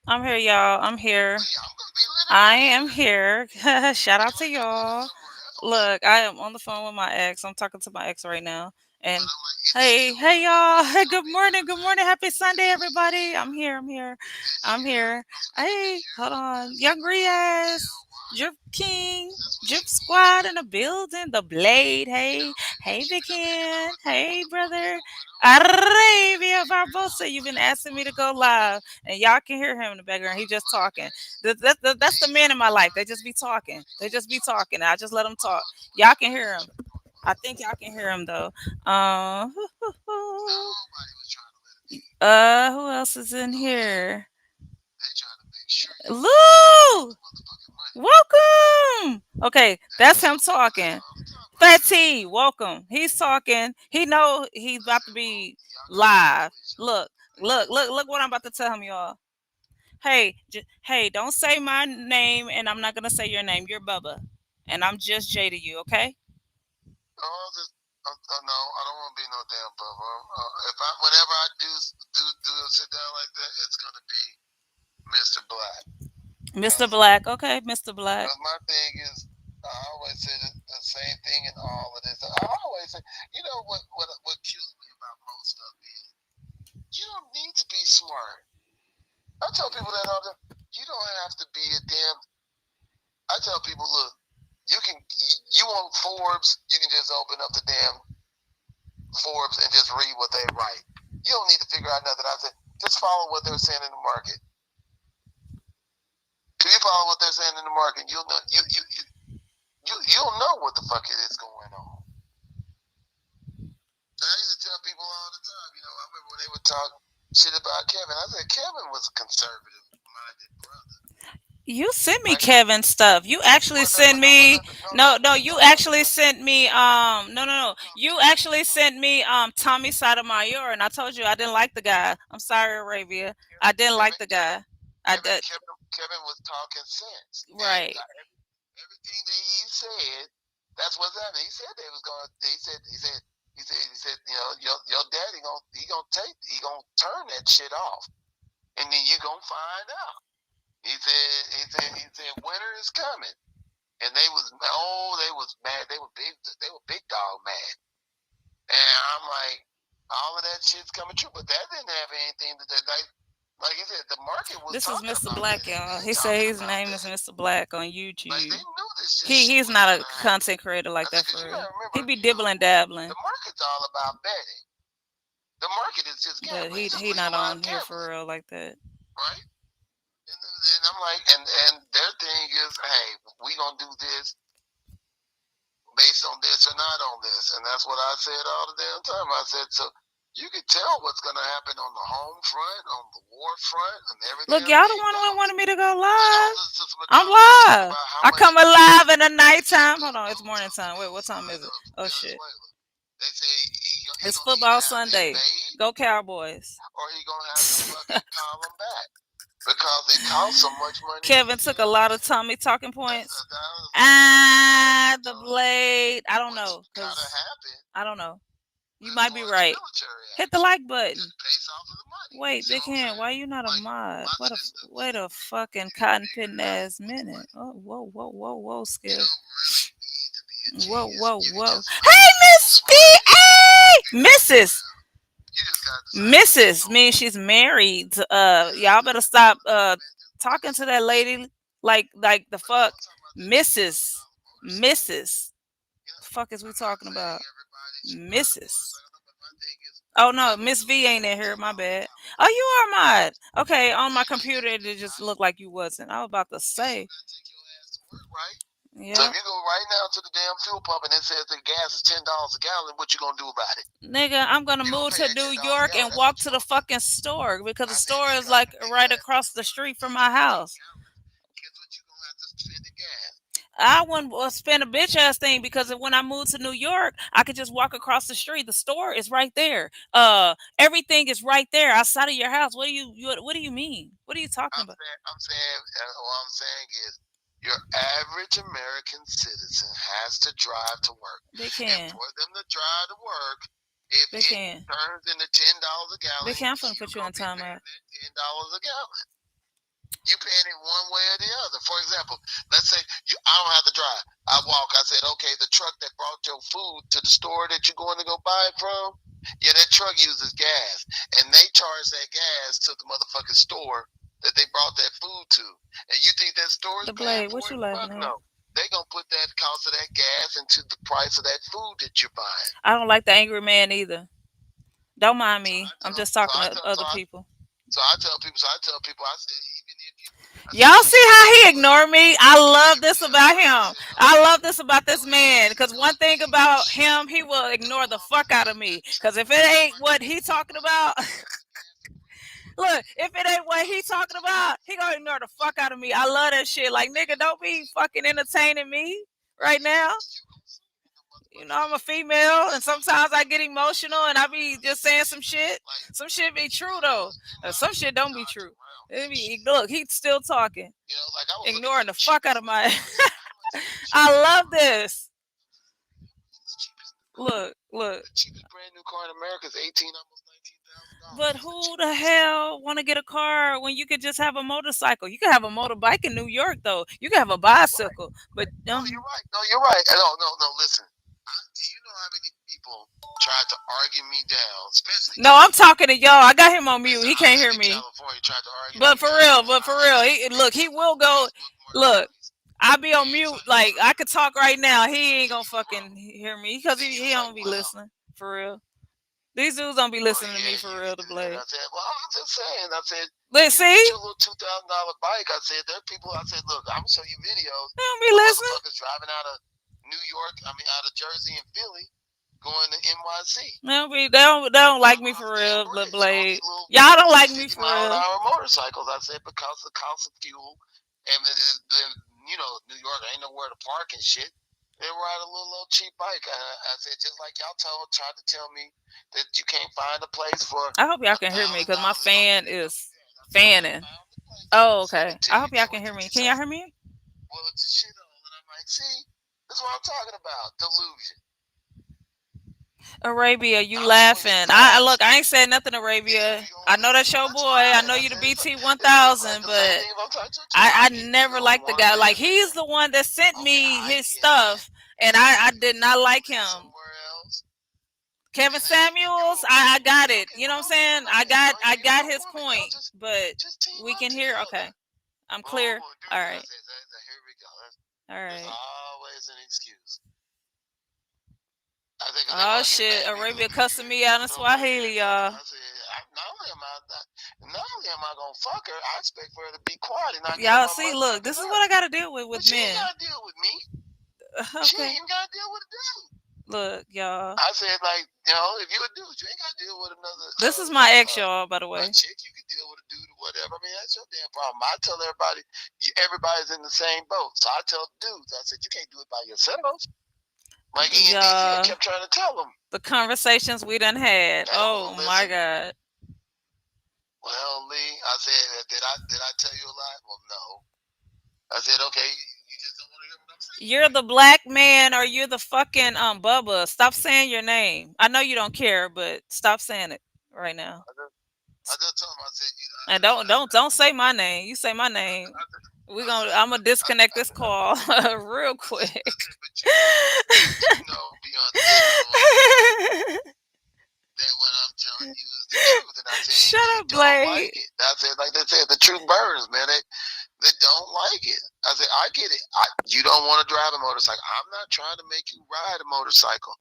I'm here, y'all. I'm here. I am here. Shout out to y'all. Look, I am on the phone with my ex. I'm talking to my ex right now. And hey, y'all. Hey, good morning. Good morning. Happy Sunday, everybody. I'm here. I'm here. I'm here. Hey, hold on. Young Riaz. Drip King. Drip Squad in the building. The Blade. Hey, Vicky. Hey, brother. Arabia Barbosa. You've been asking me to go live. And y'all can hear him in the background. He just talking. That's the man in my life. They just be talking. They just be talking. I just let them talk. Y'all can hear him. I think y'all can hear him though. Uh, who else is in here? Lou, welcome. Okay, that's him talking. Fatty, welcome. He's talking. He know he's about to be live. Look what I'm about to tell him, y'all. Hey, don't say my name, and I'm not gonna say your name. You're Bubba, and I'm just Jay to you, okay? Mr. Black, okay, Mr. Black. You sent me Kevin stuff. You actually sent me no, you actually sent me no. You actually sent me Tommy Sotomayor, and I told you I didn't like the guy. I'm sorry, Arabia. I didn't like the guy. I did. Right. This is Mr. Black, y'all. He said his name is Mr. Black on YouTube. He's not a content creator like that for real. He be dibbling dabbling, but he not on here for real like that. Look, y'all the one who wanted me to go live. I'm live. I come alive in the nighttime. Hold on, it's morning time. Wait, what time is it? Oh shit. It's football Sunday. Go Cowboys. Kevin took a lot of Tommy talking points. The blade. I don't know. I don't know. You might be right. Hit the like button. Wait, Big Hand, why you not a mod? Wait a fucking cotton picking ass minute. Oh, whoa, Skip. Whoa. Hey, Miss B. Hey, Mrs. means she's married. Y'all better stop talking to that lady like the fuck, Mrs. The fuck is we talking about, Mrs. Oh no, Miss V ain't in here. My bad. Oh, you are mod. Okay, on my computer it just looked like you wasn't. I was about to say. Yeah. Nigga, I'm gonna move to New York and walk to the fucking store because the store is like right across the street from my house. I wouldn't spend a bitch ass thing because when I moved to New York, I could just walk across the street. The store is right there. Everything is right there outside of your house. What do you mean? What are you talking about? They can. They can. They can. I'm finna put you on timeout. You paying it one way or the other. For example, let's say I don't have to drive. I walk. I said, okay, the truck that brought your food to the store that you're going to go buy it from, yeah, that truck uses gas, and they charge that gas to the motherfucking store that they brought that food to. And you think that store is The paying Blade, for what you it? laughing Fuck at? no. They gonna put that cost of that gas into the price of that food that you're buying. I don't like the angry man either. Don't mind So me. I I'm tell, just so talking I to tell, so other I, people. so I tell people, I said, even if you, I said, Y'all even see if how you he would, ignored me? I love this yeah, about right. I him. said, I love this about no, this man. Because one thing about him, he will ignore the fuck out of me. Because if it ain't what he talking about, look, if it ain't what he talking about, he gonna ignore the fuck out of me. I love that shit. Like, nigga, don't be fucking entertaining me right now. You know, I'm a female, and sometimes I get emotional, and I be just saying some shit. Some shit be true though. Some shit don't be true. It be, look, he's still talking, like I was looking for ignoring the the fuck out cheapest of new my. car. I said, how much is the I cheapest love car? this. The cheapest new car. Look, look. The cheapest brand new car in America is 18, almost $19,000. But That's the who the cheapest. hell want to get a car when you could just have a motorcycle? You can have a motorbike in New York though. You can have a Right. bicycle, but No, you're right. No, you're right. No. Listen. Do you know how many people tried to argue me down, especially no, I'm talking to California? y'all. I got him on mute. Listen, He I can't live hear in me. California, tried to argue me But for down. real, I actually look, picked he up on will go. Facebook Look, Marketplace. I be on He mute. tried to Like argue I me could talk right now. He ain't and gonna you were wrong. fucking hear me because And he he was don't like, be well, listening for real. These dudes don't be listening to me yeah, for you real. can To do that. Blade. I said, well, I'm just saying. I said, Let's you get see. your little $2,000 bike. I said, there are people. I said, look, I'm gonna show you videos They don't be of listening. motherfuckers driving out of New York. I mean, out of Jersey and Philly, going to NYC. They don't like me Off for damn real. The bridge on Blade. these little Y'all don't like me 50 for mile an real. hour motorcycles. I said because of the cost of fuel, and New York ain't nowhere to park and shit. They ride a little cheap bike. I said just like y'all tried to tell me that you can't find a place for I hope y'all a can hear me thousand because my dollars. It's gonna be fan no. is Yeah, I said I fanning. found the place. I'm Oh, gonna send okay. it to I you. hope y'all Do can what hear me. you Can y'all say. hear me? Well, it's the shit on, and I'm like, see, that's what I'm talking about. Delusion. Arabia, you I'm showing you laughing. I facts. look, I ain't said nothing, Yeah, Arabia. you don't I know listen. that's your That's boy. I fine. know I you the said BT it's 1000, like the same but thing if I'm talking to you. I Like it. You never don't liked the want to guy. Like live he's there. the one that sent Okay, me I his get that. stuff, and I You did want not to like live him. somewhere else, Kevin and if you Samuels, don't, I got it. okay, You know what I'm well, okay, saying? well, okay, bring I you got your his woman. Y'all point, but just team we up can hear. together. Okay, I'm Oh, clear. well, do All that. I right, said, here we go. all There's right. always an excuse. I think 'cause they Oh want to get shit, mad Arabia because cussing me out people in don't want to hear Swahili, nothing. y'all. I said, not only am I gonna fuck her, I expect for her to be quiet and not get on Y'all my see, look, motherfucking this is what I nerves. gotta deal with But she ain't men. gotta deal with me. She ain't Okay, even gotta deal with a dude. look, y'all. I said, like, if you a dude, you ain't gotta deal with another This is my ex, y'all. By the a way. chick. You can deal with a dude or whatever. I mean, that's your damn problem. I tell everybody, everybody's in the same boat. So I tell dudes, I said, you can't do it by yourself. Like E and DG, I Y'all, kept trying to tell them. the conversations we done had. They don't Oh want to my listen. god. Well, Lee, I said, did I tell you a lie? Well, no. I said, okay, you just don't want to hear what I'm saying, You're right? the black man or you're the fucking Bubba. Stop saying your name. I know you don't care, but stop saying it right now. I just told him, I said, And don't say my name. You say my name. We I gonna said, I'm gonna disconnect this call real quick. but you know beyond a shadow of a doubt that what I'm telling you is the truth. And I said, and Shut you up, don't Blade. like it. I said, like they said, the truth burns, man. They don't like it. I said, I get it. You don't want to drive a motorcycle. I'm not trying to make you ride a motorcycle.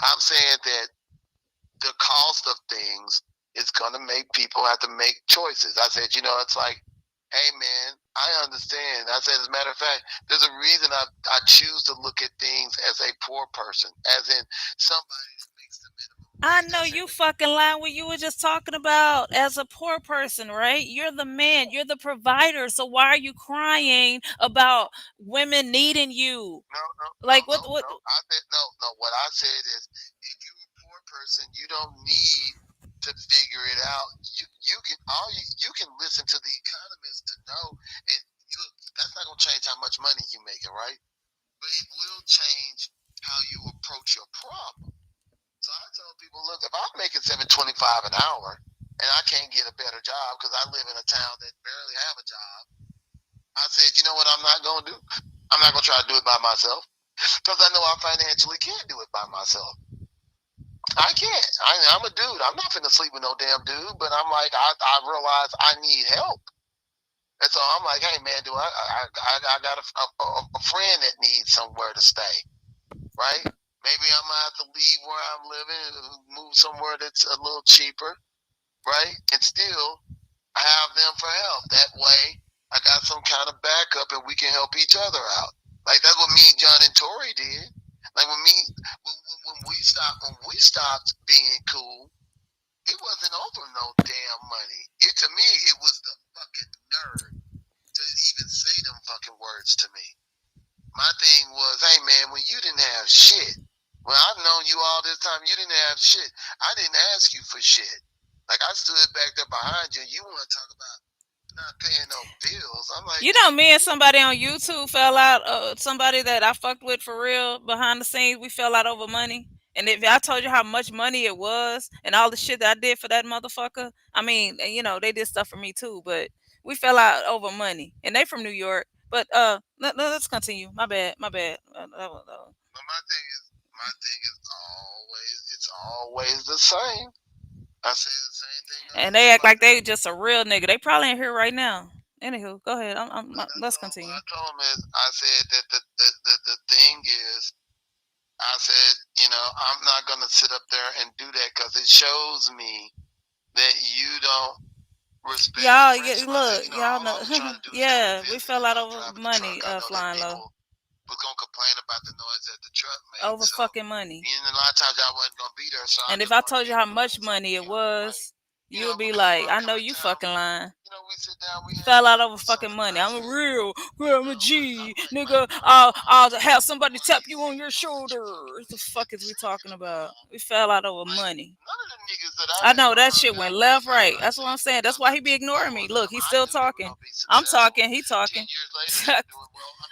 I'm saying that the cost of things is going to make people have to make choices. I said, it's like, hey, man, I understand. I said, as a matter of fact, there's a reason I choose to look at things as a poor person, as in somebody that makes the minimum I wage. I know said, you fucking lying what you were just talking about as a poor person, right? You're the man, you're the provider. So why are you crying about women needing you? no, no, no, Like no, what no. I said, no, no. What I said is, if you're a poor person, you don't need to figure it out. You can you can listen to the economists to know, and look, that's not gonna change how much money you making, right? But it will change how you approach your problem. So I tell people, look, if I'm making $7.25 an hour and I can't get a better job because I live in a town that barely have a job, said, you know what I'm not going to do? I'm not going to try to do it by myself because I know I financially can't do it by myself. I can't. I'm a dude. I'm not finna sleep with no damn dude, but I'm like, I realize I need help. And so I'm like, hey man, do I got a friend that needs somewhere to stay, right? Maybe I'm gonna have to leave where I'm living and move somewhere that's a little cheaper, right? And still have them for help. That way, I got some kind of backup, and we can help each other out. Like that's what me, John, and Tori did. Like when we stopped being cool, it wasn't over no damn money. To me, it was the fucking nerve to even say them fucking words to me. My thing was, hey man, when you didn't have shit, when I've known you all this time, you didn't have shit. I didn't ask you for shit. Like I stood back there behind you, and you want to talk about not paying no bills. I'm like, you know, me and somebody on YouTube fell out. Somebody that I fucked with for real behind the scenes, we fell out over money. And if I told you how much money it was and all the shit that I did for that motherfucker, I mean, you know, they did stuff for me too, but we fell out over money. And they from New York. But let's continue. My bad. My bad. But my thing is always the same. I say the same thing. And they act like they just a real nigga. They probably ain't here right now. Anywho, go ahead. Let's continue. What I told him is, I said that the thing is, I said, you know, I'm not gonna sit up there and do that because it shows me that you don't respect. Y'all, look, y'all know. Yeah, we fell out over money, Flying Low. Was gonna complain about the noise that the truck made. Over fucking money. And a lot of times I wasn't gonna be there. So and if I told you how much money it was, you would be like, I know you fucking lying. You know, we sit down, we fell out over fucking money. I'm a real, I'm a G, nigga. I'll have somebody tap you on your shoulder. What the fuck is we talking about? We fell out over money. I know that shit went left, right. That's what I'm saying. That's why he be ignoring me. Look, he's still talking. I'm talking. He talking.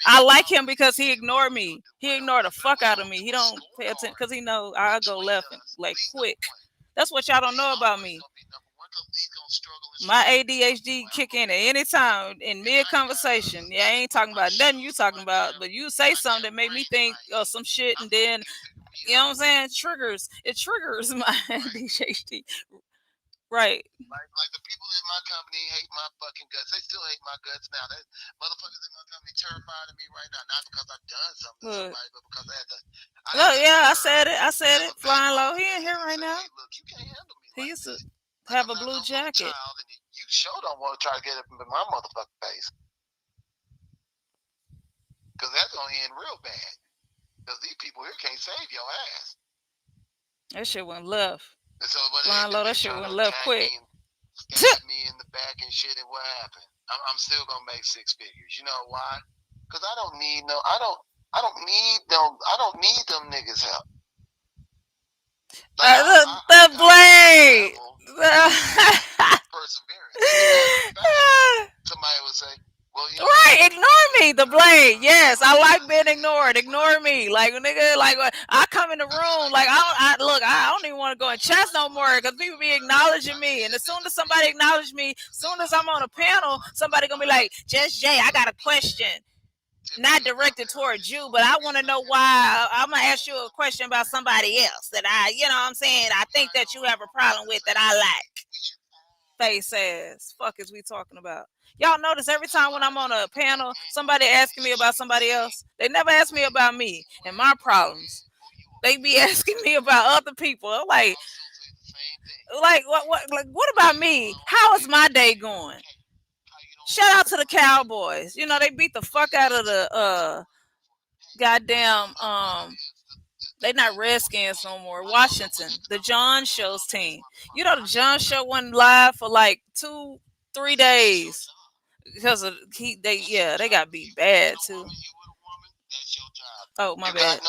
I like him because he ignored me. He ignored the fuck out of me. He don't pay attention because he know I go left and like quick. That's what y'all don't know about me. My ADHD kick in at any time in mid conversation. Yeah, I ain't talking about nothing you talking about, but you say something that made me think of some shit, and then you know what I'm saying? It triggers my ADHD. Right. Like the people in my company hate my fucking guts. They still hate my guts now. That motherfuckers in my company terrified of me right now. Not because I've done something to somebody, but because I had to. Look, yeah, I said it. Flying Low, he ain't here right now. Look, you can't handle me. He used to have a blue jacket. You sure don't want to try to get up in my motherfucking face. Because that's going to end real bad. Because these people here can't save your ass. That shit went left. So Flying Low, that shit went left quick. Stab me in the back and shit, and what happened? I'm still going to make six figures. You know why? Because I don't need them niggas help. Like, the blade. Perseverance. Somebody would say, well, right, ignore me, the blade. Yes, I like being ignored. Ignore me, like nigga. Like I come in the room, like I don't even want to go in chest no more because people be acknowledging me, and as soon as somebody acknowledge me, as soon as I'm on a panel, somebody gonna be like, Just Jay, I got a question. Not directed towards you, but I want to know why. I'm gonna ask you a question about somebody else that you know what I'm saying, I think that you have a problem with that I like. Face ass. Fuck is we talking about? Y'all notice every time when I'm on a panel, somebody asking me about somebody else. They never ask me about me and my problems. They be asking me about other people. I'm like what about me? How is my day going? Shout out to the Cowboys. You know, they beat the fuck out of the goddamn they not Redskins no more. Washington, the John Show's team. You know the John Show went live for like 2-3 days because of they got beat bad too. Oh my bad.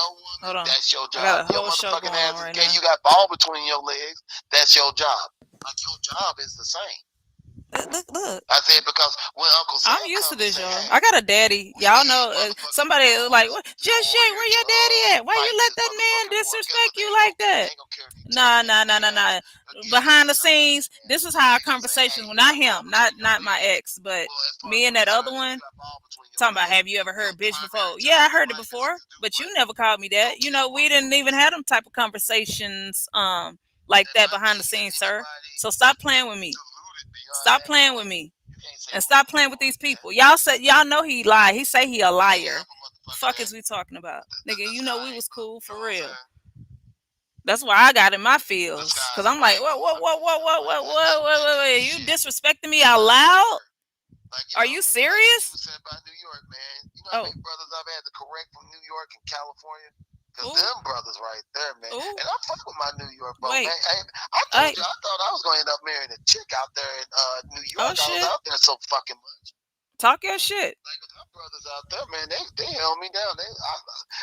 Hold on. That's your job. I got a whole show going on right now. You got ball between your legs. That's your job. Like your job is the same. Look. I said because when Uncle Sam I'm used to comes and this, say, y'all. "Hey, I got a daddy. we Y'all need know somebody motherfucking like, boys what? in Just Shay, Warrior where to your daddy at? Why you fight let this that man motherfucking war." Guess what disrespect they you ain't like gonna care? They that? ain't gonna care if you take Nah, that nah, nah, nah, man nah. against Behind the somebody, scenes, man. this is how our They gonna say, "Hey, conversations. Well, you not got ball him, between your not my legs." ex, but Well, as far as me and I'm that other concerned, if you one. got ball between your Talking about, legs, have you ever your heard bitch primary before? Yeah, job I in heard it life is to before, do but what? you never called me Go that. You kill know, we didn't even motherfuckers. have them type of conversations like And that my behind the thing is, scenes, sir. anybody So stop that's playing with me. deluded beyond Stop that playing with point, me. you can't say And what we stop talking playing with about these like that. people. Y'all know he lied. He say he a Ain't liar. half a motherfucker Fuck that is we talking about? the Nigga, you know we sky was ain't blue. cool You know for what I'm real. saying? That's why I got in my The feels. Cause sky's a I'm like, rainbow. I mean, like wait. that You shit disrespecting me out does not loud? hurt. Like Are you like what you serious? said about New York, man. You know how Oh, many brothers I've had to correct from New York and California? Cause ooh, them brothers right there, man. ooh. And I fuck with my New York bro, Wait, man. I told hey, you I thought I was gonna end up marrying a chick out there in New oh York. I was shit. out there so fucking much. Talk your shit. Like my brothers out there, man, they held me down. What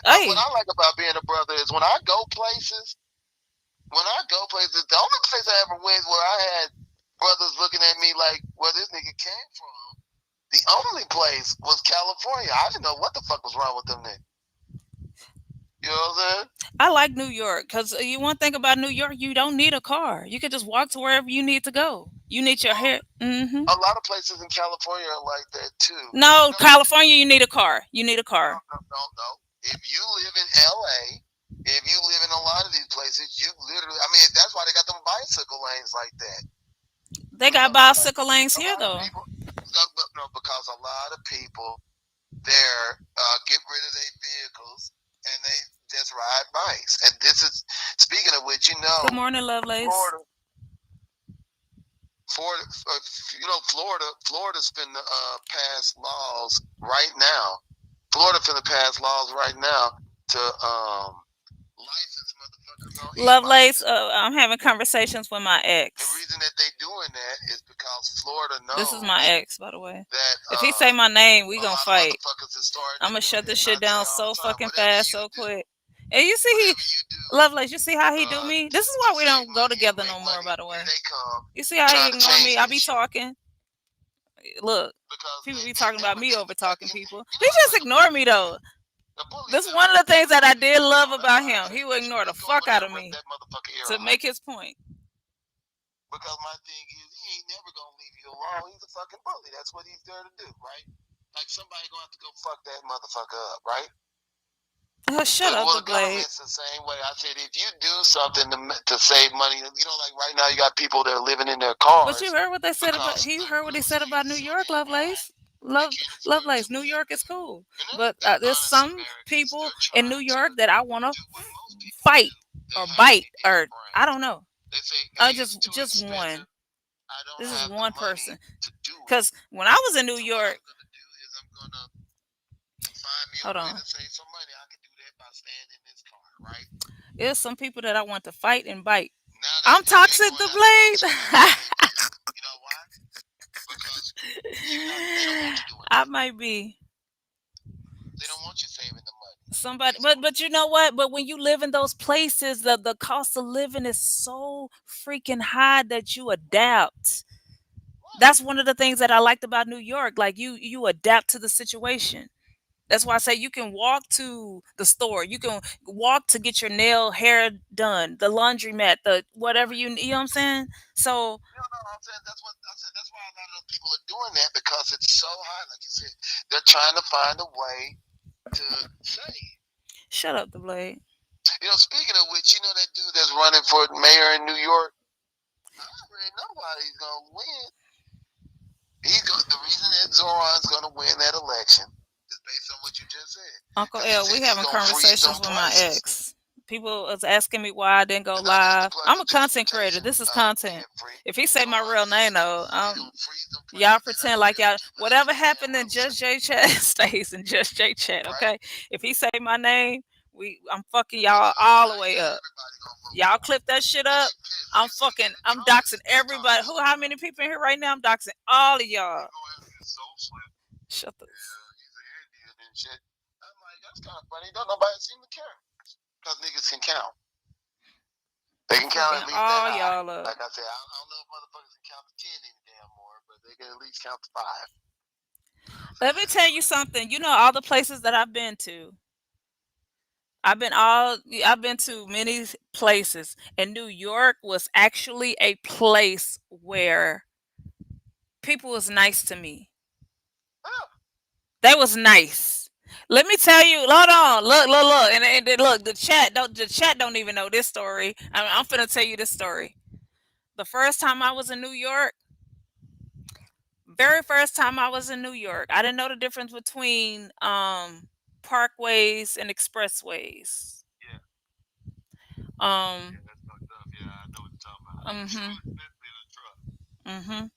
Hey, I like about being a brother is when I go places. When I go places, the only place I ever went where I had brothers looking at me like where this nigga came from. The only place was California. I didn't know what the fuck was wrong with them niggas. You know what I'm saying? I like New York because you one thing about New York, you don't need a car. You can just walk to wherever you need to go. You need your hair. Mm-hmm. A lot of places in California are like that too. No, California, you need a car. You need a car. No. If you live in LA, if you live in a lot of these places, you literally, I mean, that's why they got them bicycle lanes like that. They got bicycle lanes here though. Because a lot of people there get rid of their vehicles and they just ride bikes. And this is, speaking of which, Good morning, Lovelace. Florida's finna pass laws right now. Florida finna pass laws right now to license motherfuckers on Lovelace, e-bikes. I'm having conversations with my The ex. reason that they doing that is because Florida This is my knows ex, by the way. that If he say my name, we a gonna lot of fight. motherfuckers is starting I'm to gonna do shut that. this And I shit say down all the so time, fucking fast, so quick. And you see whatever you do, Lovelace, you see how he do me? This is to why we save don't go money and together make no more, money, by the way. here they come You see how he trying to ignore change me? I that be shit. talking. Look, Because people be they talking about never me did. over talking people. You He know, it's just like ignore me though. a bully This is never. one of the things that I did love That's about why I him. say He would that ignore the just go over fuck there out and of rip me that motherfucker ear to off. make his point. Because my thing is, he ain't never gonna leave you alone. He's a fucking bully. That's what he's there to do, right? Like somebody gonna have to go fuck that motherfucker up, right? Shut up, Well, the the blade. government's the same way. I said if you do something to save money, you know, like right now you got people that are living in their cars. But you heard what they said about. You heard what he said about New York, Lovelace. Lovelace. New York is cool, but there's some people in New York that I want to fight or bite or I don't know. They say, I hey, it's too just expensive. one. I don't This is have the one money person. to do it. Because when I was in New So what York, I'm gonna do is I'm gonna find me a hold way on. to save some money. I can do that by staying in this car, right? There's some people that I want to fight and bite. Now I'm you ain't toxic, going the out to go blade. spend money. You know why? Because they don't want you doing I that. might be They don't want you saving the money. somebody, but you know what? But when you live in those places, the cost of living is so freaking high that you adapt. That's one of the things that I liked about New York. Like you adapt to the situation. That's why I say you can walk to the store. You can walk to get your hair done, the laundromat, the whatever you know what I'm saying? So You know what I'm saying? That's what I said. That's why a lot of those people are doing that because it's so high. Like you said, they're trying to find a way to save. shut up, the blade. You know, speaking of which, you know that dude that's running for mayor in New York? I already know why he's gonna win. The reason that Zoran's gonna win that election is based on what you just said. Uncle He L, said we he's having gonna freeze them conversations with my prices. ex. People was asking me why I didn't go And not just the live. I'm a content creator. transportation This is content. being free. If he say my Zoran real said name though, he's gonna freeze them y'all prices. They're not pretend gonna like be able y'all to put a whatever damn happened in Just motorcycle. J Chat stays in Just J Chat, Right? okay? If he say my name, I'm fucking You y'all know, all the not way up. everybody gonna vote Y'all for him. clip that shit And up. they pissed. Like you said, even I'm Trump doxing is everybody. talking. How many people in here right now? I'm doxing all of y'all. It's so slim. Shut the Yeah, he's an Indian and shit. I'm like, that's kind of funny. Don't nobody seem to care. Because niggas can count. They can count fucking at least that all high. y'all up. Like I said, I don't know if motherfuckers can count to 10 any damn more, but they can at least count to five. Let me tell you something. You know all the places that I've been to. I've been to many places, and New York was actually a place where people was nice to me. Oh, They was nice. Let me tell you. Hold on. Look, and look. The chat don't even know this story. I'm finna tell you this story. The first time I was in New York, very first time I was in New York, I didn't know the difference between parkways and expressways. yeah, Um. yeah, that's fucked up. Yeah, I know what you're talking about. Mhm. Especially the truck. Mhm.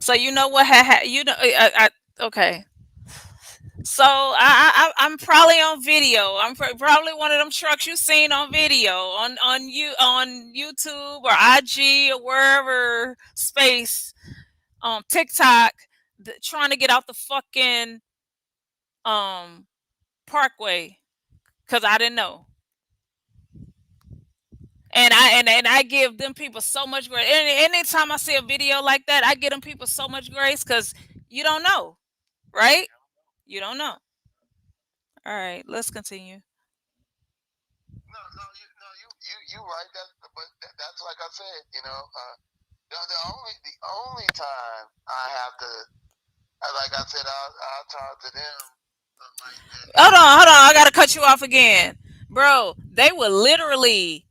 So you know what you know okay. So I'm probably on video. Probably one of them trucks you seen on video on YouTube or IG or wherever space TikTok trying to get out the fucking um parkway because I didn't know. And I give them people so much grace. Anytime I see a video like that, I give them people so much grace because you don't know, right? You don't know. All right, let's continue. No, no, you right. That's like I said. The only time I have to, like I said, I'll talk to them like that. Hold on. I gotta cut you off again, bro. They would literally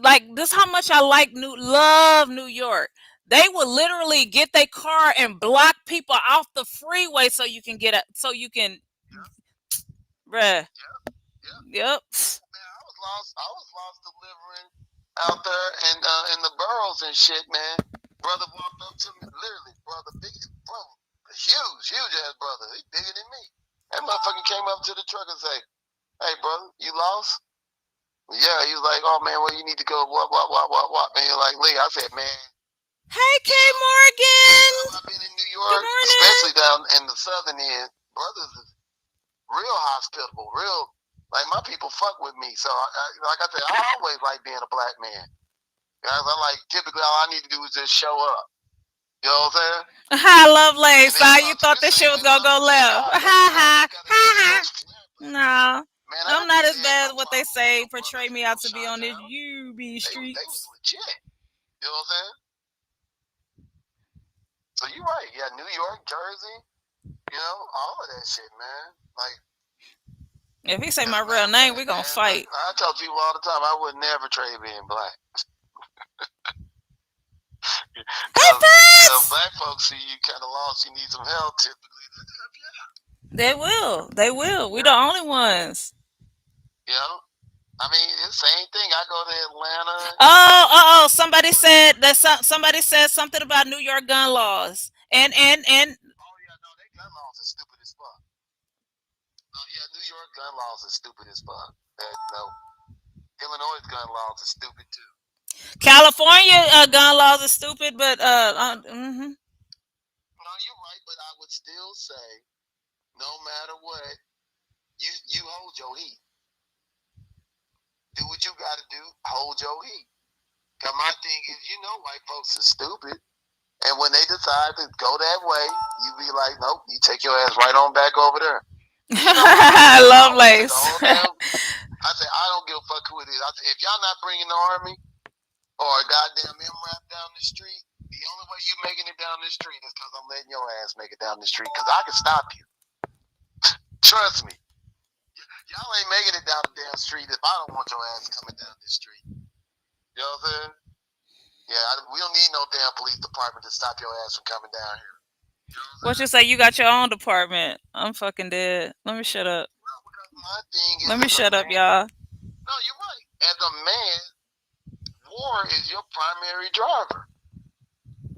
like this. How much I love New York. They would literally get their car and block people off the freeway so you can get it. So you can, Yeah, bruh. yeah, yeah. Yep. Man, I was lost. I was lost delivering out there in the boroughs and shit, man. Brother walked up to me, literally, brother, big, brother, huge ass brother. He bigger than me. That motherfucker came up to the truck and say, "Hey, brother, you lost?" Yeah, he was like, "Oh man, well you need to go what?" Man, you're like Lee. I said, "Man, Hey, K anytime Morgan. I've been in New Good York, morning. especially down in the southern end, brothers is real hospitable, real like my people fuck with me. So like I said, I always like being a black man. Guys, I like typically all I need to do is just show up. You know what I'm saying? Hi, And Lovelace. then How you you know, to thought the this shit same was way when gonna I go was in left? Ha Chicago, ha they got ha ha. those flair, but No, man, I I'm not as really had bad no as what they problem with say. no brothers Portray in me no out to be shot on this town. UB They was streets. legit. You know what I'm saying? So you're right. Yeah, New York, Jersey, all of that shit, man. Like, If he say as my a matter real of name, we fact, gonna man, like fight. I tell people all the time, I would never trade being black. Hey, Because Fats. black folks see you kind of lost, you need some help typically. They help you out. They will. They will. We the Yeah. only ones. You know? I mean, it's the same thing. I go to Atlanta, Somebody Detroit. said that somebody said something about New York gun laws. And Oh, yeah, no, they gun laws are stupid as fuck. Oh, yeah, New York gun laws are stupid as fuck. No. Illinois gun laws are stupid too. California gun laws are stupid, but No, you're right, but I would still say, no matter what, you hold your heat. Do what you got to do. Hold your heat. Cause my thing is, white folks are stupid, and when they decide to go that way, you be like, nope, you take your ass right on back over there. And you know what? I I love always say the lace. whole damn. I say I don't give a fuck who it is. I say if y'all not bringing the army or a goddamn MRAP down the street, the only way you making it down the street is because I'm letting your ass make it down the street. Cause I can stop you. Trust me. Y'all ain't making it down the damn street if I don't want your ass coming down this street. You know what I'm saying? Yeah, we don't need no damn police department to stop your ass from coming down here. You know what I'm What you saying? say? You got your own department. I'm fucking dead. Let me shut up. No, because my thing is Let me as a shut up, man. y'all. No, you're right. As a man, war is your primary driver.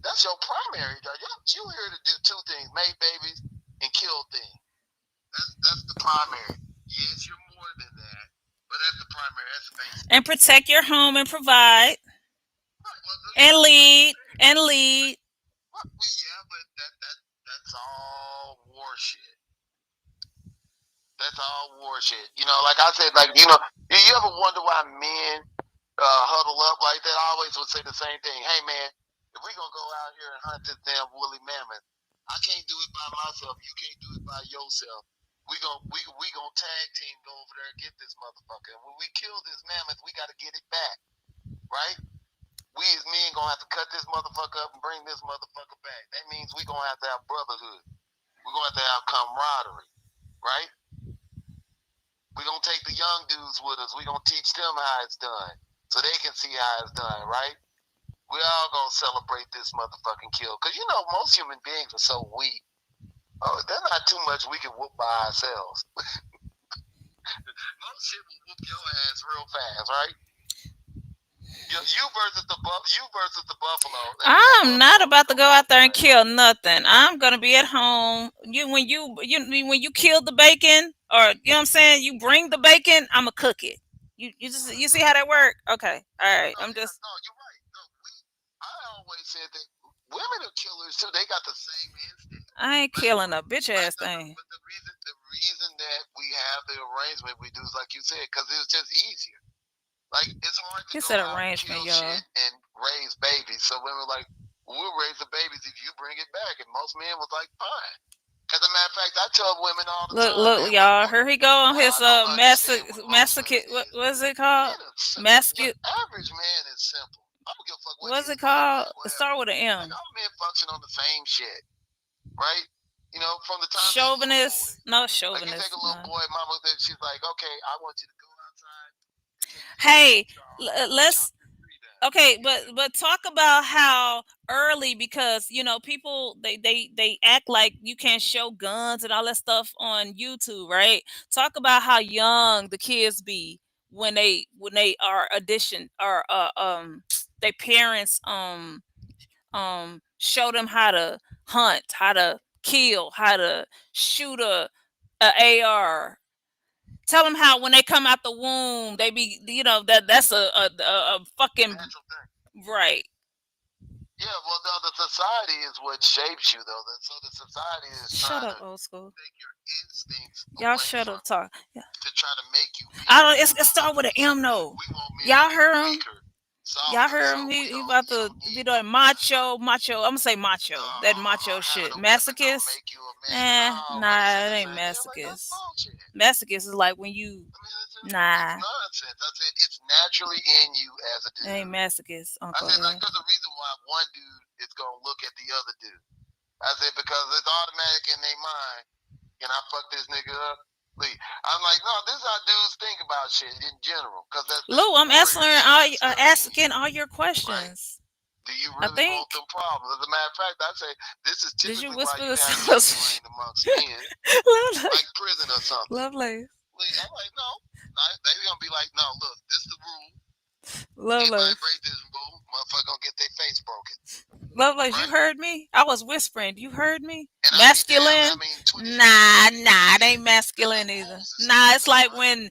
That's your primary driver. You here to do two things: make babies and kill things. That's the primary. Yes, you're more than that, but that's the primary. That's the basic. And protect your home and provide Right. Well, and like I lead said, and lead. well, yeah, but that's all war shit. That's all war shit. Like I said, like you ever wonder why men huddle up like that? I always would say the same thing. Hey man, If we gonna go out here and hunt this damn woolly mammoth, I can't do it by myself. You can't do it by yourself. We gonna tag team go over there and get this motherfucker. And when we kill this mammoth, we gotta get it back, right? We as men gonna have to cut this motherfucker up and bring this motherfucker back. That means we gonna have to have brotherhood. We're gonna have to have camaraderie, right? We're gonna take the young dudes with us. We're gonna teach them how it's done so they can see how it's done, right? We all gonna celebrate this motherfucking kill. Cause you know most human beings are so weak. Oh, there's not too much we can whoop by ourselves. Most shit will whoop your ass real fast, right? You versus the buffalo. I'm not about to go out there and kill nothing. I'm gonna be at home. When you kill the bacon, or you know what I'm saying, you bring the bacon. I'ma cook it. You see how that work? Okay, all right. I'm just. No, you're right. No, I always said that women are killers too. They got the same instinct. I ain't killing a bitch ass thing. But the reason that we have the arrangement we do is like you said, because it's just easier. Like it's hard to He go said out and arrangement, kill y'all. shit and raise babies. So women were like, we'll raise the babies if you bring it back. And most men was like, fine. As a matter of fact, I tell women all the time. Look, y'all. Here he go on his masochist. what is it called? Masculine. Average man is simple. I don't give a fuck what What's it called? It start with an M. Like, all men function on the same shit, right? You know, from the time chauvinist. No chauvinist. Like you take a little boy, mama, she's like, okay, I want you to go outside. Hey, let's. Okay, but talk about how early, because you know people they act like you can't show guns and all that stuff on YouTube, right? Talk about how young the kids be when they are audition, or their parents show them how to hunt, how to kill, how to shoot a AR. Tell them how when they come out the womb, they be, you know, that's a fucking right. Yeah, well, the society is what shapes you, though. So the society is Shut up, to old school. take your instincts. Y'all shut up, talk. Yeah. To try to make you. I don't. It start with an M though. Y'all heard him. Y'all heard him. He about to be doing macho. I'm gonna say macho. That macho shit. Masochist. Nah, it ain't masochist. Masochist is like when you. Nah. Nonsense. I said it's naturally in you as a dude. It ain't masochist, Uncle. I said like there's a reason why one dude is gonna look at the other dude. I said because it's automatic in their mind. Can I fuck this nigga up? I'm like, no, this is how dudes think about shit in general. Cause that's Lou, I'm asking all your questions. Right. Do you really want them problems? As a matter of fact, I say this is typically why you have to amongst men, like prison or something. Lovely. I'm like, no, they gonna be like, no, look, this is the rule. Lovely. Anybody break this rule, motherfucker gonna get their face broken. Lovely, right? You heard me? I was whispering. You heard me? And masculine? Nah, it ain't masculine either. Nah, it's like when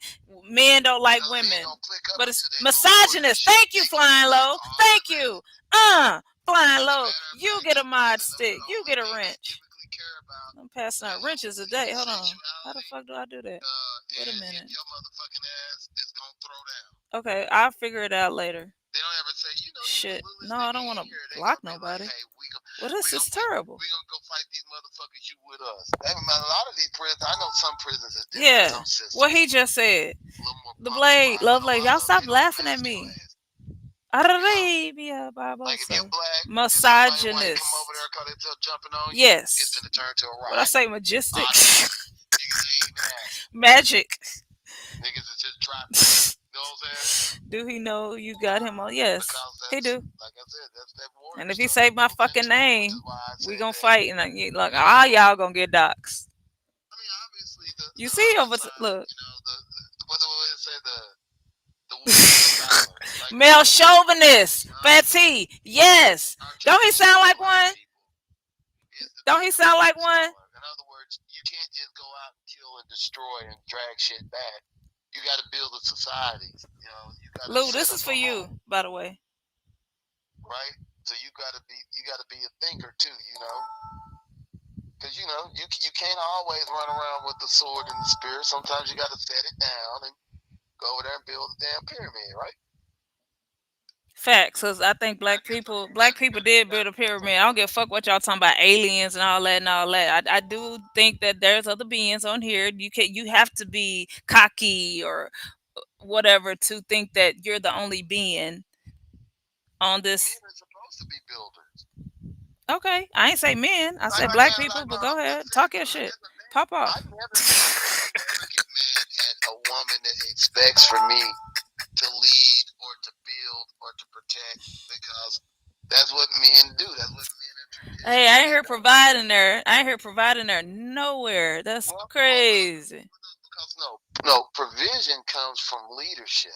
men don't like women. But it's misogynist. Thank you, Flying Low. Thank you. Flying Low. You get a mod stick. You get a wrench. I'm passing out wrenches today. Hold on. How the fuck do I do that? Wait a minute. Your motherfucking ass is gonna throw down. Okay, I'll figure it out later. They don't ever say, you know, shit. No, I don't want to block nobody. Like, hey, well, this is terrible. We're going to go fight these motherfuckers you with us. A lot of these prisons, I know some prisons is different. Yeah, what he just said. The Blade, Lovely, y'all stop laughing at me. Arabia, like if you're black, misogynist. Come over there, yes. It's gonna turn to a riot. What I say, majestic. Magic. Niggas is just dropping. You know what I'm saying? Do he know you got him on? Yes, he do. Like I said, that's that warrior. And if he say my fucking name, we gonna fight, and like all y'all gonna get doxxed. I mean, obviously, you see over look. What do they say? Like, male chauvinist, Fatty. Yes. Don't he sound like one? Don't he sound like one? In other words, you can't just go out and kill and destroy and drag shit back. You got to build a society. You know, Lou, this is for you, by the way. Right? So you got to be a thinker too. You know, because you know you can't always run around with the sword and the spear. Sometimes you got to set it down and go over there and build a damn pyramid, right? Facts, cause I think black people did build a pyramid. I don't give a fuck what y'all talking about aliens and all that and all that. I do think that there's other beings on here. You have to be cocky or whatever to think that you're the only being on this. Men are supposed to be builders. Okay, I ain't say men. I Like, said like, black like, people. like, But bro, go I'm ahead, just saying, talk your bro. shit. As a man, Pop I off. never get mad at a woman that expects for me to lead or to build or to protect because that's what men do. That's what men are Hey, I ain't traditionally here done. providing her. I ain't here providing her nowhere. That's Well, crazy. because no, provision comes from leadership.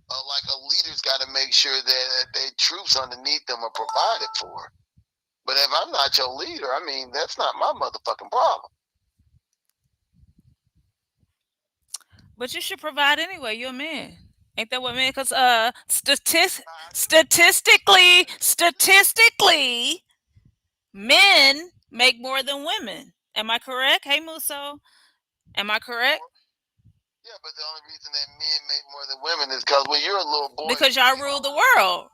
Like a leader's got to make sure that their troops underneath them are provided for. But if I'm not your leader, I mean, that's not my motherfucking problem. But you should provide anyway. You're a man. Ain't that what men? Cause statistically, men make more than women. Am I correct? Hey Muso, am I correct? Yeah, but the only reason that men make more than women is because when you're a little boy, Because y'all rule the world.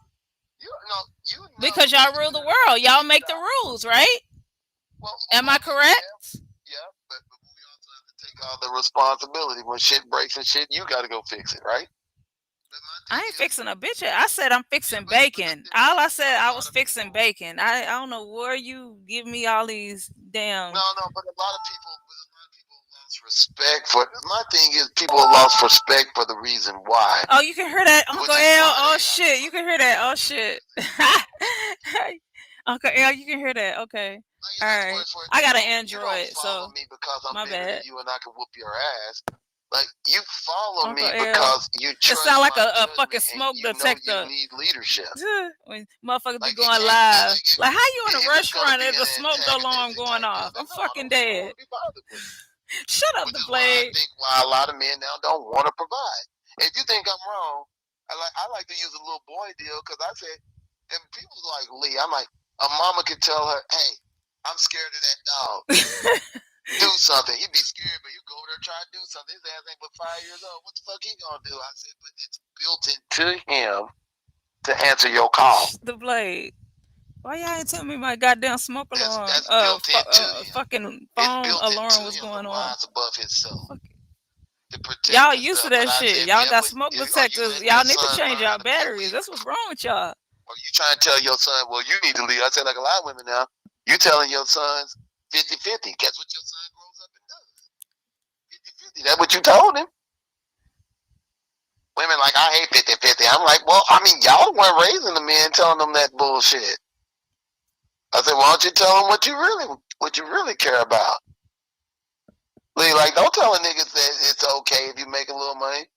Because y'all rule the world. Y'all make the rules, right? Well, Am I correct? yeah, but we also have to take all the responsibility. When shit breaks and shit, you got to go fix it, right? I ain't fixing a bitch. I said I'm fixing bacon. All I said I was fixing bacon. I don't know where you give me all these damn. No, but a lot of people lost respect for. My thing is, people have lost respect for the reason why. Oh, you can hear that, Uncle L. Oh shit, you can hear that. Oh shit. Uncle L, you can hear that. Okay. All right. I got an Android, so me because I'm my bigger bad. than you and I can whoop your ass. Like you follow Uncle me L. because you It trust sound like my a fucking judgment smoke and you know detector. you need leadership. When motherfuckers be Like going it live. can't, Like how you in a if it's gonna restaurant be and an the smoke alarm antagonistic going type deal, off? then I'm no, I fucking don't want dead. to be bothered with. Shut up, Which the is why I blade. think why a lot of men now don't want to provide. If you think I'm wrong, I like to use a little boy deal because I said, and people like Lee, I'm like, a mama could tell her, hey, I'm scared of that dog. Do something. He'd be scared, but you go over there try to do something. His ass ain't but 5 years old. What the fuck he gonna do? I said, but it's built into him to answer your call. The blade. Why y'all ain't tell me my goddamn smoke alarm? That's built into him. Fucking It's phone built alarm into was him going to on. rise above himself. To protect Y'all and used to stuff. that But I shit. said, Y'all yeah, got but smoke are you detectors. letting Y'all your need to son change learn y'all to be a batteries. leader? That's what's wrong with y'all. Or you trying to tell your son, well, you need to lead? I said, like a lot of women now, you telling your sons 50-50. Guess what your son grows up and does? 50-50. That's what you told him. Women like, I hate 50-50. I'm like, well, I mean, y'all weren't raising the men telling them that bullshit. I said, why don't you tell them what you really care about? Like, don't tell a nigga that it's okay if you make a little money.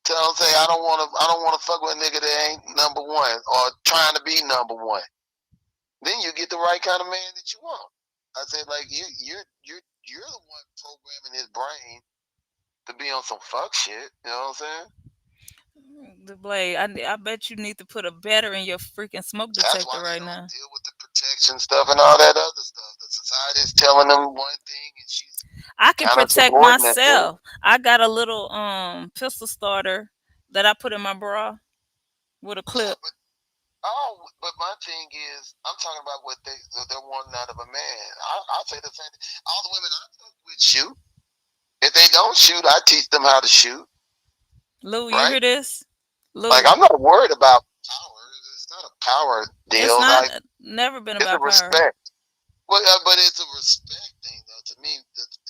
Tell them, say, I don't want to fuck with a nigga that ain't number one or trying to be number one. Then you get the right kind of man that you want. I said, like, you're the one programming his brain to be on some fuck shit. You know what I'm saying? The blade. I bet you need to put a better in your freaking smoke That's why detector they right don't now. deal with the protection stuff and all that other stuff. The society's telling them one thing, and she's I can kind of protect supporting it. myself. I got a little pistol starter that I put in my bra with a clip. But my thing is, I'm talking about what they're wanting out of a man. I'll say the same thing. All the women I fuck with shoot. If they don't shoot, I teach them how to shoot. Lou, you hear this? Lou. Like, I'm not worried about power. It's not a power deal. It's not like, never been it's a about power. respect. Well, but it's a respect thing, though. To me,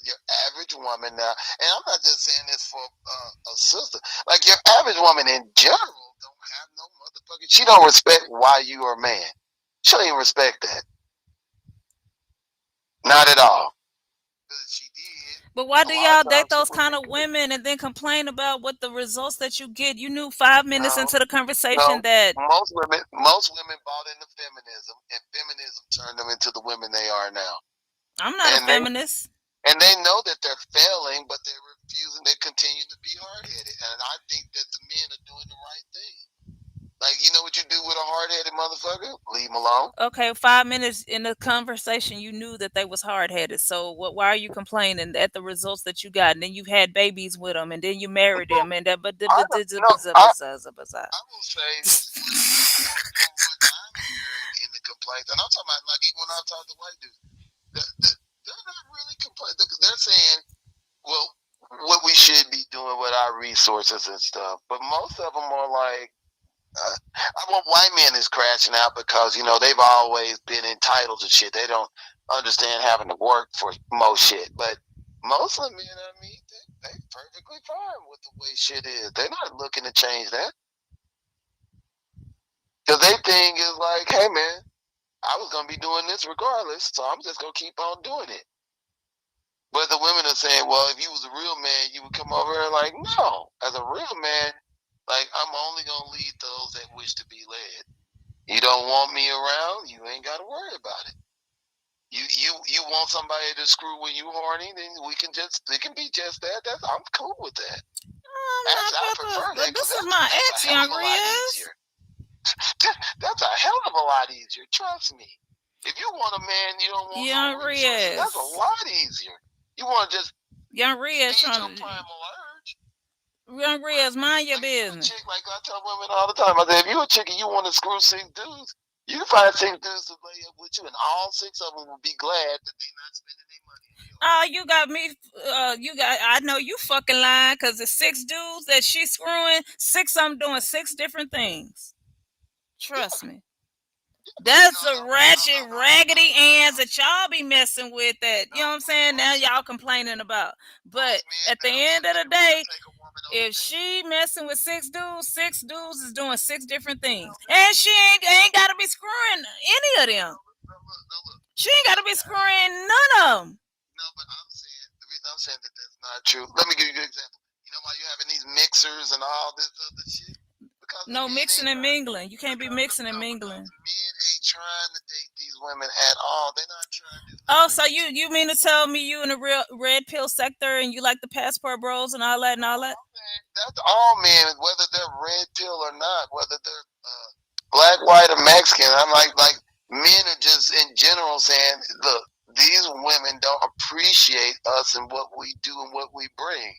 your average woman now, and I'm not just saying this for a sister. Like, your average woman in general don't have no motherfucking. She don't respect why you are a man. She don't even respect that. Not at all. She did. But why do y'all date those kind of women and then complain about what the results that you get? You knew 5 minutes into the conversation that most women bought into feminism, and feminism turned them into the women they are now. I'm not a feminist. And they know that they're failing, but they're refusing. They continue to be hard headed, and I think that the men are doing the right thing. Like, you know what you do with a hard headed motherfucker? Leave him alone. Okay, 5 minutes in the conversation, you knew that they was hard headed. So what? Why are you complaining at the results that you got? And then you had babies with them, and then you married them, and that. But I don't, no, I will say this is what from what I'm hearing in the complaints, and I'm talking about like even when I talk to white dudes, they're not really complaining. They're saying, well, what we should be doing with our resources and stuff. But most of them are like, I want white men is crashing out because you know they've always been entitled to shit. They don't understand having to work for most shit. But Muslim men, I mean, they perfectly fine with the way shit is. They're not looking to change that because they thing is like, hey man, I was gonna be doing this regardless, so I'm just gonna keep on doing it. But the women are saying, well, if you was a real man, you would come over and like, no, as a real man, like I'm only gonna lead those that wish to be led. You don't want me around, you ain't gotta worry about it. You want somebody to screw when you horny, then it can be just that. I'm cool with that. Actually, I prefer that This because is my that's ex, a hell Young of a lot Riaz. easier. That's a hell of a lot easier. Trust me. If you want a man, you don't want Young no resources. That's a Riaz. lot easier. You want to just Young Riaz feed your trying to. primal urge. Young Riaz, mind your Like if you a business. chick, like I tell women all the time, I say, if you a chick and you want to screw 6 dudes, you can find 6 dudes to lay up with you, and all 6 of them will be glad that they're not spending their money on you. Oh, you got me. You got. I know you fucking lying because the 6 dudes that she's screwing, 6 of them doing 6 different things. Trust me. That's the ratchet, raggedy ends that y'all be messing with. That you know what I'm saying. Now y'all complaining about. But at the end of the day, if she messing with 6 dudes is doing 6 different things, and she ain't got to be screwing any of them. She ain't got to be screwing none of them. No, but I'm saying the reason I'm saying that that's not true. Let me give you a good example. You know why you having these mixers and all this other shit? Because No mixing and mingling. You can't be mixing and mingling. Men ain't trying to date these women at all. They're not trying to. Oh, so you mean to tell me you in the real red pill sector and you like the passport bros and all that and all that? That's all men, whether they're red pill or not, whether they're black, white, or Mexican. I'm like men are just in general saying, look, these women don't appreciate us and what we do and what we bring.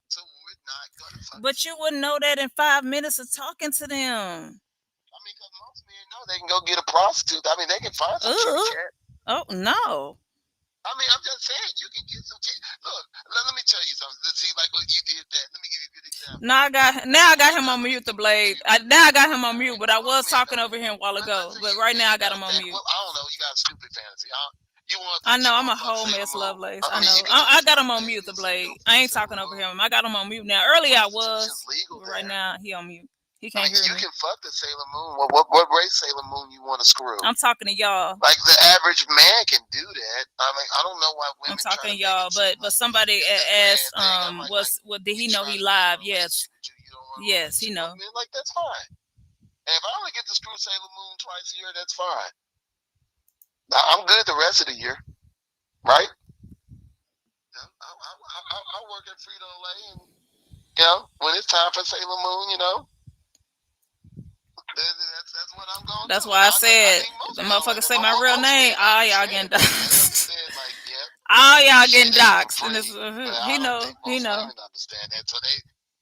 So we're not gonna. But you wouldn't know that in 5 minutes of talking to them. I mean, because most men know they can go get a prostitute. I mean, they can find some kitty cat. Oh no. I mean, I'm just saying you can get some kitty. Look, let me tell you something. See, like what you did that. Let me give you a good example. Now I got him on mute, the blade. Now I got him on mute, but I was talking over him a while ago. But right now I got him on mute. Well, I don't know. You got a stupid fantasy. I know I'm a whole mess, Lovelace. I know. I got him on mute, the blade. I ain't talking over him. I got him on mute now. Earlier I was, but right now he on mute. He can't hear me. You can fuck the Sailor Moon. What race Sailor Moon you want to screw? I'm talking to y'all. Like the average man can do that. I mean, I don't know why women. I'm talking to y'all, but somebody asked, what did he know he live? Yes, yes, he know. Like that's fine. And if I only get to screw Sailor Moon twice a year, that's fine. I'm good the rest of the year, right? I work at Frito Lay, and you know when it's time for Sailor Moon, you know. That's what I'm going. That's why I said the motherfucker say my real name. All y'all getting doxxed. All y'all getting doxxed. And he know. Understand that. So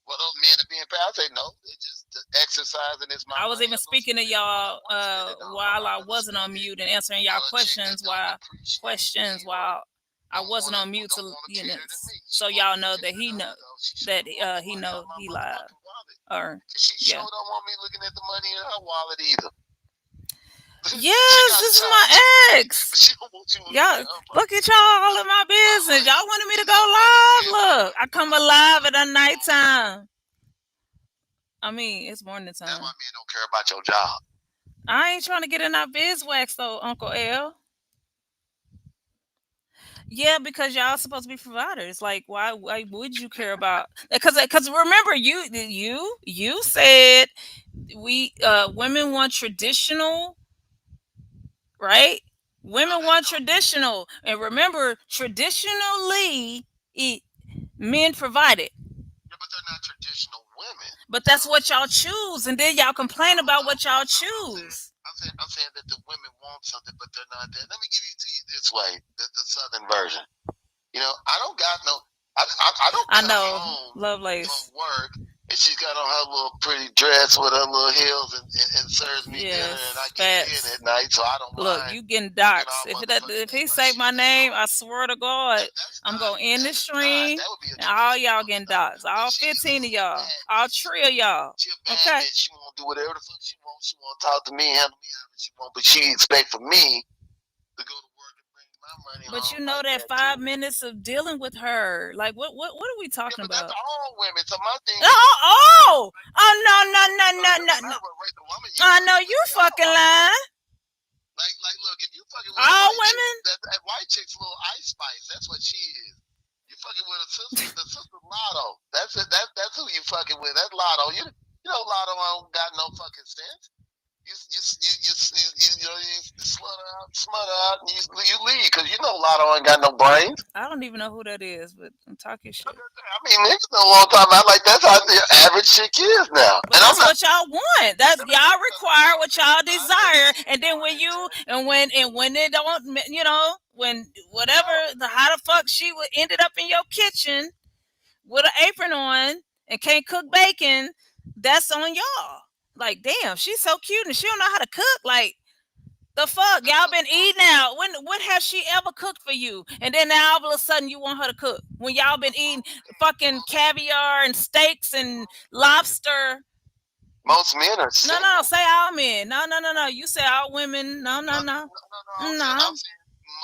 those men are being paid. I say no. They just exercising this. I was even speaking to y'all while I wasn't on mute and answering y'all questions while I wasn't on mute to so y'all know that he know he live. Or she sure don't want me looking at the money in her wallet either. Yes, this is my ex. Y'all, look at y'all all in my business. Y'all wanted me to go live. Look, I come alive at nighttime. I mean, it's morning time. That's why men don't care about your job. I ain't trying to get in our beeswax though, Uncle L. Yeah, because y'all supposed to be providers. Like, why would you care about? Because remember, you said women want traditional, right? Women want traditional, and remember, traditionally, men provided. Yeah, but they're not traditional women. But that's what y'all choose, and then y'all complain about what y'all choose. I'm saying that the women want something, but they're not there. Let me give it to you this way: the Southern version. You know, I don't got no. I don't I come know, home Lovelace. from work and she's got on her little pretty dress with her little heels and serves me dinner and I Yes, get in facts. at night, so I don't Look, mind you getting working doxxed. all If motherfucking day. he But say she my just name, don't. I swear to God, That's I'm not. gonna end the That is not. stream, That would be a and all traditional y'all getting mother stuff. doxxed. But All she's a 15 of little y'all, bad all bitch. 3 of y'all. She a bad Okay. bitch. She won't do whatever the fuck she wants. She won't talk to me, handle me however she wants. But she expect for me to go to work and bring my money But you home know like that that too. 5 minutes of dealing with her, like what are we Yeah, talking but that's about? all women. So my thing is, Oh, it doesn't no. matter what race of woman you I know fucking you with. They all fucking like that. lying. Look, if you fucking with a All white chick, women? that white chick's little ice spice. That's what she is. You fucking with a sister, the sister Lotto. That's it. That's who you fucking with. That's Lotto. You know Lotto don't got no fucking sense. You smut out, and you leave because you know Lotto ain't got no brains. I don't even know who that is, but I'm talking shit. I mean, niggas know what I'm talking about. Like that's how the average chick is now. But And I'm that's not. what y'all want. That's y'all require what y'all desire, and then when it don't, when whatever the how the fuck she ended up in your kitchen with an apron on and can't cook bacon, that's on y'all. Like, damn, she's so cute and she don't know how to cook. Like, the fuck, y'all been eating out. When has she ever cooked for you? And then now all of a sudden you want her to cook when y'all been eating fucking caviar and steaks and lobster. Most men are No, single. say all men. No. You say all women. No. I'm saying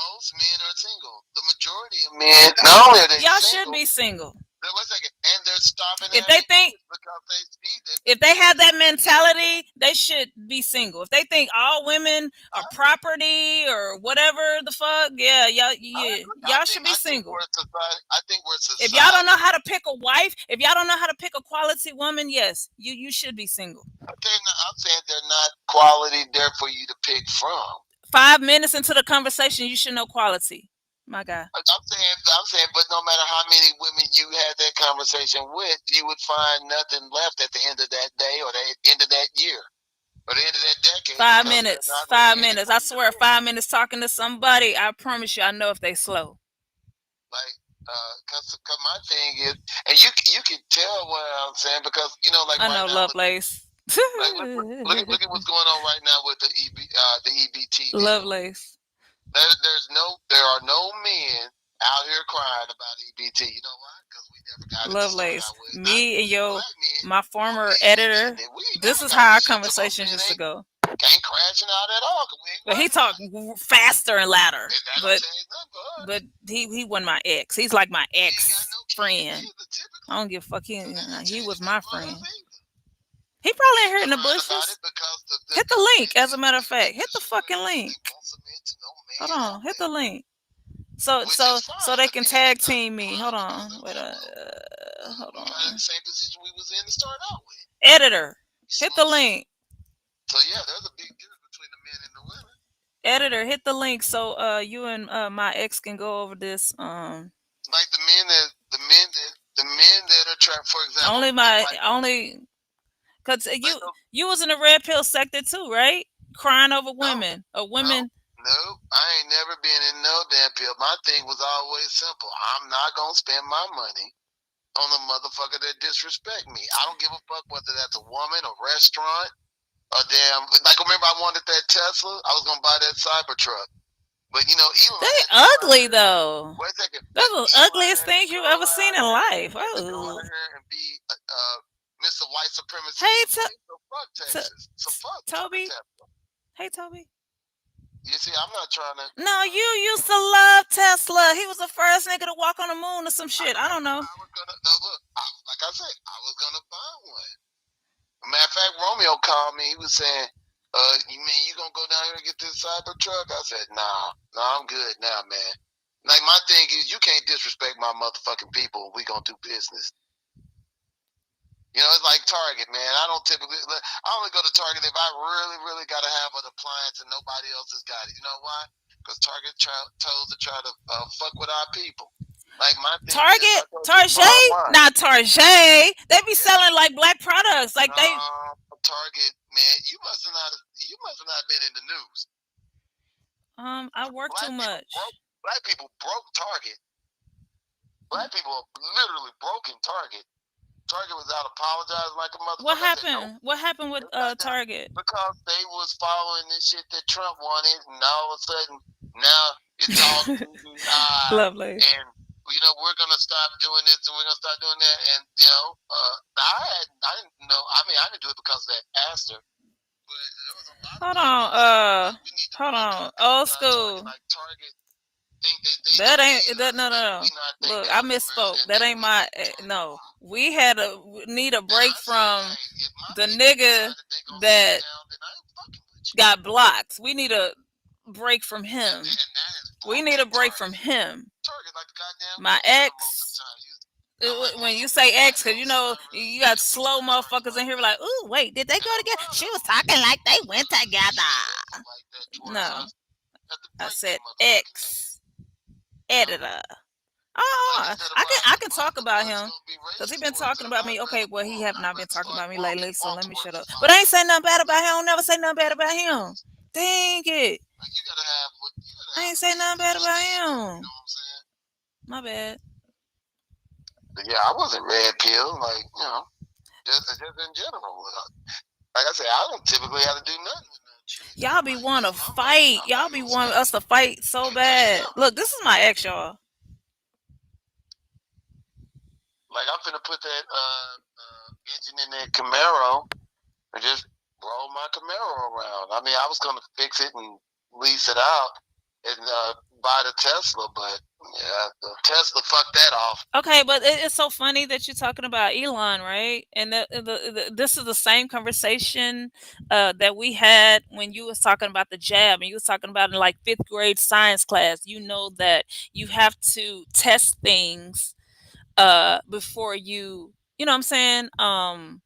most men are single. The majority of men, not only are they Y'all should single, be single. one second, and they're stopping If they having think kids because they see that if they have that mentality, they should be single. If they think all women are property or whatever the fuck, yeah, y'all should be single. I think we're If y'all don't society. know how to pick a wife, if y'all don't know how to pick a quality woman, yes, you should be single. I'm saying they're not quality there for you to pick from. 5 minutes into the conversation, you should know quality. My guy. I'm saying, but no matter how many women you had that conversation with, you would find nothing left at the end of that day or the end of that year or the end of that decade. 5 minutes. 5 minutes. I swear, 5 minutes talking to somebody. I promise you, I know if they slow. Like, cause my thing is, and you can tell what I'm saying because like I right know, now, Lovelace. look at what's going on right now with the EBT deal. Lovelace. There are no men out here crying about EBT. You know why? Because we never got it to start Lovelace. out with. Me and Black men, my former we ain't editor. getting it. We ain't This never is got how our this shit. So most conversations men used to go. ain't crashing out at all. Cause we ain't But he worried talked about it. faster and louder. That don't But change nothing for us. but he wasn't my ex. He's like my We ain't got ex no kids friend. either, typically. I don't give a fuck. So that don't He change was nothing my for us friend. either. He probably We ain't ain't here in the crying about bushes. it because Hit the the link, men as a matter of they fact. Hit the just fucking they link. won't submit to no Hold man on. out Hit the there. link. So Which is so fine. they The can men tag is not team me. Hold crying because on. of Wait that. hold We got in on. the same position we was in to start out with. Editor. Hit the Smooth. link. So yeah, there's a big difference between the men and the women. Editor, hit the link so you and my ex can go over this. Like the men that are trying, for example, only because you was in the red pill sector too, right? Crying over women or women. No, I ain't never been in no damn pill. My thing was always simple. I'm not gonna spend my money on a motherfucker that disrespect me. I don't give a fuck whether that's a woman, a restaurant, a damn. Like remember, I wanted that Tesla. I was gonna buy that Cybertruck. But Elon They had to go out ugly here. though. Wait a second. They're But the Elon ugliest had to things go you've ever out seen in here. life. Had to go Oh. out here and be Mr. White Supremacist Hey, Supreme. So fuck Texas. So fuck Toby. Tesla. Hey, Toby. You see, I'm not trying to. No, you used to love Tesla. He was the first nigga to walk on the moon or some shit. I don't know. I was gonna look. Like I said, I was gonna buy one. Matter of fact, Romeo called me. He was saying, you mean you gonna go down here and get this Cybertruck?" I said, "Nah, I'm good now, man." Like my thing is, you can't disrespect my motherfucking people. We gonna do business. It's like Target, man. I only go to Target if I really, really gotta have an appliance and nobody else has got it. You know why? Because Target chose to try to fuck with our people. Like my thing is, I Target, told you the bottom Target, line. not Target. They be Yeah. selling like black products. Like they. Target, man, you must have not been in the news. I work too much. Black people broke Target. Black people literally broken Target. Target was out apologizing like a motherfucker. What I said, happened? nope. What happened with Target? Because they was following this shit that Trump wanted, and all of a sudden now it's all Lovely. and we're gonna stop doing this and we're gonna start doing that, and I didn't know. I mean, I didn't do it because of that Aster, but there was a lot of Hold people on. we need to Hold on. boycott Old Target. school. Like Target think they That don't ain't need that. us, No, but no, no. we not think Look, they I don't misspoke. understand That that ain't we my. need to No, we had a need a break I said, from hey, if my the people nigga decide that they gonna that sit down, then I ain't fucking with you. got blocked. We need a break from him. And that is We need a break Target. from him. Target like the goddamn My Klan most of ex. the time. When you say ex, cause you know you got slow motherfuckers in here be like, ooh, wait, did they go together? She was talking like they went together. No, I said ex editor. Oh, I can talk about him because he been talking about me. Okay, well he have not been talking about me lately, so let me shut up. But I ain't say nothing bad about him. I don't never say nothing bad about him. Dang it! I ain't say nothing bad about him. My bad. Yeah, I wasn't red pill, like just in general. Like I said, I don't typically have to do nothing. Y'all be wanting to fight. Y'all be wanting us to fight so bad. Look, this is my ex, y'all. Like I'm finna put that engine in that Camaro and just roll my Camaro around. I mean, I was gonna fix it and lease it out and buy the Tesla, but yeah, the Tesla fucked that off. Okay, but it's so funny that you're talking about Elon, right? And this is the same conversation that we had when you was talking about the jab, and you was talking about in like fifth grade science class. You know that you have to test things before you know what I'm saying? Um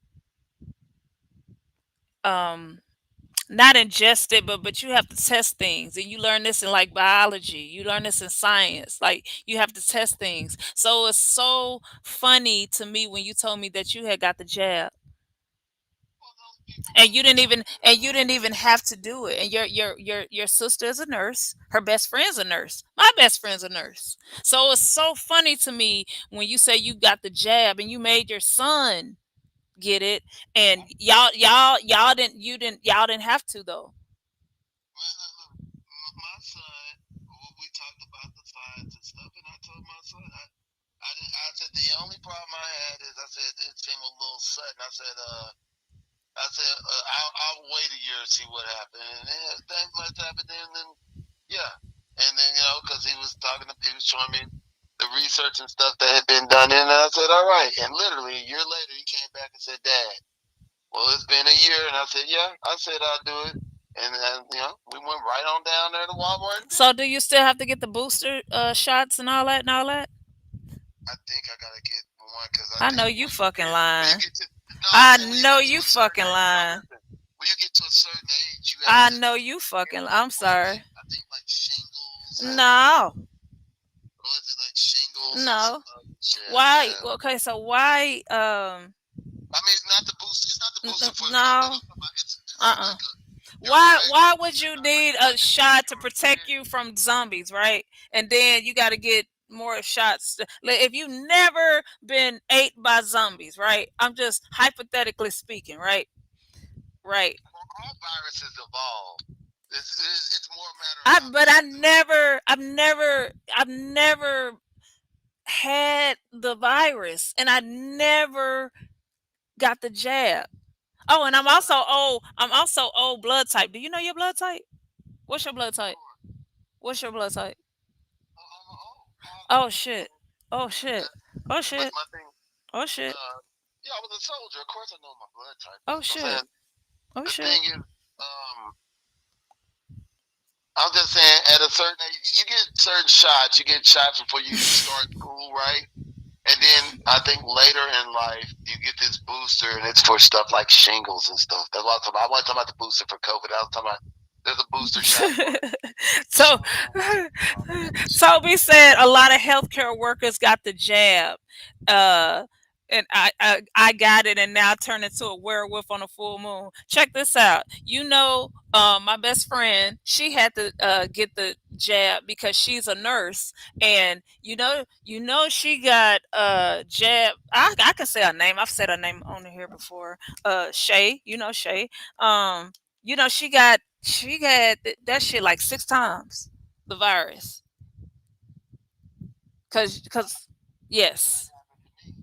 not ingest it, but you have to test things, and you learn this in like biology, you learn this in science, like you have to test things. So it's so funny to me when you told me that you had got the jab, and you didn't even have to do it, and your sister is a nurse, her best friend's a nurse, my best friend's a nurse. So it's so funny to me when you say you got the jab and you made your son get it, and y'all didn't have to though. My son, we talked about the signs and stuff, and I told my son, I said the only problem I had is I said it seemed a little sudden. I'll wait a year and see what happened, and then things must happen. Then yeah, and then because he was showing me the research and stuff that had been done, and I said all right. And literally a year later, he came back and said, "Dad, well, it's been a year," and I said, "Yeah," I said I'll do it. And then, we went right on down there to Walmart. So do you still have to get the booster shots and all that and all that? I think I gotta get one because I know you fucking lying. no, I know you fucking lying. When you get to a certain age, you I have to. know you fucking. I'm sorry. I think like shingles. No, Or is it like shingles? no. Shit, Why? yeah. Okay, so why? I mean, it's not the booster. It's not the booster for No. It's Uh-uh. like Why would you need a shot to protect you from zombies, right? And then you got to get more shots. Like, if you never been ate by zombies, right? I'm just hypothetically speaking, right? Right. all viruses evolve. It's more a matter of. But I've never had the virus, and I never got the jab. Oh, and I'm also O blood type. Do you know your blood type? What's your blood type? What's your blood type? Oh shit. Oh shit. Oh shit. My thing. Oh shit. Yeah, I was a soldier. Of course, I know my blood type. Oh shit. Oh the shit. thing is, I'm just saying, at a certain age, you get certain shots. You get shots before you start school, right? And then I think later in life, you get this booster, and it's for stuff like shingles and stuff. That's what I wasn't talking about the booster for COVID. I was talking about There's a booster shot for it. So, Oh man, that shit. Toby said a lot of healthcare workers got the jab, uh, and I got it, and now I turned into a werewolf on a full moon. Check this out. My best friend, she had to get the jab because she's a nurse, and she got jab. I can say her name. I've said her name on here before. Shay. Shay. That shit like 6 times the virus. Cause yes, Happened to me.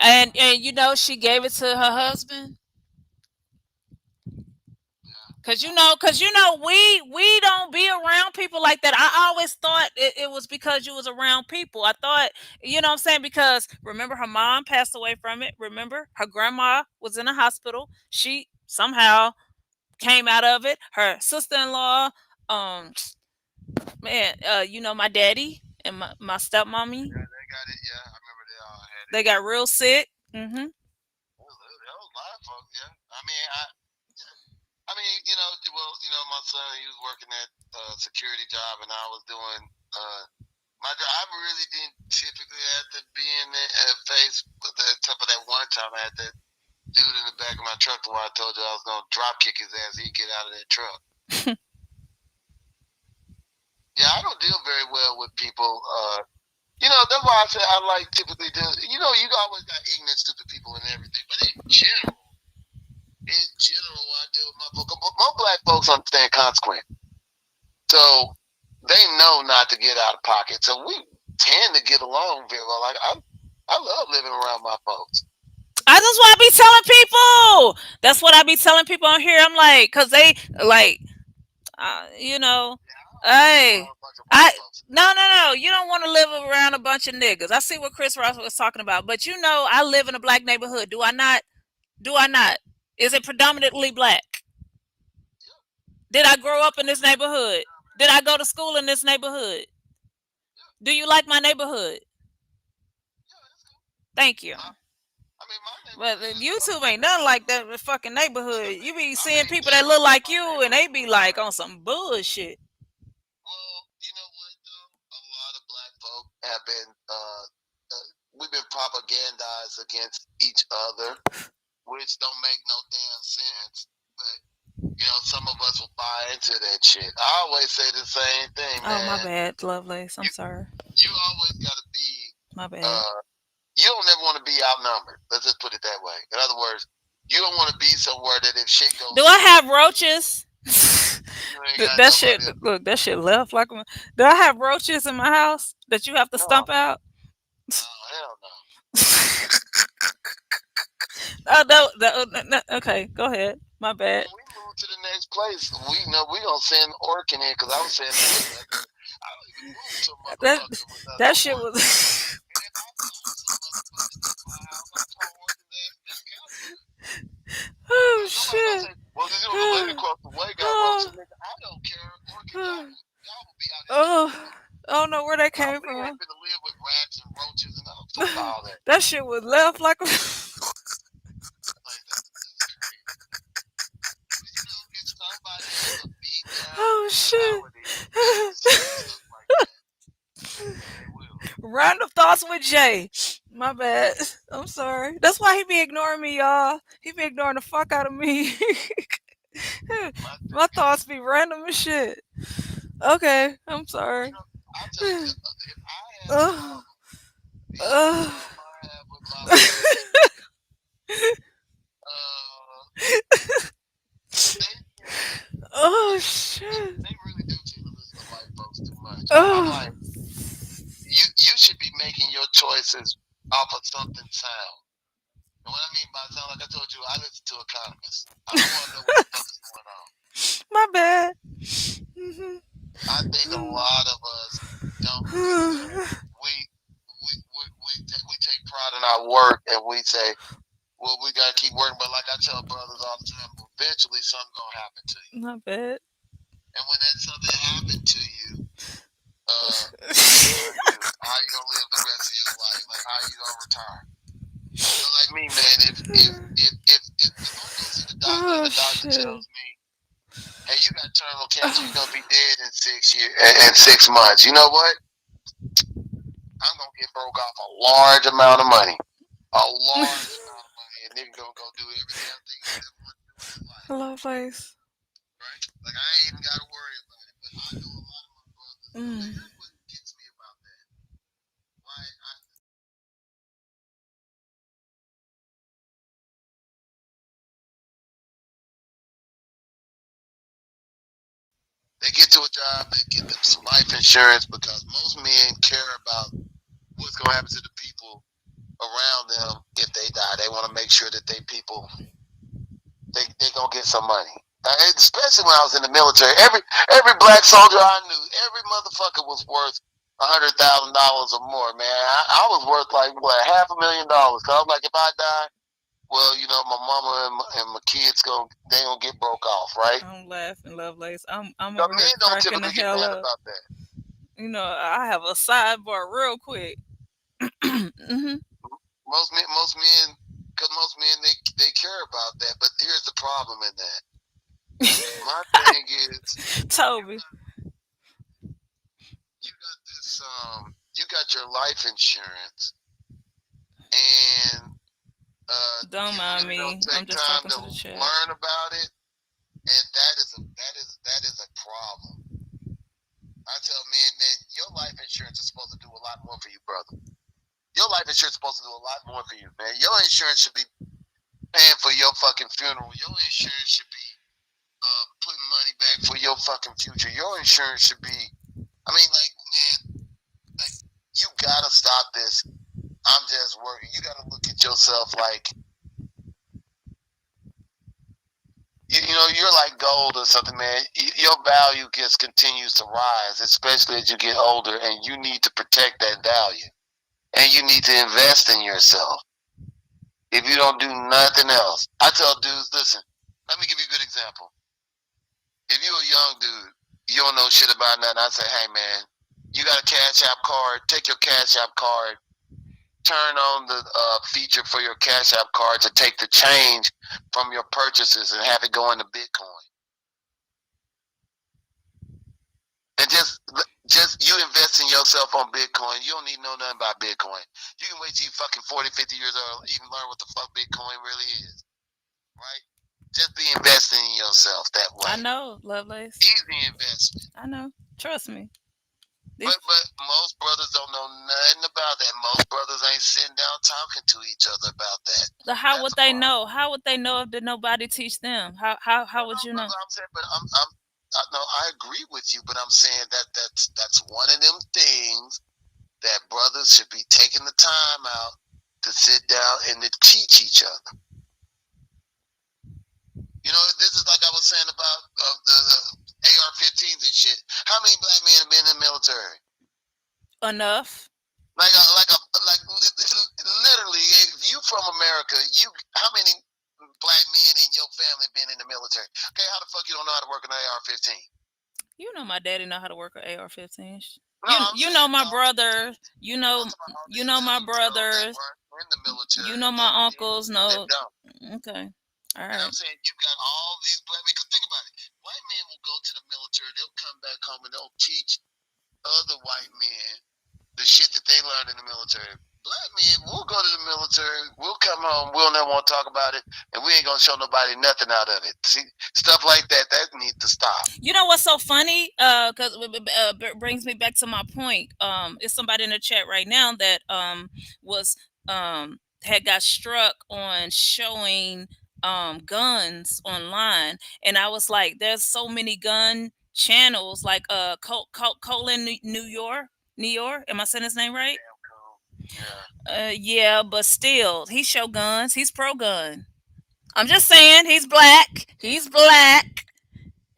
I ain't get the and she gave it to her husband. yeah. Cause we don't be around people like that. I always thought it was because you was around people. I thought, what I'm saying, because remember her mom passed away from it. Remember her grandma was in a hospital. She somehow came out of it. Her sister-in-law, um, man, my daddy and my stepmommy, Yeah, they got it. Yeah, I remember they all had it. they got real sick. Hmm. That was a lot of folks. Yeah, I mean, well, my son, he was working at a security job, and I was doing my job. I really didn't typically have to be in the face, but except for that one time I had that dude in the back of my truck. The one I told you I was gonna drop kick his ass. He'd get out of that truck. Yeah, I don't deal very well with people. That's why I say I like typically do. You always got ignorant, stupid people and everything, but in general, when I deal with my folks, most black folks understand consequence, so they know not to get out of pocket. So we tend to get along very well. Like I love living around my folks. That's what I be telling people. That's what I be telling people on here. I'm like, cause they like, you know, Yeah, I don't want to live hey, around a bunch of I white folks. no. You don't want to live around a bunch of niggas. I see what Chris Ross was talking about, but I live in a black neighborhood. Do I not? Do I not? Is it predominantly black? Yeah, Did I grow up in this neighborhood? Did I go to school in this neighborhood? yeah, Do you like my neighborhood? yeah. That's cool. Thank you. My, I mean, my But neighborhood is YouTube okay. ain't nothing like that fucking neighborhood. You be I seeing mean, people that look generally, like my you and they neighborhood be is like nice. on some bullshit. Well, you know what though? A lot of black folk have been we've been propagandized against each other, which don't make no damn sense. But some of us will buy into that shit. I always say the same thing, Oh, my man. bad, Lovelace. I'm You sorry. you always gotta be My bad. uh you don't never want to be outnumbered. Let's just put it that way. In other words, you don't want to be somewhere that if shit Do goes I south, have roaches? you ain't got That shit, nobody. look, that shit left like. Do I have roaches in my house that you have to No, stump out? no, hell no. Oh no, no, okay, go ahead. My bad. When we move to the next place, we know we gonna send Orc in here because I was saying to Nick, I don't even move to a That motherfucker without that no shit Orc in here. was. And if I find some motherfuckers at my house, I'm throwing Orc his ass back out there. Oh Now somebody gonna shit. say, well, the lady across the way got roaches, Oh, nigga. I don't care. Orc and oh, y'all will be out here oh, killing them. I don't know where that Y'all came we ain't from. finna live with rats and roaches and all. Fuck all that. That shit was left like. Like that's crazy. But if somebody has a beat down Oh shit. mentality, they will say stuff like that. They will. Random thoughts with Jay. My bad. I'm sorry. That's why he be ignoring me, y'all. He be ignoring the fuck out of me. My My thing is, thoughts be random as shit. Okay, I'm sorry. I'll tell you this: if I have a uh, problem, the only uh, problem I have with my folks, uh, they oh they shit. they really do tend to listen to white folks too much. I'm Oh, like, you should be making your choices off of something sound. And what I mean by sound, like I told you, I listen to economists. I want to know what the fuck is going on. my bad. I think a lot of us don't really care. We take pride in our work, and we say, well, we gotta keep working. But like I tell brothers all the time, eventually something's gonna happen to you. My bad. And when that something happened to you, what are you gonna do? How you gonna live the rest of your life? Like how you gonna retire? Like me, man. If I go see the doctor and Oh the doctor shit. tells me, hey, you got terminal cancer. You're gonna be dead in 6 years, in 6 months. You know what? I'm gonna get broke off a large amount of money. A large amount of money, and nigga gonna go do every damn thing he's ever wanted to do in his life. Hello, face. Right? Like I ain't even gotta worry about it. But I know a lot of my brothers. Mm. Here's what gets me about that. Why they get to a job, they get them some life insurance because most men care about what's gonna happen to the people around them if they die. They want to make sure that they people they gonna get some money. Especially when I was in the military, every black soldier I knew, every motherfucker was worth $100,000 or more. Man, I was worth like what $500,000. Cause I was like, if I die, well, you know, my mama and my kids they gonna get broke off, right? I'm laughing, Lovelace. I'm The over here men don't cracking the typically get hell mad up. about that. You know, I have a sidebar real quick. Mm-hmm. Most men, because most men they care about that. But here's the problem in that. My thing is, Toby. you got this you got your life insurance, and Don't mind you don't me. I'm take just time talking to to the chat. learn about it, and that is a problem. I tell men, man, your life insurance is supposed to do a lot more for you, brother. Your life insurance is supposed to do a lot more for you, man. Your insurance should be paying for your fucking funeral. Your insurance should be putting money back for your fucking future. Your insurance should be, I mean, like, man, like, you gotta stop this. I'm just working. You gotta look at yourself like, you know, you're like gold or something, man. Your value just continues to rise, especially as you get older, and you need to protect that value. And you need to invest in yourself. If you don't do nothing else, I tell dudes, listen, let me give you a good example. If you're a young dude, you don't know shit about nothing, I say, hey man, you got a Cash App card, take your Cash App card, turn on the feature for your Cash App card to take the change from your purchases and have it go into Bitcoin. And just you invest in yourself on Bitcoin. You don't need to know nothing about Bitcoin. You can wait till you fucking 40, 50 years old, even learn what the fuck Bitcoin really is. Right? Just be investing in yourself that way. I know, Lovelace. Easy investment. I know. Trust me. But most brothers don't know nothing about that. Most brothers ain't sitting down talking to each other about that. How would they know? How would they know if did nobody teach them? How would you know? I'm saying, but no, I agree with you, but I'm saying that's one of them things that brothers should be taking the time out to sit down and to teach each other. You know, this is like I was saying about the AR-15s and shit. How many black men have been in the military? Enough. Like literally, if you from America, how many black men in your family been in the military? Okay, how the fuck you don't know how to work an AR-15? You know my daddy know how to work an AR-15. No, you know my brother. You know my brothers. In the military. You know my uncles know. Okay. All right. And I'm saying you got all these black men. Because think about it. White men will go to the military. They'll come back home and they'll teach other white men the shit that they learned in the military. Black men, we'll go to the military, we'll come home, we'll never want to talk about it, and we ain't gonna show nobody nothing out of it. See, stuff like that needs to stop. You know what's so funny? Because brings me back to my point. It's somebody in the chat right now that was had got struck on showing guns online, and I was like, there's so many gun channels like Colin New York. Am I saying his name right? Yeah, but still, he show guns. He's pro gun. I'm just saying, he's black. He's black,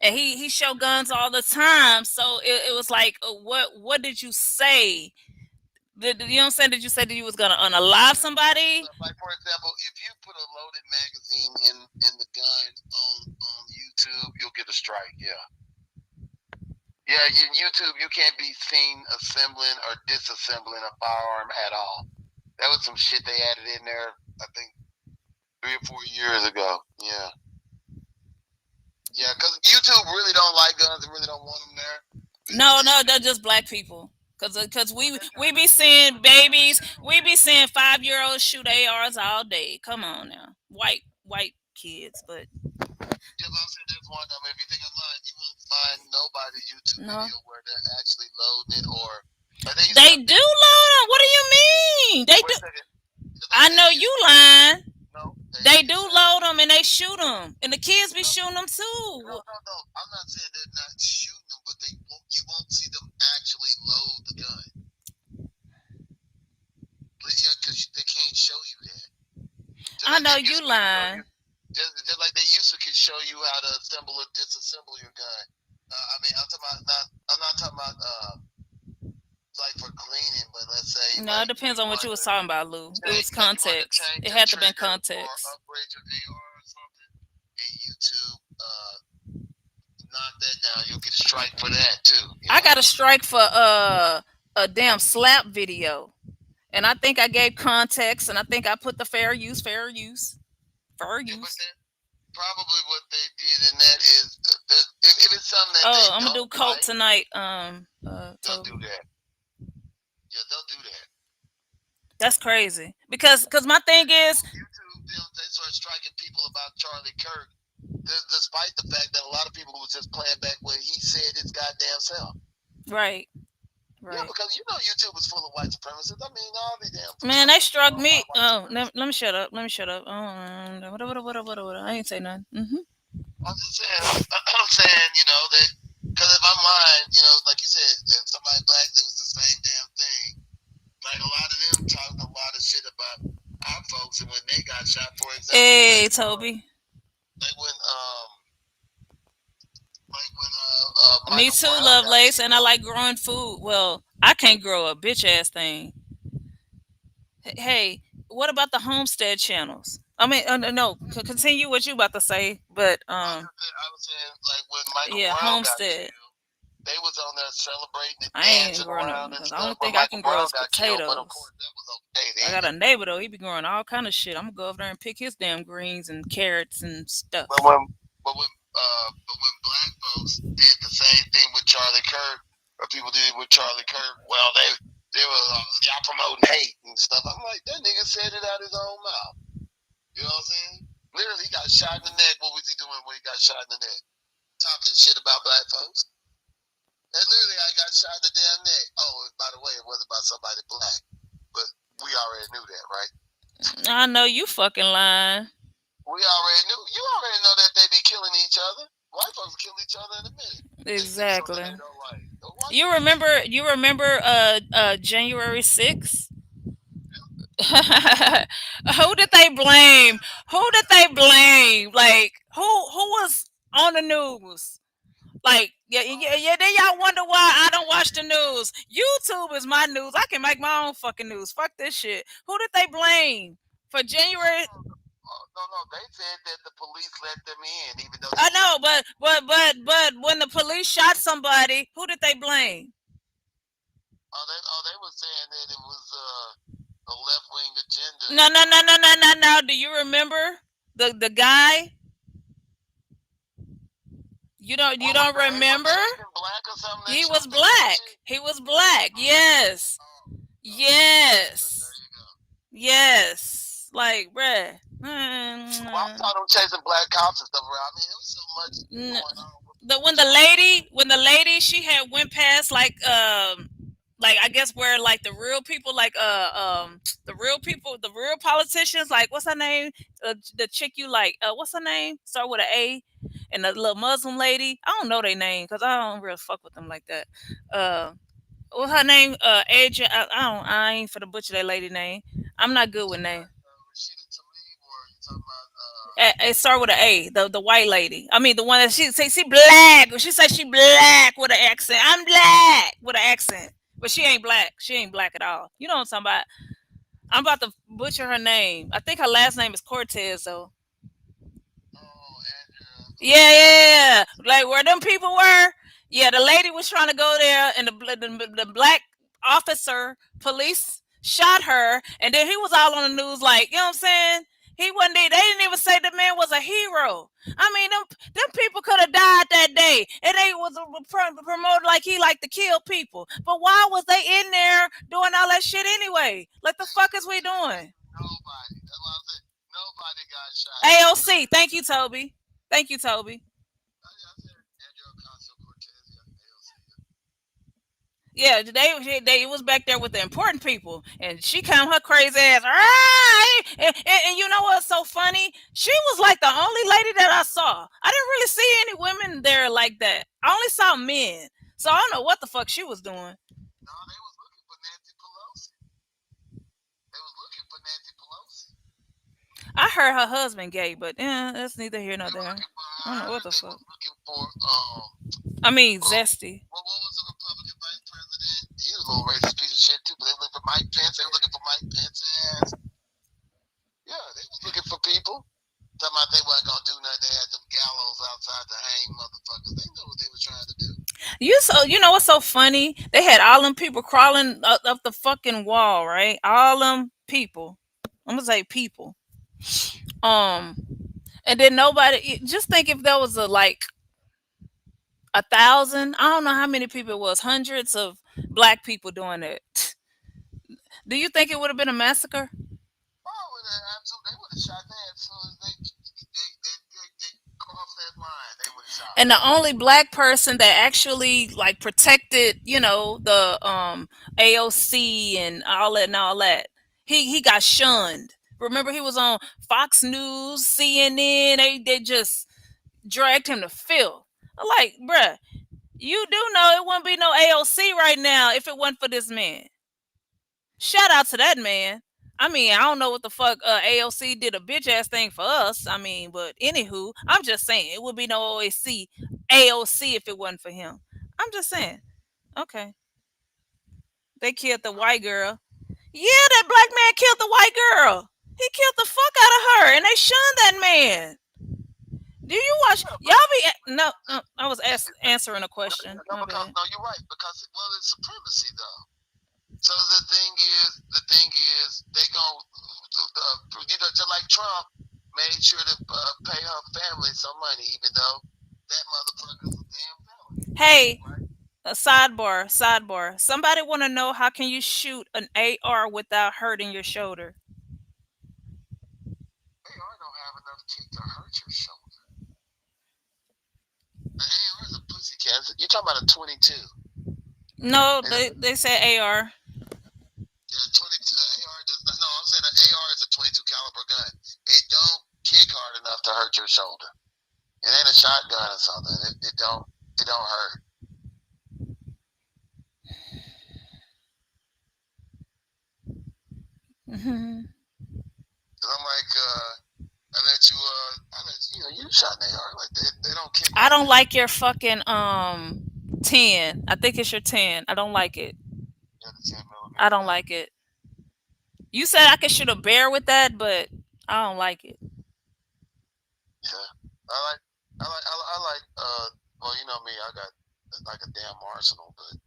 and he show guns all the time. So it was like, what did you say? You know what I'm saying? Did you say that you was gonna unalive somebody? Like for example, if you put a loaded magazine in the gun on YouTube, you'll get a strike. Yeah. Yeah, YouTube, you can't be seen assembling or disassembling a firearm at all. That was some shit they added in there, I think, 3 or 4 years ago. Yeah. Yeah, because YouTube really don't like guns and really don't want them there. No, they're just black people. Cause we be seeing babies, we be seeing 5-year-olds shoot ARs all day. Come on now, white kids, but Yeah, but I'm saying there's one of them. If you think I'm lying, you won't find nobody's YouTube no, video where they're actually loading it or they they do load them. What do you mean? They do. I know you lying. No, They do load them and they shoot them, and the kids be shooting them too. No. I'm not saying they're not shooting them, but you won't see them actually load the gun. Yeah, because they can't show you that. I know you lying. Just like they used to could show you how to assemble or disassemble your gun. I mean, I'm not talking about like for cleaning, but let's say. No, it depends on what you was talking about, Lou. It was context. It had to be context. Or upgrade your AR or something, and YouTube knock that down. You'll get a strike for that too. I got a strike for a damn slap video. And I think I gave context, and I think I put the fair use. Yeah, probably what they did in that is, if it's something that I'm gonna do coke tonight. They'll do that. Yeah, they'll do that. That's crazy because my thing is YouTube. They start striking people about Charlie Kirk, despite the fact that a lot of people was just playing back what he said his goddamn self. Right. Yeah, because YouTube is full of white supremacists. I mean, all these damn. Man, they struck me. Oh, let me shut up. Let me shut up. What? I ain't say nothing. I'm just saying. I'm saying, that because if I'm lying, like you said, if somebody black does the same damn thing, like a lot of them talk a lot of shit about our folks and when they got shot, for example. Hey, Toby. Like when me too, Lovelace, and I like growing food. Well, I can't grow a bitch ass thing. Hey, what about the homestead channels? I mean, no, continue what you about to say, but I was saying like when Michael Brown homestead. They was on there celebrating and I ain't dancing growing around and stuff. I don't stuff. think I can grow potatoes. Killed, but of course that was okay. I got a neighbor though; he be growing all kind of shit. I'm gonna go over there and pick his damn greens and carrots and stuff. But when black folks did the same thing with Charlie Kirk, or people did with Charlie Kirk, well, they were y'all promoting hate and stuff. I'm like, that nigga said it out his own mouth. You know what I'm saying? Literally, he got shot in the neck. What was he doing when he got shot in the neck? Talking shit about black folks. And literally, I got shot in the damn neck. Oh, by the way, it wasn't about somebody black, but we already knew that, right? I know you fucking lying. We already knew. You already know that they be killing each other. White folks kill each other in a minute. Exactly. You remember January 6th? Who did they blame? Like who was on the news? Like yeah. Then y'all wonder why I don't watch the news. YouTube is my news. I can make my own fucking news. Fuck this shit. Who did they blame for January? No, they said that the police let them in, even though I know, but when the police shot somebody, who did they blame? They were saying that it was a left wing agenda. No. Do you remember the guy? You don't remember? He was black. He was black. Yes. Yes. Like, bruh. I thought them chasing black cops and stuff around. I mean, it was so much going on. When the lady she had went past like I guess where like the real people the real politicians, like what's her name, the chick you like, what's her name, start with an A, and the little Muslim lady, I don't know their name because I don't really fuck with them like that. What's her name? Adrian. I ain't for the butcher that lady name. I'm not good with names. It start with an A. The white lady. I mean, the one that she black. She say she black with an accent. I'm black with an accent, but she ain't black. She ain't black at all. You know what I'm talking about? I'm about to butcher her name. I think her last name is Cortez though. Yeah. Like where them people were. Yeah, the lady was trying to go there, and the black officer, police shot her, and then he was all on the news, like, you know what I'm saying? He wasn't. They didn't even say the man was a hero. I mean, them people could have died that day, and they was promoted like he liked to kill people. But why was they in there doing all that shit anyway? Like the fuck is we doing? Nobody. That's why I said nobody got shot. AOC. Thank you, Toby. Thank you, Toby. I said Andrew Ocasio Cortez, AOC. Yeah, they was back there with the important people, and she come her crazy ass. "Ah!" And you know what's so funny? She was like the only lady that I saw. I didn't really see any women there like that. I only saw men, so I don't know what the fuck she was doing. No, they was looking for Nancy Pelosi. They was looking for Nancy Pelosi. I heard her husband gay, but that's neither here nor They were there. looking for I don't know her. what the They fuck. was looking for I mean, zesty. what was the Republican vice president? He was a little racist piece of shit too. But they were looking for Mike Pence. They were looking for Mike Pence's ass. Yeah, they was looking for people. Talking about they wasn't gonna do nothing. They had some gallows outside to hang motherfuckers. They know what they were trying to do. You know what's so funny? They had all them people crawling up the fucking wall, right? All them people. I'm gonna say people. Um, and then nobody. Just think if there was a like 1,000. I don't know how many people it was. Hundreds of black people doing it. Do you think it would have been a massacre? Oh, absolutely. They would have shot that as soon as they crossed that line. They would have shot. And the only black person that actually like protected, the AOC and all that, he got shunned. Remember, he was on Fox News, CNN. They just dragged him to filth. I'm like, bruh, you do know it wouldn't be no AOC right now if it wasn't for this man. Shout out to that man. I mean, I don't know what the fuck AOC did a bitch ass thing for us. I mean, but anywho, I'm just saying it would be no AOC if it wasn't for him. I'm just saying. Okay. They killed the white girl. Yeah, that black man killed the white girl. He killed the fuck out of her, and they shunned that man. Do you watch? Y'all be no. I was answering a question. No, you're right. Because it's supremacy though. So the thing is, they gon' just like Trump made sure to pay her family some money, even though that motherfucker's a damn felon. Hey, a sidebar. Somebody want to know how can you shoot an AR without hurting your shoulder? AR don't have enough teeth to hurt your shoulder. The AR is a pussy cat. You're talking about a 22. No, they say AR. Yeah, 22 AR does not. No, I'm saying an AR is a 22 caliber gun. It don't kick hard enough to hurt your shoulder. It ain't a shotgun or something. It don't hurt. Mm-hmm. I'm like, I let you shot an AR. Like they don't kick. I don't like your fucking 10. I think it's your 10. I don't like it. Yeah, the 10mm. I don't like it. You said I could shoot a bear with that, but I don't like it. Yeah, I like. Well, you know me, I got like a damn arsenal, but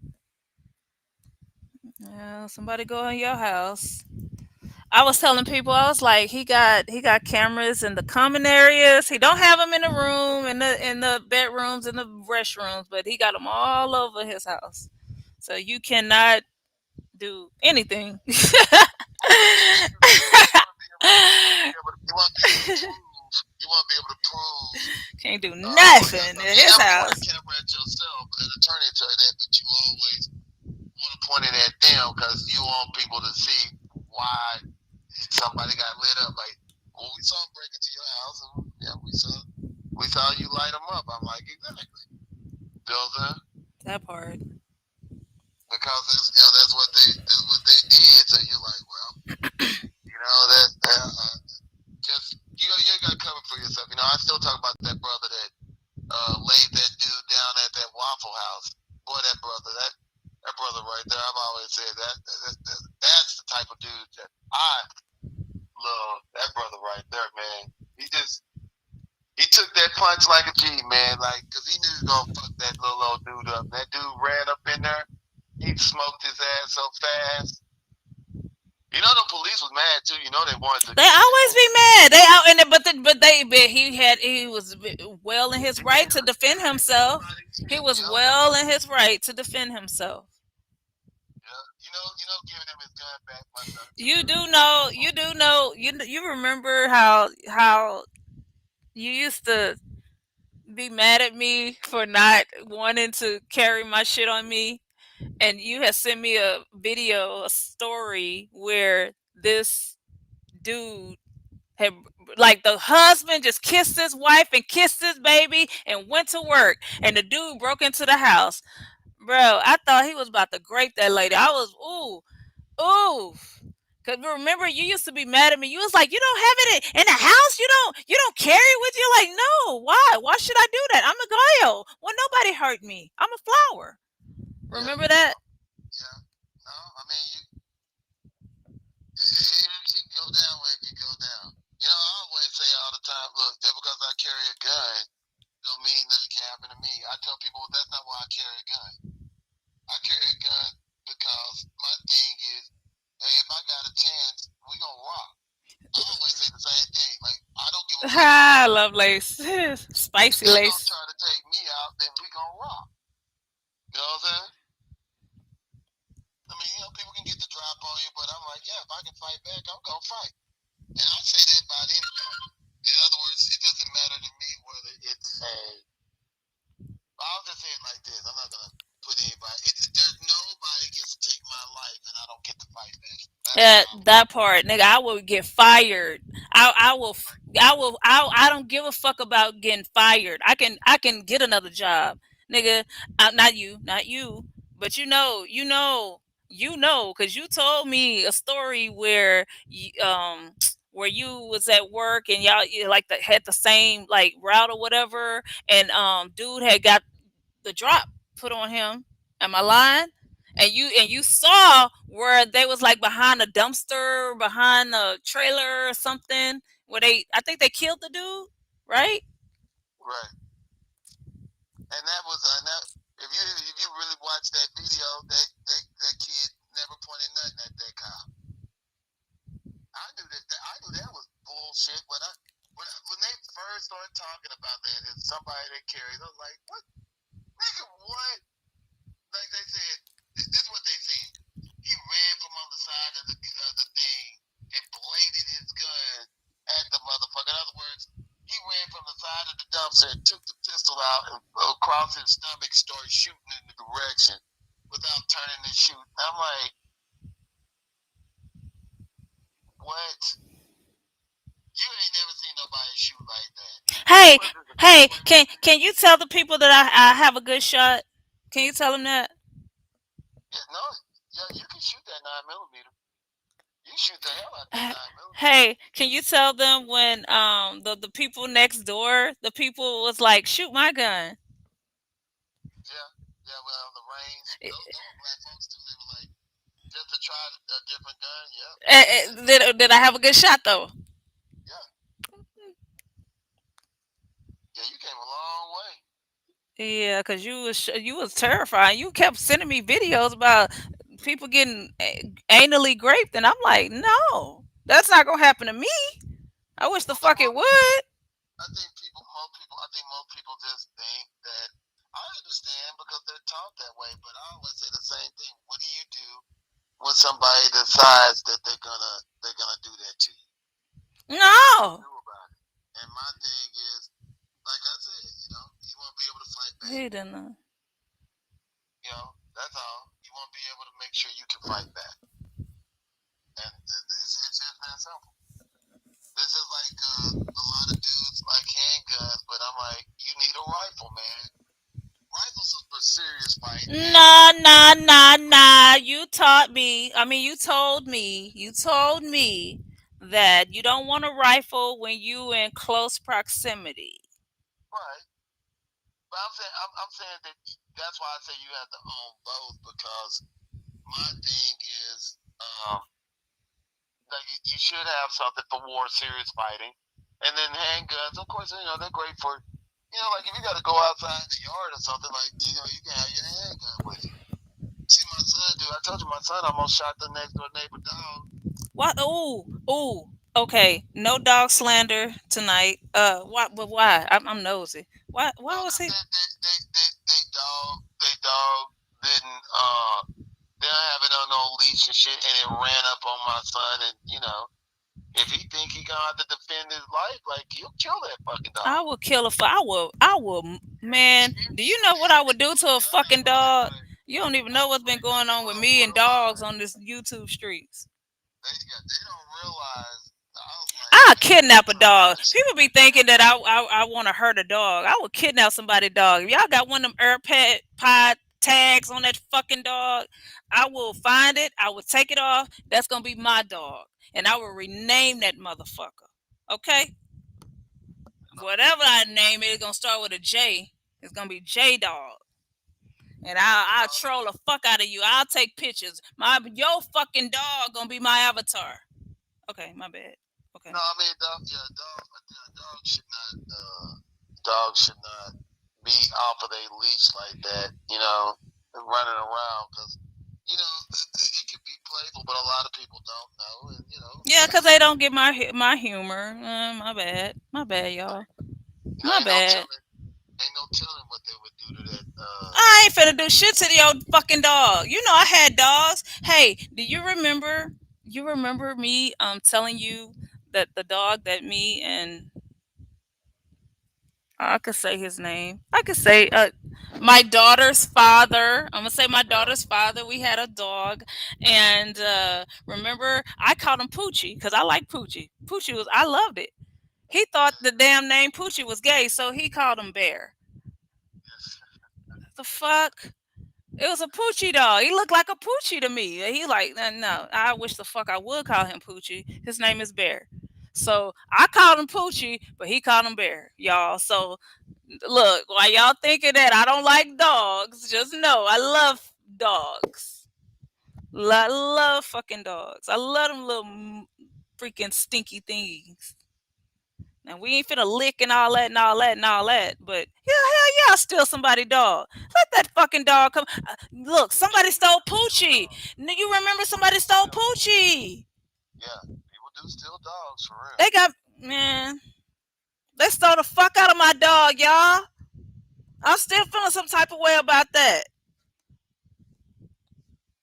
Yeah, somebody go in your house. I was telling people, I was like, he got cameras in the common areas. He don't have them in the room, in the bedrooms, in the restrooms, but he got them all over his house. So you cannot do anything. you want to be able to prove. Can't do nothing in his house. You camera at yourself, an attorney tell you that, but you always want to point it at them because you want people to see why somebody got lit up. Like, well, we saw him break into your house, and yeah, we saw you light them up. I'm like, exactly. Builder. That part. Because that's what they did. So you're like, well, just you got to cover for yourself. I still talk about that brother that laid that dude down at that Waffle House. Boy, that brother right there. I've always said that's the type of dude that I love. That brother right there, man. He took that punch like a G, man. Like, cause he knew he was gonna fuck that little old dude up. That dude ran up in there. He smoked his ass so fast. You know the police was mad too. You know they wanted to They get his always ass. be mad. They out and he was well in his right to Yeah, defend himself. He was yeah, well in his right to defend himself. yeah. Giving him his gun back must have took You a do took a know, toll. you remember how you used to be mad at me for not wanting to carry my shit on me, and you had sent me a video, a story where this dude had, like, the husband just kissed his wife and kissed his baby and went to work, and the dude broke into the house. Bro, I thought he was about to grape that lady. I was, ooh. Cause remember, you used to be mad at me. You was like, you don't have it in the house. You don't carry it with you. Like, no, why? Why should I do that? I'm a Goyo. Well, nobody hurt me. I'm a flower. Yeah, Remember that? yeah. No, I mean it can go down where it can go down. I always say all the time, look, just because I carry a gun, don't mean nothing can happen to me. I tell people that's not why I carry a gun. I carry a gun because my thing is, hey, if I got a chance, we gonna rock. I always say the same thing. Like I don't give a fuck if Ha, love lace, if spicy they gonna lace. try to take me out, then we gonna rock. You know what I'm saying? I mean, people can get the drop on you, but I'm like, yeah, if I can fight back, I'm gonna fight. And I say that about anybody. In other words, it doesn't matter to me whether it's a. I'll just say it like this. I'm not gonna put anybody. There's nobody gets to take my life, and I don't get to fight back. That's what I'm. That part, nigga, I will get fired. I will. I will. I don't give a fuck about getting fired. I can get another job, nigga. Not you, but because you told me a story where where you was at work and y'all, like, had the same, like, route or whatever, and dude had got the drop put on him. Am I lying? And you saw where they was, like, behind a dumpster, behind a trailer or something, where I think they killed the dude, right? Right. And that was that. If you really watch that video, that kid never pointed nothing at that cop. I knew that was bullshit when they first started talking about that as somebody that carries. I was like, what, nigga, what? Like they said, this is what they said. He ran from on the side of the thing and bladed his gun at the motherfucker. In other words, he ran from the side of the dumpster and took the pistol out and across his stomach started shooting in the direction without turning and shooting. I'm like, what? You ain't never seen nobody shoot like that. Hey, What is it? hey, can you tell the people that I have a good shot? Can you tell them that? Yeah, no, yeah, you can shoot that 9 millimeter. You shoot the hell out that H- 9 millimeter. Hey, can you tell them when the people next door, the people was like, shoot my gun? Yeah, yeah. Well, the range, those were black folks too. They were like, just to try a different gun. Yep, they did. Did I have a good shot though? Yeah, yeah. You came a long way. Yeah, cause you was terrifying. You kept sending me videos about people getting anally raped, and I'm like, no, that's not gonna happen to me. I wish the Well, the fuck it most, would. I think most people just think that. I understand because they're taught that way, but I always say the same thing. What do you do when somebody decides that they're gonna do that to you? What are you gonna No, do about it? And my thing is, like I said, you want to be able to fight back. he didn't. That's all. You want to be able to make sure you can fight back, and it's just that simple. This is like a lot of dudes like handguns, but I'm like, you need a rifle, man. Rifles are for serious fighting. Nah, nah, nah, nah. You taught me. I mean, you told me. You told me that you don't want a rifle when you in close proximity. Right. But I'm saying that's why I say you have to own both because my thing is, like you should have something for war, serious fighting, and then handguns. Of course, they're great for, like if you got to go outside in the yard or something, like you can have your handgun with you. See my son, dude. I told you my son almost shot the next door neighbor dog. What? Oh, oh. Okay, no dog slander tonight. Why? But why? I'm nosy. Why? No, Why was because he? they dog didn't they don't have it on no leash and shit, and it ran up on my son, and if he think he gonna have to defend his life, like he'll kill that fucking I dog. would kill a. I will. I will. Man, do you know what I would do to a fucking dog? You don't even know what's been going on with me and dogs on this YouTube streets. They don't realize. I was like, I'll man, kidnap a dog. People be thinking that I want to hurt a dog. I would kidnap somebody's dog. If y'all got one of them AirPod tags on that fucking dog, I will find it. I will take it off. That's gonna be my dog, and I will rename that motherfucker. Okay, whatever I name it, it's gonna start with a J. It's gonna be J Dog, and I'll troll the fuck out of you. I'll take pictures. Your fucking dog gonna be my avatar. Okay, my bad. Okay. no, I mean, dog should not. Dogs should not be off of their leash like that. And running around because it can be playful, but a lot of people don't know, and Yeah, cause they don't get my humor. My bad, y'all. My ain't no bad. telling, what they would do to that. I ain't finna do shit to the old fucking dog. You know I had dogs. Hey, do you remember? You remember me telling you that the dog that me and I could say his name. I could say my daughter's father. I'm gonna say my Yeah. daughter's father. We had a dog, and remember I called him Poochie because I like Poochie. Poochie was I loved it. He thought the damn name Poochie was gay, so he called him Bear. The fuck? It was a Poochie dog. He looked like a Poochie to me. He like, no. I wish the fuck I would call him Poochie. His name is Bear. So I called him Poochie, but he called him Bear, y'all. So look, while y'all thinking that I don't like dogs, just know I love dogs. I love fucking dogs. I love them little freaking stinky things. And we ain't finna lick and all that and all that and all that. But yeah, hell yeah, I'll steal somebody's dog. Let that fucking dog come. Look, somebody stole Poochie. You remember somebody stole Poochie? Yeah, people do steal dogs for real. They got man. They stole the fuck out of my dog, y'all. I'm still feeling some type of way about that.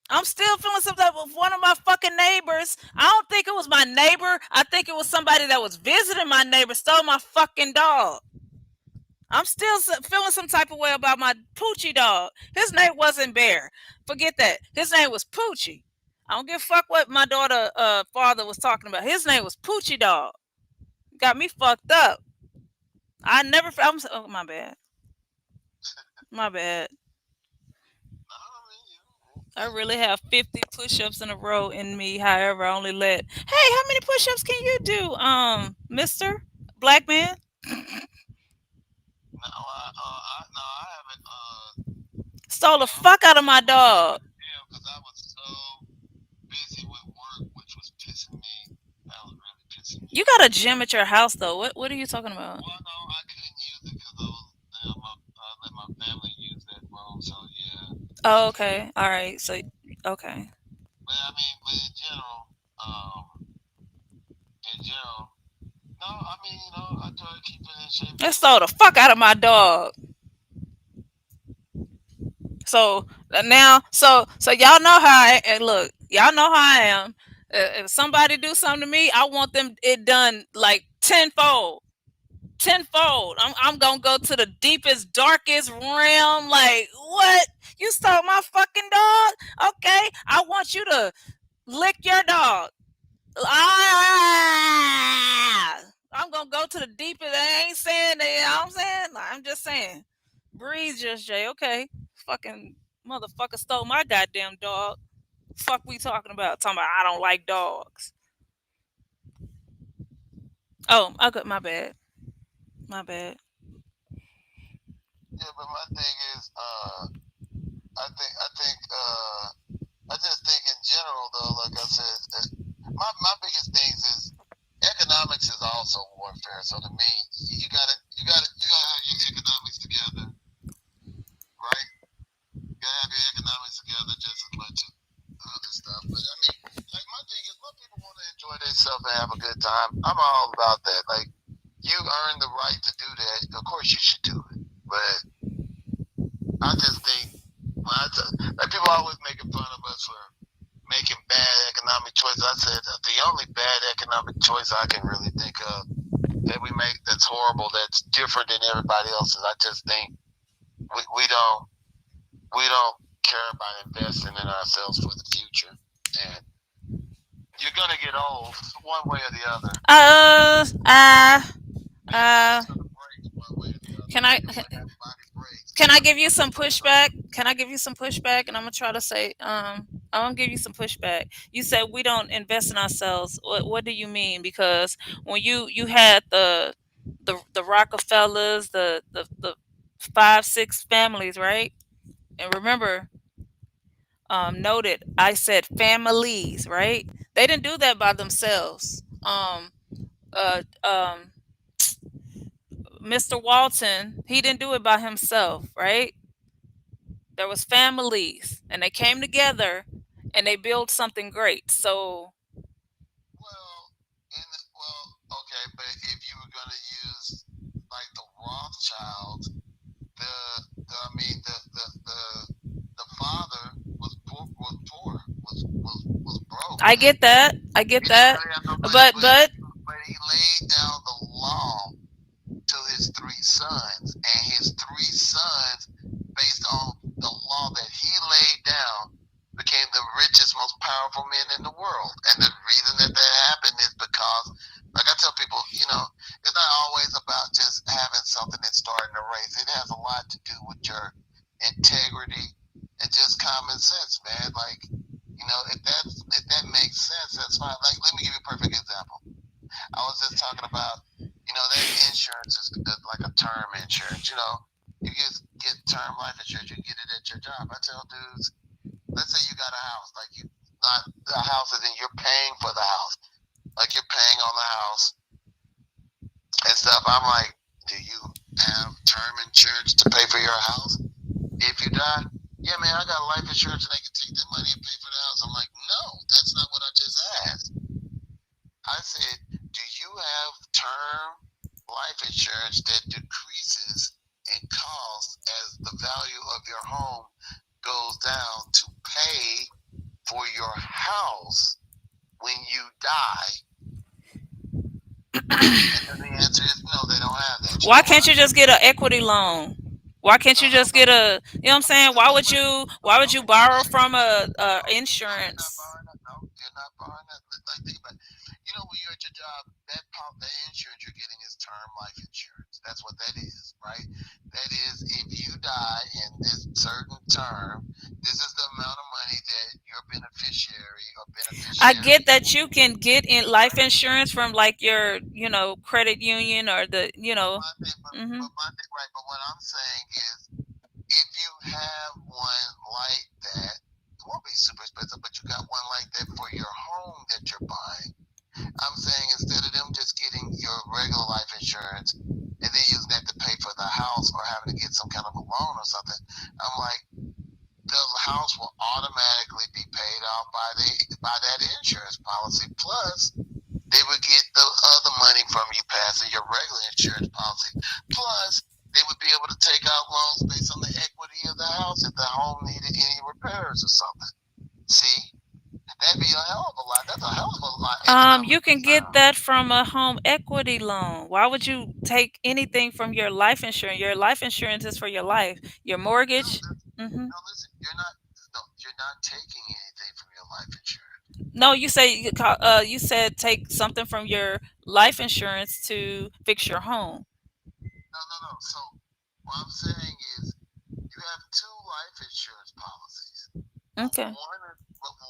I'm still feeling some type of one of my fucking neighbors. I don't think it was my neighbor. I think it was somebody that was visiting my neighbor stole my fucking dog. I'm still feeling some type of way about my Poochie dog. His name wasn't Bear. Forget that. His name was Poochie. I don't give a fuck what my daughter father was talking about. His name was Poochie dog. Got me fucked up. I never. Oh, my bad. My bad. I really have 50 push-ups in a row in me. However, I only let. Hey, how many push-ups can you do, Mister Black Man? No, no, I haven't. Stole the fuck out of my dog. Yeah, because I was so busy with work, which was pissing me. That was really pissing me You off. got a gym at your house though. What are you talking about? Well, no, I couldn't use it because I let my family use that room. So yeah, Oh, okay. All right. So, okay. but I mean, but in general, no, I mean, I try to keep it in shape. That stole the fuck out of my dog. So now, so y'all know how and look, y'all know how I am. If somebody do something to me, I want them it done like tenfold. Tenfold. I'm gonna go to the deepest, darkest realm. Like, what? You stole my fucking dog? Okay, I want you to lick your dog. Ah! I'm gonna go to the deepest. I ain't saying that. You know what I'm saying. I'm just saying. Breathe, just Jay. Okay. Fucking motherfucker stole my goddamn dog. Fuck, we talking about? Talking about I don't like dogs. Oh, I got my bad. My bad. Yeah, but my thing is, I just think in general though, like I said, my biggest things is economics is also warfare. So to me, you gotta have your economics together, right? You gotta have your economics together just as much as other stuff. But I mean, like my thing is, my people want to enjoy themselves and have a good time. I'm all about that. Like, you earn the right to do that. Of course, you should do it. But I just think, like, people always making fun of us for making bad economic choices. I said the only bad economic choice I can really think of that we make that's horrible, that's different than everybody else's. I just think we don't care about investing in ourselves for the future, and you're gonna get old one way or the other. Uh, uh, uh. Everybody's gonna break one way or the other. Can I When that body breaks, can it's I gonna give you break some for somebody. pushback? Can I give you some pushback? And I'm gonna try to say, I'm gonna give you some pushback. You said we don't invest in ourselves. What do you mean? Because when you had the Rockefellers, the 5 6 families, right? And remember, noted, I said families, right? They didn't do that by themselves. Mr. Walton, he didn't do it by himself, right? There was families, and they came together, and they built something great. So Well, okay, but if you were gonna use like the Rothschilds, I mean, the father was broke, I man. get that. I He get didn't that. really have no money, But but but he laid down the law to his three sons, and his three sons, based on the law that he laid down, became the richest, most powerful men in the world. And the reason that happened is because, like I tell people, it's not always about just having something and starting a race. It has a lot to do with your integrity and just common sense, man. Like, if that makes sense, that's fine. Like, let me give you a perfect example. I was just talking about, that insurance is like a term insurance. You get term life insurance, you get it at your job. I tell dudes, let's say you got a house, like not the house is in, you're paying for the house, like you're paying on the house and stuff. I'm like, do you have term insurance to pay for your house if you die? Yeah, man, I got life insurance and they can take that money and pay for the house. I'm like, no, that's not what I just asked. I said, do you have term life insurance that decreases in cost as the value of your home goes down to pay for your house when you die? And then the answer is no, they don't have that. You why know can't why? you just get an equity loan? Why can't No, you no, just no. get a? You know what I'm saying? Why would you? Why would you Okay, borrow from a no, you're not insurance? borrowing that. No, you're not borrowing that. Like, think about it. When you're at your job, that insurance you're getting is term life insurance. That's what that is, right? That is, if you die in this certain term, this is the amount of money that your beneficiary or I beneficiaries get that will you get, can get in life right? insurance from like your, credit union or the, But my thing, hmm right? But what I'm saying is, if you have one like that, it won't be super expensive, but you got one like that for your home that you're buying. I'm saying instead of them just getting your regular life insurance and then using that to pay for the house or having to get some kind of a loan or something, I'm like, the house will automatically be paid off by that insurance policy. Plus, they would get the other money from you passing your regular insurance policy. Plus, they would be able to take out loans based on the equity of the house if the home needed any repairs or something. See, that'd be a hell of a lot. That's a hell of a lot you economically can get sound. that from a home equity loan. Why would you take anything from your life insurance? Your life insurance is for your life. Your No, mortgage. hmm no, listen, you're not. No, you're not taking anything from your life insurance. No, you said take something from your life insurance to fix your home. No, no, no. So what I'm saying is, you have two life insurance policies, but Okay.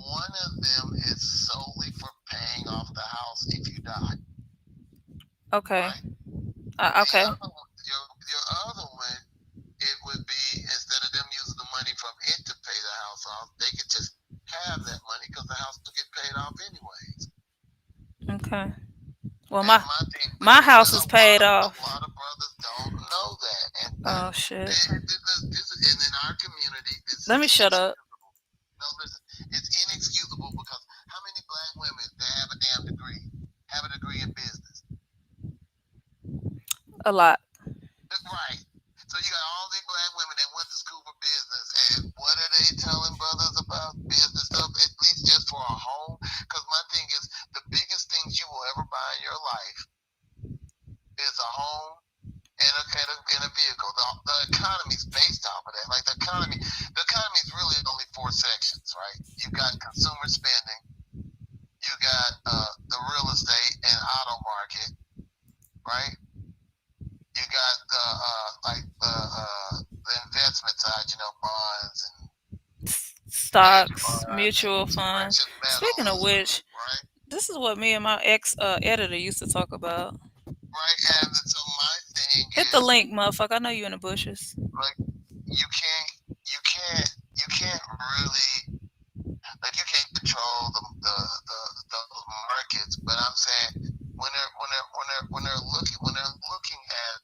one of them is solely for paying off the house if you die, Okay. right? The Okay. other one, your other one, it would be instead of them using the money from it to pay the house off, they could just have that money because the house will get paid off anyways. Okay. Well, And my my thing, but my see, but house is paid a off. lot of brothers don't know that, and Oh shit. and in our community, this is Let me shut up. inexcusable. No, listen, it's inexcusable because how many black women that have a damn degree A lot. Right. So you got all these black women that went to school for business, and what are they telling brothers about business stuff? At least just for a home. Because my thing is, the biggest things you will ever buy in your life is a home and a vehicle. The economy's based off of that. Like the economy is really only four sections, right? You've got consumer spending, you got the real estate and auto market, right? You got the investment side, bonds and hedge Stocks, funds and mutual funds. precious Speaking of metals, which, right? this is what me and my ex editor used to talk about. Right. And so my thing Hit the is, link, motherfucker. I know you in the bushes. like, you can't, you can't really, like, you can't control the markets. But I'm saying when they're looking at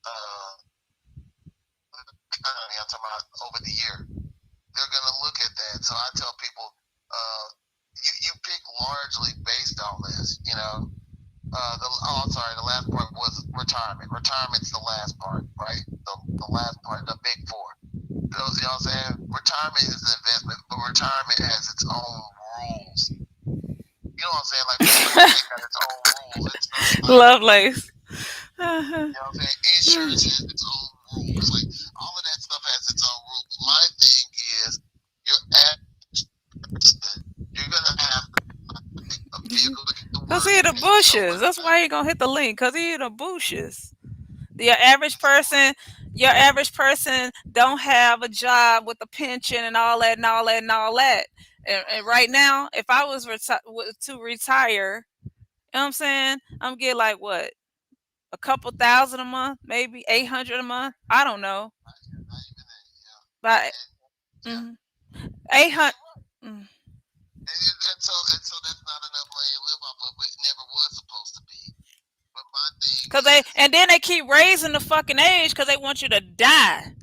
uh economy, I'm talking about over the year, they're gonna look at that. So I tell people, you pick largely based on this. The last part was retirement. Retirement's the last part, right? The last part, the big four. Those, you know what I'm saying? Retirement is an investment, but retirement has its own rules. You know what I'm saying? Like real estate got its own rules. It's not like, Lovelace. you know what I'm saying? Insurance has its own rules. Like all of that stuff has its own rules. But my thing is, your average person, you're gonna have a vehicle to get to Cause work he in the and pay bushes. somewhere. That's why he gonna hit the link. Cause he in the bushes. Your average person, your average person don't have a job with a pension and all that and all that and all that. And right now, if I was to retire, you know what I'm saying? I'm getting like what, a couple thousand a month, maybe 800 a month. I don't know, Not even that, but yeah. 800. And so that's not enough money to live off of. It never was supposed to be. But my thing Cause they is, and then they keep raising the fucking age because they want you to die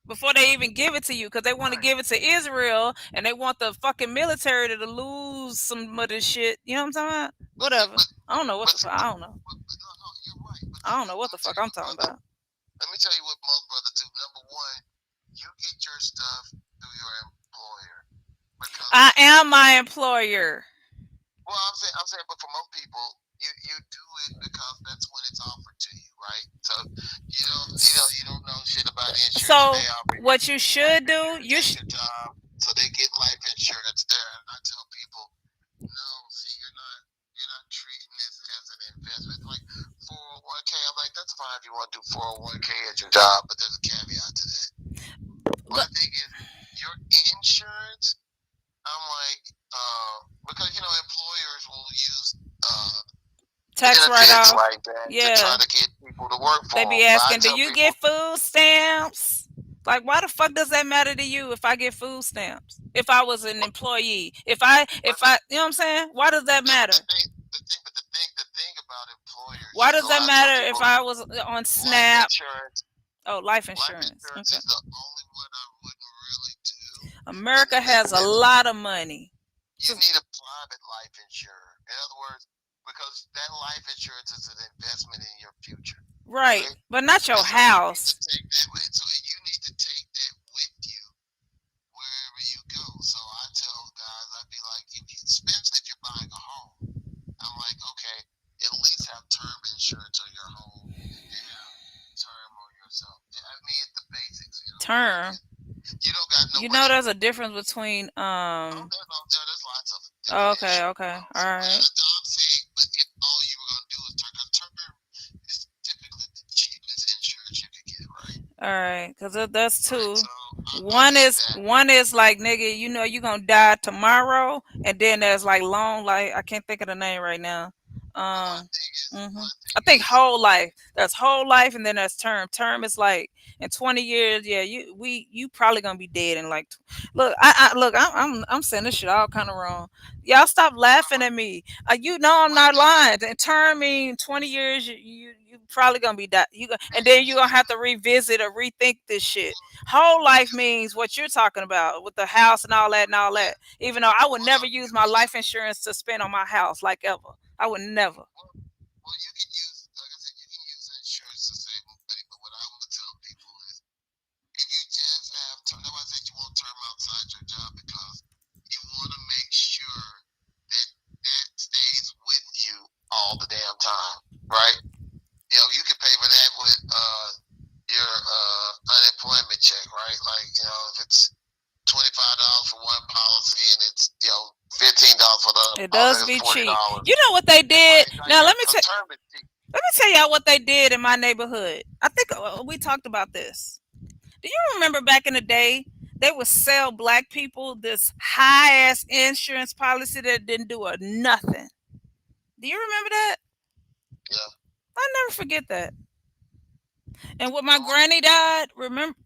before they even give it to you because they want to right. give it to Israel and they want the fucking military to lose some of this shit. You know what I'm talking about? But see, Whatever. I don't know what but the see, fuck. I don't know. no, no, you're right. But I see, don't know what let the me tell fuck you I'm what, talking brother. about. Let me tell you what most brothers do. Number one, you get your stuff through your employer I because, am my employer. well, I'm saying, but for most people, you do it because that's when it's offered to you, right? So you don't know shit about insurance, and So they offer you what you life should do, insurance at your job, so they get life insurance there. And I tell people, no, see, you're not treating this as an investment. Like 401k, I'm like, that's fine if you want to do 401k at your job, but there's a caveat to that. My thing is your insurance. I'm like, because employers will use tax write benefits off. like that to try Yeah. to get people to work for They them. be But I asking, do tell you people, get food stamps? Like, why the fuck does that matter to you if I get food stamps? If I was an but, employee, but the, you know what I'm saying? Why does that the, matter? the thing, the thing about employers, Why does that I tell matter if people, I was on life SNAP? insurance, Oh, life life insurance. insurance Okay. is the only one I wouldn't really do in America the has a sense lot of money. you need a private life insurer. In other words, because that life insurance is an investment in your future, Right. right? But not your And so you need to house. take that. So you need to take that with you wherever you go. So I tell guys, I'd be like, especially if you're buying a home, I'm like, okay, at least have term insurance on your home and have term on yourself. I mean, the basics, Term. you don't got no You know money. there's a difference between Oh, there's lots of different okay, insurance okay. All policies. But right. I'm saying, but if all you were gonna do is term is typically the cheapest insurance you could get, right? All right, cuz that's Right. two. So I think that. One is like nigga, you know you going to die tomorrow and then there's like long like I can't think of the name right now. But Um my I thing think is, whole life. There's whole life and then there's term. Term is like in 20 years, yeah, you probably gonna be dead in like. Look, I'm saying this shit all kind of wrong. Y'all stop laughing at me. You know I'm well, not no, lying. And term mean 20 years. You probably gonna be die. And then you gonna have to revisit or rethink this shit. Whole life means what you're talking about with the house and all that and all that. Even though I would well, no, never use my life insurance to spend on my house, like ever. I would never. well, you can use, like I said, you can use insurance It Oh, does that's be $40. cheap. You know what they That's why did? it's like Now that tournament fee. let me tell y'all what they did in my neighborhood. I think we talked about this. Do you remember back in the day they would sell black people this high ass insurance policy that didn't do a nothing? Do you remember that? Yeah. I never forget that. And when my So what? granny died, remember?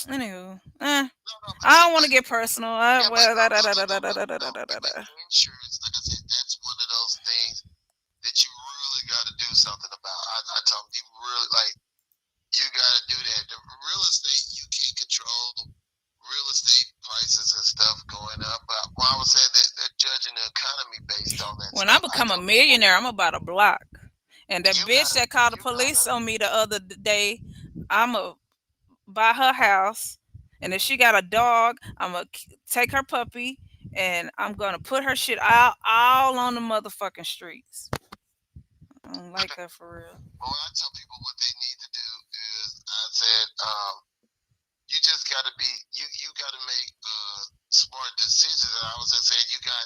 Anywho, No, no, but I see, don't want to get personal. yeah, but no, no, no, no, no, no. With insurance, like I said, that's one of those things that you really got to do something about. I told them, you really like, you got to do that. The real estate, you can't control real estate prices and stuff going up. But when I was saying that they're judging the economy based on that When I stuff, I become a tell people millionaire, I'm about a block. And that bitch that called the you gotta police on me the other day, I'ma buy her house. And if she got a dog, I'm gonna take her puppy and I'm gonna put her shit all on the motherfucking streets. I don't like her for real. But when I tell people what they need to do is, I said, you just got to be, you got to make smart decisions. And I was just saying, you got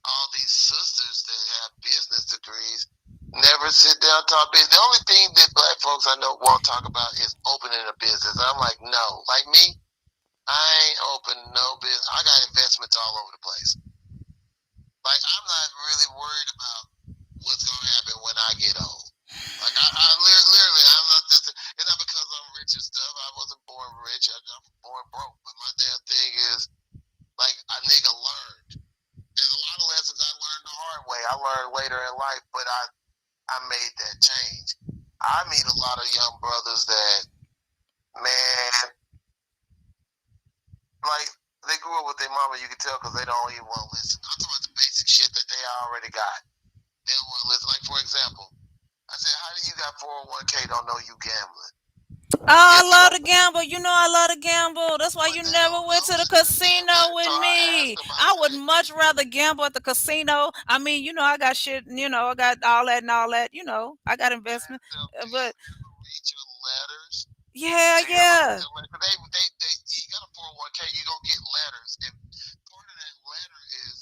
all these sisters that have business degrees, never sit down talk business. The only thing that black folks I know won't talk about is opening a business. I'm like, no, like me, I ain't open no business. I got investments all over the place. Like I'm not really worried about what's gonna happen when I get old. Like I literally, I'm not just. It's not because I'm rich and stuff. I wasn't born rich. I'm born broke. But my damn thing is, like a nigga learned. There's a lot of lessons I learned the hard way. I learned later in life, but I made that change. I meet a lot of young brothers that, man, like they grew up with their mama. You can tell because they don't even want to listen. I'm talking about the basic shit that they already got. They don't want to listen. Like for example, I said, "How do you got 401k? Don't know you gambling." Oh, I love to gamble. You know I love to gamble. That's why But you they never don't went know to the that you casino gambling. So with I asked me. them. I I would said, much rather gamble at the casino. I mean, I got shit, I got all that and all that, I got I investment. asked them, "Do you But ever read your letters? yeah, Do you ever read yeah. your letters? They, you got a 401k. You gonna get letters, and part of that letter is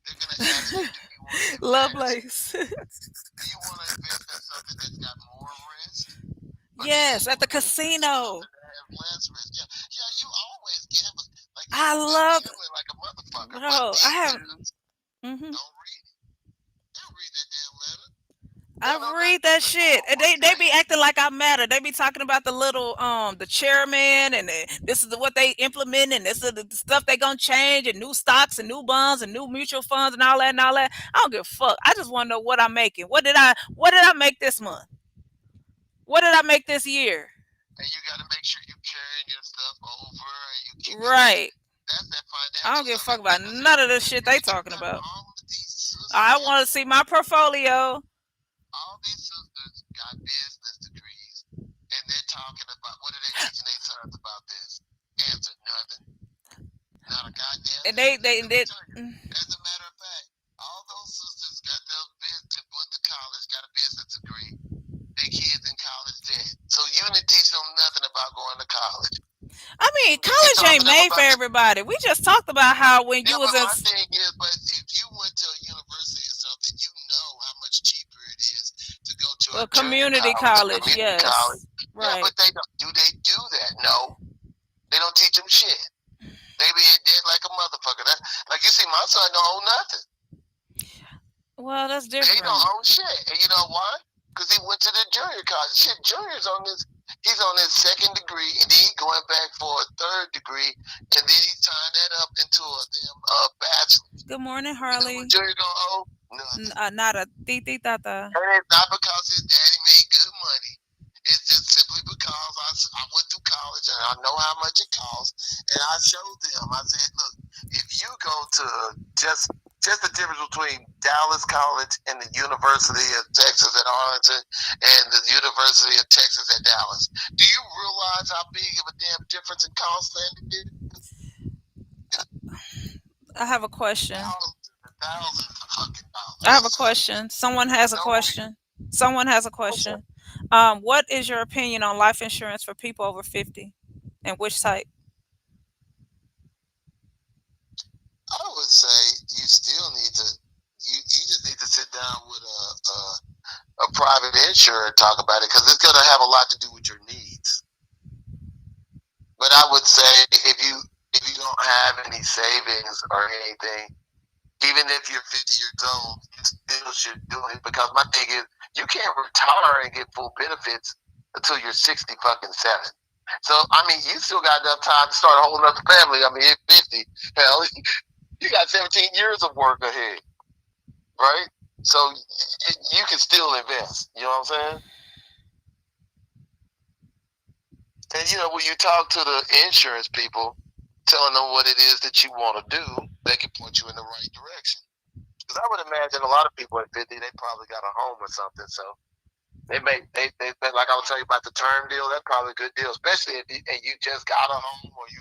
they're gonna ask you, do you want to invest? Lovelace. Do you want to invest in something that's got more risk, or do you Yes, at the want to invest in casino. something that has less risk?" Yeah, yeah. You always gamble. Like I you love, gambling like a motherfucker. But bro. I these have. dudes hmm don't read it. They don't read that damn letter. They I don't know read nothing about that that shit. And 401k. they be acting like I matter. They be talking about the little the chairman and this is what they implement and this is the stuff they gonna change and new stocks and new bonds and new mutual funds and all that and all that. I don't give a fuck. I just want to know what I'm making. What did I make this month? What did I make this year? And you got to make sure you carrying your stuff over and you keep it. Right. That's that I financial don't give a stuff. fuck Like about I said, none of the shit they you talking got about. all of these sisters. I They have want to see my portfolio. all these sisters got business degrees, and they're talking about what are they teaching their sons about this? Answer nothing. Not a goddamn And thing. they Let me did. tell you. As a matter of fact, all those sisters got their business, went to college, got a business degree. Their kids in college debt. So you didn't teach them nothing about going to college. I mean, Did you college talk to ain't them made for about the everybody. We just talked about how when you yeah, was but in my thing is, but if you went to a university or something, you know how much cheaper it is to go to a a junior community college, a college, community college. yes, Yeah, right. but they don't. Do they do that? No, they don't teach them shit. They be in debt like a motherfucker. That, like you see, my son don't own nothing. Well, that's He different. don't own shit, and you know why? Because he went to the junior college. Shit, junior's on his. He's on his second degree, and then he's going back for a third degree, and then he's tying that up into a damn bachelor's. Good morning, You know Harley. what junior gonna owe? Nothing. Not a titi tata. And it's not because his daddy made good money. It's just simply because I went through college and I know how much it costs. And I showed them. I said, look, if you go to just the difference between Dallas College and the University of Texas at Arlington and the University of Texas at Dallas, do you realize how big of a damn difference in cost that is? I have a question. Thousands of fucking I have a dollars. question. Someone has a No, question. Someone has a question. What is your opinion on life insurance for people over 50? And which type? I would say you still need to. You down with a private insurer and talk about it because it's going to have a lot to do with your needs. But I would say if you don't have any savings or anything, even if you're 50 years old, you still should do it because my thing is you can't retire and get full benefits until you're 60 fucking 7. So I mean, you still got enough time to start holding up the family. I mean, at 50, hell, you got 17 years of work ahead, right? So you can still invest. You know what I'm saying? And you know, when you talk to the insurance people, telling them what it is that you want to do, they can point you in the right direction. Because I would imagine a lot of people at 50, they probably got a home or something. So they like I was telling you about the term deal. That's probably a good deal, especially if you just got a home or you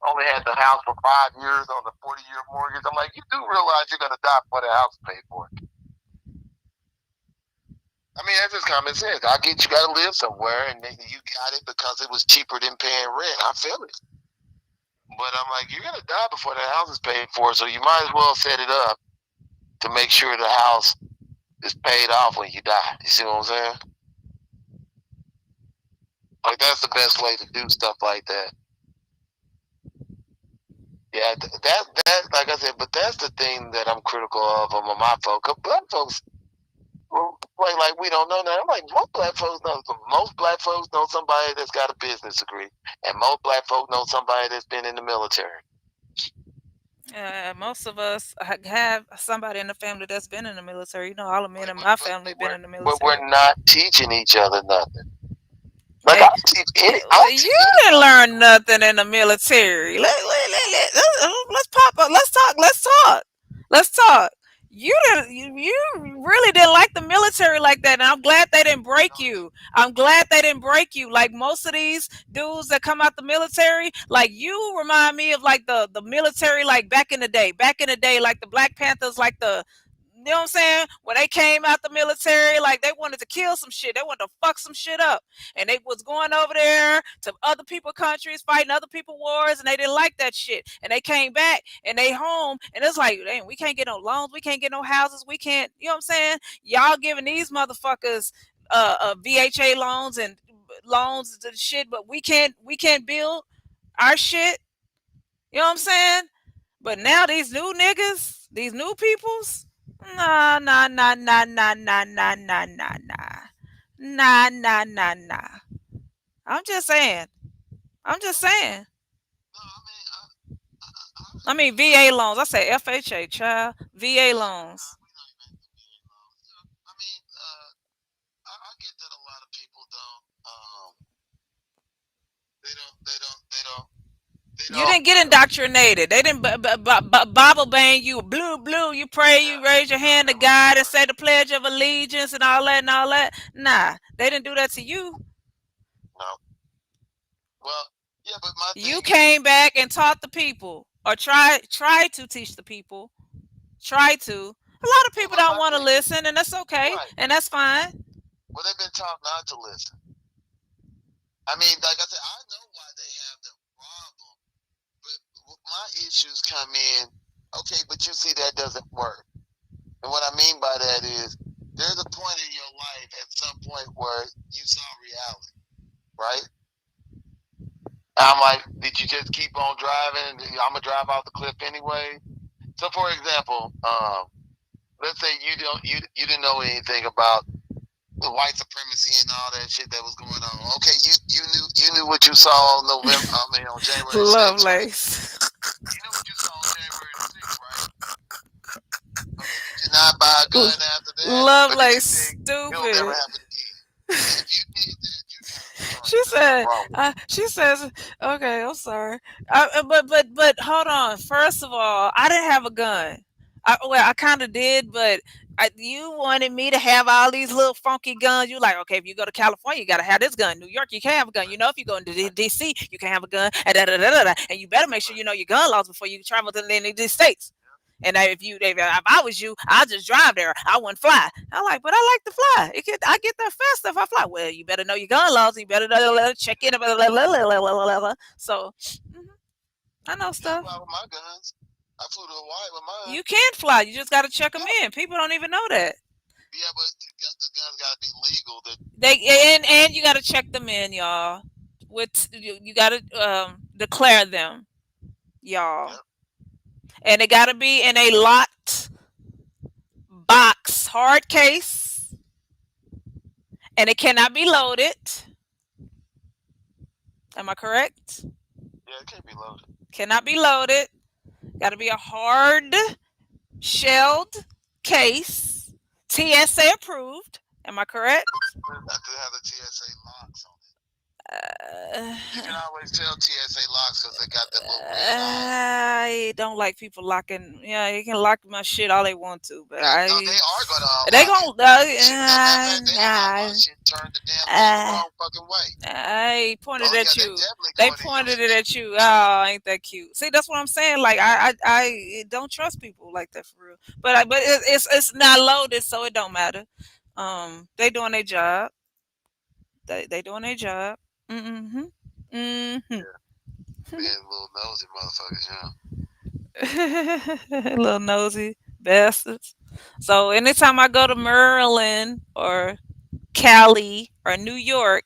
only had the house for 5 years on the 40-year mortgage. I'm like, you do realize you're going to die before the house is paid for. I mean, that's just common sense. I get you got to live somewhere, and you got it because it was cheaper than paying rent. I feel it. But I'm like, you're going to die before the house is paid for, so you might as well set it up to make sure the house is paid off when you die. You see what I'm saying? Like, that's the best way to do stuff like that. Yeah, that like I said, but that's the thing that I'm critical of among my folks. Cause black folks, like we don't know that. I'm like, most black folks know somebody that's got a business degree, and most black folks know somebody that's been in the military. Most of us have somebody in the family that's been in the military. You know, all the men in my family been in the But military. we're not teaching each other nothing. Like Hey, you didn't learn nothing in the military. Let's pop up. Let's talk. You really didn't like the military like that, and I'm glad they didn't break you. I'm glad they didn't break you. Like most of these dudes that come out the military, like you remind me of like the military like back in the day. Back in the day, like the Black Panthers, like the you know what I'm saying? When they came out the military, like they wanted to kill some shit. They wanted to fuck some shit up. And they was going over there to other people countries, fighting other people wars, and they didn't like that shit. And they came back and they home, and it's like, damn, we can't get no loans, we can't get no houses, we can't, you know what I'm saying? Y'all giving these motherfuckers VHA loans and loans and shit, but we can't build our shit. You know what I'm saying? But now these new niggas, these new peoples, nah, nah, nah, nah, nah, nah, nah, nah, nah, nah. Nah, nah, nah, nah. I'm just saying. I'm just saying. I mean VA loans. I say FHA, child. VA loans. I mean, I get that a lot of people don't. They You don't. didn't get indoctrinated. They didn't Bible bang you. Blue, blue. You pray. You raise your hand to God and say the Pledge of Allegiance and all that and all that. Nah, they didn't do that to you. No. Well, yeah, but my thing You is, came back and taught the people, or try to teach the people. Try to. A lot of yeah, people but don't my want to thing is, listen, and that's okay, right. and that's fine. Well, they've been taught not to listen. I mean, like I said, I know why they have the problem, but my issues come in. Okay, but you see that doesn't work. And what I mean by that is, there's a point in your life at some point where you saw reality, right? I'm like, did you just keep on driving? I'm gonna drive off the cliff anyway. So, for example, let's say you didn't know anything about the white supremacy and all that shit that was going on. Okay, you knew what you saw on on January 6th, right? Lovelace. You knew what you saw on January 6th, right? Okay, did you not buy a gun after that? Or did you Lovelace, think it'll never stupid. happen again? If you did that, you got to be right. She There's something said, wrong with you. she says, okay, I'm sorry. But hold on. First of all, I didn't have a gun. I kind of did, but you wanted me to have all these little funky guns. You like, okay, if you go to California, you got to have this gun. New York, you can't have a gun. You know, if you go into DC, you can have a gun. And you better make sure you know your gun laws before you travel to any of these states. And if I was you, I'd just drive there. I wouldn't fly. I'm like, but I like to fly. I get there fast if I fly. Well, you better know your gun laws. You better check in. So, I know Yeah, I stuff. fly with my guns. I flew to Hawaii with mine. You can fly. You just got to check them in. People don't even know that. Yeah, but the guns got to be legal. That And you got to check them in, y'all. With you got to declare them, y'all, yep. and it got to be in a locked box, hard case, and it cannot be loaded. Am I correct? Yeah, it can't be loaded. Cannot be loaded. Got to be a hard shelled case, TSA approved. Am I correct? It have to have the TSA locks on it. Uh, You can always tell TSA locks because they got that little red eye on it. I don't like people locking. Yeah, you can lock my shit all they want to, but No, they are gonna they unlock it. gonna Shit, matter of fact, they unlock my shit, turned the damn thing the uh, wrong fucking way. I pointed Oh yeah, at they you. definitely They going in your pointed it shit. at you. Oh, ain't that cute? See, that's what I'm saying. Like I don't trust people like that for real. But it's not loaded, so it don't matter. They doing their job. They doing their job. Mm-hmm. Mm-hmm. Yeah, being little nosy motherfuckers, yeah. Little nosy bastards. So anytime I go to Maryland or Cali or New York,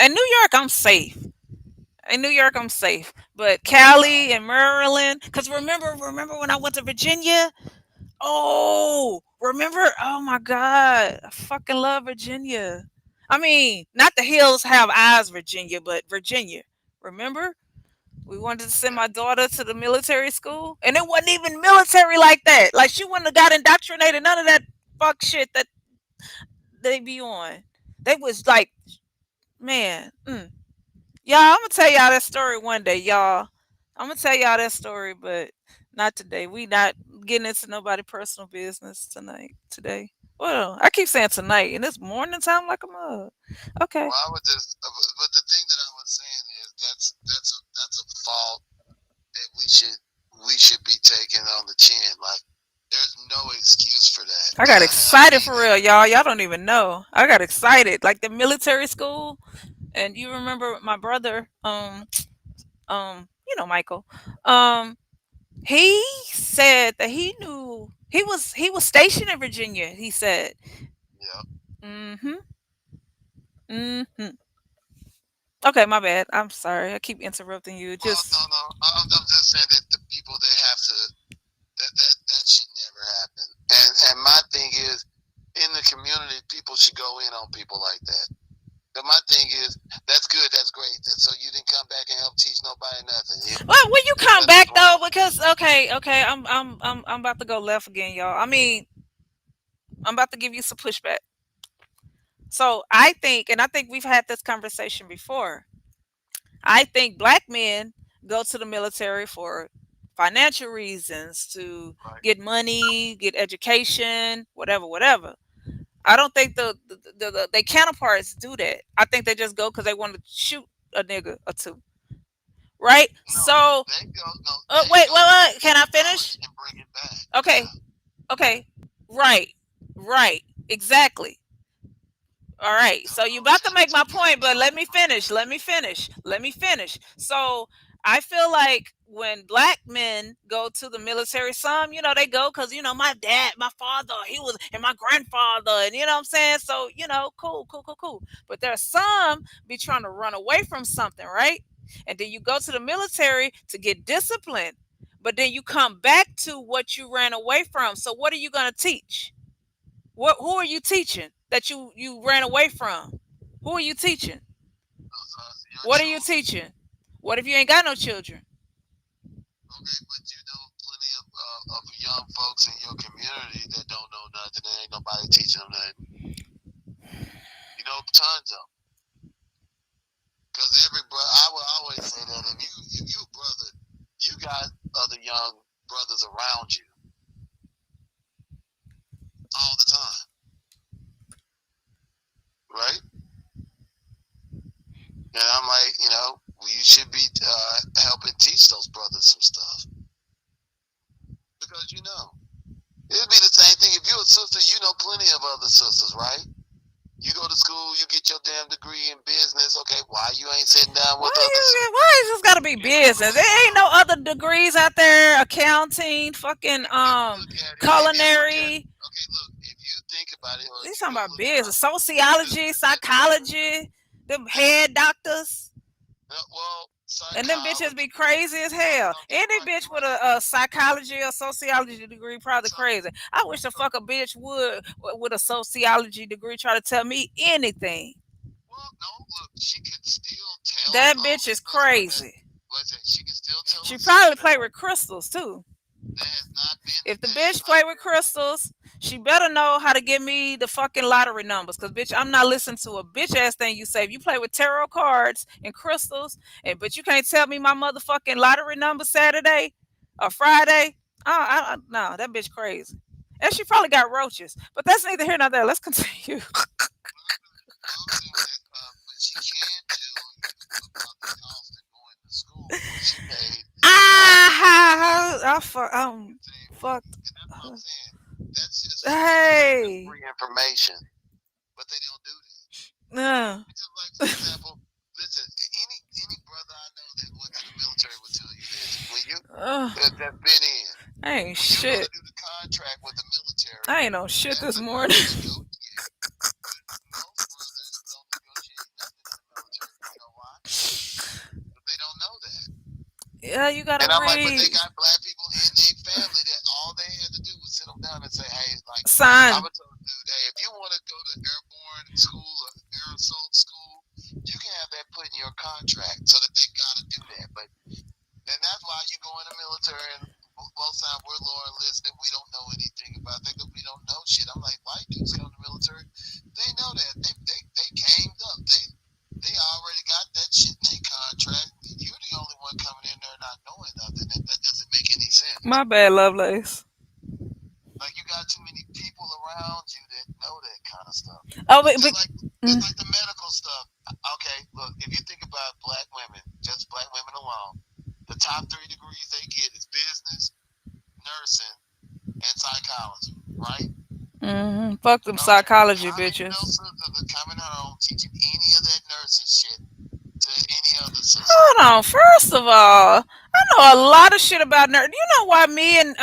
in New York I'm safe. In New York I'm safe, but Cali and Maryland. Cause remember when I went to Virginia? Oh, remember? Oh my God, I fucking love Virginia. I mean, not the hills have eyes, Virginia, but Virginia. Remember? We wanted to send Yeah. my daughter to the military school, and it wasn't even military like that. Like she wouldn't have got indoctrinated. None of that fuck shit that they be on. They was like, man, y'all. I'm gonna tell y'all that story one day, y'all. I'm gonna tell y'all that story, but not today. We not getting into nobody personal business tonight. Today. Well, I keep saying tonight, and it's morning time like a mug. Okay. Well, I would just, but the thing that I was saying is that's a fault that we should be taking on the chin. Like, there's no excuse for that. I got I excited mean, for real, y'all. Y'all don't even know. I got excited. Like the military school. And you remember my brother, Michael. Um, he said that he knew he was stationed in Virginia, he said. yeah. Mm-hmm. Mm-hmm. Okay, my bad. I'm sorry. I keep interrupting you. Well, no, Just no. I'm just saying that the people that have to that should never happen. And my thing is, in the community, people should go in on people like that. But my thing is, that's good, that's great. So you didn't come back and help teach nobody nothing. well, when you There's come nothing's back though, wrong. because okay, I'm about to go left again, y'all. I mean, I'm about to give you some pushback. So I think we've had this conversation before. I think black men go to the military for financial reasons to Right? get money, get education, whatever, whatever. I don't think the counterparts do that. I think they just go because they want to shoot a nigga or two, right? No, So, they go. No, they wait, wait, go to wait. get Can I the knowledge finish? and bring it back. Okay, Yeah. okay, right, right, exactly. All right. Don't So go you about to take make my 2 years point, but let off me and bring it finish. back. Let me finish. Let me finish. So I feel like when black men go to the military, some, they go because, my dad, my father, he was, and my grandfather, and you know what I'm saying? So, cool, cool, cool, cool. But there's some be trying to run away from something, right? And then you go to the military to get disciplined. But then you come back to what you ran away from. So what are you going to teach? Who are you teaching that you ran away from? Who are you teaching? Those are your What are you children. teaching? What if you ain't got no children? Okay, but you know plenty of young folks in your community that don't know nothing. There ain't nobody teaching them nothing. You know, tons of. Because every brother, I will always say that if you brother, you got other young brothers around you all the time, right? And I'm like, you should be helping teach those brothers some stuff because it'd be the same thing if you're a sister. You know plenty of other sisters, right? You go to school, you get your damn degree in business. Okay, why you ain't sitting down with others? Why is this gotta be You know what I'm business? There ain't saying? no other degrees out there. Accounting, fucking If you look at it, culinary. okay, look, if you think anybody who He's you talking go about look it business, up. sociology, psychology, them head doctors. Well, And them bitches be psychology. crazy as No, hell. no, you're Any right. bitch You're with right. a psychology or sociology degree probably So, crazy. I wish the so fuck a bitch would with a sociology degree try to tell me anything. well, no, look, she could still tell That a bitch is listener that. crazy. Listen, she can still tell a She probably listener play with crystals too. that has not been the If the day in bitch play high with school. crystals, she better know how to give me the fucking lottery numbers. Cause bitch, I'm not listening to a bitch ass thing you say. If you play with tarot cards and crystals, and but you can't tell me my motherfucking lottery number Saturday or Friday. No, that bitch crazy. And she probably got roaches. But that's neither here nor there. Let's continue. I'm saying that, but she can tell you about the cost of going to school, what she paid, I'm table, fucked. and that's what I'm saying. That's just giving them Hey. free information, but they don't do that. Uh, It's just like, for example, listen, any brother I know that went to the military will tell you this. When you uh, that's been in, I ain't when you go to shit. do the contract with the military, I ain't on shit that's this the time morning. you negotiate. But most brothers don't negotiate nothing in the military. You know why? But they don't know that. Yeah, you gotta And I'm like, but they read. got black people in their family that all they had to do was sit them down and say, hey, like I Son. would tell a dude, hey, if you want to go to airborne school or air assault school, you can have that put in your contract so that they got to do that. But and that's why you go in the military and most time we're low enlisted. We don't know anything about that because we don't know shit. I'm like, white dudes come to the military. They know that. They came up. They already got that shit in their contract. You're the only one coming in there not knowing nothing. That doesn't make any sense. My bad, Lovelace. Like you got too many people around you that know that kind of stuff. Oh, It's just mm, like the medical stuff. Okay, look, if you think about black women, just black women alone, the top 3 degrees they get is business, nursing, and psychology, right? fuck them Okay. psychology How many of bitches. those sisters are coming home teaching any of that nursing shit to any other sister? Hold on. First of all, I know a lot of shit about nerd. You know why me and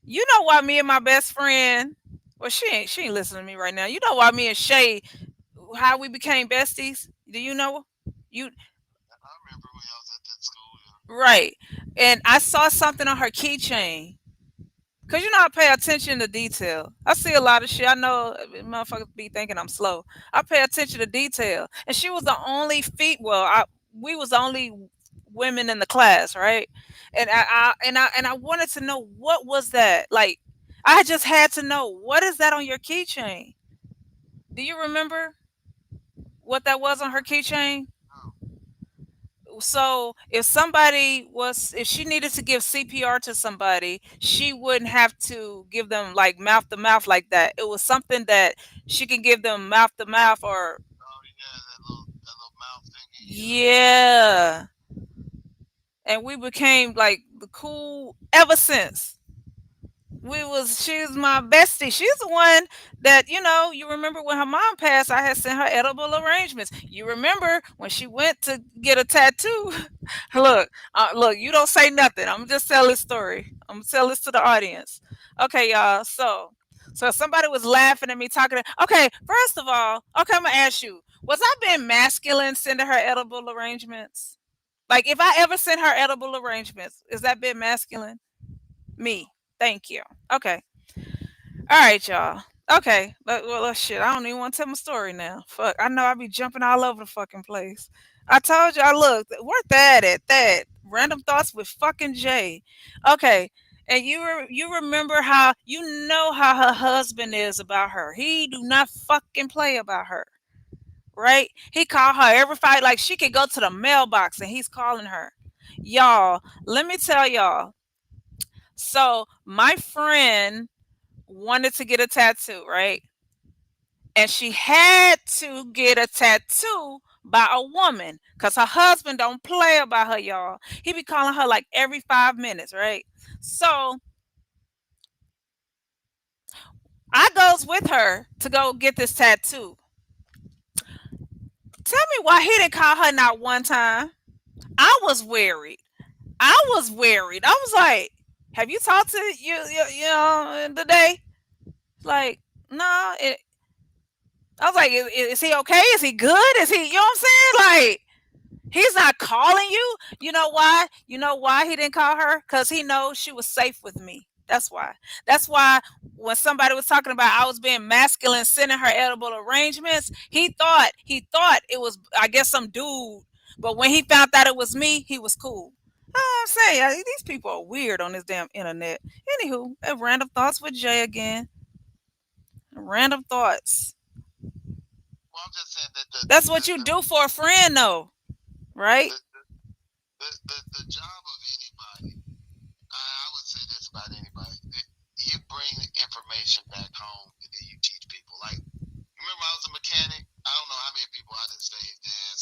you know why me and my best friend. Well, she ain't listening to me right now. You know why me and Shay, how we became besties? Do you know? You I remember when I was at that school. Yeah. right? And I saw something on her keychain. Cause you know I pay attention to detail. I see a lot of shit. I know motherfuckers be thinking I'm slow. I pay attention to detail. And she was the only we was the only women in the class, right? And I wanted to know what was that? Like I just had to know what is that on your keychain? Do you remember what that was on her keychain? No. So if she needed to give CPR to somebody, she wouldn't have to give them like mouth to mouth like that. It was something that she can give them mouth to mouth or Oh yeah, that little mouth thingy. Yeah. yeah. And we became like the cool ever since. She was my bestie. She's the one that, you remember when her mom passed, I had sent her edible arrangements. You remember when she went to get a tattoo? Look, you don't say nothing. I'm just tell this story. I'm gonna tell this to the audience. Okay, y'all. So somebody was laughing at me talking. Okay, first of all, okay, I'm gonna ask you: was I being masculine sending her edible arrangements? Like, if I ever sent her edible arrangements, is that being masculine? Me. Thank you. Okay. All right, y'all. Okay. Well, shit. I don't even want to tell my story now. Fuck. I know I be jumping all over the fucking place. I told y'all, look, we're that at that. Random thoughts with fucking Jay. Okay. And you remember how you know how her husband is about her. He do not fucking play about her. Right? He call her every fight like she could go to the mailbox and he's calling her. Y'all, let me tell y'all. So my friend wanted to get a tattoo, right? And she had to get a tattoo by a woman because her husband don't play about her, y'all. He be calling her like every 5 minutes, right? So I goes with her to go get this tattoo. Tell me why he didn't call her not one time. I was worried. I was worried. I was like, "Have you talked to you today?" Like, no, I was like, is he okay? Is he good? Is he, you know what I'm saying? Like, he's not calling you. You know why? You know why he didn't call her? Because he knows she was safe with me. That's why. That's why when somebody was talking about I was being masculine, sending her edible arrangements, he thought it was, I guess, some dude. But when he found out it was me, he was cool. Oh, I'm saying these people are weird on this damn internet. Anywho, random thoughts with Jay again. Random thoughts. Well, I'm just saying that That's what you do for a friend, though, right? the job of anybody, I would say this about anybody: you bring information back home and then you teach people. Like, remember, I was a mechanic. I don't know how many people I didn't saved as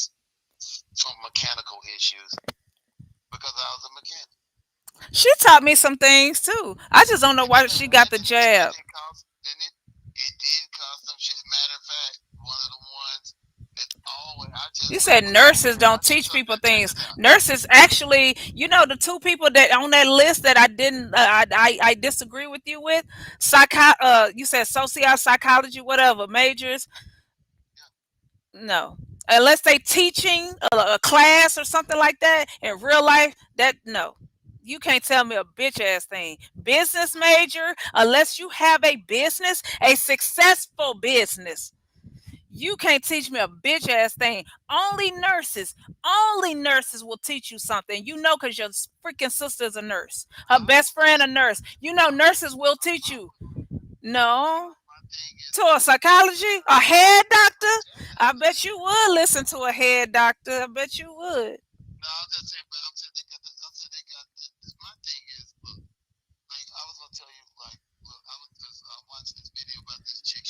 from mechanical issues because I was a mechanic. She taught me some things too. I just don't know why she got the It jab. didn't cost, didn't it? It didn't cost them shit. Matter of fact, one of the ones that always I just You went said with them. nurses don't teach people things. Nurses actually, the two people that on that list that I didn't, I disagree with you with, you said social psychology, whatever majors. No, unless they teaching a class or something like that in real life. That no, you can't tell me a bitch ass thing. Business major, unless you have a business, a successful business. You can't teach me a bitch ass thing. Only nurses will teach you something. You know, because your freaking sister's a nurse. Her best friend a nurse. You know, nurses will teach you. No. My thing is, To a psychology? A head doctor? I bet you would listen to a head doctor. I bet you would. no, I'm just saying, but I'm saying they got. I'm saying they got. My thing is, look, like I was gonna tell you, like, look, I watched this video about this chick.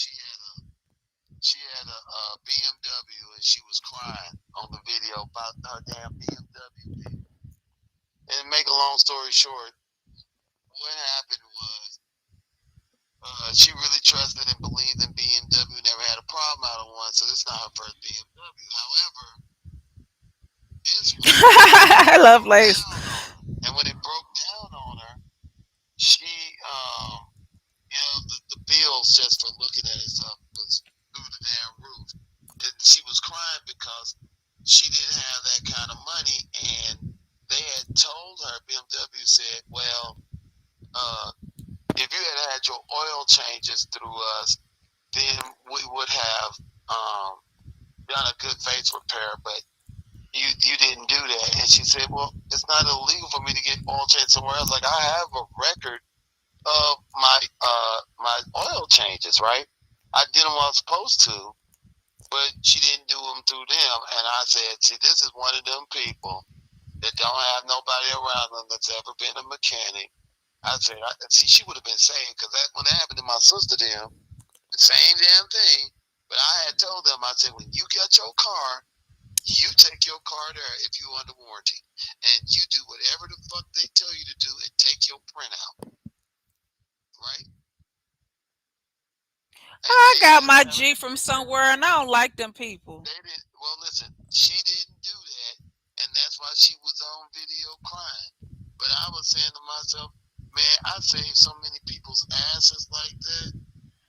She had a BMW and she was crying on the video about her damn BMW. And make a long story short, what happened was she really trusted and believed in BMW, never had a problem out of one, so this is not her first BMW. However, this one I love broke Lace. down on her. And when it broke down on her, she, the bills just for looking at it stuff was through the damn roof. And she was crying because she didn't have that kind of money, and they had told her, BMW said, well, if you had your oil changes through us, then we would have done a good face repair, but you didn't do that. And she said, well, it's not illegal for me to get oil change somewhere else. Like, I have a record of my oil changes, right? I did them while I was supposed to, but she didn't do them through them. And I said, see, this is one of them people that don't have nobody around them that's ever been a mechanic. I said, see, she would have been saying, because when that happened to my sister, them, the same damn thing. But I had told them, I said, when you get your car, you take your car there if you under warranty, and you do whatever the fuck they tell you to do, and take your printout, right? And I they got my didn't. G from somewhere and I don't like them people. They didn't. Well, listen, she didn't do that, and that's why she was on video crying. But I was saying to myself, man, I saved so many people's asses like that,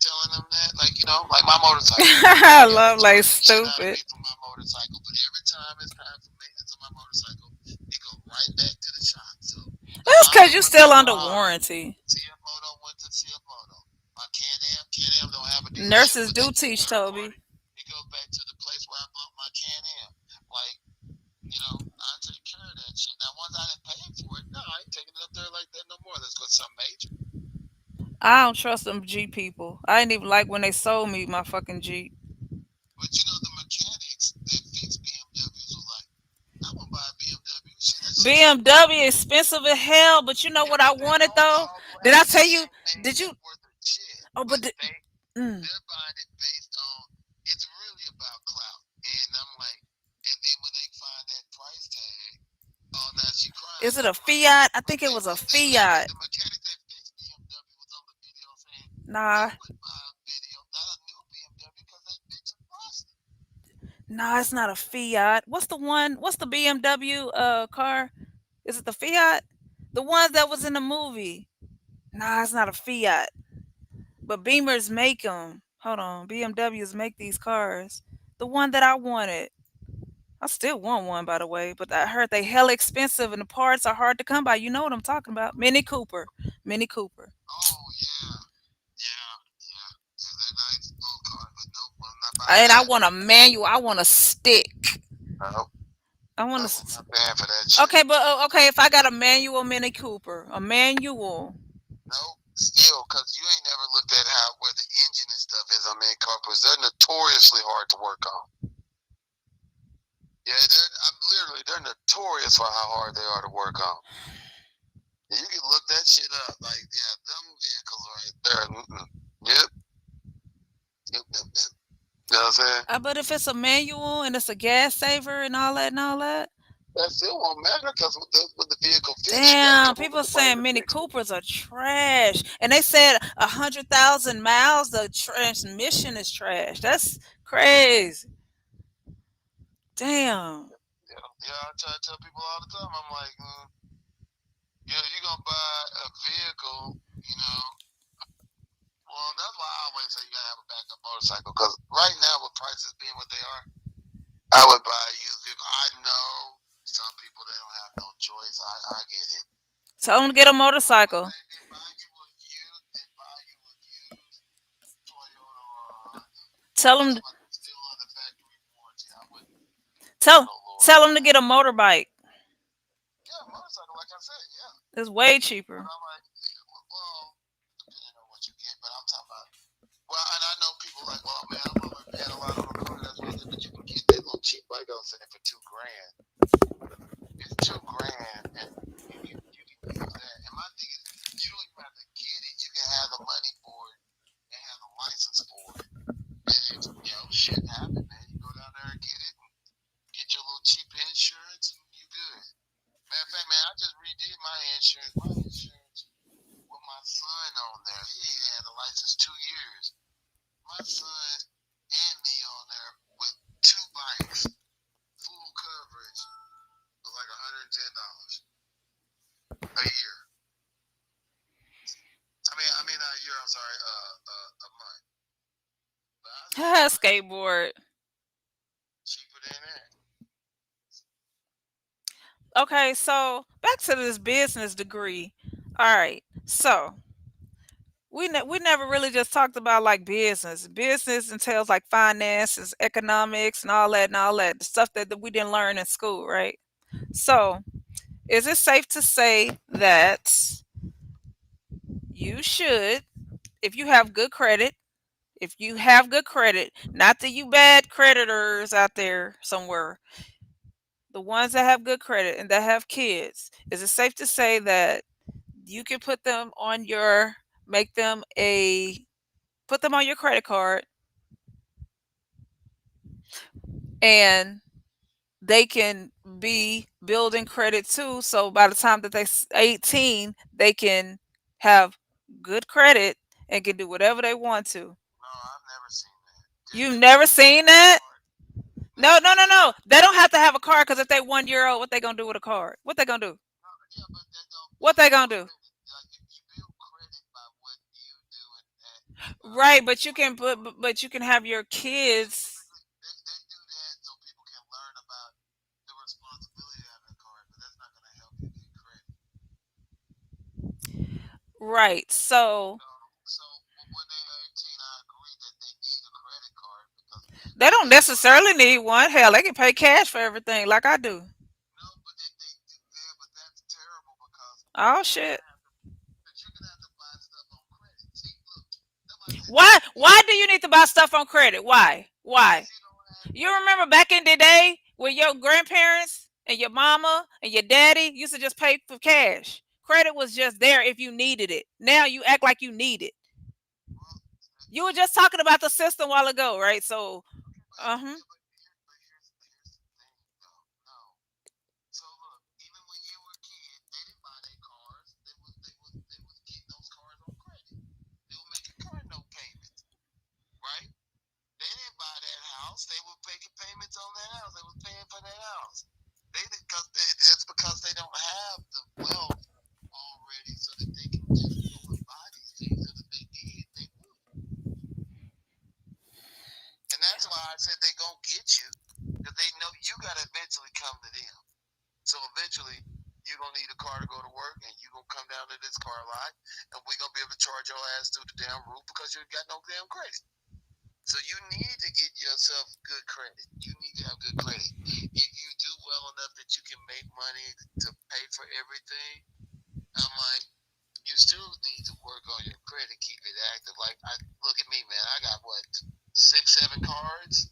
telling them that, like, like my motorcycle. I Yeah, they love like charge the shit out of me stupid. for my motorcycle, but every time it's time for maintenance on my motorcycle, it go right back to the shop. So the That's miles because you're went still back under on. warranty. CF Moto went to CF Moto. My Can-Am don't have a dealership, Nurses but they do keep teach, my Toby. recording. It goes back to the place where I bought my Can-Am. Like, I take care of that shit. Now, once I didn't pay for it, no, I ain't taking it up there like that no more. That's because something major. I don't trust them G people. I didn't even like when they sold me my fucking Jeep. But the mechanics that fix BMWs are like, I'm gonna buy a BMW. Shit, that shit's so BMW expensive as hell, but you know what I everything wanted on though? all Did I brands tell you? ain't Did you? worth a shit. Oh, But but mm. they're buying it based on it's really about clout. And I'm like, and then when they find that price tag, oh, now she crying. Is it a I'm like, Fiat? I but think it was a they literally Fiat. the mechanic that fixed BMW was on the video saying they Nah, would buy a video, not a new BMW, because that bitch is busted. nah, it's not a Fiat. What's the one? What's the BMW car? Is it the Fiat? The one that was in the movie? Nah, it's not a Fiat. But Beamers make them. Hold on, BMWs make these cars. The one that I wanted. I still want one, by the way, but I heard they hella expensive and the parts are hard to come by. You know what I'm talking about? Mini Cooper. Mini Cooper. Oh yeah, yeah, yeah. Yeah, they're nice little cars, but nope, I'm not buying And I that. want a manual. I want a stick. Nope, I want nope, I'm to. not paying for that shit. Okay, but okay, if I got a manual Mini Cooper, a manual. Nope, still, cause you ain't never looked at how where the engine and stuff is on mini Coopers. They're notoriously hard to work on. Yeah, I'm literally they're notorious for how hard they are to work on. And you can look that shit up. Like, yeah, them vehicles right there. Mm-mm. Yep, yep, yep, yep. You know what I'm saying? But if it's a manual and it's a gas saver and all that, That still won't matter because with the vehicle fit, it got to damn, come with people a brand saying new Mini fix. Coopers are trash, and they said 100,000 miles. The transmission is trash. That's crazy. Damn. Yeah, yeah. I try to tell people all the time. I'm like, yeah, you're gonna buy a vehicle, you know. Well, that's why I always say you gotta have a backup motorcycle. Because right now, with prices being what they are, I would buy a used vehicle. I know some people they don't have no choice. I get it. Tell them to get a But motorcycle. baby, if buy you a used Toyota or a Honda, Tell that's them. what still under factory warranty. I wouldn't. Tell Oh Lord. tell them to get a motorbike. Yeah, motorcycle. Like I said, yeah. It's way But cheaper. I'm like, well, depending on what you get. But I'm talking about. Well, and I know people like, well, man, I'm only paying a lot on a car. That's what I said. But you can get that little cheap bike on saying for 2 grand. It's 2 grand, and you can use that. And my thing is, you don't even have to get it. You can have the money for it and have the license for it. And it's, shit happen, man. You go down there and get your little cheap insurance, and you good. Matter of fact, man, I just redid my insurance. My insurance with my son on there. He ain't had a license 2 years. My son and me on there with 2 bikes, full coverage, was like $110 a year. I mean, not a year. I'm sorry, a month. But I said, man, Skateboard. cheaper than that. Okay, so back to this business degree. All right, so we never really just talked about like business. Business entails like finances, economics, and all that the stuff that we didn't learn in school, right? So, is it safe to say that you should, if you have good credit, if you have good credit, not that you bad creditors out there somewhere, the ones that have good credit and that have kids, is it safe to say that you can put them on your, make them a, put them on your credit card and they can be building credit too. So by the time that they're 18, they can have good credit and can do whatever they want to. No, I've never seen that. You've They never can have seen a that? card. No, Never no, no, seen no. that. They don't have to have a card because if they 1 year old, what they gonna do with a card? What they gonna do? No, yeah, but that don't What build they gonna do? credit. Like if you build credit by what you do and that, Right, but you what can put, but you can have your they kids. typically they do that so people can learn about the responsibility of having a card, but that's not going to help you get credit. Right. So So when they're 18, I agree that they need a credit card because they you don't can't run. necessarily need one. Hell, they can pay cash for everything like I do. No, but they do. Yeah, but that's terrible because Oh you're shit. gonna have to. But you're gonna have to buy stuff on credit. See, look, that's why I said Why? you Why do you need to buy stuff on credit? Why? because Why? you don't have You remember back in the day when your grandparents and your mama and your daddy used to just pay for cash. Credit was just there if you needed it. Now you act like you need it. well, You were just talking about the system a while ago, right? So, okay, but uh huh. yeah, but here's the thing though. No. So look, even when you were a kid, they didn't buy their cars. They was getting those cars on credit. They were making car note payments, right? They didn't buy that house. They were making payments on that house. They were paying for that house. That's because they don't have the wealth already, so that they can just go and buy these things. Because if they did, they would. I said they gonna get you because they know you gotta eventually come to them. So eventually you're gonna need a car to go to work, and you gonna come down to this car lot, and we gonna be able to charge your ass through the damn roof because you got no damn credit. So you need to get yourself good credit. You need to have good credit. If you do well enough that you can make money to pay for everything, I'm like, you still need to work on your credit, keep it active. Like, look at me, man. I got what, 6, 7 cards.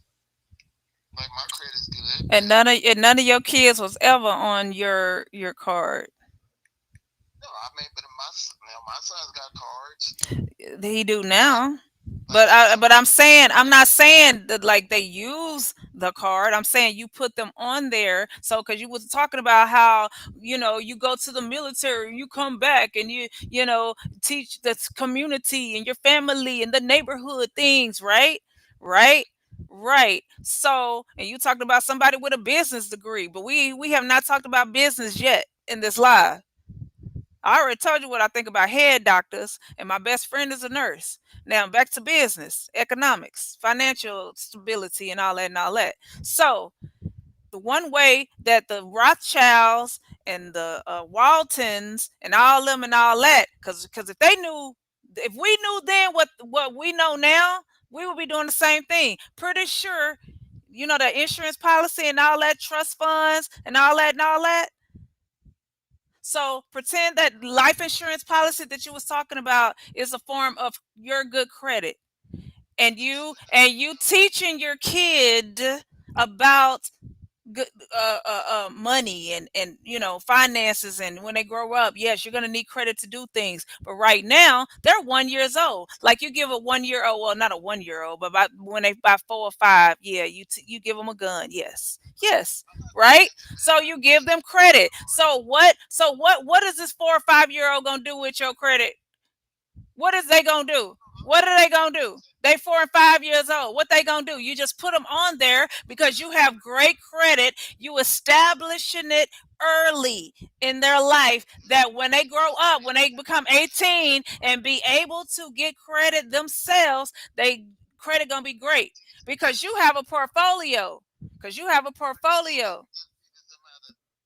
Like my credit's good, And but none of your kids was ever on your card. no, I mean, but now my son's got cards. He do Like now. like But I'm saying, I'm like not saying that like they use the card. I'm saying you put them on there. So because you was talking about how you go to the military, you come back, and you teach the community and your family and the neighborhood things, right? Right. Right. So, and you talked about somebody with a business degree, but we have not talked about business yet in this live. I already told you what I think about head doctors, and my best friend is a nurse. Now back to business, economics, financial stability, and all that and all that. So the one way that the Rothschilds and the Waltons and all them and all that, because if we knew then what we know now, we would be doing the same thing. Pretty sure, the insurance policy and all that, trust funds and all that and all that. So pretend that life insurance policy that you was talking about is a form of your good credit, and you teaching your kid about good money and finances, and when they grow up, yes, you're gonna need credit to do things. But right now, they're 1 years old. Like you give a 1 year old, well, not a 1 year old, but when they by 4 or 5, yeah, you give them a gun. Yes, yes, right. So you give them credit. So what is this 4 or 5 year old gonna do with your credit? What is they gonna do? What are they gonna do? They 4 and 5 years old. What they gonna do? You just put them on there because you have great credit. You establishing it early in their life that when they grow up, when they become 18 and be able to get credit themselves, they credit gonna be great because you have a portfolio. Because you have a portfolio.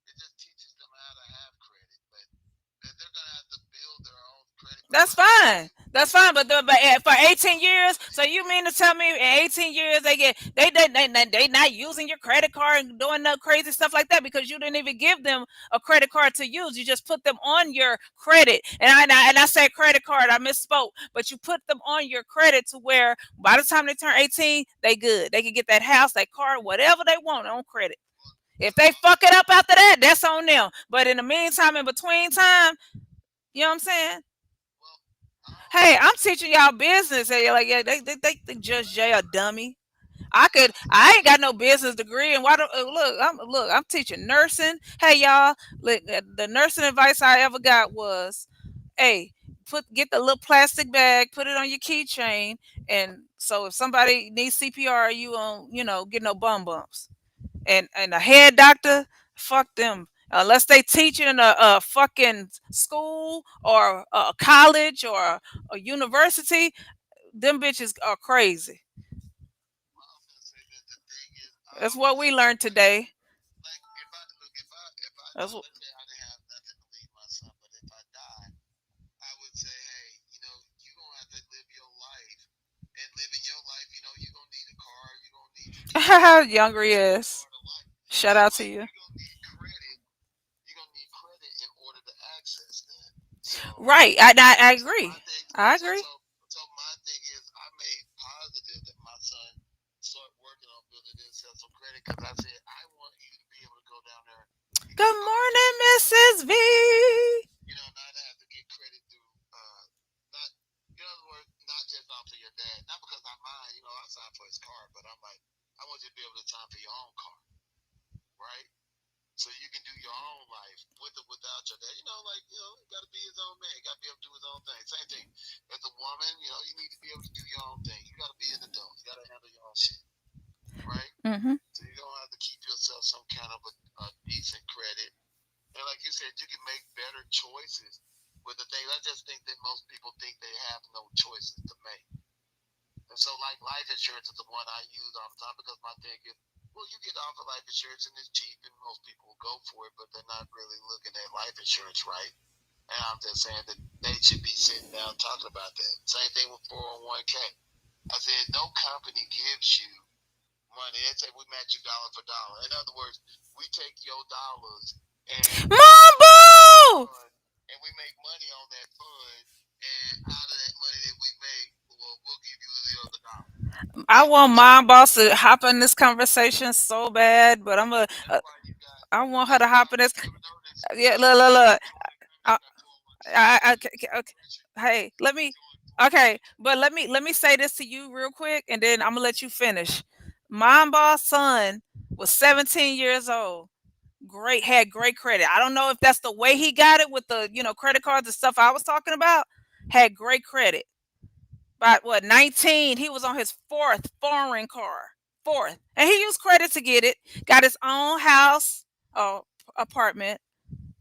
it just teaches them how to have credit, but they're gonna have to build their own credit. But That's like I said, fine. That's fine. For 18 years, so you mean to tell me in 18 years they not using your credit card and doing no crazy stuff like that because you didn't even give them a credit card to use. You just put them on your credit. And I said credit card. I misspoke. But you put them on your credit to where by the time they turn 18, they good. They can get that house, that car, whatever they want on credit. If they fuck it up after that, that's on them. But in the meantime, in between time, you know what I'm saying? well, I don't Hey, know. I'm teaching y'all business. Hey, like, yeah, they think Judge Jay a dummy. I ain't got no business degree, and why do I'm teaching nursing. Hey, y'all, look, the nursing advice I ever got was, hey, get the little plastic bag, put it on your keychain, and so if somebody needs CPR, you won't, get no bumps. And a head doctor, fuck them. Unless they teaching in a fucking school or a college or a university, them bitches are crazy. I was gonna say that the thing is, I That's what always we tell learned people, today. like, if I That's know, what. let's say I didn't have nothing to leave my son, but if I die, I would say, hey, you gonna have to live your life, and living your life, you're gonna need a car, you're gonna need to get credit. Younger That's a is. part of life. Shout So out to like, you. you're gonna need credit. You're gonna need credit in order to access that. So Right. I So my agree. thing, I so agree. so so my thing is, I made positive that my son start working on building himself some credit because I said I want you to be able to go down there and get a Good car through morning, your own Mrs. money. V. Not have to get credit through, not, in other words, not just off of your dad. Not because I'm mine, I signed for his car, but I'm like, I want you to be able to sign for your own car, right? So you can do your own life with or without your dad. You got to be his own man. Got to be able to do his own thing. Same thing. As a woman, you need to be able to do your own thing. You got to be an adult. You got to handle your own shit, right? Mm-hmm. So you don't have to keep yourself some kind of a decent credit. And like you said, you can make better choices with the things. I just think that most people think they have no choices to make. And so, like, life insurance is the one I use all the time because my thing is, well, you get offered life insurance and it's cheap, and most people will go for it, but they're not really looking at life insurance right. And I'm just saying that they should be sitting down talking about that. Same thing with 401k. I said, no company gives you money. They say we match you dollar for dollar. In other words, we take your dollars and we put them in a Mambo! fund, and we make money on that fund. And out of that money that we make, we'll give you the other dollar. I And want once you my do boss that, to hop in this conversation so bad, but that's why you got. I want her That's to why hop in this. you ever notice Yeah, look, look, every look. majority of companies I, got 401ks. okay. Richard, Hey, let me. join Okay, 401k. but let me say this to you real quick, and then I'm gonna let you finish. My boss son was 17 years old. Had great credit. I don't know if that's the way he got it with the credit cards and stuff I was talking about. Had great credit. By what 19, he was on his fourth foreign car. Fourth, and he used credit to get it. Got his own house, apartment,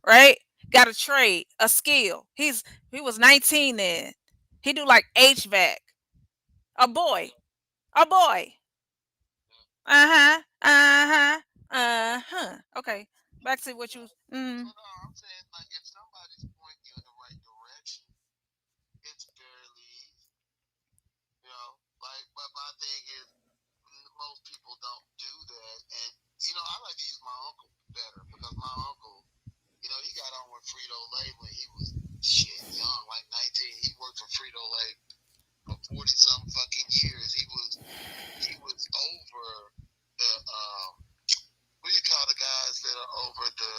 right? Got a trade, a skill. He was 19 then. He do like HVAC. A boy, a boy. Uh huh. Uh huh. Uh huh. Okay. Back to what you. So Mm. no, I'm saying like if somebody's pointing you in the right direction, it's fairly easy. You know, like but my thing is most people don't do that, and I like to use my uncle better because my uncle, he got on with Frito Lay when he was shit young, like 19. He worked for Frito Lay for 40 some fucking years. He was over the what do you call the guys that are over the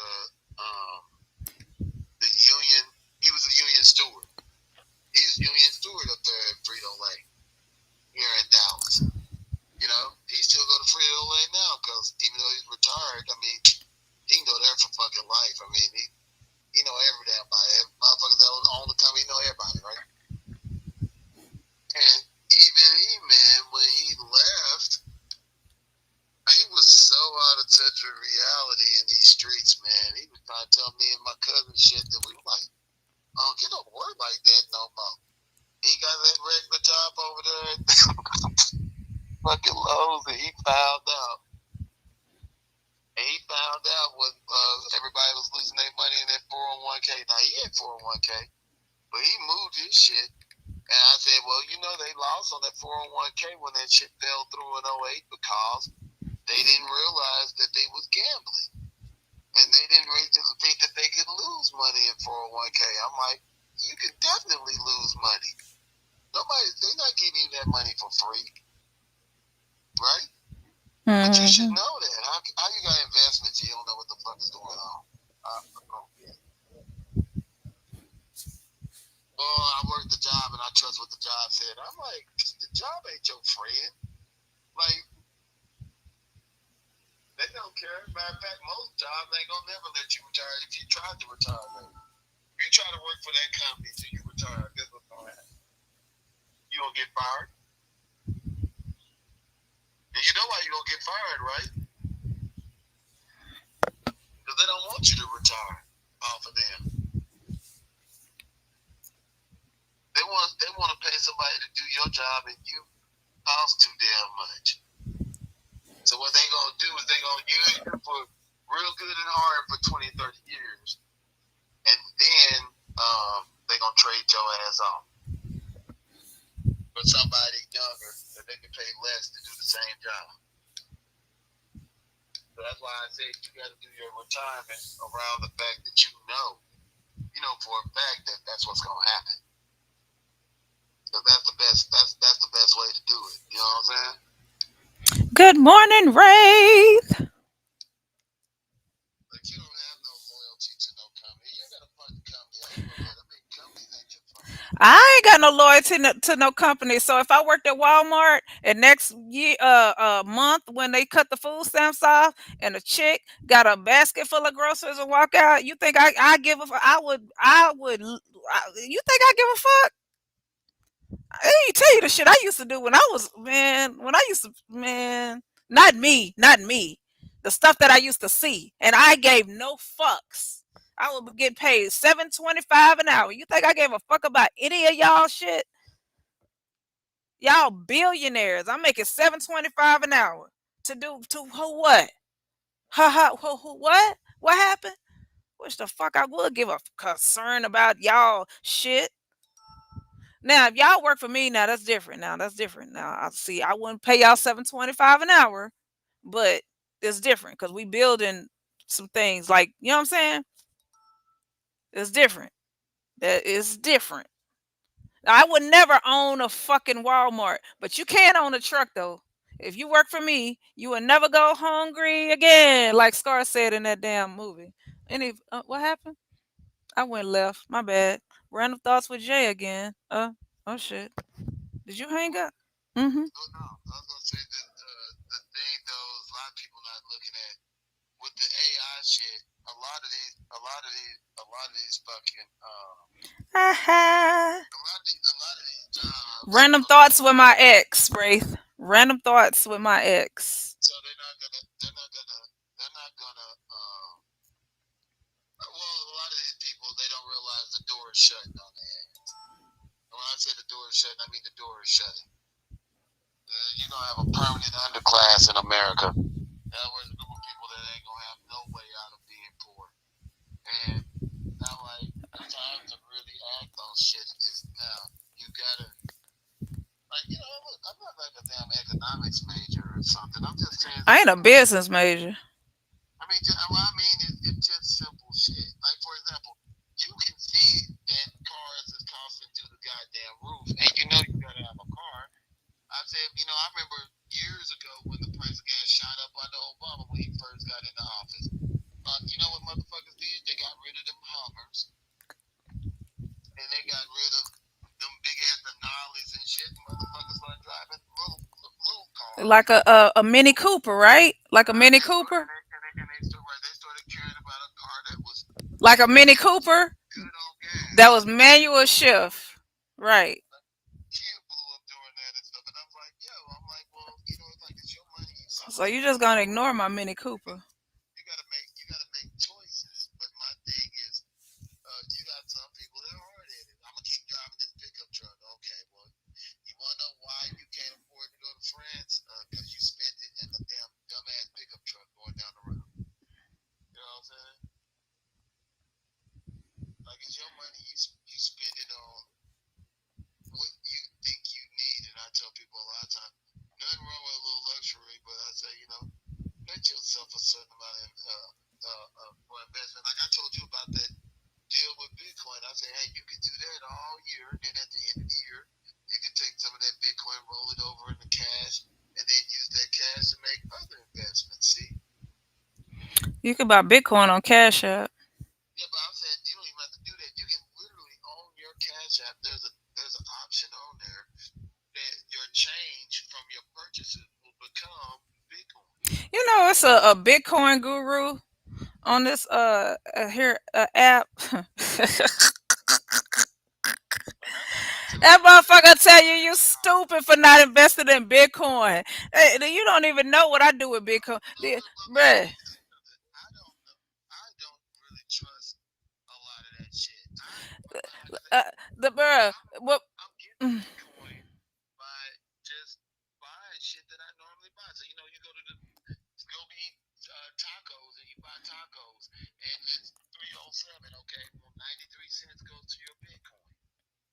union? He was a union steward. He's union steward up there at Frito Lay here in Dallas. He still go to Frito Lay now because even though he's retired, I mean, he can go there for fucking life. I mean, he know every damn body. Motherfuckers that own the company know everybody, right? And even he, man, when he left, he was so out of touch with reality in these streets, man. He was trying to tell me and my cousin shit that we were like, oh, get don't work like that no more. He got that regular job over there at fucking Lowe's, and he found out. And he found out when everybody was losing their money in that 401k. Now, he had 401k, but he moved his shit. And I said, well, they lost on that 401k when that shit fell through in '08 because they didn't realize that they was gambling. And they didn't really think that they could lose money in 401k. I'm like, you can definitely lose money. They're not giving you that money for free, right? But you should know that. How you got investments, you don't know what the fuck is going on. Well, I work the job and I trust what the job said. I'm like, the job ain't your friend. Like, they don't care. Matter of fact, most jobs ain't gonna never let you retire if you tried to retire later. If you try to work for that company till you retire, guess what's gonna happen? You gonna get fired. And you know why you gonna get fired, right? Because they don't want you to retire off of them. They want to pay somebody to do your job, and you cost too damn much. So what they gonna do is they gonna use you for real good and hard for 20, 30 years, and then they gonna trade your ass off for somebody younger that they can pay less to do the same job. So that's why I say you got to do your retirement around the fact that you know for a fact that that's what's gonna happen. So that's the best. That's the best way to do it. You know what I'm saying? Good morning, Ray. Like you don't have no loyalty to no company. You got a fucking company. I ain't gonna let. I mean, companies ain't your fucking friend. I ain't got no loyalty to no company. So if I worked at Walmart and next year, month when they cut the food stamps off, and a chick got a basket full of groceries and walk out, you think I give a fuck? You think I give a fuck? I ain't tell you the shit I used to do when I was man. When I used to man, not me. The stuff that I used to see, and I gave no fucks. I would get paid $7.25 an hour. You think I gave a fuck about any of y'all shit? Y'all billionaires. I'm making 7.25 an hour to do to who what? Ha ha. Who what? What happened? Which the fuck I would give a concern about y'all shit. Now, if y'all work for me, now that's different. Now that's different. Now I see. I wouldn't pay y'all 7.25 an hour, but it's different because we building some things like you know what I'm saying. It's different. That is different. I would never own a fucking Walmart, but you can own a truck though. If you work for me, you will never go hungry again, like Scar said in that damn movie. Any what happened? I went left. My bad. Random thoughts with Jay again. Oh shit. Did you hang up? Mm-hmm. Oh no, I was gonna say that the thing though is a lot of people not looking at with the AI shit. A lot of these fucking Ha a lot of these jobs. Random thoughts with my ex, Wraith. Random thoughts with my ex. So they're not gonna. Well, a lot of these people they don't realize the door is shutting on their hands. And when I say the door is shutting, I mean the door is shutting. You're gonna have a permanent underclass in America. In other words, a group of people that ain't gonna have no way out of being poor. And I'm like, the time to really act on shit is now. You gotta, like, you know, look, I'm not like a damn economics major or something. I'm just saying. I ain't a business major. I mean, what I mean is, it's just simple shit. Like, for example, you can see that cars is costing through the goddamn roof, and you know you gotta have a car. I said, you know, I remember years ago when the price of gas shot up under Obama when he first got into office. You know what motherfuckers did? They got rid of them Hummers, and they got rid of them big ass Denali's and shit. Motherfuckers started driving little cars. Like a Mini Cooper, right? Like a Mini Cooper? They started caring about a car that was Like a Mini Cooper? good on gas. That was manual shift. Right. Kid blew up doing that and stuff, and I'm like, yo, I'm like, well, you know, it's like it's your money. So you just gonna ignore my Mini Cooper? You gotta make choices. But my thing is, you got some people that are hard headed. I'm gonna keep driving this pickup truck. Okay, well, you wanna know why you can't afford to go to France? Because you spent it in a damn dumbass pickup truck going down the road. You know what I'm saying? Like it's your money. You spend it on what you think you need. And I tell people a lot of times, nothing wrong with a little luxury, but I say, you know, get yourself a certain amount for investment. Like I told you about that deal with Bitcoin. I said, hey, you can do that all year. And then at the end of the year, you can take some of that Bitcoin, roll it over into cash, and then use that cash to make other investments. See? You could buy Bitcoin on Cash App. Yeah, but I'm saying you don't even have to do that. You can literally own your Cash App. There's an option on there that your change from your purchases will become Bitcoin. You know, it's a Bitcoin guru on this here app. That motherfucker tell you stupid for not investing in Bitcoin. Hey, you don't even know what I do with Bitcoin, bruh. I don't really trust a lot of that shit. Like I say, The bruh, what? I'm getting Bitcoin by just buying shit that I normally buy. So you know, you go eat tacos and you buy tacos and it's 307. Okay, well 93 cents goes to your Bitcoin.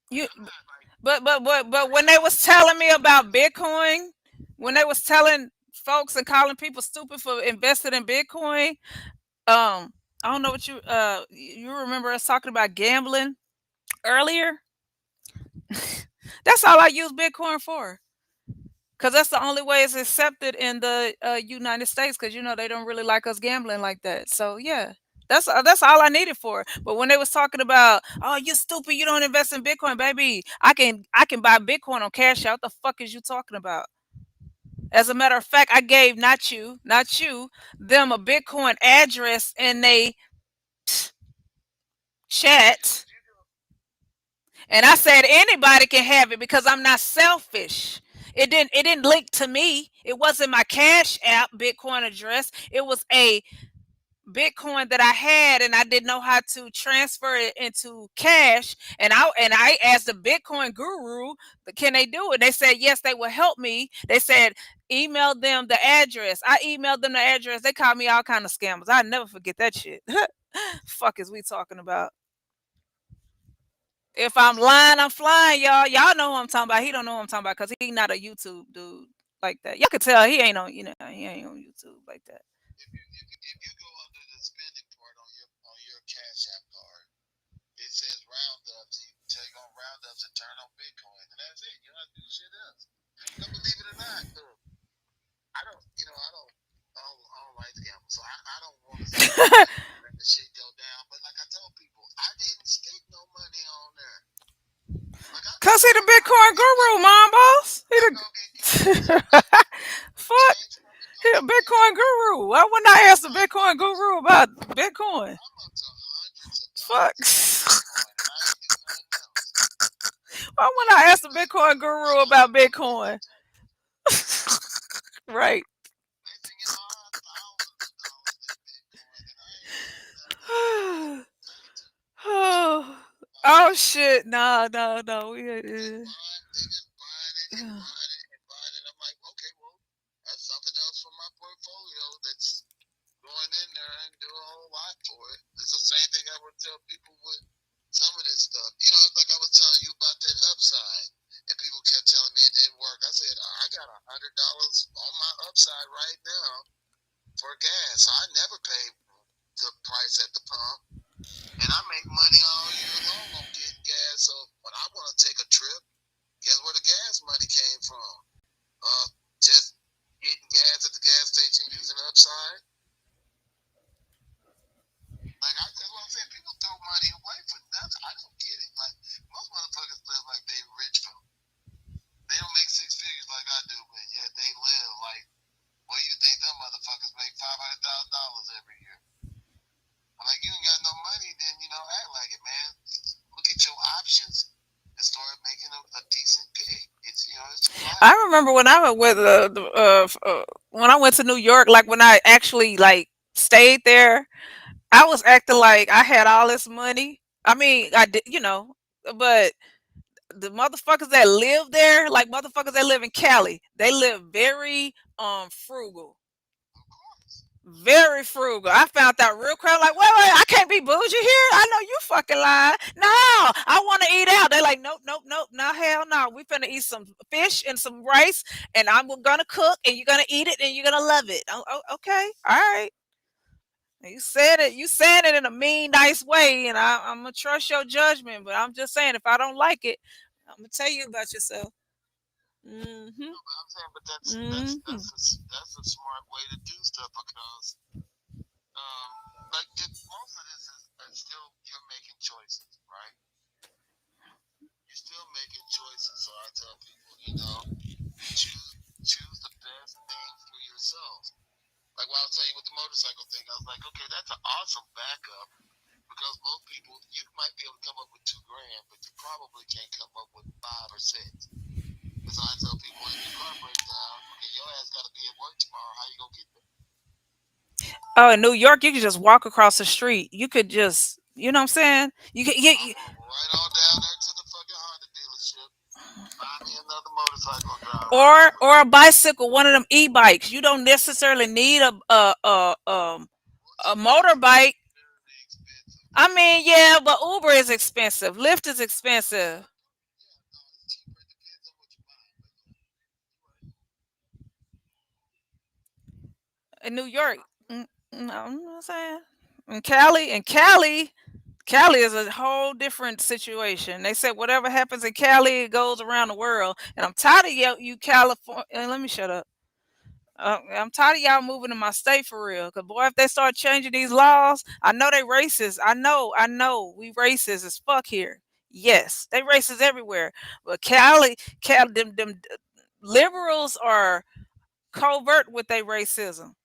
You, I'm not like but when they was telling me about Bitcoin, when they was telling folks and calling people stupid for investing in Bitcoin, I don't know what you remember us talking about gambling earlier. That's all I use Bitcoin for. Cause that's the only way it's accepted in the United States. Cause you know they don't really like us gambling like that. So yeah, that's all I needed for. But when they was talking about, oh, you stupid, you don't invest in Bitcoin, baby. I can buy Bitcoin on Cash Out. What the fuck is you talking about? As a matter of fact, I gave not you, them a Bitcoin address in they chat, and I said anybody can have it because I'm not selfish. It didn't link to me. It wasn't my Cash App Bitcoin address. It was a Bitcoin that I had, and I didn't know how to transfer it into cash. And I asked the Bitcoin guru, can they do it? They said yes, they will help me. They said email them the address. I emailed them the address. They called me all kind of scammers. I never forget that shit. Fuck is we talking about? If I'm lying, I'm flying, y'all. Y'all know who I'm talking about. He don't know who I'm talking about because he not a YouTube dude like that. Y'all could tell he ain't on, he ain't on YouTube like that. If you go under the spending part on your Cash App card, it says roundups. You take on roundups and turn on Bitcoin, and that's it. You don't have to do shit else. But believe it or not, look, I don't like to gamble, so I don't want to see let the shit go down. But like I told people, I didn't stick no money on there. Like Cause he the Bitcoin guru, mom boss. He the fuck. He a Bitcoin guru. Why wouldn't I ask the Bitcoin guru about Bitcoin? Fuck. Why wouldn't I ask the Bitcoin guru about Bitcoin? Right. Oh, oh shit. No, no, no. I'm like, okay, well, that's something else from my portfolio that's going in there and do a whole lot for it. It's the same thing I would tell people with some of this stuff. It's like I was telling you about that upside, and people kept telling me it didn't work. I said, I got $100 on my upside right now for gas. I never pay the price at the pump, and I make money all year long on getting gas. So when I want to take a trip, guess where the gas money came from? Just getting gas at the gas station using upside. Like that's what I'm saying. People throw money away for nothing. I don't get it. Like most motherfuckers live like they rich folk. They don't make six figures like I do, but yet they live like. What do you think them motherfuckers make $500,000 every year? I'm like, you ain't got no money, then act like it, man. Look at your options and start making a decent pick. It's I remember when I went with when I went to New York, like when I actually like stayed there, I was acting like I had all this money. I mean, I did, but the motherfuckers that live there, like motherfuckers that live in Cali, they live very frugal. Very frugal. I found out real quick. Like, wait, I can't be bougie here. I know you fucking lying. No, I want to eat out. They're like, nope, nope, nope. No, hell no. We finna eat some fish and some rice, and I'm gonna cook, and you're gonna eat it, and you're gonna love it. Oh, okay, all right. You said it. You said it in a mean, nice way, and I'm gonna trust your judgment. But I'm just saying, if I don't like it, I'm gonna tell you about yourself. Mm-hmm. No, but I'm saying, but that's a smart way to do stuff because, like, most of this is still you're making choices, right? You're still making choices. So I tell people, choose the best thing for yourself. Like what I was telling you with the motorcycle thing, I was like, okay, that's an awesome backup because most people, you might be able to come up with $2,000, but you probably can't come up with 5 or 6. And so I tell people, if your car breaks down, okay, your ass got to be at work tomorrow. How you gonna get there? Oh, in New York, you could just walk across the street. You could just, you know what I'm saying? You could, Right on down there to the fucking Honda dealership. Find me another motorcycle driver. or a bicycle, one of them e-bikes. You don't necessarily need a motorbike. I mean, yeah, but Uber is expensive. Lyft is expensive. In New York, no, I'm not saying. Cali is a whole different situation. They said whatever happens in Cali, it goes around the world. And I'm tired of you California. Let me shut up. I'm tired of y'all moving to my state for real. Cause boy, if they start changing these laws, I know they racist. I know, we racist as fuck here. Yes, they racist everywhere. But Cali, them liberals are covert with their racism.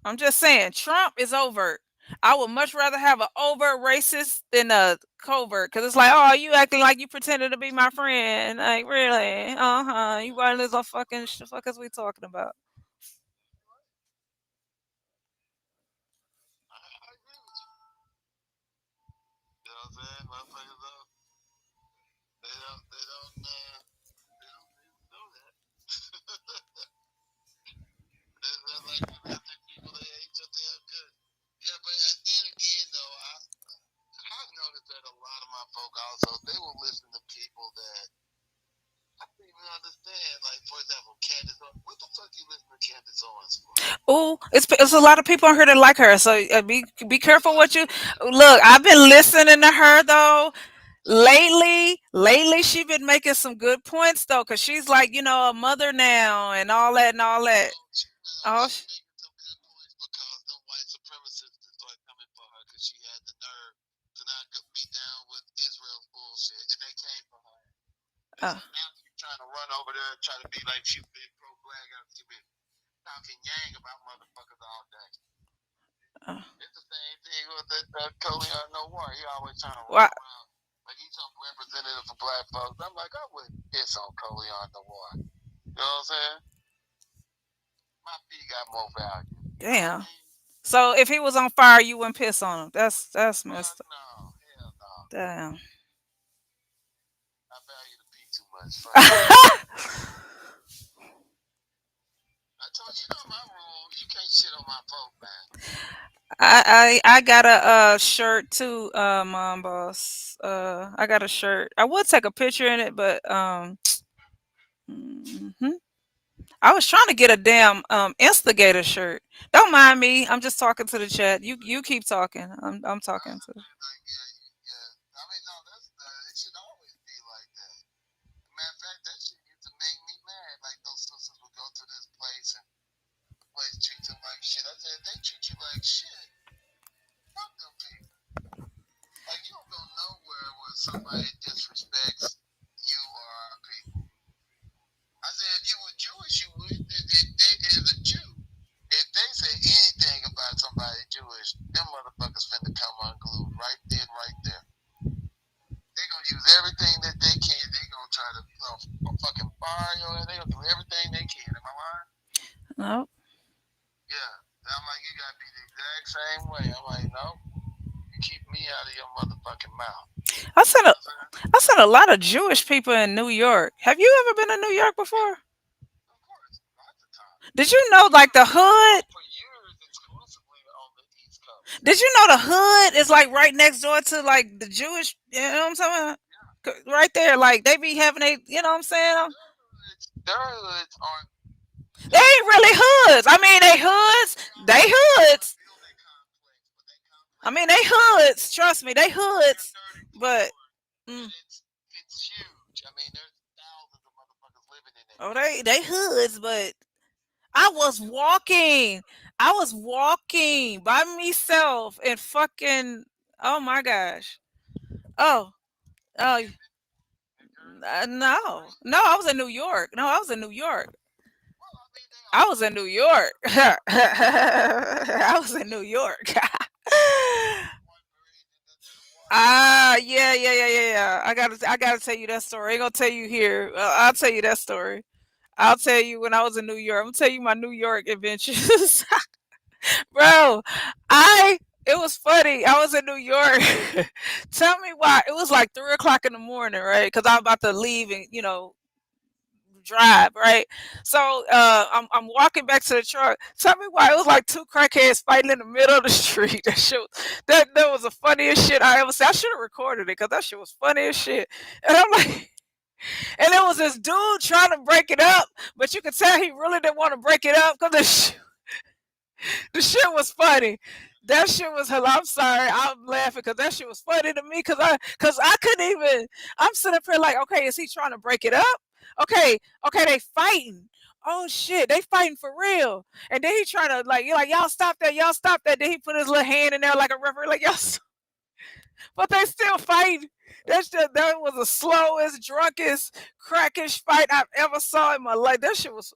I'm just saying, Trump is overt. I would much rather have an overt racist than a covert, because it's like, oh, you acting like you pretended to be my friend. Like, really? Uh huh. You running this on fucking fuck is we talking about? Oh, it's a lot of people on here that like her. So be careful what you look. I've been listening to her though. Lately, she been making some good points though, cause she's like, a mother now and all that and all that. Oh, She making some good points because the white supremacists started coming for her because she had the nerve to not be down with Israel's bullshit, and they came for her. And uh, so now she's trying to run over there and try to be like she been pro black after she been talking yang about motherfuckers all day. uh, It's the same thing with that Colion No War. He always trying to run why? around like he's some representative for black folks. I'm like, I wouldn't piss on Colion No War. You know what I'm saying? My fee got more value. You know what I Damn. mean? So if he was on fire, you wouldn't piss on him. That's Fuck messed up. no. Hell no. Damn. I value the pee too much. Fuck that. I told you, you know my rule. You can't shit on my vote, man. I got a shirt too, mom boss. I got a shirt. I would take a picture in it, but mhm. I was trying to get a damn instigator shirt. Don't mind me. I'm just talking to the chat. You keep talking. I'm I talking to. feel like, yeah, yeah. I mean, no, it should always be like that. Matter of fact, that shit used to make me mad. Like those sisters would go to this place and place treats them like shit. I said, they treat you like shit. Fuck them people. Like you don't go nowhere where somebody disrespects you or our people. I said, if you were Jewish, you would. If they is a Jew, if they say anything about somebody Jewish, them motherfuckers finna come unglued right then, right there. They gonna use everything that they can. They gonna try to fucking fire you. They gonna do everything they can. Am I lying? No, Yeah. I'm like, you gotta be the exact same way. I'm like, no, you keep me out of your motherfucking mouth. I You sent know a what I'm saying? I sent a lot of Jewish people in New York. Have you ever been to New York before? Of course, lots of times. Did you know like the hood? For years, exclusively on the East Coast. Did you know the hood is like right next door to like the Jewish? You know what I'm talking about? Right there, like they be having a. You know what I'm saying? Their hoods aren't. They ain't really hoods. I mean, they hoods. They hoods. Building complex, but they I complex mean, is they huge. hoods. Trust me, they Their hoods. 30th But floor, and mm, it's huge. I mean, there's thousands of motherfuckers living in that oh, bitch. they hoods. But I was walking. I was walking by myself and fucking. Oh my gosh. Oh. Oh. In Jersey, No. right? No, I was in New York. No, I was in New York. Well, I mean, they I all was in over New the place. York. I was in New York. One buried into the water. Yeah. I gotta tell you that story. I ain't gonna tell you here. I'll tell you that story. I'll tell you when I was in New York. I'm gonna tell you my New York adventures, bro. I it was funny. I was in New York. Tell me why. It was like 3 o'clock in the morning, right? Because I'm about to leave and drive, right? So I'm walking back to the truck. Tell me why it was like two crackheads fighting in the middle of the street. That was the funniest shit I ever seen. I should have recorded it because that shit was funny as shit. And I'm like, and it was this dude trying to break it up, but you could tell he really didn't want to break it up because the shit was funny. That shit was hell. I'm sorry. I'm laughing because that shit was funny to me because I couldn't even. I'm sitting up here like, okay, is he trying to break it up? Okay, they fighting. Oh shit, they fighting for real. And then he trying to like, you're like, y'all stop that. Then he put his little hand in there like a referee, like y'all. But they still fighting. That was the slowest, drunkest, crackish fight I've ever saw in my life. That shit was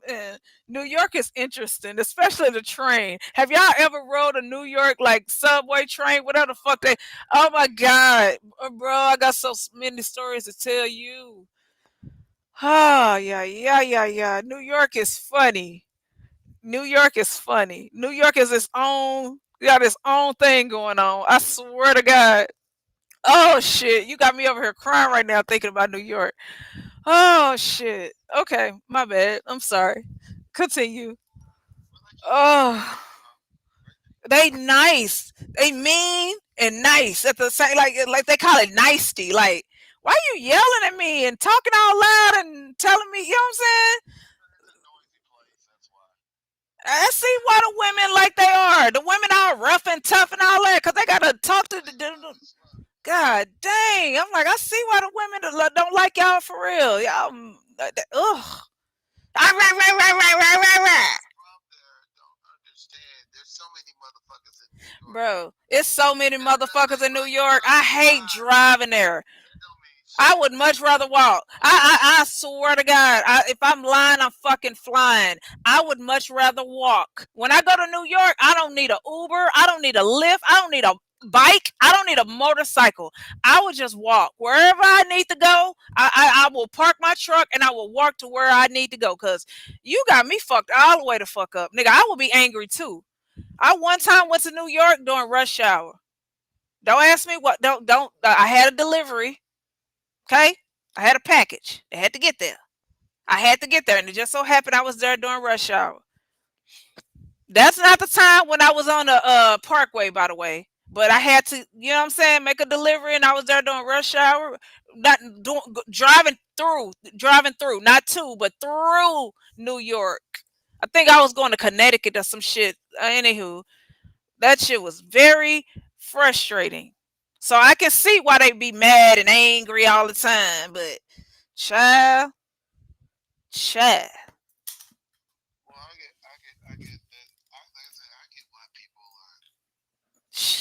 man, New York is interesting, especially the train. Have y'all ever rode a New York like subway train? Whatever the fuck they. Oh my god, bro, I got so many stories to tell you. Ah, yeah. New York is funny. New York is funny. New York is its own. Got its own thing going on. I swear to God. Oh shit, you got me over here crying right now thinking about New York. Oh shit. Okay, my bad. I'm sorry. Continue. Well, like you said, Oh, they nice. They mean and nice at the same. Like they call it nicety. Like why you yelling at me and talking out loud and telling me? You know what I'm saying? it's a noisy place. That's why. I see why the women like they are. The women are rough and tough and all that because they gotta talk to the. God dang! I'm like, I see why the women don't like y'all for real. Y'all, ugh. Ah, rah, rah, rah, rah, rah, rah, rah. From there don't understand. There's so many motherfuckers in New York. Bro, it's so many That motherfuckers doesn't in New like York. I don't hate drive. driving there. That don't mean I shit. would much rather walk. I swear to God, if I'm lying, I'm fucking flying. I would much rather walk. When I go to New York, I don't need a Uber. I don't need a Lyft. I don't need a bike. I don't need a motorcycle. I would just walk wherever I need to go. I will park my truck and I will walk to where I need to go. Cause you got me fucked all the way the fuck up, nigga. I will be angry too. I one time went to New York during rush hour. Don't ask me what. Don't. I had a delivery. Okay, I had a package. It had to get there. I had to get there, and it just so happened I was there during rush hour. That's not the time when I was on the Parkway, by the way. But I had to, you know what I'm saying, make a delivery, and I was there during rush hour. Not doing driving through, not to, but through New York. I think I was going to Connecticut or some shit. Anywho, that shit was very frustrating. So I can see why they be mad and angry all the time, but child, child. Well, I get that. Like I said, I get why people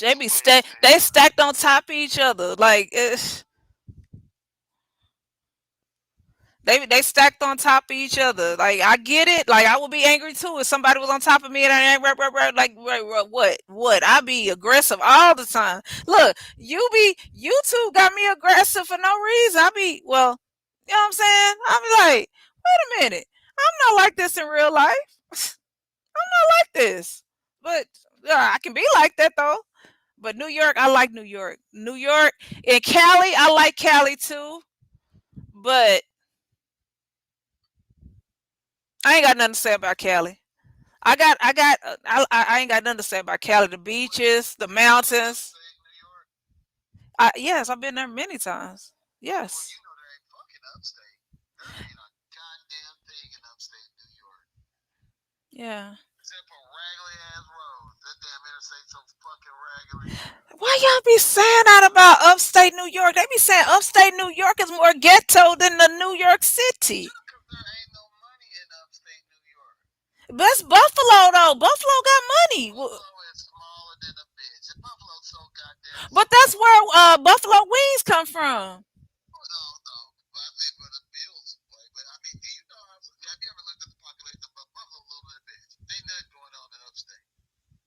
They feel be the way that they they do. stacked on top of each other. Like they stacked on top of each other. Like I get it. Like I would be angry too if somebody was on top of me and I ain't like what? I be aggressive all the time. Look, you two got me aggressive for no reason. I be well, you know what I'm saying? I'm like, wait a minute. I'm not like this in real life. I'm not like this. But I can be like that though. But New York, I like New York. New York and Cali, I like Cali too. But I ain't got nothing to say about Cali. I ain't got nothing to say about Cali. The What you beaches, the you been to mountains. upstate New York? Yes, I've been there many times. Well, Yes. you know there ain't fucking upstate. There ain't a goddamn thing in upstate New York. Yeah. Except for raggedy ass roads. That damn interstate so fucking raggedy. Why y'all be saying that about upstate New York? They be saying upstate New York is more ghetto than the New York City. Yeah, 'cause there ain't no money in upstate New York. That's Buffalo though. Buffalo got money. Buffalo is smaller than a bitch. And Buffalo's so goddamn But small. that's where Buffalo wings come from. Oh, no, no. But I think for the bills, like, but I mean, do you know how? Have you ever looked at the population of Buffalo? A little bit, bitch. Ain't nothing going on in upstate.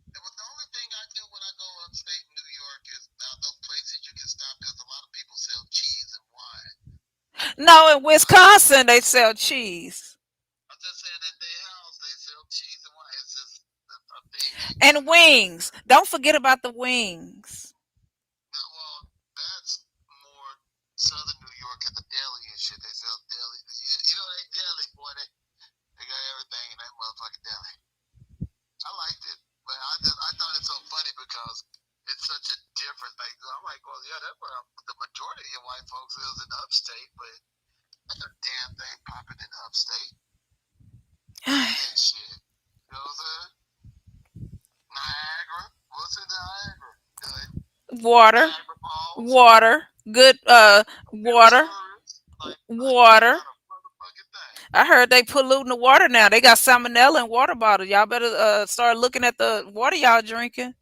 And the only thing I do when I go upstate New York is now those places you can stop because a lot of people sell cheese and wine. No, in I don't. Wisconsin they sell cheese I'm just saying at their house they sell cheese and wine. It's just a thing they do. and wings. Don't forget about the wings. Now, well, that's more southern New York at the deli and shit. They sell deli. You know they deli, boy. They got everything in that motherfucking deli. I liked it, but I thought it's so funny because it's such a different thing. I'm like, well, yeah, that's where the majority of white folks is in upstate, but ain't a damn thing popping in upstate. None of that shit. You know what I'm saying? Niagara. What's in Niagara? Water, Niagara Falls. water, good Them water, tourists. Like, water. not a motherfucking thing. I heard they polluting the water now. They got salmonella in water bottles. Y'all better start looking at the water y'all drinking.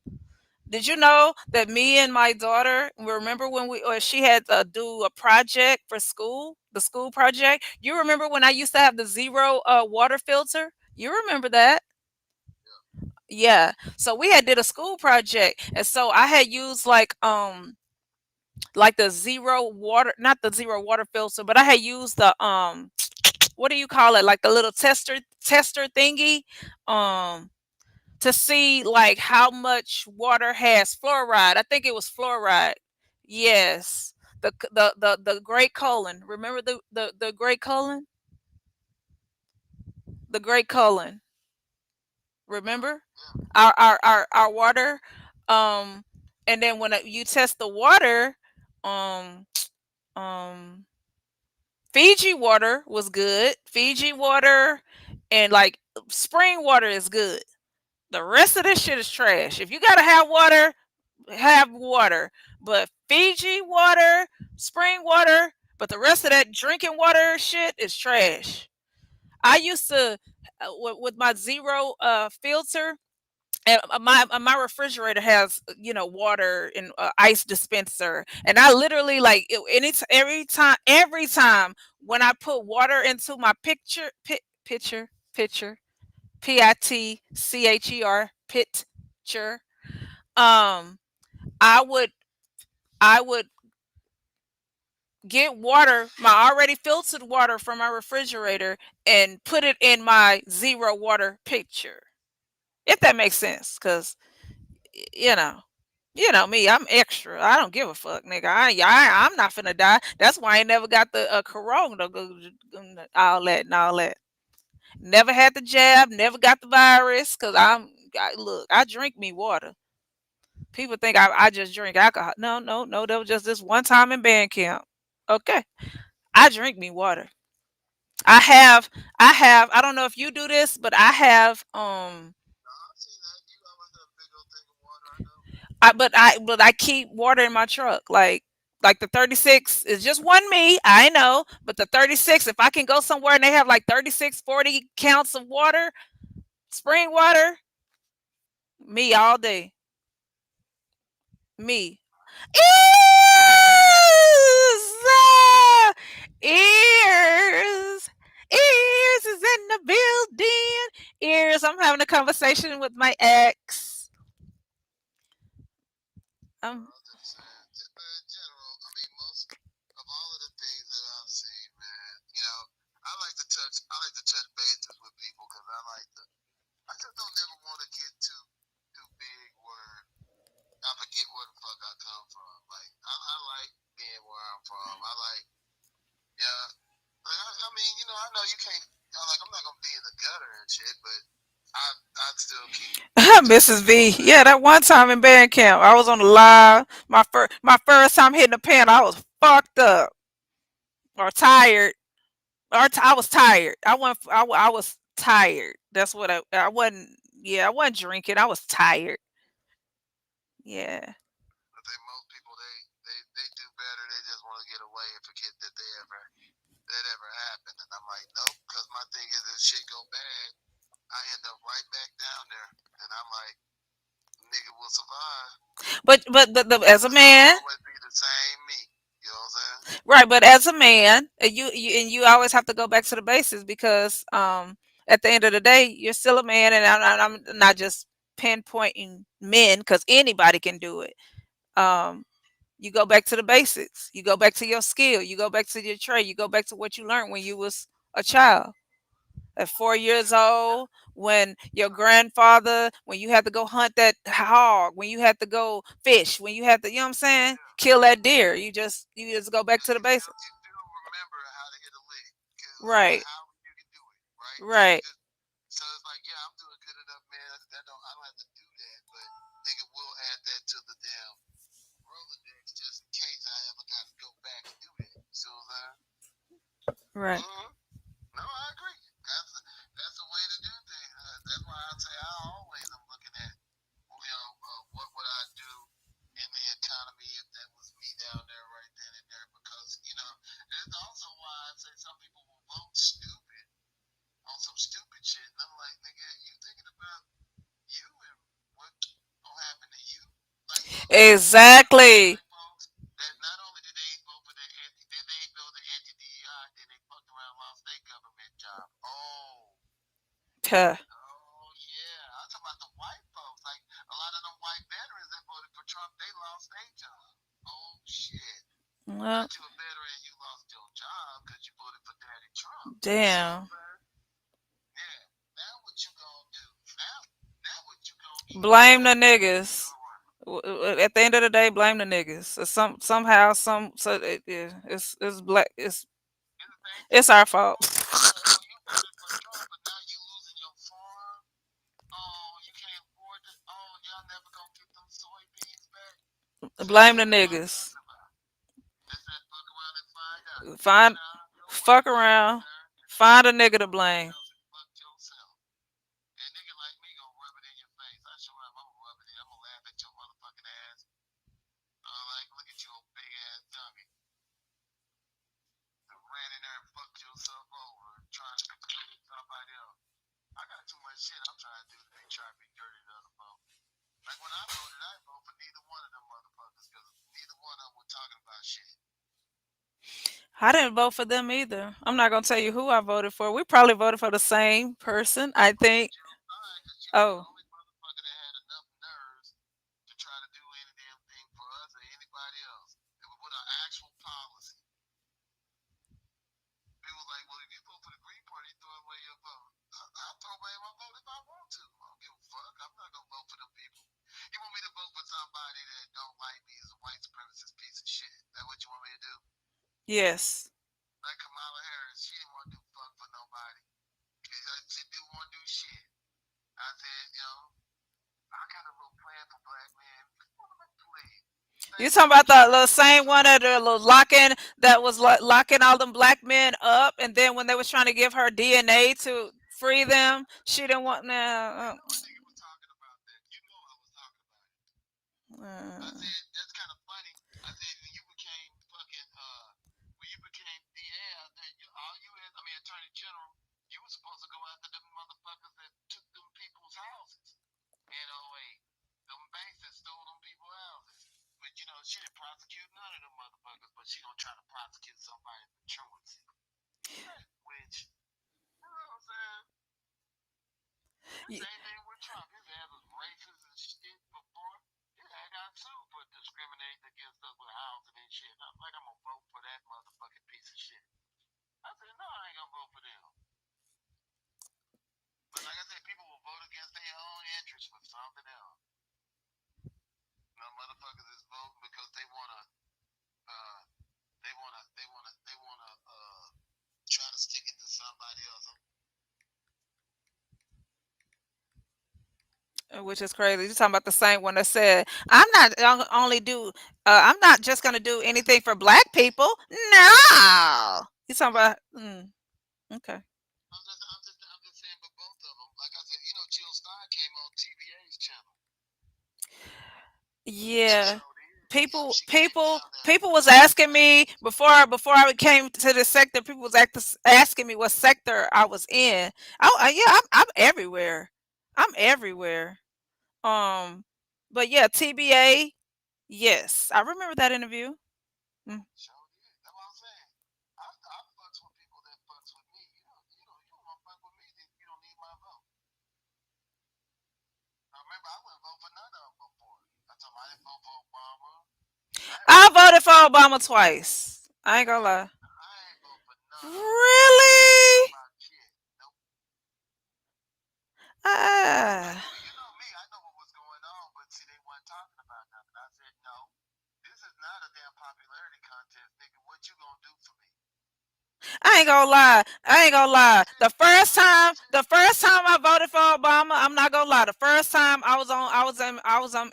Did you know that me and my daughter remember when we she had to do a project for school, the school project? You remember when I used to have the zero water filter? You remember that? Yeah. So we had did a school project, and so I had used like the zero water, not the zero water filter, but I had used the what do you call it? Like the little tester thingy, um to see like how much water has fluoride. I think it was fluoride. Yes. The Great Colon. Remember the Great Colon? The Great Colon. Yeah, Remember? yeah. Our water um and then when you test the water um um Fiji water was good. Fiji water and like spring water is good. The rest of this shit is trash. If you gotta have water, have water. But Fiji water, spring water, but the rest of that drinking water shit is trash. I used to with my zero filter. And my refrigerator has water and ice dispenser, and I literally like every time when I put water into my pitcher pitcher, um I would I would get water, my already filtered water from my refrigerator, and put it in my zero water pitcher. If that makes sense, because you know, me, I'm extra. I don't give a fuck, nigga. I'm not finna die. That's why I ain't never got the corona, all that and all that. Never had the jab, never got the virus, cause look, I drink me water. People think I just drink alcohol. No, no, no. That was just this one time in band camp. Okay, I drink me water. I have, I don't know if you do this, but I have, but I keep water in my truck. Like the 36 is just one me, I know, but the 36, if I can go somewhere and they have like 36, 40 counts of water, spring water, me all day. Me. Ears, ears, ears is in the building. Ears, I'm having a conversation with my ex. Um, In general, I mean, most of all of the things that I've seen, man, I like to touch bases with people because I just don't never want to get too big where I forget where the fuck I come from. Like, I like being where I'm from. I like, yeah. Like, I mean, I know you can't. I'm not gonna be in the gutter and shit, but I'd still keep touching Mrs. V. people Yeah, that. that one time in band camp, I was on the live. My first time hitting the pen, I was fucked up or tired. I was tired. I was tired. That's what I wasn't. Yeah, I wasn't drinking. I was tired. Yeah. I think most people they do better. They just want to get away and forget that ever happened. And I'm like, nope, because my thing is if shit go bad, I end up right back down there, and I'm like, nigga will survive. But as a It's gonna man, always be the same me. You know what I'm saying? right? But as a man, you always have to go back to the basics because at the end of the day, you're still a man, and I'm not just pinpointing men because anybody can do it. Um, you go back to the basics. You go back to your skill. You go back to your trade. You go back to what you learned when you was a child. At 4 years old, when your grandfather, when you had to go hunt that hog, when you had to go fish, when you had to, you know what I'm saying, Yeah. kill that deer. You just go back And to the basics. you still remember how to hit a lick, Right. how you can do it, right? Right. So it's like, yeah, I'm doing good enough, man. I don't have to do that, but nigga will add that to the damn Rolodex just in case I ever got to go back and do that. You see what I'm saying? Right. Mm-hmm. No, I agree. That's the way to do things. That's why I say I always am looking at, what would I do in the economy if that was me down there right then and there? Because it's also why I say some people will vote stupid on some stupid shit, and I'm like, nigga, you thinking about you and what gonna happen to you? Like, you got a lot of Exactly. white folks that not only did they vote for did they build the anti-DEI, then they fucked around and lost their government job. Huh. Oh yeah. I'm talking about the white folks. Like a lot of them white veterans that voted for Trump, they lost their job. Oh shit. Well, Not you a veteran, you lost your job because you voted for Daddy Trump. So, damn. yeah. Now what you gonna do? Now what you gonna eat? Blame the What you niggas. doing? At the end of the day, blame the niggas. So somehow it's black. And the thing It's too, our you fault. voted. So you voted for Trump, but now you losing your farm. Oh, you can't afford it. Oh, y'all never gonna get them soybeans back. See, Blame that's the what I'm niggas. talking about. That's that fuck around and find out. You fucking Find out your way, fuck buddy. around. Sir. Find a nigga to Somebody blame. else and fuck yourself. ran in there and fucked yourself over trying to be good with somebody else. I got too much shit I'm trying to do to be trying to be dirty to other folks. Like when I voted, I didn't vote for neither one of them motherfuckers because neither one of them were talking about shit. I didn't vote for them either. I'm not gonna tell you who I voted for. We probably voted for the same person, I think. Jill Stein, because she was the Oh, only motherfucker that had enough nerves to try to do any damn thing for us or anybody else. And with an actual policy. People like, well, if you vote for the Green Party, throw away your vote. I'll throw away my vote if I want to. I don't give a fuck. I'm not gonna vote for them people. You want me to vote for somebody that don't like me as a white supremacist piece of shit? That what you want me to do? yes. Like Kamala Harris, she didn't want to do fuck for nobody. She didn't want to do shit. I said, I got a little plan for black men. Please. You Same talking thing with about the Trump. little same one that the little locking that was locking all them black men up, and then when they was trying to give her DNA to free them, she didn't want I now. know a nigga was talking about that. You know I was talking about it. I Uh, said, that's kind of funny. I said, when you became DA, all you had, I mean, Attorney General, you were supposed to go after them motherfuckers that took them people's houses in '08. Them banks that stole them people's houses. But, she didn't prosecute none of them motherfuckers, but she gonna try to prosecute somebody for truancy. Which, you know what I'm saying? The y- same thing with Trump. His ass was racist and shit before. His ass got sued for discriminating against us with housing and shit. I'm like, I'm gonna vote for that motherfucking piece of shit. I said, no, I ain't gonna vote for them. But like I said, people will vote against their own interests for something else. Motherfuckers is voting because uh, they wanna try to stick it to somebody else. which is crazy. You talking about the same one that said, "I'm not only do, I'm not just gonna do anything for black people." No, you talking about? Okay. I'm just saying for both of them. Like I said, Jill Stein came on TVA's channel. She Yeah. showed it. People She came people down there. people was asking me before I came to the sector, people was asking me what sector I was in. Yeah, I'm everywhere. I'm everywhere. Um but yeah, TBA, yes. I remember that interview. Mm. Showed it. That's what I'm saying. I fucks with people that fucks with me. You don't want to fuck with me, then you don't need my vote. Now remember, I wouldn't vote for none of them before. I told them I didn't vote for Obama. I didn't I vote for voted for none. Obama twice. I ain't gonna lie. I ain't vote for none of them. I ain't talking Really? about shit. Nope. Ah. You know me. I know what was going on, but see, they weren't talking about nothing. I said, no, this is not a damn popularity contest, nigga. What you gonna do for me? I ain't gonna lie. I ain't gonna lie. I The first time I voted for Obama, I'm not gonna lie. The first time I was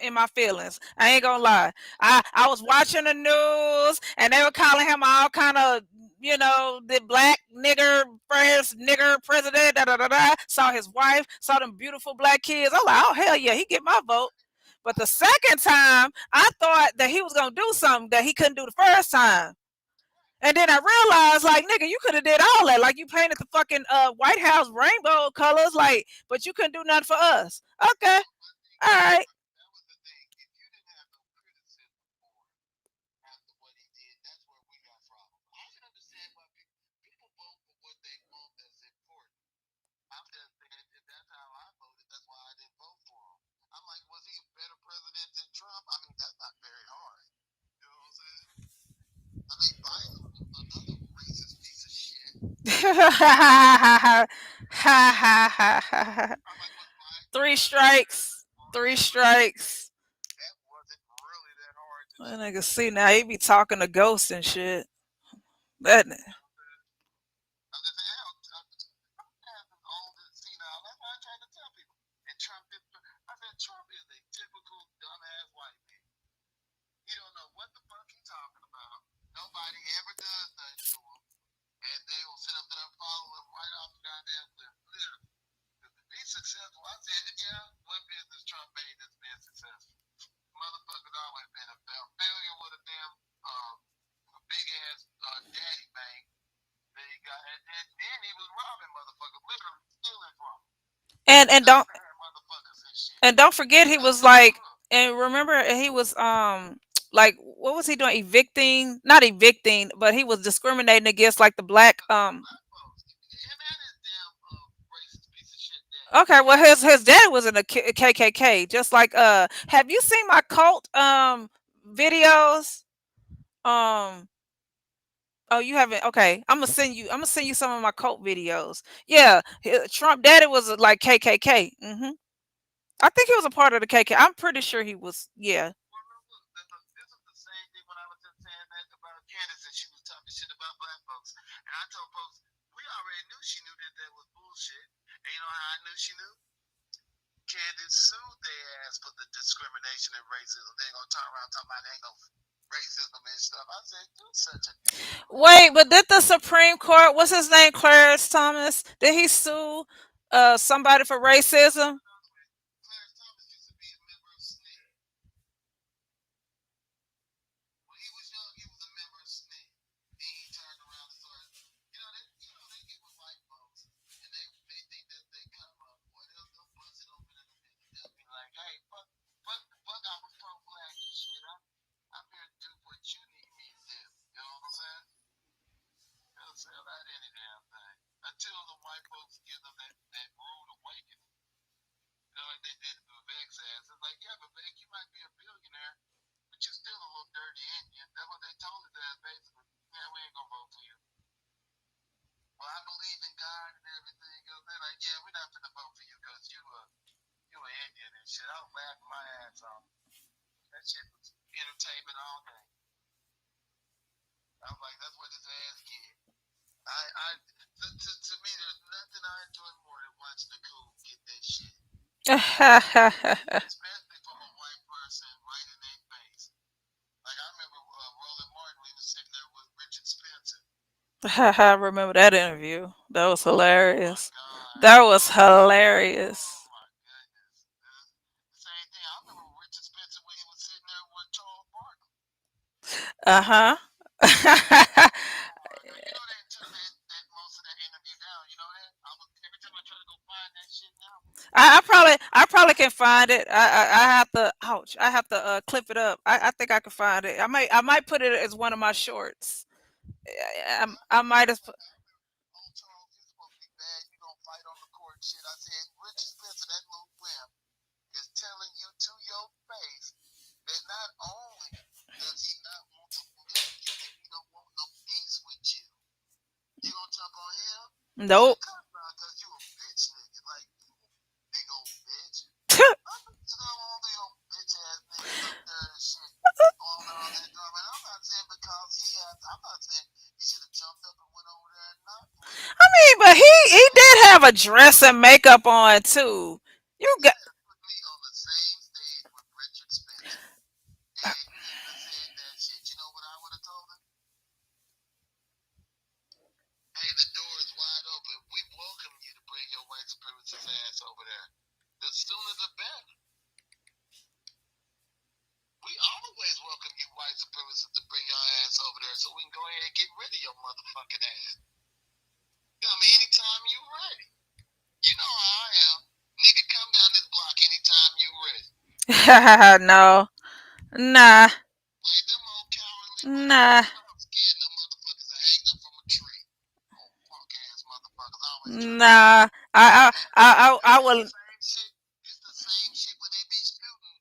in my feelings. I ain't gonna lie. I was watching the news and they were calling him all kind of, the black nigger first nigger president. Da da da da. Saw his wife, saw them beautiful black kids. I'm like, oh hell yeah, he get my vote. But the second time, I thought that he was gonna do something that he couldn't do the first time. And then I realized, like, nigga, you could have did all that. Like, you painted the fucking White House rainbow colors, like, but you couldn't do nothing for us. Okay, all right. That was the thing. If you didn't have no criticism for him after what he did, that's where we got problems. I can understand why people vote for what they want that's important. I'm just saying if that's how I voted, that's why I didn't vote for him. I'm like, was he a better president than Trump? I mean, that's not very hard. You know what I'm saying? I mean, Biden, another racist piece of shit. Ha ha ha ha. I'm like, was Biden a Three better president strikes. than Three Trump? I mean, strikes. that wasn't really that hard to That do. nigga see now he be talking to ghosts and shit. That I'm just saying, hell, Trump is old and senile. That's why I try to tell people. And Trump is, I said, Trump is a typical dumbass white man. He don't know what the fuck he's talking about. Nobody ever does nothing to him. And they will sit up there and follow him right off the goddamn cliff. Literally. To be successful, I said, yeah, what business Trump made that's been successful? Motherfucker's always been a failure with a damn And don't Motherfuckers and shit. and don't forget he That's was just like, wrong. and remember he was like what was he doing? Evicting, not evicting, but he was discriminating against like the black Black folks. Him and his damn racist piece of shit daddy. Okay, well his dad was in the KKK. Just like have you seen my cult videos? Um oh, you haven't. Okay, I'm gonna send you some of my cult videos. Yeah, Trump daddy was like KKK. Mhm. I think he was a part of the KK. I'm pretty sure he was. Yeah. Well, look, this was the same thing when I was just saying that about Candace and she was talking shit about black folks. And I told folks, we already knew she knew that that was bullshit. And you know how I knew she knew? Candace sued their ass for the discrimination and racism. They gonna turn around talking about ain't no racism and stuff. I said, you such a dick, man. Wait, but did the Supreme Court? What's his name? Clarence Thomas. Did he sue somebody for racism? Clarence Thomas used to be a member of SNCC. When he was young, he was a member of SNCC. Then he turned around and started, they get with white folks, and they think that they come up, boy, they'll bust it open in a minute. They'll be like, hey, fuck, I was pro-black and shit. I'm here to do what you need me to do. You know what I'm saying? They'll sell out any damn thing until the white folks give them that rude awakening. Like they did to Vivek's ass. It's like, yeah, Vivek, you might be a billionaire, but you're still a little dirty Indian. That's what they told his ass basically. Man, we ain't gonna vote for you. Well, I believe in God and everything else. They're like, yeah, we're not gonna vote for you because you an Indian and shit. I was laughing my ass off. That shit was entertainment all day. I was like, that's what his ass get. To me, there's nothing I enjoy more than watching the cool get that shit. Especially from a white person right in their face. Like I remember Roland Martin when he was sitting there with Richard Spencer. I remember that interview. That was Oh my hilarious. God. That was hilarious. Oh my goodness. The same thing. I remember Richard Spencer when he was sitting there with Charles Barkley. Uh huh. Oh my God. You know they took that most of that interview down. You know that? Every time I try to go find that shit now. I probably can find it. I have to. Ouch! I have to clip it up. I think I can find it. I might put it as one of my shorts. I might as. Oh, Charles, you're supposed to be bad. You gonna fight on the court and shit. I said, Richard Spencer, that little wimp, is telling you to your face that not only does he not want to live with you, that he don't want no peace with you. You gonna jump on him? Man, Nope. come on, cause you a bitch nigga. Like, you big old bitch. I'm just all the old bitch ass niggas up there and shit. Blowing all that drama. And I'm not saying because I'm not saying he should have jumped up and went over there and knocked one. I mean, but he But did have a dress and makeup on too. You you got. could have put me on the same stage with Richard Spencer. And he would have said that shit. You know what I would have told him? Hey, the door is wide open. We welcome you to bring your white supremacist ass over there. The sooner the better. We always welcome you white supremacists to bring your ass over there so we can go ahead and get rid of your motherfucking ass. You know me anytime you ready. You know how I am. Nigga, come down this block anytime you ready. No. Nah. Like them old cowardly Nah. motherfuckers, I'm scared of them motherfuckers that hang them from a tree. Oh, punk ass motherfuckers always trying to hang. Nah. I It's the will. same shit. It's the same shit when they be shooting.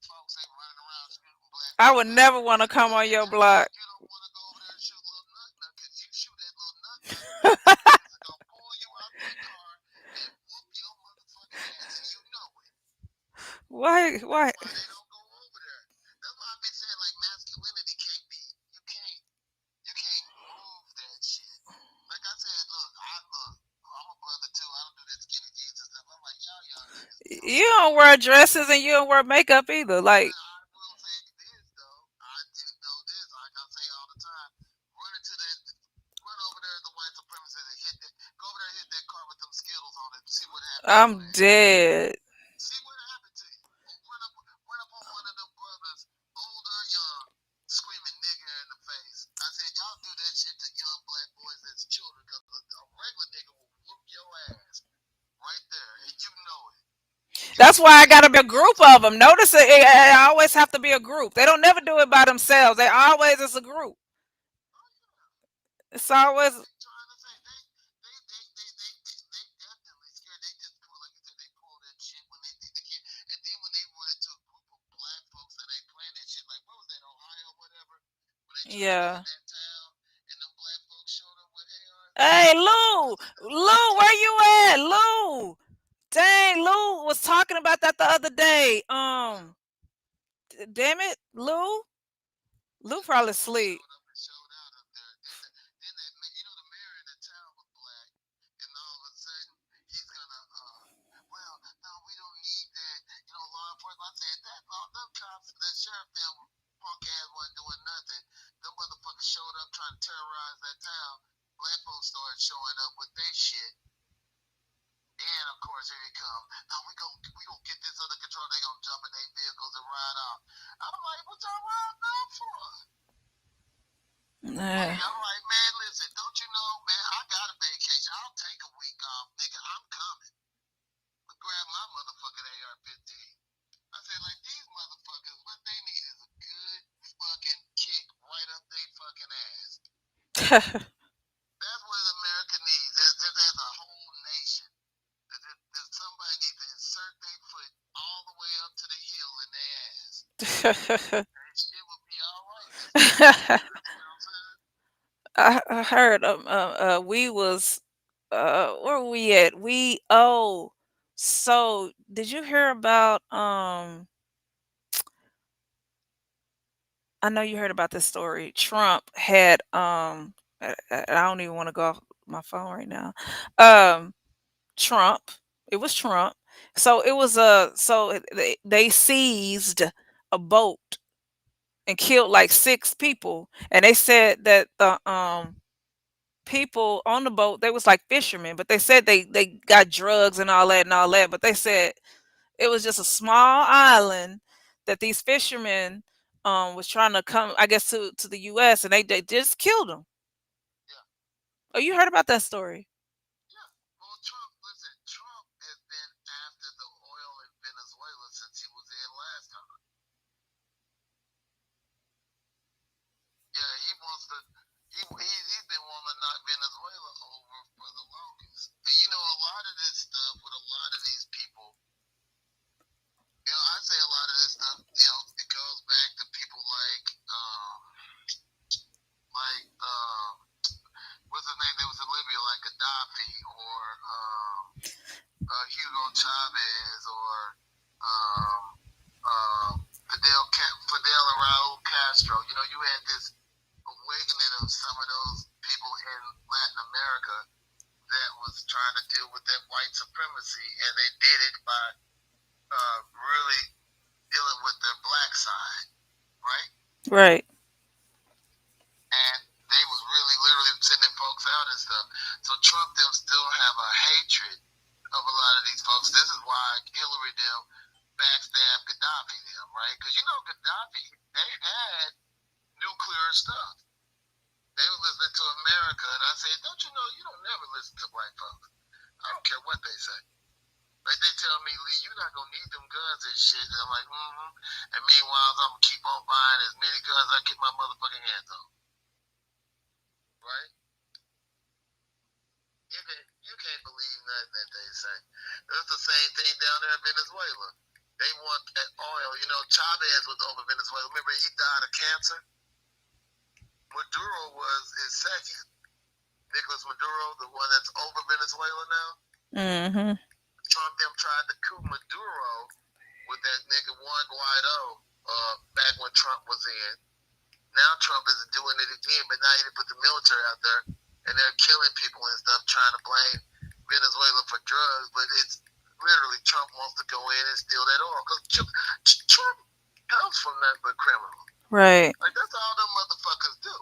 Folks ain't running around shooting black I folks would and never shit. want to come on And your that's why block. you don't want to go over there and shoot little nut nut, because you shoot that little nut nut, them niggas are gonna pull you out that car and whoop your motherfucking ass, and you know it. Why? Why? That's why they don't go over there. That's why I've been saying like masculinity can't be. You can't move that shit. Like I said, I'm a brother too. I don't do that skinny jeans and stuff. I'm like, y'all niggas be on You some don't wear dresses and you don't wear makeup either. Like, Well, I will say this though. I do know this. Like I say all the time, run into that, run over there as the white supremacist and hit that. Go over there and hit that car with them Skittles on it. And see what happened to your I'm ass. dead. See what happened to you. Run up on one of them brothers, old or young, screaming nigger in the face. I said, y'all do that shit to young black boys as children, because a regular nigga will whoop your ass right there. That's why I gotta be a group of them. Notice it always have to be a group. They don't never do it by themselves. They always is a group. It's always They trying to say they definitely scared. They just pull like you said, they pull that shit when they think they can. And then when they run into a group of black folks that ain't playing that shit, like what was that, Ohio, whatever, when they tried to get yeah. in that town and them black folks showed up with Hey AR-15s. Lou, Lou, where you at, Lou? Dang, Lou was talking about that the other day. Damn it, Lou. Lou Them probably black folks sleep. showed up and showed out up there. Then that you know the mayor in the town was black, and all of a sudden he's gonna well no we don't need that law enforcement. I said that all them cops that sheriff them punk ass wasn't doing nothing. Them motherfuckers showed up trying to terrorize that town. Black folks started showing up with their shit. Then of course here they come. No, we gonna get this under control. They gonna jump in their vehicles and ride off. I'm like, what y'all riding off for? Hey, Yeah. I'm like, man, listen, don't you know, man, I got a vacation. I'll take a week off, nigga. I'm coming. But grab my motherfucking AR-15. I said, like, these motherfuckers, what they need is a good fucking kick right up their fucking ass. That's what America needs, as a whole nation. That somebody needs to insert their foot all the way up to the heel in their ass. And shit will be all right. You know what I'm saying? I heard we was where were we at? So did you hear about I know you heard about this story. Trump had I don't even want to go off my phone right now. Um Trump. It was Trump. So it was they seized a boat and killed like 6 people, and they said that the people on the boat, they was like fishermen, but they said they got drugs and all that, but they said it was just a small island that these fishermen was trying to come, I guess, to the US, and they just killed them. Yeah. Oh, you heard about that story? Yeah. Well, Trump, listen, Trump has been after the oil in Venezuela since he was in last time. Yeah, he wants to. He's been wanting to knock Venezuela over for the longest. And a lot of this stuff with a lot of these people. I say a lot of this stuff. It goes back to people like what's his name? That was in Libya, like Gaddafi or Hugo Chavez or um, Fidel and Raul Castro. You had this awakening of some of those people in Latin America that was trying to deal with that white supremacy, and they did it by really dealing with their black side, right? Right. And they was really literally sending folks out and stuff. So Trump them still have a hatred of a lot of these folks. This is why Hillary them backstab Gaddafi them, right? Because Gaddafi, they had nuclear stuff. They were listening to America, and I said, don't you know you don't never listen to white folks. I don't care what they say. Like they tell me, Lee, you're not gonna need them guns and shit. And I'm like, mm-hmm. And meanwhile, I'm gonna keep on buying as many guns as I get my motherfucking hands on. Right? You can't believe nothing that they say. It's the same thing down there in Venezuela. They want that oil. Chavez was over Venezuela. Remember, he died of cancer. Maduro was his second. Nicolas Maduro, the one that's over Venezuela now. Mm-hmm. Trump them tried to coup Maduro with that nigga Juan Guaido back when Trump was in. Now Trump is doing it again, but now he put the military out there and they're killing people and stuff, trying to blame Venezuela for drugs. But it's literally Trump wants to go in and steal that oil because Trump comes from nothing but criminals. Right. Like that's all them motherfuckers do.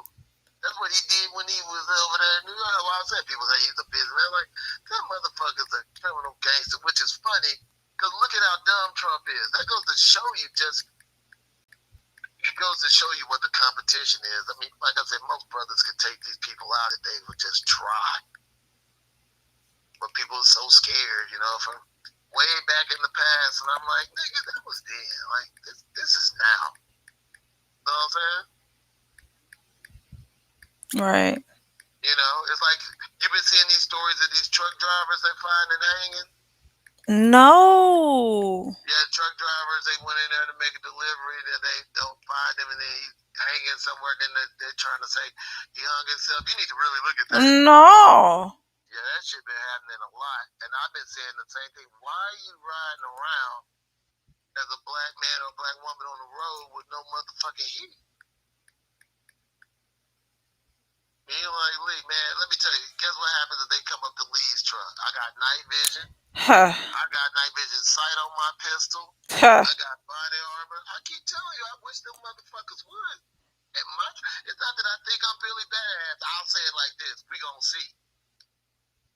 That's what he did when he was over there in New York. Well, I said people say he's a businessman. Like that motherfucker's a criminal gangster, which is funny because look at how dumb Trump is. That goes to show you it goes to show you what the competition is. I mean, like I said, most brothers could take these people out if they would just try. But people are so scared, from way back in the past, and I'm like, nigga, that was then. Like this is now. You know what I'm saying? Right. You know, it's like you've been seeing these stories of these truck drivers they find and hanging. No. Yeah, truck drivers they went in there to make a delivery, and they don't find him, and then he's hanging somewhere. Then they're trying to say he hung himself. You need to really look at that. No. Yeah, that shit been happening a lot, and I've been saying the same thing. Why are you riding around as a black man or a black woman on the road with no motherfucking heat? You like Lee, man, let me tell you, guess what happens if they come up to Lee's truck? I got night vision. Huh. I got night vision sight on my pistol. Huh. I got body armor. I keep telling you, I wish them motherfuckers would. And it's not that I think I'm Billy Badass. I'll say it like this. We gonna see.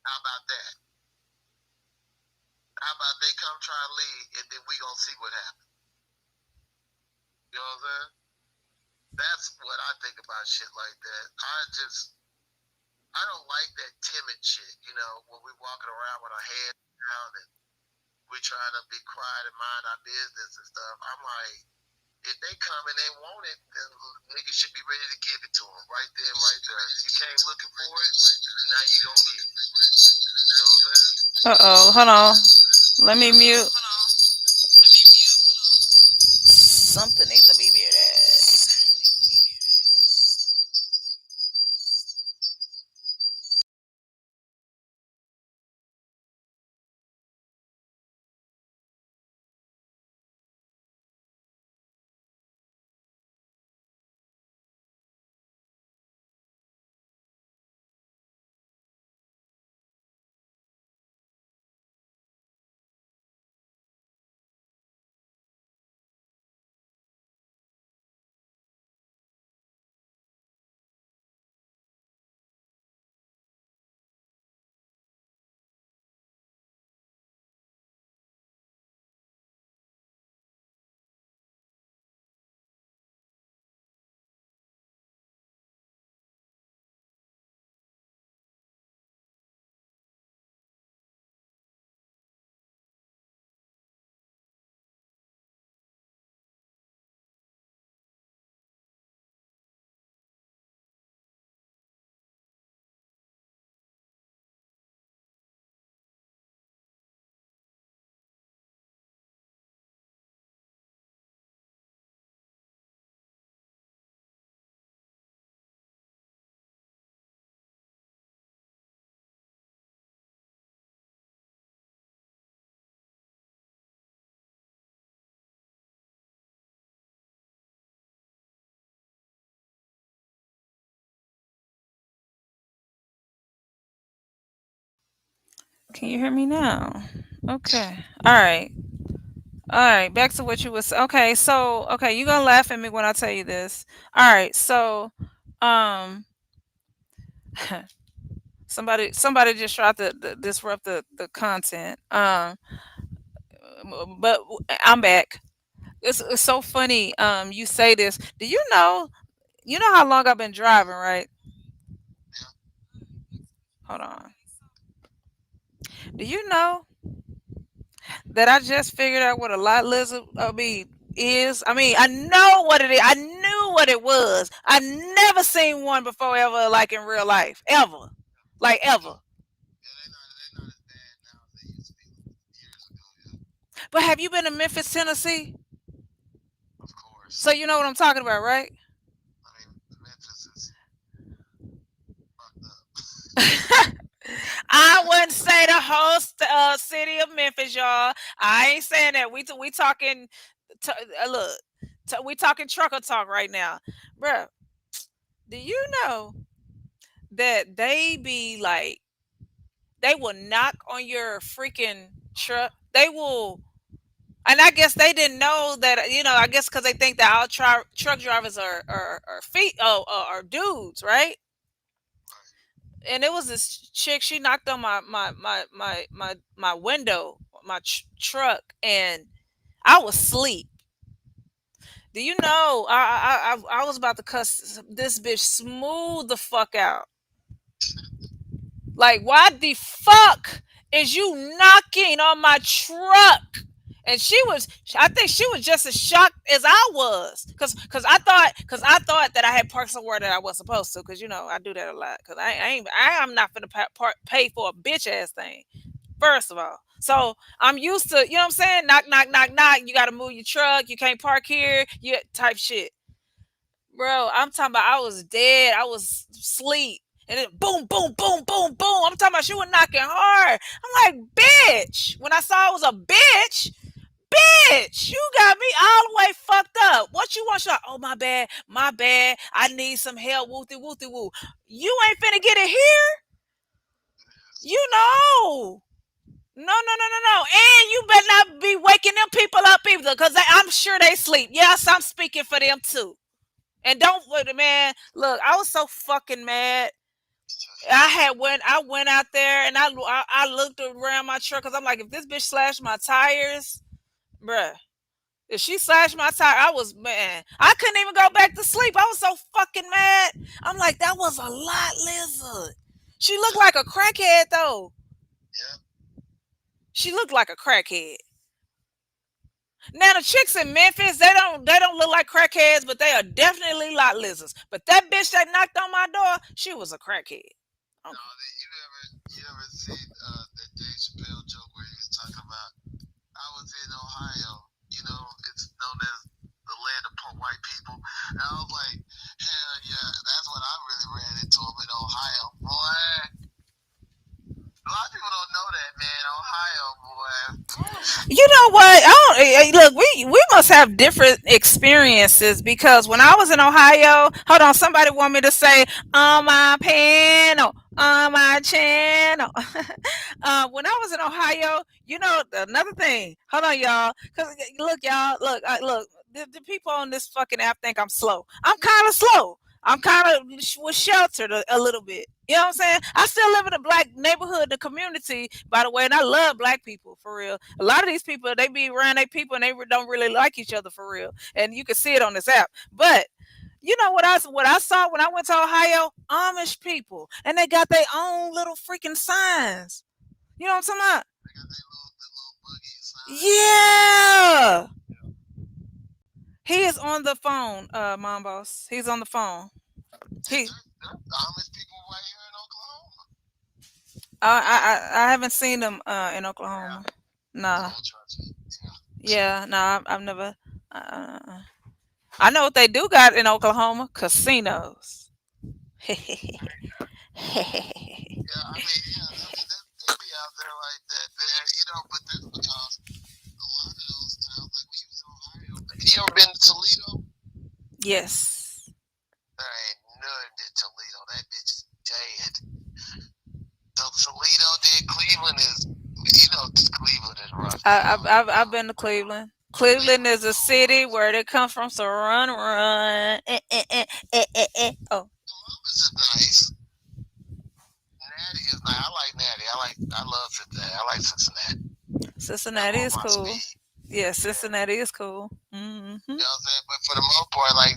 How about that? How about they come try to lead and then we gonna see what happens? You know what I'm saying? That's what I think about shit like that. I don't like that timid shit, you know, when we walking around with our head down and we trying to be quiet and mind our business and stuff. I'm like, if they come and they want it, then niggas should be ready to give it to them right there, right there. If you came looking for it, now you gonna get it. You know what I'm saying? Uh-oh. Hold on. Let me mute. Something needs to be muted. Can you hear me now? Okay. All right. All right. Back to what you was. Okay. So, okay, you gonna laugh at me when I tell you this. All right. So, um, somebody just tried to disrupt the content. But I'm back. It's so funny. You say this. Do you know? You know how long I've been driving, right? Hold on. Do you know that I just figured out what a lot lizard is? I mean, I know what it is. I knew what it was. I never seen one before ever, like in real life, ever, like ever. Yeah, they not as bad now as they used to be years ago. Yeah, But have you been to Memphis, Tennessee? of course. So you know what I'm talking about, right? I mean, Memphis is fucked up. I wouldn't say the whole city of Memphis, y'all. I ain't saying that. We talking. T- look, we talking trucker talk right now, bruh. Do you know that they be like they will knock on your freaking truck? They will, and I guess they didn't know that. I guess because they think that all truck drivers are feet are dudes, right? And it was this chick. She knocked on my window, my truck, and I was asleep. Do you know? I was about to cuss this bitch smooth the fuck out. Like, why the fuck is you knocking on my truck? And I think she was just as shocked as I was, cause I thought that I had parked somewhere that I was supposed to, cause I do that a lot, cause I am not gonna pay for a bitch ass thing. First of all, so I'm used to, you know what I'm saying? Knock, knock, knock, knock. You got to move your truck. You can't park here. You type shit, bro. I'm talking about I was dead. I was asleep. And then boom, boom, boom, boom, boom. I'm talking about she was knocking hard. I'm like, bitch. When I saw it was a bitch, bitch, you got me all the way fucked up. What you want? She's like, oh, my bad, my bad. I need some help. Wooty, wooty, woo. You ain't finna get it here. You know. No, no, no, no, no. And you better not be waking them people up either, because I'm sure they sleep. Yes, I'm speaking for them too. And don't, man, look, I was so fucking mad. I went out there and I looked around my truck, because I'm like, if this bitch slashed my tires, bruh, if she slashed my tire, man, I couldn't even go back to sleep. I was so fucking mad. I'm like, that was a lot, Lizard. She looked like a crackhead though. She looked like a crackhead. Now the chicks in Memphis, they don't look like crackheads, but they are definitely lot lizards. But that bitch that knocked on my door, she was a crackhead. No, you ever see that Dave Chappelle joke where he's talking about, I was in Ohio, it's known as the land of poor white people. And I was like, hell yeah, that's what I really ran into him in Ohio, boy. A lot of people don't know that, man. Ohio, boy. You know what? Look. We must have different experiences, because when I was in Ohio, hold on, somebody want me to say on my panel, on my channel. When I was in Ohio, another thing. Hold on, y'all. Cause look, y'all, look. The people on this fucking app think I'm slow. I'm kind of slow. I'm kind of was sheltered a little bit. You know what I'm saying? I still live in a black neighborhood, the community, by the way, and I love black people for real. A lot of these people, they be around their people and they don't really like each other for real, and you can see it on this app. But you know what I saw when I went to Ohio? Amish people, and they got their own little freaking signs. You know what I'm talking about? Yeah. He is on the phone, Mom Boss. He's on the phone. He. Amish people right here in Oklahoma. I haven't seen them in Oklahoma. Nah. Yeah. Nah. I've never. I know what they do got in Oklahoma: casinos. Yeah, I mean, they be out there like that, there, but that's because a lot of those towns, like we was in Ohio. Have you ever been to Toledo? Yes. There ain't nothing in Toledo. That bitch is dead. So Toledo, then Cleveland is, Cleveland is rough. I've been to Cleveland. Cleveland is a city where they come from, so run. Oh. Columbus is nice. Natty is nice. I like Natty. I love Cincinnati. I like Cincinnati. Cincinnati is cool. Yeah, Cincinnati is cool. Mm-hmm. You know what I'm saying? But for the most part, like,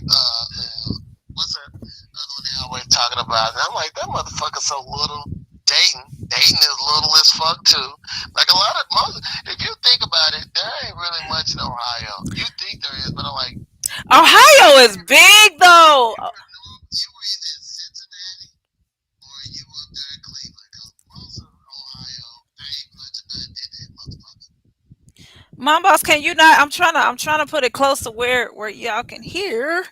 what's that other one they always talking about? And I'm like, that motherfucker's so little. Dayton is little as fuck too. Like if you think about it, there ain't really much in Ohio. You think there is, but I'm like, Ohio is big though. You were either in Cincinnati or you up there in Cleveland. Because most of Ohio ain't much of nothing in that motherfucker. Mom Boss, can you not? I'm trying to put it close to where y'all can hear.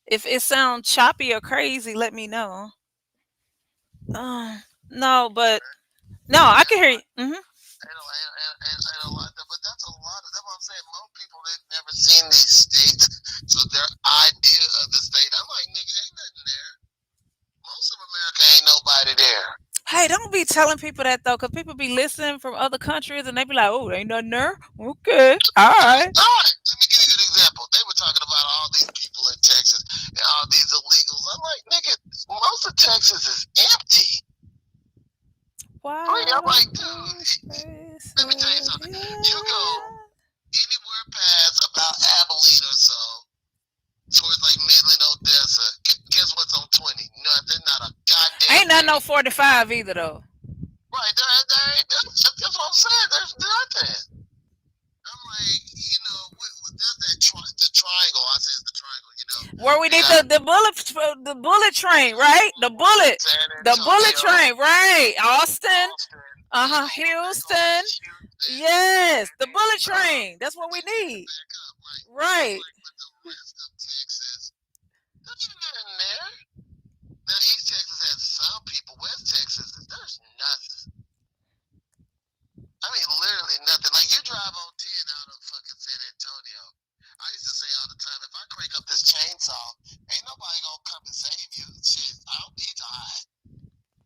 If it sounds choppy or crazy, let me know. No, but no, I can hear you. Mm-hmm. And a lot, but that's a lot of. That's what I'm saying. Most people they've never seen these states, so their idea of the state. I'm like, nigga, ain't nothing there. Most of America ain't nobody there. Hey, don't be telling people that though, because people be listening from other countries and they be like, "Oh, ain't nothing there." Okay, all right. All right. Let me give you an example. They were talking about all these people in Texas and all these illegals. I'm like, nigga, most of Texas is empty. Wow. I'm like, dude, let me tell you something. You go anywhere past about Abilene or so, towards like Midland, Odessa. Guess what's on 20? Nothing, not a goddamn. Ain't nothing on 45 either though. Right, there ain't. That's what I'm saying. There's nothing. I'm like, there's the triangle. I say it's the triangle. Where we You need got the bullet train, right? San The bullet Antonio, train, right? Austin, Austin, Oklahoma, Houston. Houston, Yes, the and bullet train. That's what we then bring it need. back up, right? But I'm Right. like, but the rest of Texas, there's nothing there. Now East Texas has some people. West Texas, there's nothing. I mean, literally nothing. Like you drive on 10 out of fucking San Antonio. I used to say all the time, if I crank up this chainsaw, ain't nobody gonna come and save you. Shit, I don't need to hide.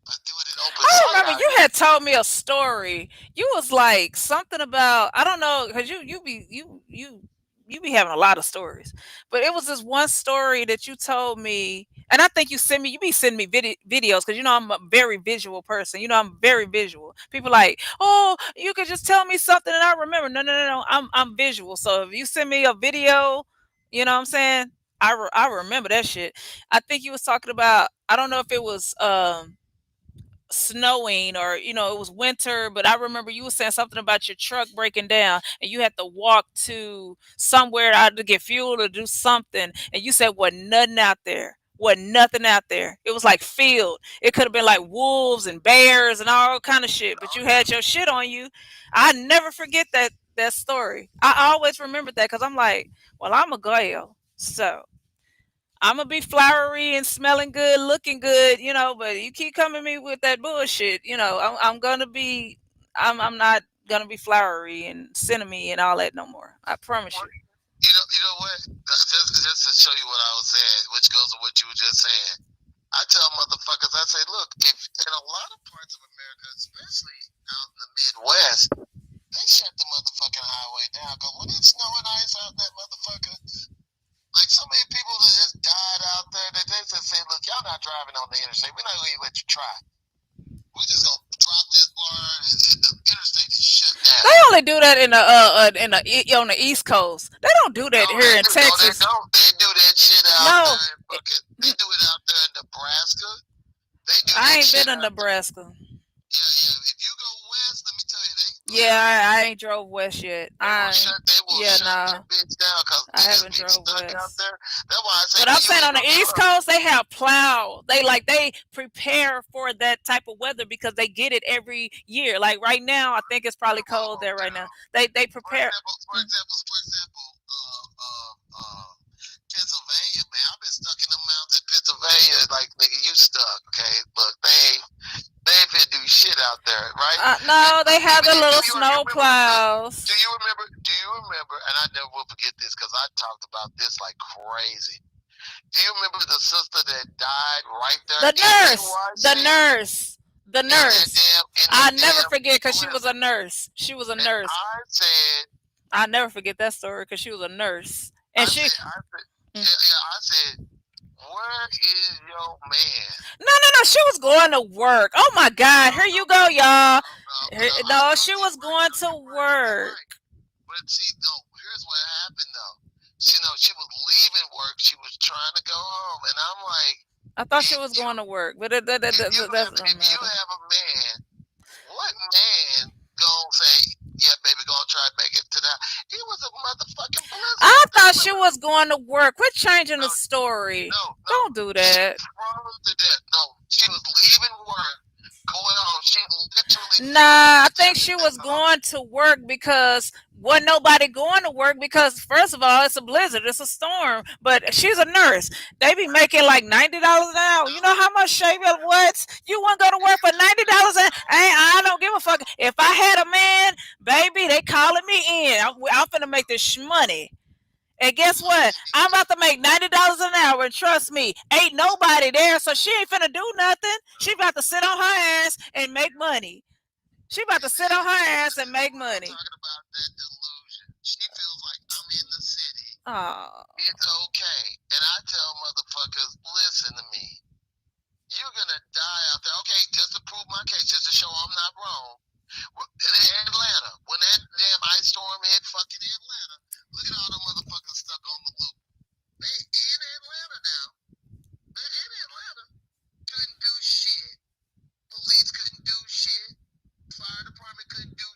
I do it in open I sight remember out you here. had told me a story. You was like something about, I don't know, because you be having a lot of stories, but it was this one story that you told me, and I think you be sending me videos because you know I'm a very visual person. You know I'm very visual. People like, oh, you could just tell me something and I remember. No, no, no, no. I'm visual. So if you send me a video, you know what I'm saying. I remember that shit. I think you was talking about. I don't know if it was snowing or it was winter, but I remember you were saying something about your truck breaking down and you had to walk to somewhere to get fuel to do something, and you said wasn't nothing out there, wasn't nothing out there. It was like field. It could have been like wolves and bears and all kind of shit, but Oh you yeah. had your shit on you. I never forget that story. I always remember that because I'm like, well, I'm a girl, so I'm gonna be flowery and smelling good, looking good, But you keep coming me with that bullshit, I'm gonna be, I'm not gonna be flowery and cinnamon and all that no more. I promise you. You know what? Just to show you what I was saying, which goes to what you were just saying. I tell motherfuckers, I say, look, if in a lot of parts of America, especially out in the Midwest, they shut the motherfucking highway down. Cause when it's snowing ice out that motherfucker, like so many people that just died out there that they just say, look, y'all not driving on the interstate. We're not gonna even let you try. We're just gonna drop this bar and the interstate is shut They down. only do that on the East Coast. They don't do No, that here in no, they Texas. don't. They do that shit out No, there in fucking. They do it out there in Nebraska. They do I that ain't shit been in out there. Nebraska. Yeah, yeah. If you go west, let me tell you, they literally Yeah, I ain't drove west yet. they will Yeah, shut nah, that bitch down because I niggas haven't be drove stuck out west. there. That's why I say But when I'm you saying in on the your East truck, Coast, they have plow. They prepare for that type of weather because they get it every year. Like right now, I think it's probably cold there right now. They prepare. Mm. for example, Pennsylvania, man, I've been stuck in the mountains in Pennsylvania. Like, nigga, you stuck, okay? Look, they ain't finna do shit out there, right? And No, they have even the in little New York, you snow remember? Look, plows. Do you remember? And I never will forget this because I talked about this like crazy. Do you remember the sister that died right there The in nurse, the NYC? nurse, the nurse. In I that never damn forget because she was a blizzard. nurse. She was a And nurse. I never forget that story because she was a nurse, and she. I said, Mm. yeah, I said, where is your man? No, no, no. She was going to work. Oh my God! Here you go, y'all. No, she was going to You're work. right. But see, no, here's what happened though. She was leaving work. She was trying to go home, and I'm like, I thought she if was you going to work, but that doesn't if you matter. have a man, what man gonna say, yeah, baby, gonna try to make it to that? It was a motherfucking blizzard I out there. thought she was going to work. Quit changing No, the story. no. Don't do She that. froze to death. No, she was leaving work, going home. She literally Nah, froze I to think death she in that was car. going to work because wasn't nobody going to work because first of all, it's a blizzard, it's a storm. But she's a nurse. They be making like $90 an hour. You know how much Shavy what? You want to go to work for $90 an hour? I don't give a fuck. If I had a man, baby, they calling me in. I'm finna make this money. And guess what? I'm about to make $90 an hour, and trust me, ain't nobody there, so she ain't finna do nothing. She about to sit on her ass and make money. She about to And sit on her ass this and is make what I'm money. talking about, that delusion. She feels like I'm in the city. Oh, It's okay. And I tell motherfuckers, listen to me. You're gonna die out there. Okay, just to prove my case, just to show I'm not wrong. In Atlanta, when that damn ice storm hit fucking Atlanta, look at all the motherfuckers stuck on the loop. They in Atlanta now. They're in Atlanta. Couldn't do shit. Police couldn't do shit. Fire department couldn't do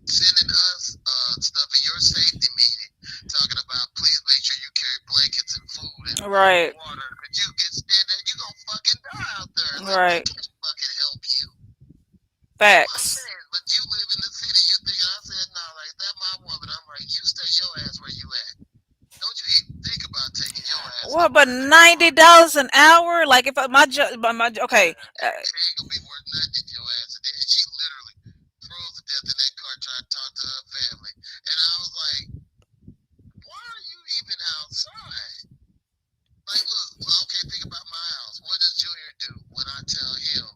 sending us stuff in your safety meeting talking about please make sure you carry blankets and food and Right. water because you get stand there, you gonna fucking die out there. Like we Right. can't fucking help you. That's what I'm Facts. saying. But you live in the city, you think I said no, like that my woman. I'm like, you stay your ass where you at. Don't you even think about taking your ass to What? But work. $90 an hour? Like if okay. It ain't gonna be worth nothing if your ass. And then she literally froze to death in that car trying to talk to her family. And I was like, why are you even outside? Like, look, well, okay, think about my house. What does Junior do when I tell him?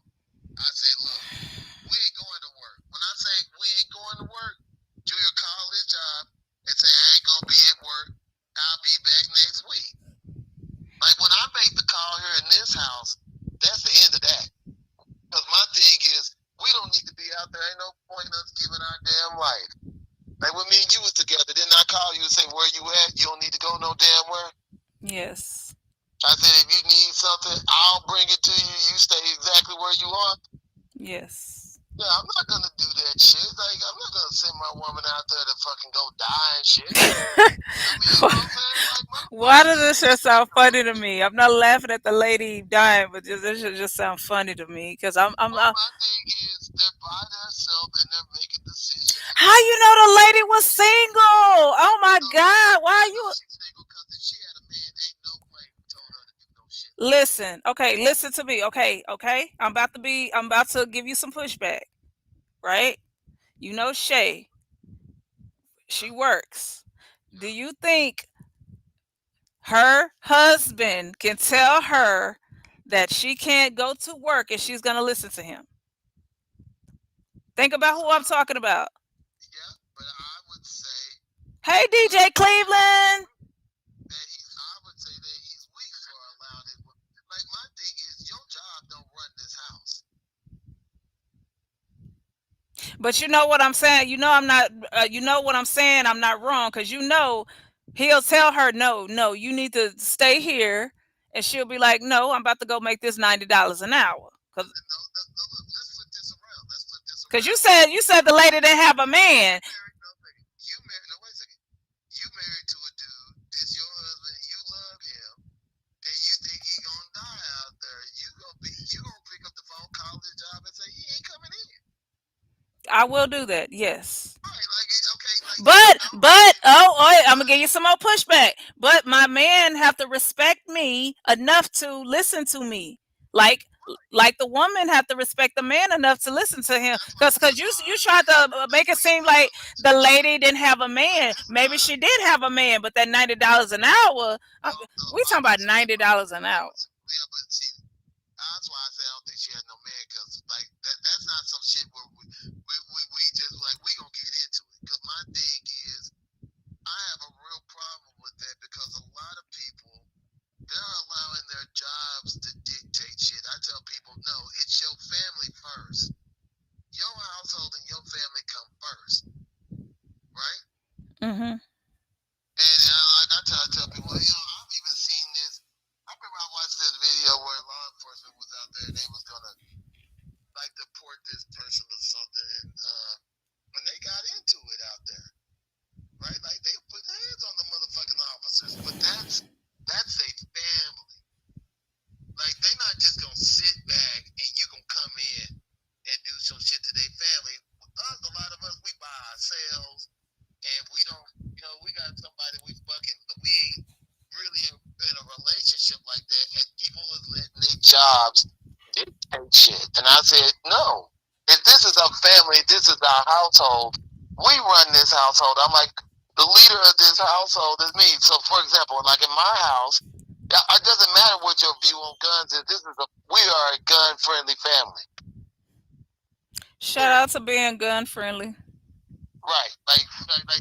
I say, look, we ain't going to work. When I say we ain't going to work, Junior call his job and say, I ain't gonna be at work. I'll be back next week. Like when I make the call here in this house, that's the end of that. Because my thing is, we don't need to be out there. Ain't no point in us giving our damn life. Like when me and you was together, didn't I call you and say where you at? You don't need to go no damn where. Yes. I said if you need something, I'll bring it to you. You stay exactly where you are. Yes. Yeah, I'm not gonna do that shit. Like I'm not gonna send my woman out there to fucking go die and shit. I mean, you know what I'm saying? Like, Why does this just sound funny to me? I'm not laughing at the lady dying, but this should just sound funny to me because I'm. well, my thing is they're by themselves and they're making decisions. How you know the lady was single? Oh my God! Why are you? She's single because if she had a man, ain't no way we told her to do no shit. Listen, okay, listen to me. Okay. I'm about to give you some pushback, right? You know Shay, she works. Do you think her husband can tell her that she can't go to work and she's going to listen to him? Think about who I'm talking about. Yeah, but I would say Hey, DJ Cleveland. that I would say that he's weak for allowing it. Like my thing is, your job don't run this house. But you know what I'm saying? You know I'm not. You know what I'm saying? I'm not wrong because you know he'll tell her no, you need to stay here, and she'll be like, no, I'm about to go make this $90 an hour. No, let's flip this around. Let's flip this Because around. you said the lady didn't have a man. You married? No, wait a second. You married to a dude. This your husband. And you love him, and you think he gonna die out there. You gonna pick up the phone, call his job, and say he ain't coming in. I will do that. Yes. Right? Like okay. Like But I'm gonna give you some more pushback. But my man have to respect me enough to listen to me, like the woman have to respect the man enough to listen to him. Because you tried to make it seem like the lady didn't have a man. Maybe she did have a man, but that $90 an hour. We talking about $90 an hour. Yeah, but see, that's why I say I don't think she has no man because like that's not some shit where we just like we gonna get into it. Because my thing is I have a real problem with that because a lot of people they're allowing their jobs to dictate shit. I tell people no, it's your family first. Your household and your family come first, right? Mm-hmm. And like I tell people, I've even seen this. I remember I watched this video where law enforcement was out there and they was gonna like deport this person or something, and when they got into it out there, right? Like they put their hands on the motherfucking officers, but that's a family. Like they not just gonna sit back and you gonna come in and do some shit to their family. Us, a lot of us, we by ourselves, and we don't, we got somebody we fucking, but we ain't really in a relationship like that, and people is letting their jobs dictate shit. And I said, no, if this is our family, this is our household, we run this household. I'm like, the leader of this household is me. So, for example, like in my house, it doesn't matter what your view on guns is. We are a gun-friendly family. Shout out to being gun friendly. Right, like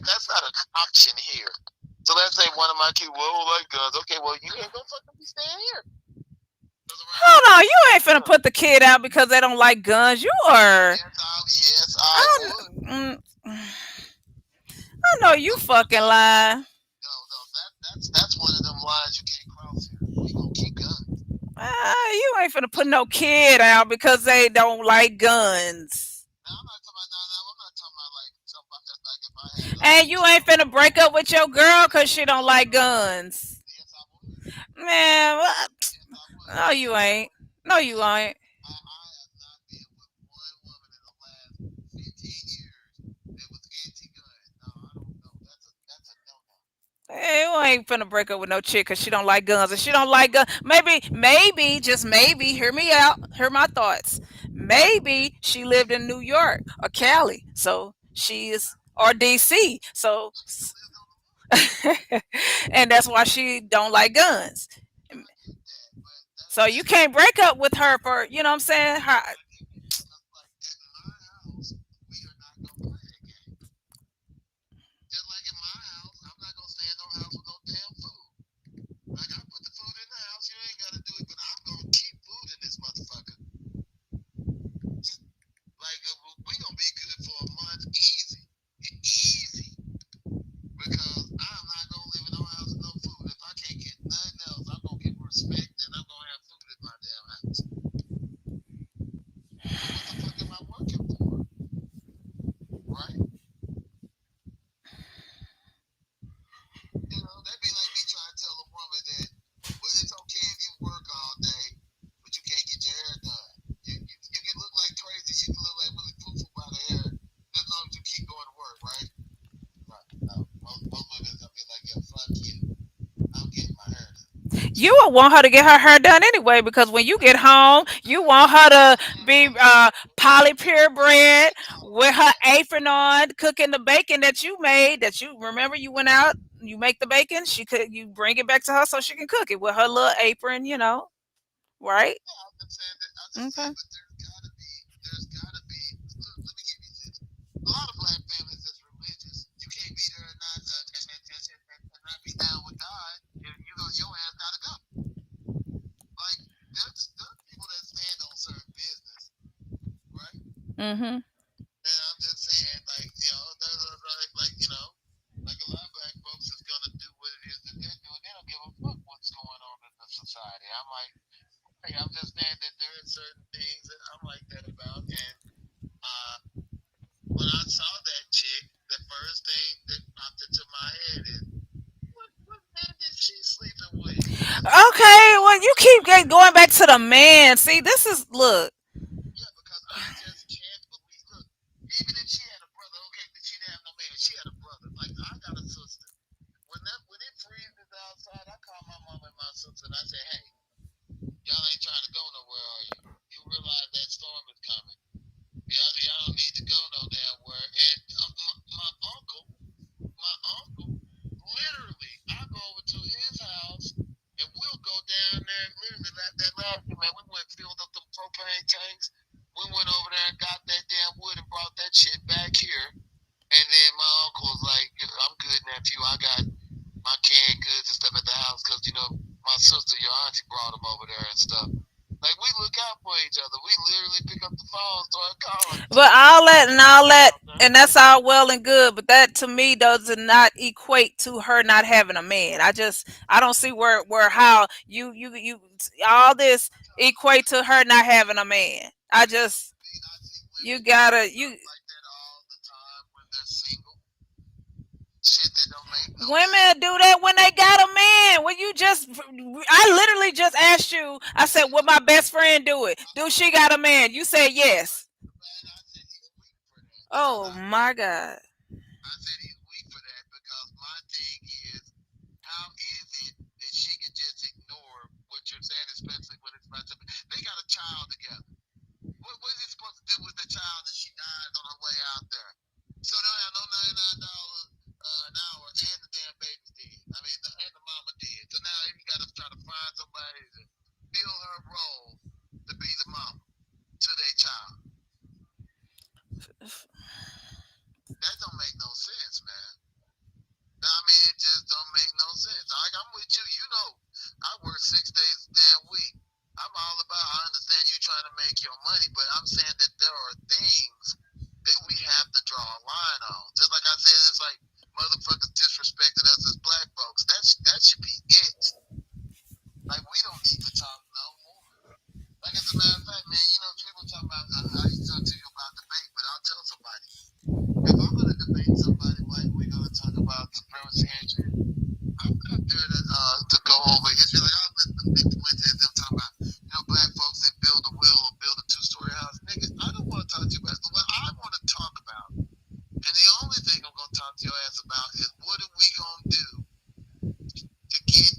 that's not an option here. So let's say one of my kids, well, like guns. Okay, well, you ain't gonna fucking be staying here. Hold on, you ain't finna put the kid out because they don't like guns. You are. Yes, I would. I know you fucking lie. No, that's one of them lines you can't cross here. We gonna keep guns. You ain't finna put no kid out because they don't like guns. No, I'm not talking about like somebody. And you ain't finna break up with your girl because she don't like guns. Yes, I would. Man, what? Yes, I would. No, you ain't. No, you ain't. I have not been with one woman in the last 15 years that was anti-gun. No, I don't know. That's a no-no. Hey, you ain't finna break up with no chick because she don't like guns. If she don't like guns, maybe, just maybe, hear me out, hear my thoughts. Maybe she lived in New York or Cali, so she is, or DC, so, She still lives on the roof. and that's why she don't like guns. I get that, but So you can't break up with her for, you know what I'm saying? Her, I get that because like at my house, we are not gonna play that game. Just like in my house, I'm not gonna stay in no house with no damn food. Like I put the food in the house, you ain't gotta do it, but I'm gonna keep food in this motherfucker. Like we gonna be good for a month, easy, easy. Because I'm not gonna live in no house with no food. If I can't get nothing else, I'm gonna get respect and I'm gonna have food in my damn house. But what the fuck am I working for? Right? That'd be like me trying to tell a woman that, well, it's okay if you work all day, but you can't get your hair done. You can look like crazy, you can look like Willie Foo Foo by the hair, as long as you keep going to work, right? Right. No, most women gonna be like, yeah, fuck you. I'm getting my hair done. you would want her to get her hair done anyway because when you get home, you want her to be poly purebred with her apron on, cooking the bacon that you made. That you remember you went out, you make the bacon. She could you bring it back to her so she can cook it with her little apron, right? Yeah, I'm just saying that. I'm just saying, Okay. but there's gotta be. Let me give you this. A lot of black families is religious. You can't be there and not be down with God. Your ass gotta go. Like there's people that stand on certain business, right? Mhm. And I'm just saying, like a lot of black folks is gonna do what it is that they're doing. They don't give a fuck what's going on in the society. I'm like, hey, I'm just saying that there are certain things that I'm like that about. And uh, when I saw that chick, the first thing that popped into my head is, what man is she sleeping with? Okay. Well, you keep going back to the man. See, this is look. Yeah, because I just can't believe. Look, even if she had a brother, okay, but she didn't have no man. She had a brother. Like I got a sister. When it freezes outside, I call my mom and my sister and I say, hey, y'all ain't trying to go nowhere, are you? You realize that storm is coming. Y'all don't need to go no damn where. And my uncle, literally, I go over to his house and we'll go down there. Literally, that last year, man, we went and filled up the propane tanks. We went over there and got that damn wood and brought that shit back here. And then my uncle was like, I'm good, nephew. I got my canned goods and stuff at the house because, my sister, your auntie, brought them over there and stuff. Like, we look out for each other. We literally pick up the phone, start calling, But texting each other. all that, Out there. and that's all well and good. But that to me does not equate to her not having a man. I don't see where how you all this equate to her not having a man. I see You women do gotta stuff you like that all the time when they're single. Shit that don't make no sense. women do that when they got a man. When you just I literally just asked you. I said, "Would my best friend do it? Do she got a man?" You said yes. And I said he's weak for that because Oh my god. I said he's weak for that because my thing is, how is it that she can just ignore what you're saying, especially when it's about something? They got a child together. What is he supposed to do with the child that she dies on her way out there? So they don't have no $99 an hour, and the damn baby's dead. I mean, and the mama did. So now he got to try to find somebody to fill her role to be the mama to their child. That don't make no sense, man. I mean, it just don't make no sense. Like I'm with you. I work 6 days a damn week. I'm all about. I understand you trying to make your money, but I'm saying that there are things that we have to draw a line on. Just like I said, it's like motherfuckers disrespecting us as black folks. That should be it. Like we don't need to talk no more. Like as a matter of fact, man, people talk about. I used to talk to you about debate, but I'll tell somebody if I'm gonna debate somebody, why we gonna talk to your ass about is what are we gonna do to get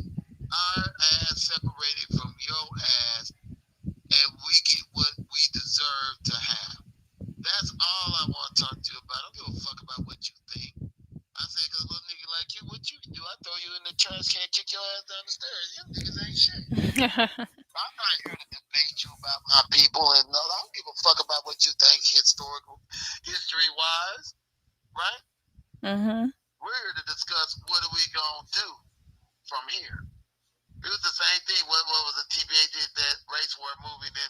our ass separated from your ass and we get what we deserve to have. That's all I want to talk to you about. I don't give a fuck about what you think. I say, cause a little nigga like you, what you can do? I throw you in the trash can, kick your ass down the stairs. You niggas ain't shit. I'm not here to debate you about my people, and no, I don't give a fuck about what you think history wise, right? Mhm. We're here to discuss what are we gonna do from here. It was the same thing. What was the TBA did that race war movie? Then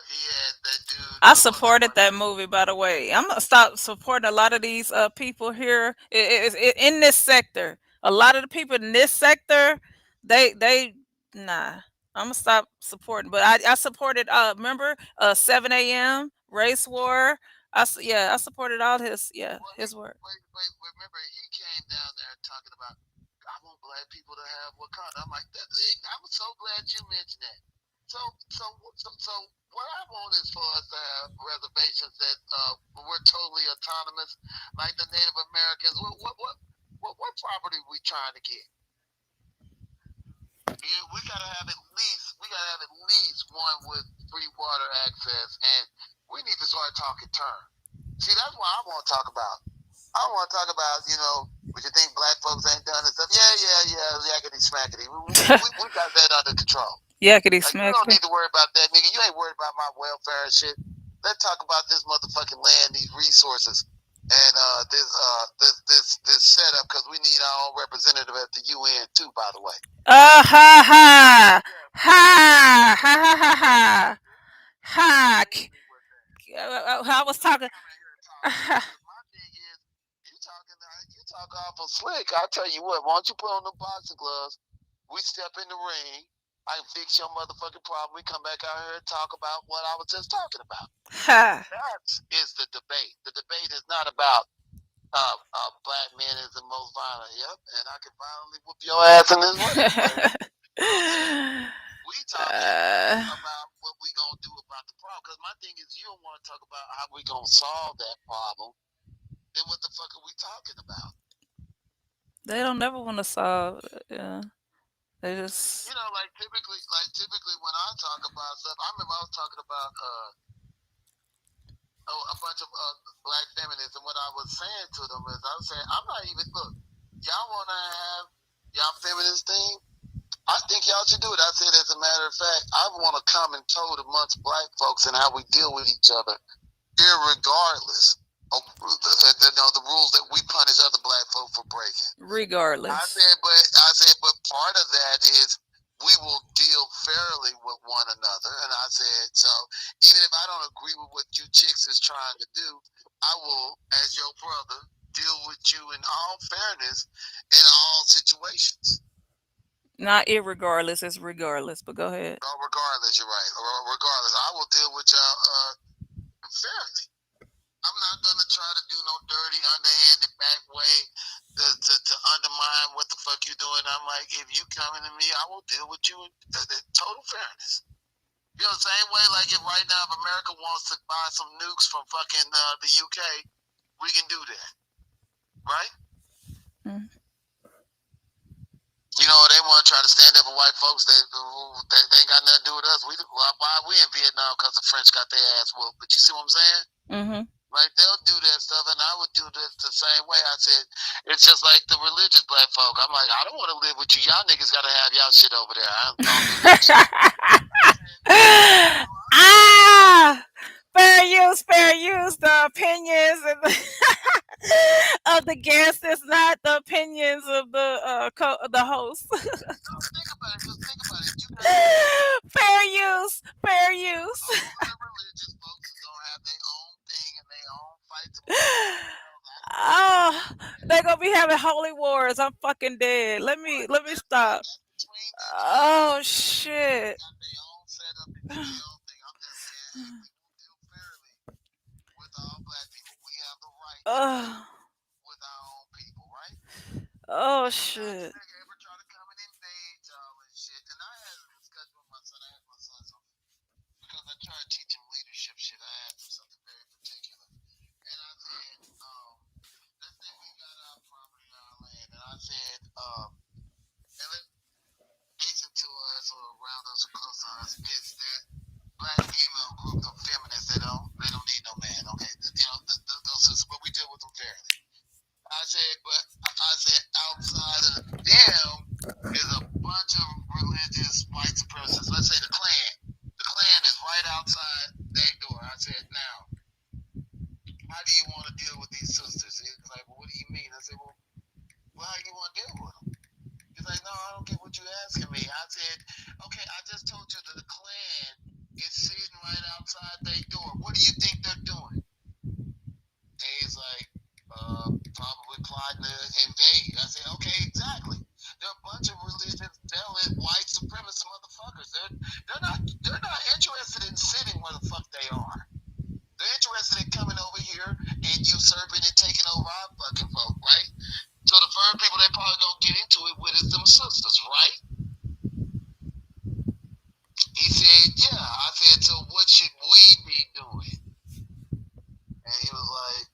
he had that dude. I What was supported that movie, by the way. I'm gonna stop supporting a lot of these people here in this sector. A lot of the people in this sector, they nah. I'm gonna stop supporting. But I supported. Remember 7 a.m. Race War. Yeah, I supported all his work. wait, remember he came down there talking about I want black people to have Wakanda. I'm like, I'm so glad you mentioned that. So, so what I want is for us to have reservations that we're totally autonomous, like the Native Americans. What property we trying to get? Yeah, we gotta have at least one with free water access, and we need to start talking term. See, that's what I want to talk about. I want to talk about, would you think black folks ain't done and stuff? Yeah, yakety smackety. We got that under control. Yakety Like, you don't smackety. need to worry about that, nigga. You ain't worried about my welfare and shit. Let's talk about this motherfucking land, these resources, and this setup, because we need our own representative at the UN too, by the way. Ha ha ha ha ha ha ha ha. I was talking. My thing is, you talk awful slick. I tell you what, why don't you put on the boxing gloves? We step in the ring. I fix your motherfucking problem. We come back out here and talk about what I was just talking about. Ha. That is the debate. The debate is not about black men is the most violent. Yep, and I can violently whoop your ass in this way. We talking about what we gonna do about the problem. Because my thing is, you don't want to talk about how we gonna solve that problem. Then what the fuck are we talking about? They don't never want to solve. Yeah, they just. Like typically when I talk about stuff, I remember I was talking about a bunch of black feminists, and what I was saying to them is, I was saying, I'm not even look. Y'all want to have y'all feminist thing? I think y'all should do it. I said, as a matter of fact, I want a common code amongst black folks and how we deal with each other, irregardless of the rules that we punish other black folk for breaking. Regardless. I said, but part of that is we will deal fairly with one another. And I said, so even if I don't agree with what you chicks is trying to do, I will, as your brother, deal with you in all fairness in all situations. Not irregardless, it's regardless. But go ahead. Regardless, you're right. Regardless, I will deal with y'all fairly. I'm not gonna try to do no dirty, underhanded back way to undermine what the fuck you doing. I'm like, if you coming to me, I will deal with you in total fairness. The same way, like if right now if America wants to buy some nukes from fucking the UK, we can do that, right? Mm. They want to try to stand up for white folks that ain't got nothing to do with us. Why are we in Vietnam? Because the French got their ass whooped. But you see what I'm saying? Mm-hmm. Like, they'll do that stuff, and I would do this the same way. I said, it's just like the religious black folk. I'm like, I don't want to live with you. Y'all niggas got to have y'all shit over there. I don't do that Ah! Fair use. The opinions of the guest is not the opinions of the host. Think about it. Just think about it. You Fair use. other religious folks is gonna have their own thing and their own fights. Oh, they're gonna be having holy wars. I'm fucking dead. Let me stop. Oh shit. Got their own setup and do their own thing. I'm just saying, we will deal fairly with all black people. We have the right to deal with our own people, right? Oh shit. Ever try to come and invade y'all and shit? And I had a discussion with my son. I asked my son something because I try to teach him leadership shit. I asked him something very particular, and I said, let's say we I said, but I said outside of them is a bunch of religious white supremacists. Let's say the Klan. The Klan is right outside their door. I said, now, how do you want to deal with these sisters? He's like, well, what do you mean? I said, well, how do you want to deal with them? He's like, no, I don't get what you're asking me. I said, okay, I just told you that the Klan is sitting right outside their door. What do you think they're doing? And he's like, probably plotting to invade. I said, okay, exactly. They're a bunch of religious, zealot, white supremacist motherfuckers. They're not interested in sitting where the fuck they are. They're interested in coming over here and usurping and taking over our fucking folk, right? So the first people they probably gonna get into it with is them sisters, right? He said, yeah. I said, so what should we be doing? And he was like,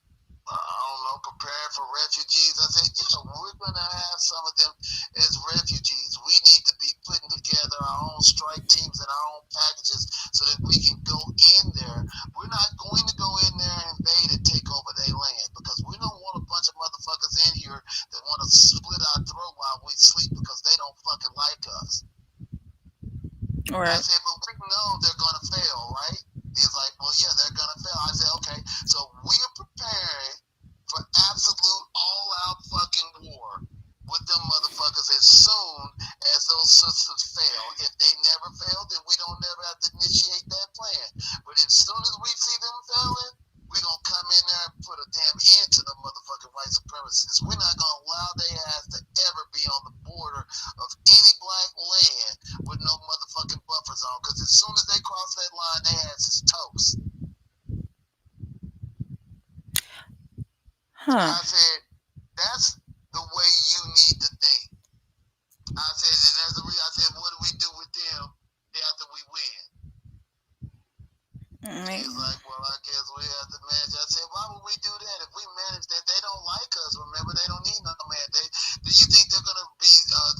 I don't know, preparing for refugees. I said, yeah, we're going to have some of them as refugees. We need to be putting together our own strike teams and our own packages so that we can go in there. We're not going to go in there and invade and take over their land because we don't want a bunch of motherfuckers in here that want to split our throat while we sleep because they don't fucking like us. I Right. said, but we know they're going to fail, right? He's like, well, yeah, they're going to fail. I said, okay, so we're preparing for absolute all-out fucking war with them motherfuckers as soon as those systems fail. If they never fail, then we don't never have to initiate that plan. But as soon as we see them failing, we're going to come in there and put a damn end to the motherfucking white supremacists. We're not going to allow their ass to ever be on the border of any black land with no motherfucking buffer zone. Because as soon as they cross that line, their ass is toast. Huh. I said, that's the way you need to think. I said, I said, what do we do with them after we win? He's like, well, I guess we have to manage. I said, why would we do that? If we manage that, they don't like us. Remember, they don't need no man. Do you think they're going to be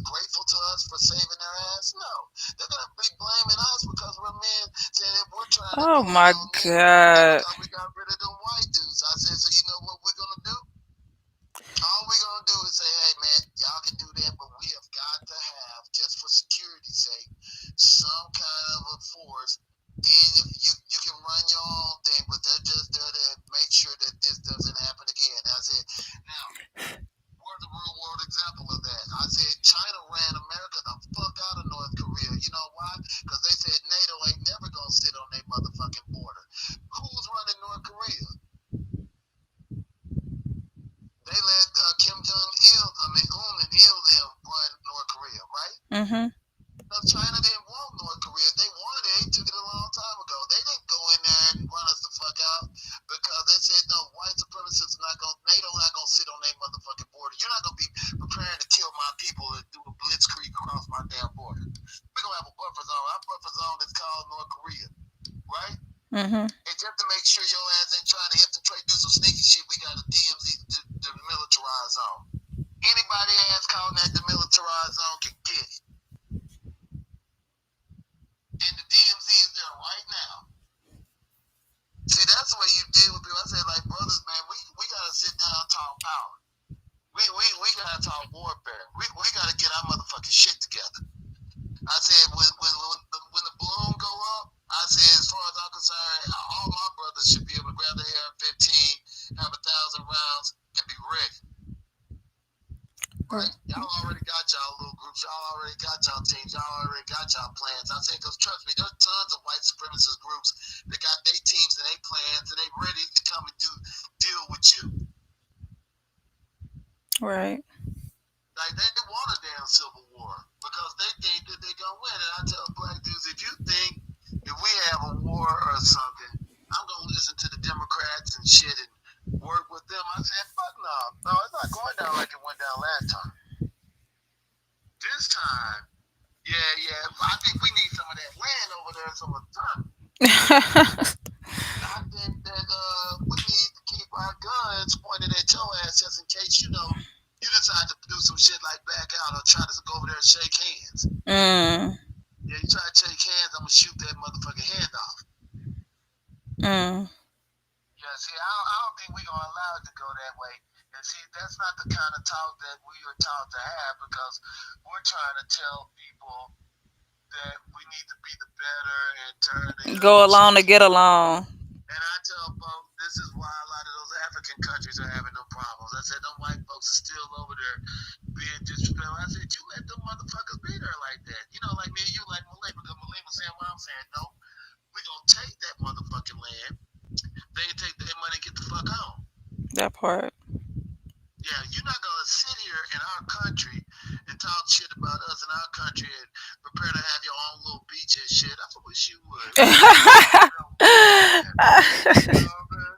grateful to us for saving their ass? No. They're going to be blaming us because we're men saying that we're trying to Oh do my on them God. because we got rid of them white dudes. I said, so you know what we're going to do? All we're going to do is say, hey, man, y'all can do that, but we have got to have, just for security's sake, some kind of a force. And you can run your own thing, but they're just there to make sure that this doesn't happen again. I said, now, where's the real world example of that? I said, China ran America the fuck out of North Korea. You know why? Because they said NATO ain't never going to sit on their motherfucking border. Who's running North Korea? They let Kim Jong-il, Un and Il them run North Korea, right? Mm-hmm. China didn't want North Korea. If they wanted it, they took it a long time ago. They didn't go in there and run us the fuck out because they said, no, white supremacists not going, NATO not going to sit on their motherfucking border. You're not going to be preparing to kill my people and do a blitzkrieg across my damn border. We're going to have a buffer zone. Our buffer zone is called North Korea, right? Mm-hmm. And just to make sure your ass ain't trying to infiltrate, do some sneaky shit, we got a DMZ, the militarized zone. Anybody ass calling that the militarized zone can get it. And the DMZ is there right now. See, that's the way you deal with people. I say, like, brothers, man, we got to sit down and talk power. We got to talk warfare. We got to get our motherfucking shit together. I said, when the balloon go up, I said, as far as I'm concerned, all my brothers should be able to grab their AR-15, have 1,000 rounds, and be ready. Right? Y'all already got y'all little groups. Y'all already got y'all teams. Y'all already got y'all plans. I said, because trust me, there's tons of white supremacist groups that got their teams and their plans, and they ready to come and deal with you. Right. Like, they want a damn civil war because they think that they're going to win. And I tell black dudes, if you think if we have a war or something, I'm going to listen to the Democrats and shit and work with them. I said, fuck no. No, it's not going down like it went down last time. This time, yeah, I think we need some of that land over there some of the time. I think that we need to keep our guns pointed at your ass just in case, you decide to do some shit like back out or try to go over there and shake hands. Yeah, you try to shake hands, I'm going to shoot that motherfucking hand off. Yeah, see, I don't think we're going to allow it to go that way. And see, that's not the kind of talk that we are taught to have because we're trying to tell people that we need to be the better and turn the Go other along to cheek. get along. And I tell folks, this is why a lot of those African countries are having no problems. I said, them white folks are still over there being disrespectful. I said, you let them motherfuckers be there like that. You know, like me and you, like Malay, because Malay was saying what I'm saying. No, we gonna take that motherfucking land. They can take their money and get the fuck on. That part. Yeah, you're not gonna sit here in our country and talk shit about us in our country and prepare to have your own little beach and shit. I wish you would. You know what I'm saying?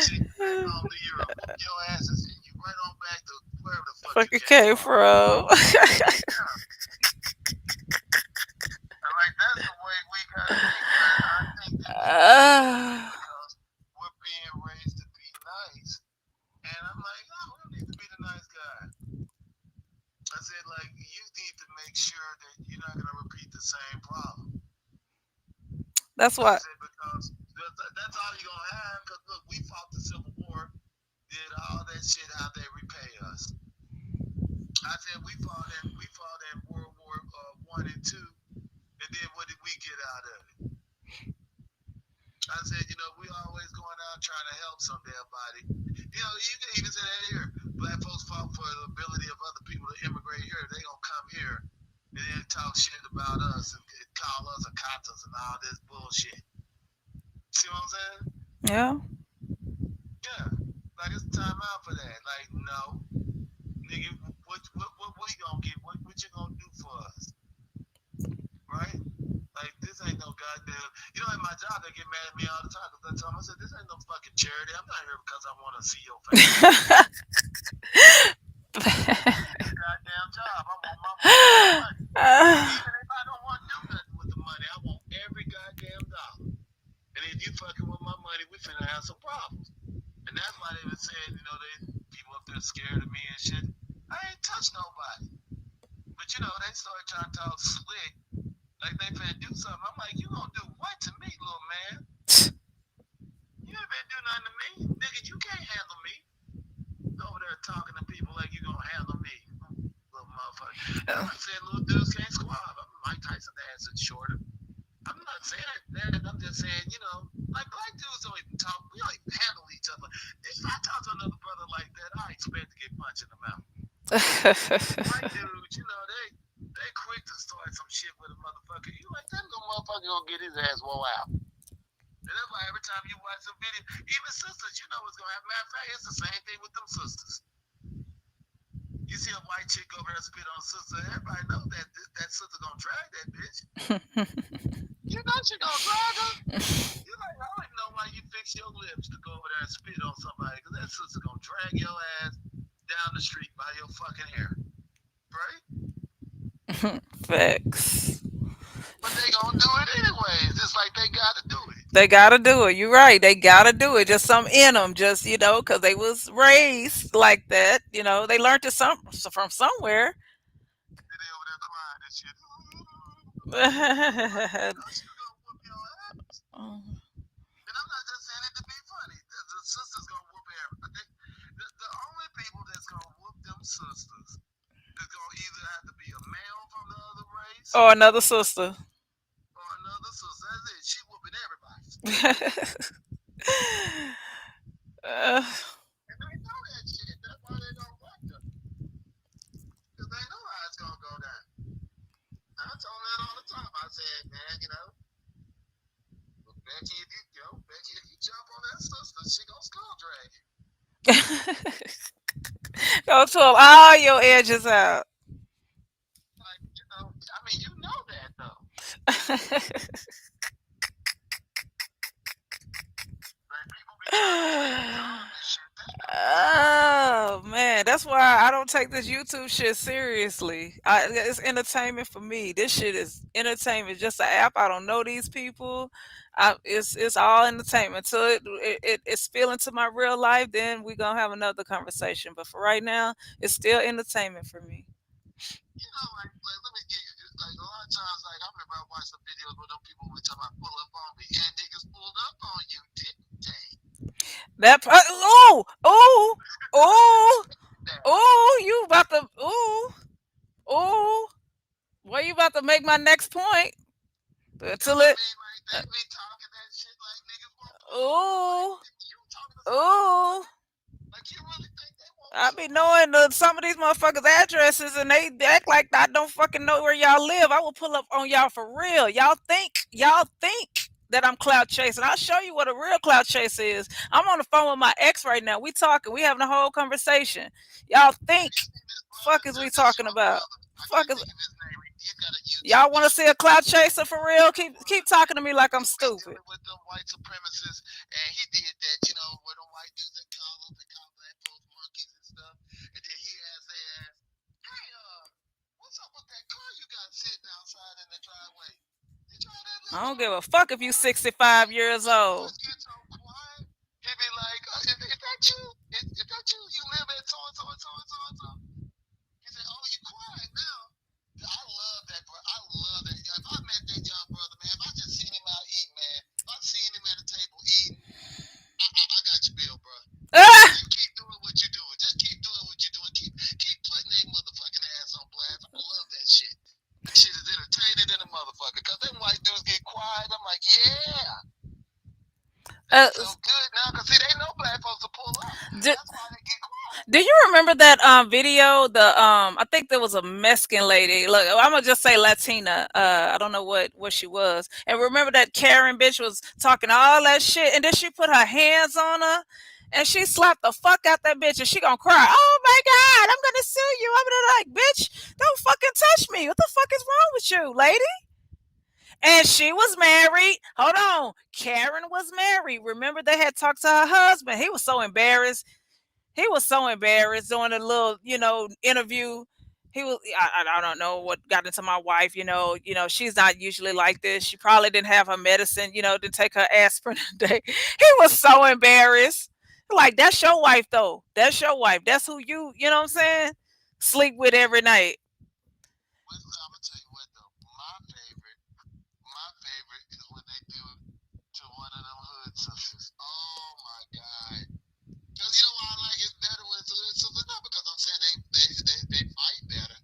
Take you back home to Europe. Whoop your ass and send you right on back to wherever the fuck you Fucking came K, from. bro. Yeah. And like that's the way we gotta think. But I think that people think that just uh, because we're being raised to be nice, and I'm like, no, we don't need to be the nice guy. I said, like, you need to make sure that you're not gonna repeat the same problem. that's I what. said because that's all you're gonna have. Cause look, we fought the Civil War, did all that shit. How they repay us? I said we fought in World War One and Two, and then what did we get out of it? I said, you know, we always going out trying to help some damn body. You know, you can even say that here. Black folks fought for the ability of other people to immigrate here. They gonna come here and then talk shit about us and call us Akatas and all this bullshit. See what I'm saying? Yeah. Yeah. Like it's time out for that. Like, no. Nigga, what we gonna get? What you gonna do for us? Right? Like this ain't no goddamn. You know, at my job they get mad at me all the time because I tell them, I said, this ain't no fucking charity. I'm not here because I want to see your face. This is a goddamn job. I want my motherfucking money. Even if I don't want to do nothing with the money, I want every goddamn dollar. And if you fucking with my money, we finna have some problems. And that's why they been saying, you know, they people up there scared of me and shit. I ain't touched nobody. But you know, they started trying to talk slick, like they finna do something. I'm like, you gonna do what to me, little man? You ain't finna do nothing to me. Nigga, you can't handle me. Over there talking to people like you gonna handle me. Little motherfucker. And I'm not saying little dudes can't squab. I'm Mike Tyson ass is shorter. I'm not saying that. I'm just saying, you know, like black dudes don't even talk. We don't even handle each other. If I talk to another brother like that, I expect to get punched in the mouth. White dudes, you know, they quick to start some shit with a motherfucker. You like that little motherfucker gonna get his ass wore out. And that's why every time you watch some video, even sisters, you know what's gonna happen. Matter of fact, it's the same thing with them sisters. You see a white chick over there spit on a sister, everybody knows that that sister gonna drag that bitch. You know she gonna drag her. You like, I don't even know why you fix your lips to go over there and spit on somebody, because that sister gonna drag your ass down the street by your fucking hair. Right? Facts. But they gonna do it anyways. It's like they gotta do it. They gotta do it. You're right. They gotta do it. Just some in them. Just because they was raised like that. They learned it from somewhere. And they over there crying and shit. Yeah. No, she gonna whoop your ass. And I'm not just saying it to be funny. The sisters gonna whoop everybody. The only people that's gonna whoop them sisters is gonna either have to be a male from the other race Or another sister. or another sister. That's it. She whooping everybody. Uh, And they know that shit. That's why they don't like her. Because they know how it's gonna go down. I told that all the time. I said, man, you know, Becky, if you jump on that sister, she gonna skull drag you. Go pull all your edges out. Like, you know, I mean, you know that though. Like people be trying to say we all this shit. They know this. Oh man, that's why I don't take this YouTube shit seriously. It's entertainment for me. This shit is entertainment. Just an app. I don't know these people. It's all entertainment. Till it spill into my real life, then we gonna have another conversation. But for right now, it's still entertainment for me. You know, like let me get you. Like a lot of times, like I remember I watched some videos where them people would talk about pull up on me, and niggas pulled up on you, didn't they? Oh, oh, oh, Now, oh, you about to, oh, well, you about to make my next point. cause Until I it, mean, like they be talking that shit like niggas won't pull up. Like oh, you talking to somebody oh. like you really think they won't I show be up? knowing some of these motherfuckers' addresses and they act like I don't fucking know where y'all live. I will pull up on y'all for real. Y'all think that I'm cloud chasing. I'll show you what a real cloud chase is. I'm on the phone with my ex right now. We talking. We having a whole conversation. Y'all Have think you seen this brother? fuck is we That's talking your about? brother. I Fuck can't is think of his name. He's got a YouTube y'all want to channel. see a cloud chaser for real? Keep talking to me like I'm He be stupid. dealing with them white supremacists, and he did that, you know, where the white dudes that call up and call black folks monkeys and stuff. And then he asked their ass, "Hey, what's up with that car you got sitting outside in the driveway? You drive that I little don't give truck?" a fuck if you 65 years Black old. boys get so quiet. He be like, is that you? Is that you? You live at so and so and so and so and so? He said, "Oh, you quiet now." I love that, bro. I love that. If I met that young brother, man, if I just seen him out eating, man, if I seen him at a table eating, I got you, Bill, bro. Ah! You keep doing what you're doing. Just keep doing what you're doing. Keep putting that motherfucking ass on blast. I love that shit. That shit is entertaining than a motherfucker. Cause them white dudes get quiet. I'm like, yeah, Uh, that's so good now. Cause see, they know black folks will pull up. d- That's why they get quiet. Do you remember that video? I think there was a Mexican lady. Look, I'm gonna just say Latina. I don't know what she was. And remember that Karen bitch was talking all that shit, and then she put her hands on her, and she slapped the fuck out that bitch, and she gonna cry. Oh my god, I'm gonna sue you. I'm gonna like, bitch, don't fucking touch me. What the fuck is wrong with you, lady? And she was married. Hold on, Karen was married. Remember they had talked to her husband. He was so embarrassed. He was so embarrassed doing a little, interview. He was. I don't know what got into my wife. She's not usually like this. She probably didn't have her medicine. Didn't take her aspirin a day. He was so embarrassed. Like that's your wife though. That's your wife. That's who you. You know what I'm saying? Sleep with every night. I'm gonna tell you what though. My favorite is when they do it to one of them hood sisters. Oh my god. Cause you know why I like it better when it's a hood sister? Not because I'm saying they fight better.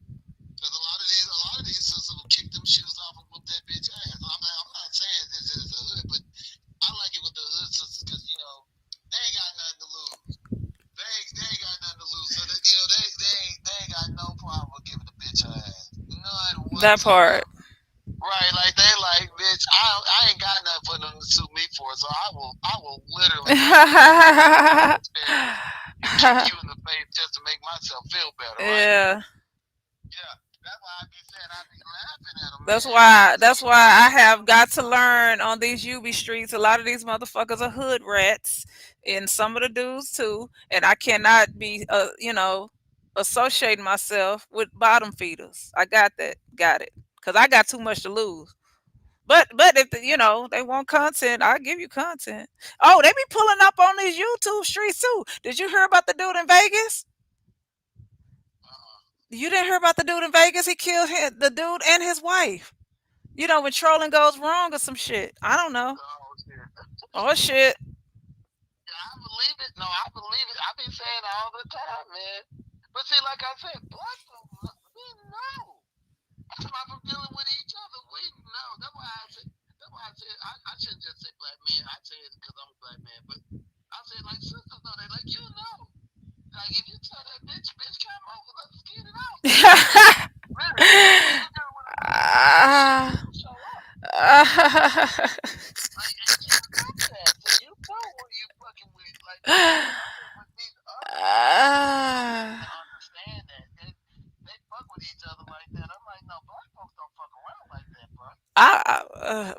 Cause a lot of these sisters will kick them shoes off and whoop that bitch ass. I'm not saying this is a hood, but I like it with the hood sisters because they ain't got nothing to lose. They ain't got nothing to lose. So that they ain't got no problem with giving the bitch her ass. None That part. whatsoever. Right, like they like, bitch. I ain't got nothing for them to sue me for, so I will literally just upstairs and kick you in the face just to make myself feel better, right? Yeah. Yeah, that's why I be saying I be laughing at them, That's man. why. Cause That's why I have got to learn on these UB streets. A lot of these motherfuckers are hood rats, and some of the dudes too. And I cannot be, associating myself with bottom feeders. I got that. Got it. Cause I got too much to lose. But if they want content, I'll give you content. Oh, they be pulling up on these YouTube streets too. Did you hear about the dude in Vegas? You didn't hear about the dude in Vegas? He killed the dude and his wife. When trolling goes wrong or some shit. I don't know. oh shit. Oh shit. Yeah, I believe it. No, I believe it. I be saying it all the time, man. But see, like I said, black folks, we know. That's why we're dealing with each other. We know. That's why I said. That's why I said I shouldn't just say black men. I say it because I'm a black man, but I say like sisters know. They like Like if you tell that bitch come over, let's get it out. Literally, you do it with a bitch like that. She Ah. will show up. Ah. Like, and you know that, so you know who you fucking with. Like, with these other people, they need to understand that they fuck with each other like that. I'm like, no, black folks don't fuck around like that, bro.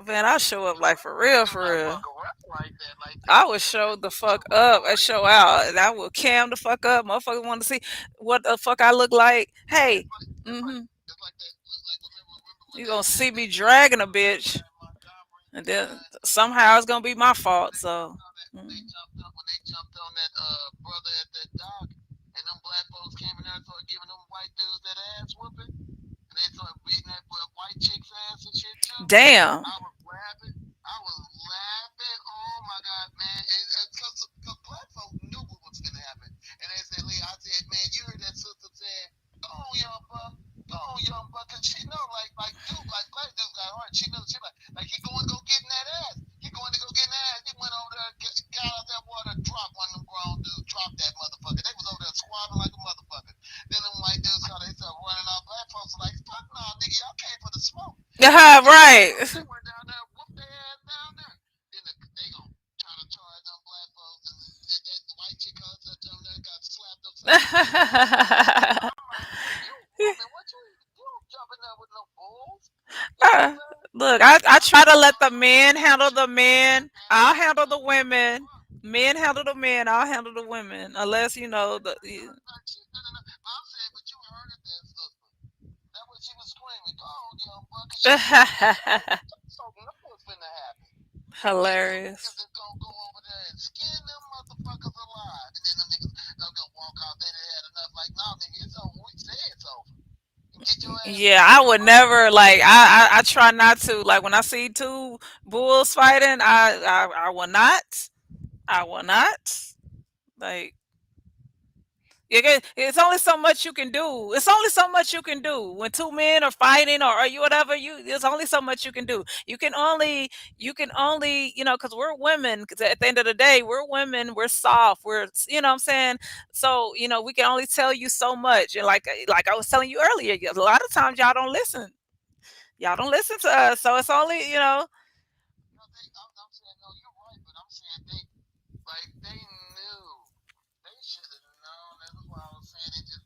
Man, I show up like for They real, do for not real. fuck around like that. Like I would show they the get fuck you right up and away. show out, and I will cam the fuck up. Motherfuckers want to see what the fuck I look like. Hey, It's like it's like mm-hmm. it's like that. Like remember when You that gonna man see me that dragging a brother bitch, in Montgomery and then died. somehow it's gonna be my fault. When they So, jumped on that, when they mm. jumped on when they jumped on that brother at that dock, and them black folks came in there and started giving them white dudes that ass whooping, and they started beating that white chick's ass and shit too. Damn. I was laughing. I was laughing. Oh my god, man! Because black Right. They went down there, whooped their ass down there. Then they gonna try to charge on black folks, and that white chick also told them they got slapped upside the head. I'm like, man, you a woman, what you don't jump in there with no bulls. You know what I'm Uh, saying? Look, I I'm try to talking let about the the men real handle the shit. men. And I'll I'm handle the telling you what the women. fuck. Men handle the men. I'll handle the women. Unless the. Like, I'm saying, but you heard it, that sister. That's what she was screaming. Go on, young buck, cause she knew what was finna. So know what's finna happen. Then them niggas Hilarious. is gonna go over there and skin them motherfuckers alive. And then them niggas they'll go walk out there and had enough. Like, nah, nigga, it's over. We say it's over. Get your ass Yeah, back I in the would fight. never like. I try not to like when I see two bulls fighting. I will not. I will not. Like it's only so much you can do. It's only so much you can do when two men are fighting or you whatever. There's only so much you can do. You can only because we're women. Because at the end of the day, we're women. We're soft. What I'm saying. So we can only tell you so much. And like I was telling you earlier, a lot of times y'all don't listen. Y'all don't listen to us. So it's only. No, I'm saying, no, you're right, but I'm saying they knew. They should have known. That's why I was saying it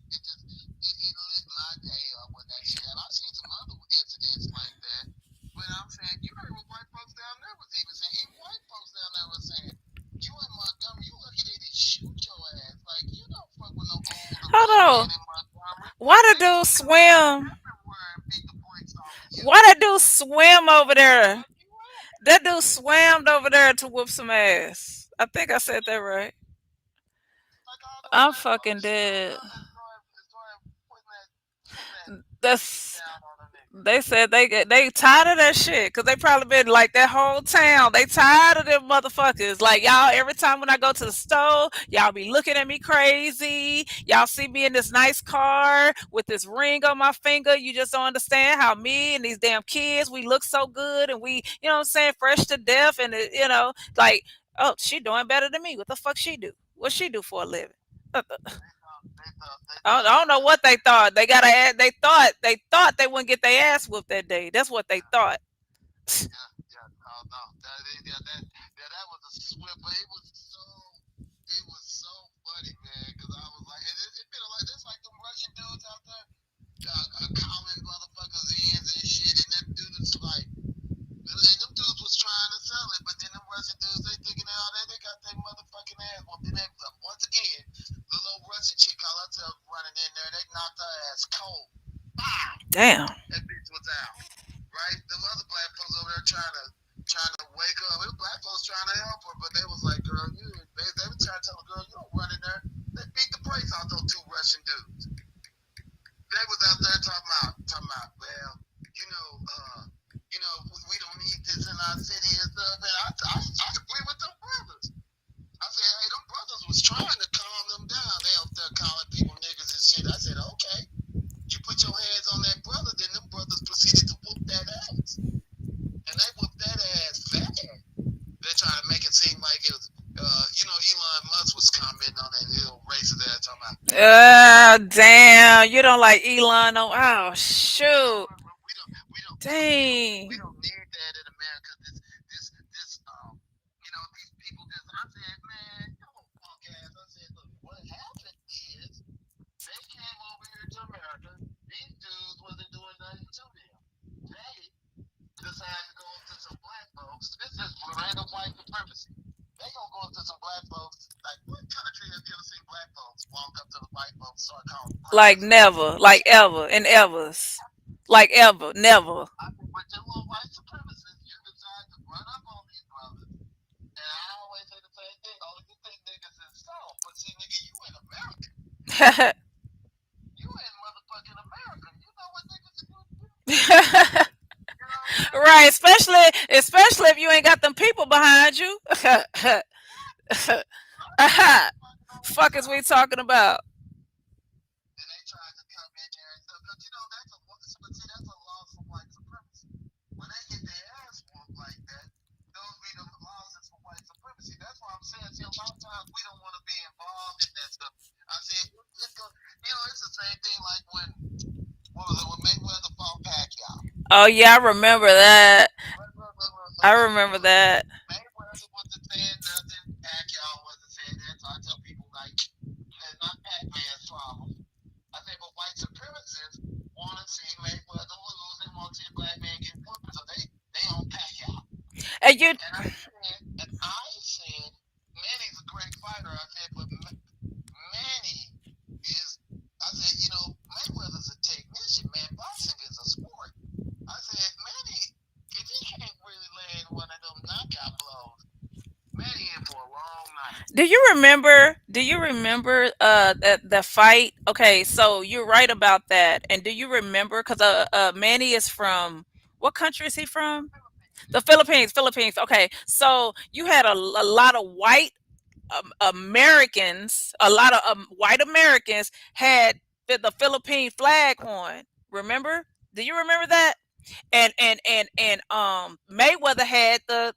lit my day up with that shit. And I've seen some other incidents like that. But I'm saying, you heard what white folks down there was even saying. Even white folks down there was saying, you in Montgomery, you lucky they didn't shoot your ass. Like, you don't fuck with no older Hold black man on. in Montgomery. Why the They dude should have come out swim? everywhere and beat the brakes off of you. Why that dude swim over there? Like, you at? That dude swam over there to whoop some ass. I think I said that right. Like all them I'm black fucking folks showed dead. up and started putting that beat That's down on the nigga. they said they tired of that shit because they probably been like that whole town. They tired of them motherfuckers. Like y'all, every time when I go to the store, y'all be looking at me crazy. Y'all see me in this nice car with this ring on my finger. You just don't understand how me and these damn kids we look so good and we, what I'm saying, fresh to death and like, oh, she doing better than me. What the fuck she do? What she do for a living? I don't know That. what they thought. They got a. They thought they wouldn't get their ass whooped that day. That's what they thought. Yeah. Oh no, that was a swift, but it was so funny, man. Because I was like, it been like this, like them Russian dudes out there, calling motherfuckers ends and shit, and them dudes like, and them dudes was trying to sell it, but then them Russian dudes, they thinking all they got their motherfucking ass whooped. Then once again, the little Russian chick, call herself running in there, they knocked her ass cold. Wow, Damn. that bitch was out. Right? The other black folks over there trying to wake up. It was black folks trying to help her, but they was like, girl, they were trying to tell the girl, you don't run in there. They beat the brakes off those two Russian dudes. They was out there talking about, well, we don't need this in our city and stuff. And I agree with them brothers. I said, hey, them brothers was trying to calm them down. They up there calling people niggas and shit. I said, okay, you put your hands on that brother, then them brothers proceeded to whoop that ass. And they whooped that ass fast. They're trying to make it seem like it was, Elon Musk was commenting on that little racist ass talking about, Damn. You don't like Elon? Oh shoot. we Dang. don't need that in America. These people just, I said, man, yo, punk ass. I said, look, what happened is they came over here to America. These dudes wasn't doing nothing to them. They decided to go up to some black folks. This is random white supremacy. They gonna go up to some black folks. Like, what country have you ever seen black folks walk up to the white folks and start calling them Like crackers and shit? never. Like ever and evers. Like ever. Never. I said, but you little white supremacists, you decide to run up on these brothers. And I always say the same thing. Oh, you think niggas is soft, but see, nigga, you in America. You in motherfucking America. You know what niggas are gonna do. You know what I'm saying? Right, especially if you ain't got them people behind you. Fuck is we talking about? And they tried to come in there and stuff. But that's a loss for white supremacy. When they get their ass whooped like that, those be the losses for white supremacy. That's why I'm saying, see, a lot of times we don't want to be involved in that stuff. I said, it's the same thing like when Mayweather fought Pacquiao. Oh yeah, I remember that. So I check this remember out. that. Mayweather wasn't saying nothing. Pacquiao wasn't saying that. So I tell people like, it's not Pac-Man's problem. I say, but white supremacists want to see Mayweather lose. They want to see a black man get whooped. So they on Pacquiao. And you, And I said, Manny's a great fighter. I said, but Manny is, I said, Mayweather's a technician, man. Boxing is a sport. I said, Manny, if he can't really land one of them knockout blows, Manny in for a long night. do you remember? Do you remember the fight? Okay, so you're right about that. And do you remember? Because Manny is from what country is he from? The Philippines. Philippines. Okay, so you had a lot of white Americans, a lot of white Americans had the Philippine flag on. Remember? Do you remember that? And Mayweather had the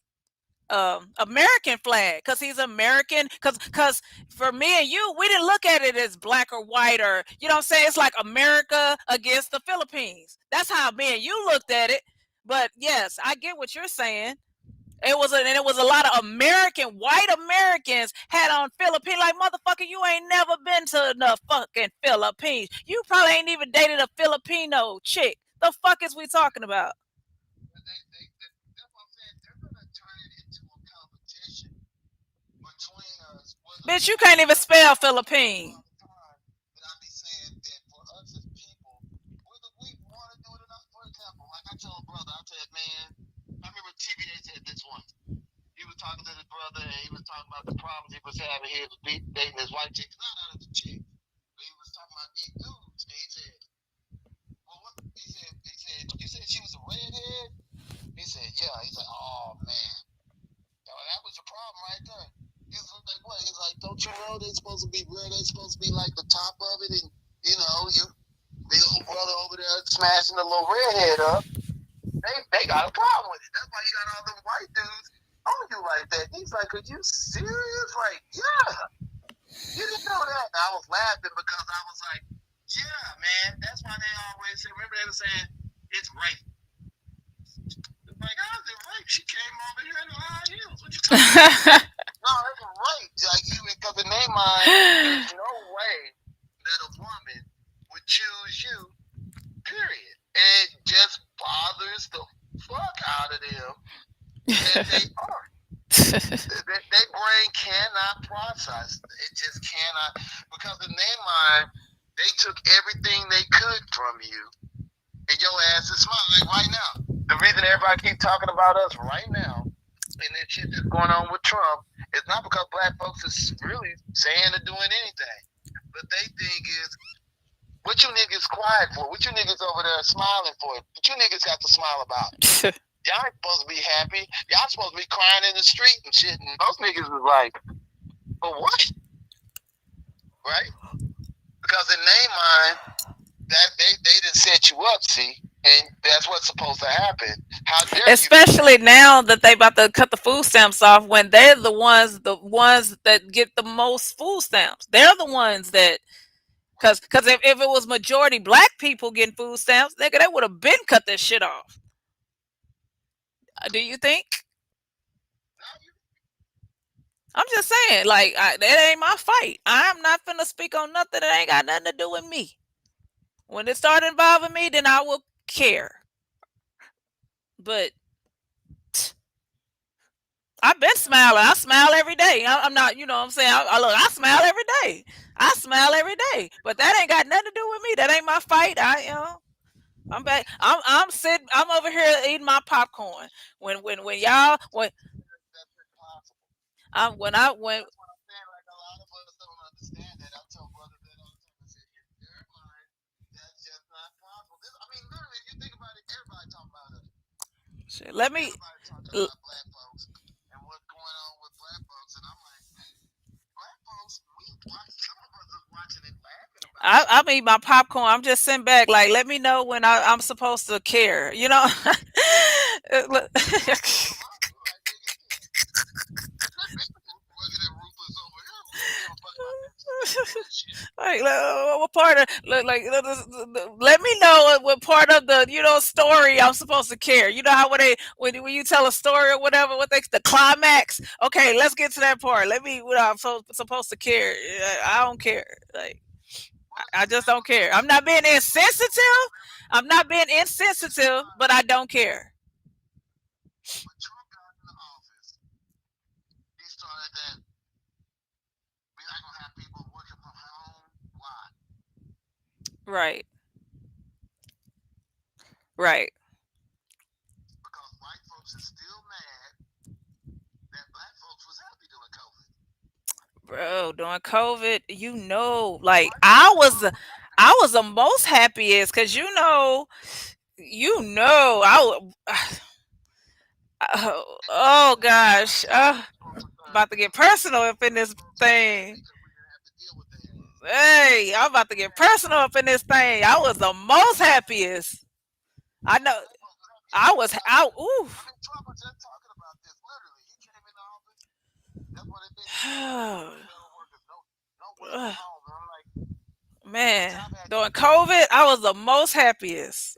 American flag because he's American. Because for me and you, we didn't look at it as black or white or you know what I'm saying. It's like America against the Philippines. That's how me and you looked at it. But yes, I get what you're saying. It was a lot of white Americans had on Philippines. Like motherfucker, you ain't never been to the fucking Philippines. You probably ain't even dated a Filipino chick. The fuck is we talking about? That's what I'm saying. They're going to turn it into a competition between us. Bitch, you can't even spell Philippine. All the time that I be saying that for us as people, whether we want to do it or not, for example, like I told brother, I said, man, I remember TVA said this once. He was talking to his brother and he was talking about the problems he was having. He was dating his white chick, not out of the chick. But he was talking about these dudes. And he said, well, what? He said, you said she was a redhead? He said, yeah. He said, oh, man. That was the problem right there. He's like, what? He's like, don't you know they're supposed to be red? They're supposed to be like the top of it. And, you big old brother over there smashing the little redhead up. They got a problem with it. That's why you got all them white dudes on you like that. He's like, are you serious? Like, yeah. You didn't know that. And I was laughing because I was like, yeah, man. That's why they always say, remember they were saying, it's rape. It's like, how's it rape? She came over here in high heels. What you talking about? No, that's rape. Like, because in their mind, there's no way that a woman would choose you, period. And it just bothers the fuck out of them that they are. Their brain cannot process. It just cannot, because in their mind, they took everything they could from you, and your ass is smiling. Like right now, the reason everybody keep talking about us right now, and this shit that's going on with Trump, is not because black folks is really saying or doing anything, but they think is, what you niggas quiet for? What you niggas over there smiling for? What you niggas got to smile about? Y'all ain't supposed to be happy. Y'all supposed to be crying in the street and shit. And those niggas was like, for what? Right? Because in their mind, that they didn't set you up, see, and that's what's supposed to happen. How dare you? Especially now that they about to cut the food stamps off when they're the ones that get the most food stamps. They're the ones that because if it was majority black people getting food stamps, they would have been cut this shit off. Do you think? I'm just saying, like that ain't my fight. I'm not finna speak on nothing that ain't got nothing to do with me. When it start involving me, then I will care. But I've been smiling. I smile every day. I'm not, you know what I'm saying? Look, I smile every day. I smile every day. But that ain't got nothing to do with me. That ain't my fight. I'm back. I'm sitting. I'm over here eating my popcorn. When y'all when when That's what I'm saying. Like a lot of us don't understand that. I tell brothers that all the time. I say, in their mind, that's just not possible. I mean, literally, if you think about it, everybody talking about us. shit, let me. Everybody talking about black folks and what's going on with black folks, and I'm like, black folks, we watch. Some of us is watching it, laughing about it. I eat my popcorn. I'm just sitting back. Like, let me know when I'm supposed to care. You know. Looking at Rufus over here, we don't give a fuck about that shit. Like, what part of like let me know what part of the story I'm supposed to care. You know how when you tell a story or whatever, what they the climax. Okay, let's get to that part. Let me what I'm supposed to care. I don't care. Like I just don't care. I'm not being insensitive. I'm not being insensitive, but I don't care. when Trump got in the office, he started that we're not gonna have people working from home. Why? Right. Right. Because white folks are still mad that black folks was happy during COVID. Bro, during COVID, like White folks were happy. I was the most happiest because oh gosh, about to get personal up in this Folks were happy thing. because we didn't have to deal with that. Hey, I'm about to get personal up in this thing. I was the most happiest. I know. Black folks was happy. So I ooh. I mean, Trump was just talking about this literally. He came in the office. That's what they've been saying. No federal workers, no work from home. And I'm like, which Man, I've had during people tell me. COVID, I was the most happiest.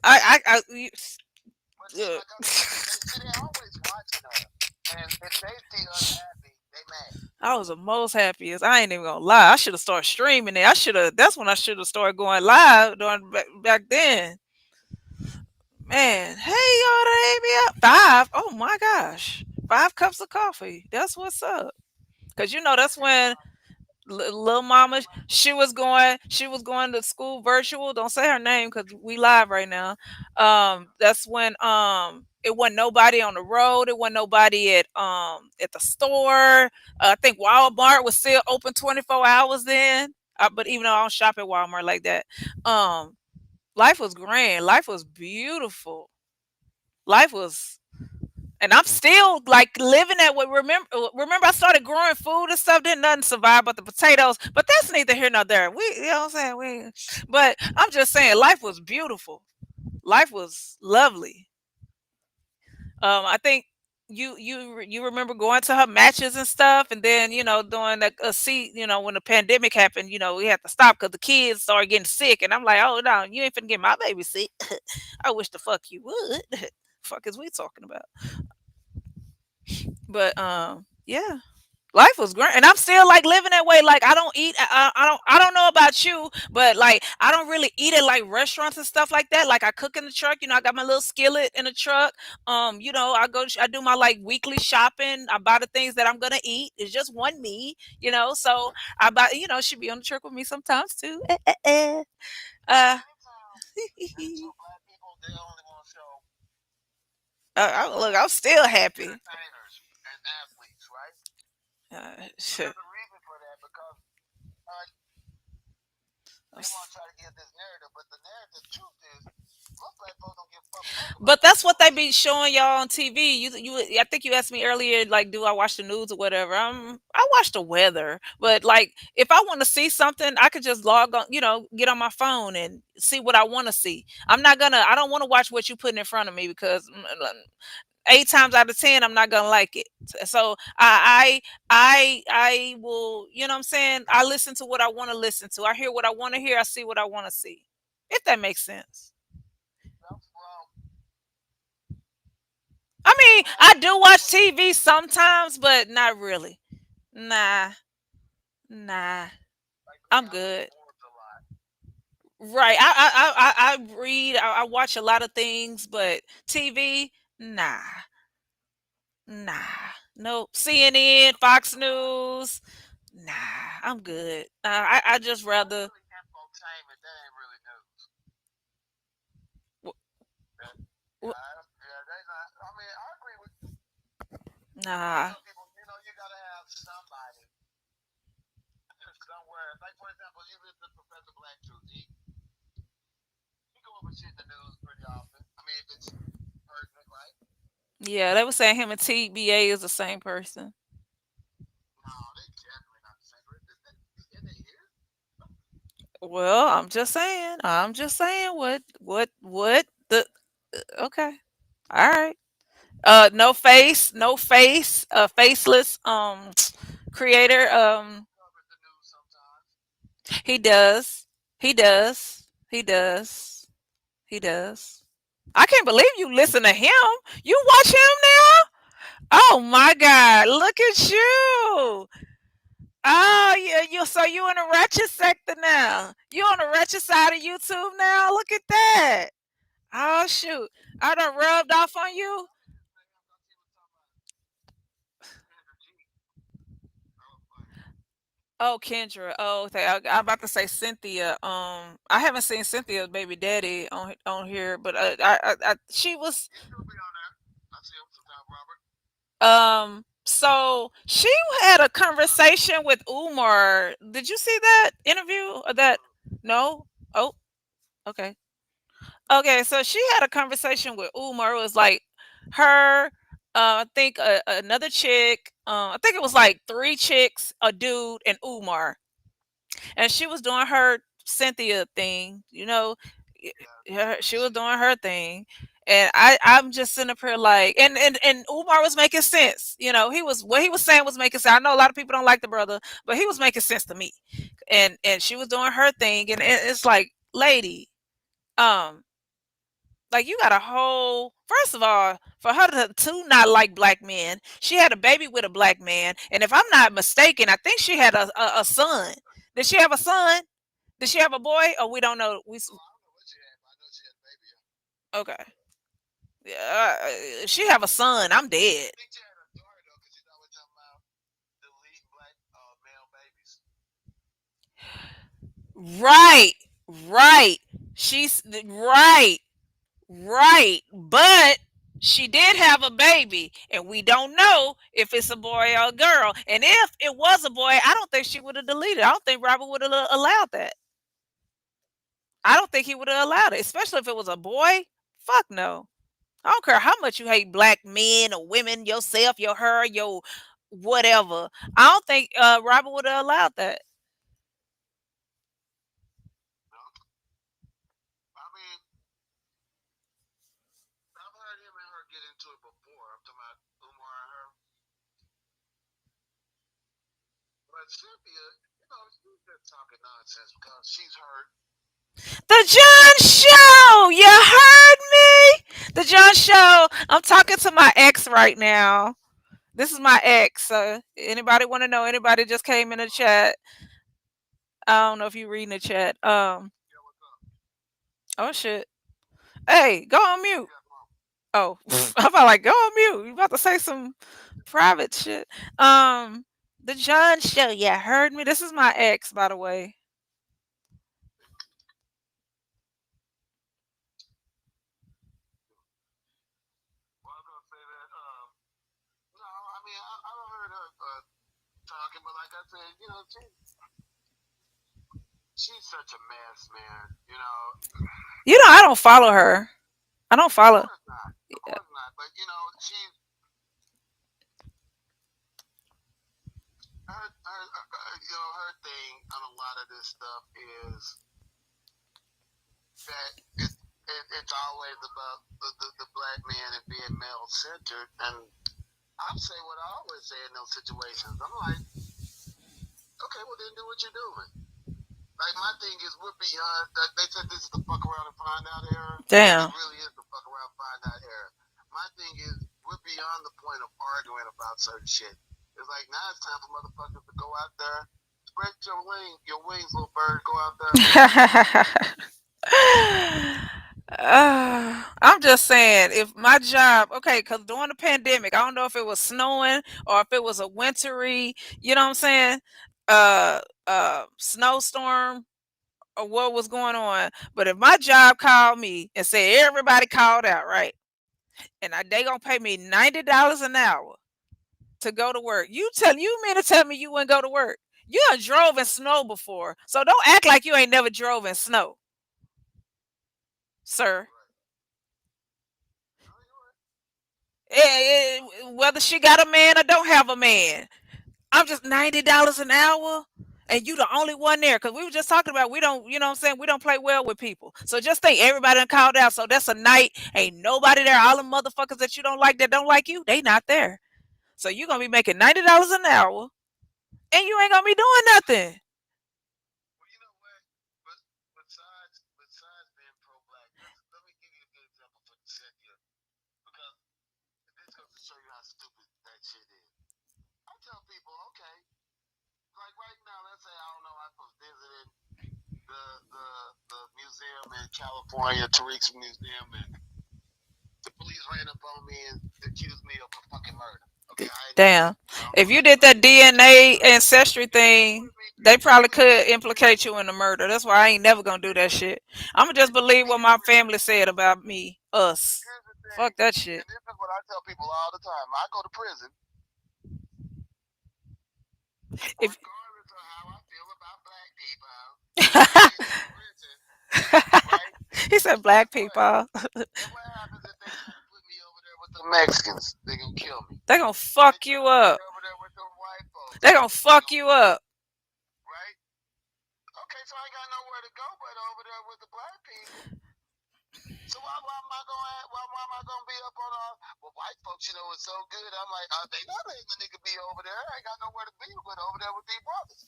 But see, like I said, they always watching us. And if they see us happy, they mad. I was the most happiest. I ain't even gonna lie. I should have started streaming it. I should have. That's when I should have started going live during back then. Man, hey y'all, that ate me up. Five. Oh my gosh, 5 cups of coffee. That's what's up. Cause that's when little mama she was going to school virtual. Don't say her name because we live right now. That's when it wasn't nobody on the road. It wasn't nobody at the store. I think Walmart was still open 24 hours then. But even though I don't shop at Walmart like that, um, life was grand. Life was beautiful. Life was and I'm still like living that way. Remember, I started growing food and stuff. Didn't nothing survive but the potatoes. But that's neither here nor there. You know what I'm saying? But I'm just saying, life was beautiful. Life was lovely. I think you remember going to her matches and stuff, and then doing a seat. When the pandemic happened, we had to stop because the kids started getting sick, and I'm like, oh no, you ain't finna get my baby sick. I wish the fuck you would. Fuck is we talking about? But yeah, life was great, and I'm still like living that way. Like I don't eat. I don't know about you, but like I don't really eat at like restaurants and stuff like that. Like I cook in the truck. I got my little skillet in the truck. I do my like weekly shopping. I buy the things that I'm gonna eat. It's just one me. So I buy. She be on the truck with me sometimes too. At the Uh, same time, that's two black people, they only want to show look, I'm still happy. entertainers and athletes, right? And Shit. there's a reason for that because uh, they want to try to give this narrative, but the narrative truth is most black folks don't give a fuck about But nothing that's going what they on. be showing y'all on TV. I think you asked me earlier, like, do I watch the news or whatever? I watch the weather, but like, if I want to see something, I could just log on, get on my phone and see what I want to see. I don't want to watch what you putting in front of me because 8 times out of 10, I'm not gonna like it. So I will, what I'm saying. I listen to what I want to listen to. I hear what I want to hear. I see what I want to see. If that makes sense. Well, I the mean, black I do watch people, TV sometimes, but not really. Nah, nah. like me, I'm I read good. Forbes a lot. Right. I read. I watch a lot of things, but TV, nah, nah. No CNN, Fox News. Nah, I'm good. I just That's rather. really infotainment. That ain't really news. w- That, w- yeah, they not. I mean, I agree with you. I Nah. tell people, you gotta have somebody somewhere. Like for example, you listen to Professor Black Truth. He go over shit in the news pretty often. I mean, if it's pertinent, right? Yeah, they were saying him and TBA is the same person. No, they definitely not the same. Is they here? Well, I'm just saying. I'm just saying what the okay. All right. No face, no face, faceless creator. Covers the news sometimes. He does. He does. He does. He does. I can't believe you listen to him. You watch him now? Oh my God! Look at you. Oh yeah, you so you in the ratchet sector now. You on the ratchet side of YouTube now. Look at that. Oh shoot. I done rubbed off on you. Oh, Kendra. Oh, okay. I'm about to say Cynthia. I haven't seen Cynthia's baby daddy on here, but she was. So she had a conversation with Umar. Did you see that interview or that? No. Oh, okay. Okay, so she had a conversation with Umar. It was like her, I think another chick. I think it was like three chicks, a dude, and Umar, and she was doing her Cynthia thing. She was doing her thing, and I'm just sitting up here like, and Umar was making sense. He was what he was saying was making sense. I know a lot of people don't like the brother, but he was making sense to me, and she was doing her thing, and it's like, lady, um like you got a whole first of all, for her to not like black men, she had a baby with a black man, and if I'm not mistaken, I think she had a son. Did she have a son? Did she have a boy? Or we don't know. Okay. Yeah, she have a son. I'm dead. Right, right. She's right. Right, but she did have a baby, and we don't know if it's a boy or a girl. And if it was a boy, I don't think she would have deleted. I don't think Robert would have allowed that. I don't think he would have allowed it, especially if it was a boy. Fuck no. I don't care how much you hate black men or women, yourself, your her, your whatever. I don't think Robert would have allowed that. The John Show. You heard me? The John Show. I'm talking to my ex right now. This is my ex. Anybody want to know? Anybody just came in the chat? I don't know if you reading the chat. Oh shit. Hey, go on mute. Oh, I'm about like go on mute. You about to say some private shit. Um, the John Show. Yeah, heard me. This is my ex, by the way. I don't follow her. I don't follow. Damn. I'm just saying, if my job, okay, because during the pandemic, I don't know if it was snowing or if it was a wintry, you know what I'm saying, snowstorm or what was going on. But if my job called me and said everybody called out, right, and they gonna pay me $90 an hour to go to work, you mean to tell me you wouldn't go to work? You done drove in snow before, so don't act like you ain't never drove in snow, sir. Whether she got a man or don't have a man. I'm just $90 an hour, and you the only one there. Cause we were just talking about we don't, you know what I'm saying, we don't play well with people. So just think everybody done called out. So that's a night. Ain't nobody there. All the motherfuckers that you don't like that don't like you, they not there. So you gonna be making $90 an hour and you ain't gonna be doing nothing. besides being pro-black, let me give you a good example for Cynthia, because this goes to show you how stupid that shit is. I tell people, okay, like right now, let's say I don't know, I was visiting the the the museum in California, Tariq's museum, and the police ran up on me and accused me of a fucking murder. Okay, I ain't never, Damn. I don't If know you that did person. that DNA ancestry thing, they They probably would have could made me. implicate you in the murder. That's why I ain't never gonna do that shit. I'ma just believe what my family said about me, us. Here's the thing, Fuck that and shit. this is what I tell people all the time. I go to prison, If regardless of how I feel about black people. I get to prison, right? he said Guess black what? people, Guess what happens if they try to put me over there with the Mexicans? They gonna kill me. they gonna They fuck try you to put me up. over there with the white folks. They gonna They fuck gonna you kill up. me, right? Okay, so I ain't got nowhere to go but over there with the black people. So why am I going? Why am I gonna be up on our? Well, white folks, you know, it's so good. I'm like, they not letting the nigga be over there. I ain't got nowhere to be but over there with these brothers,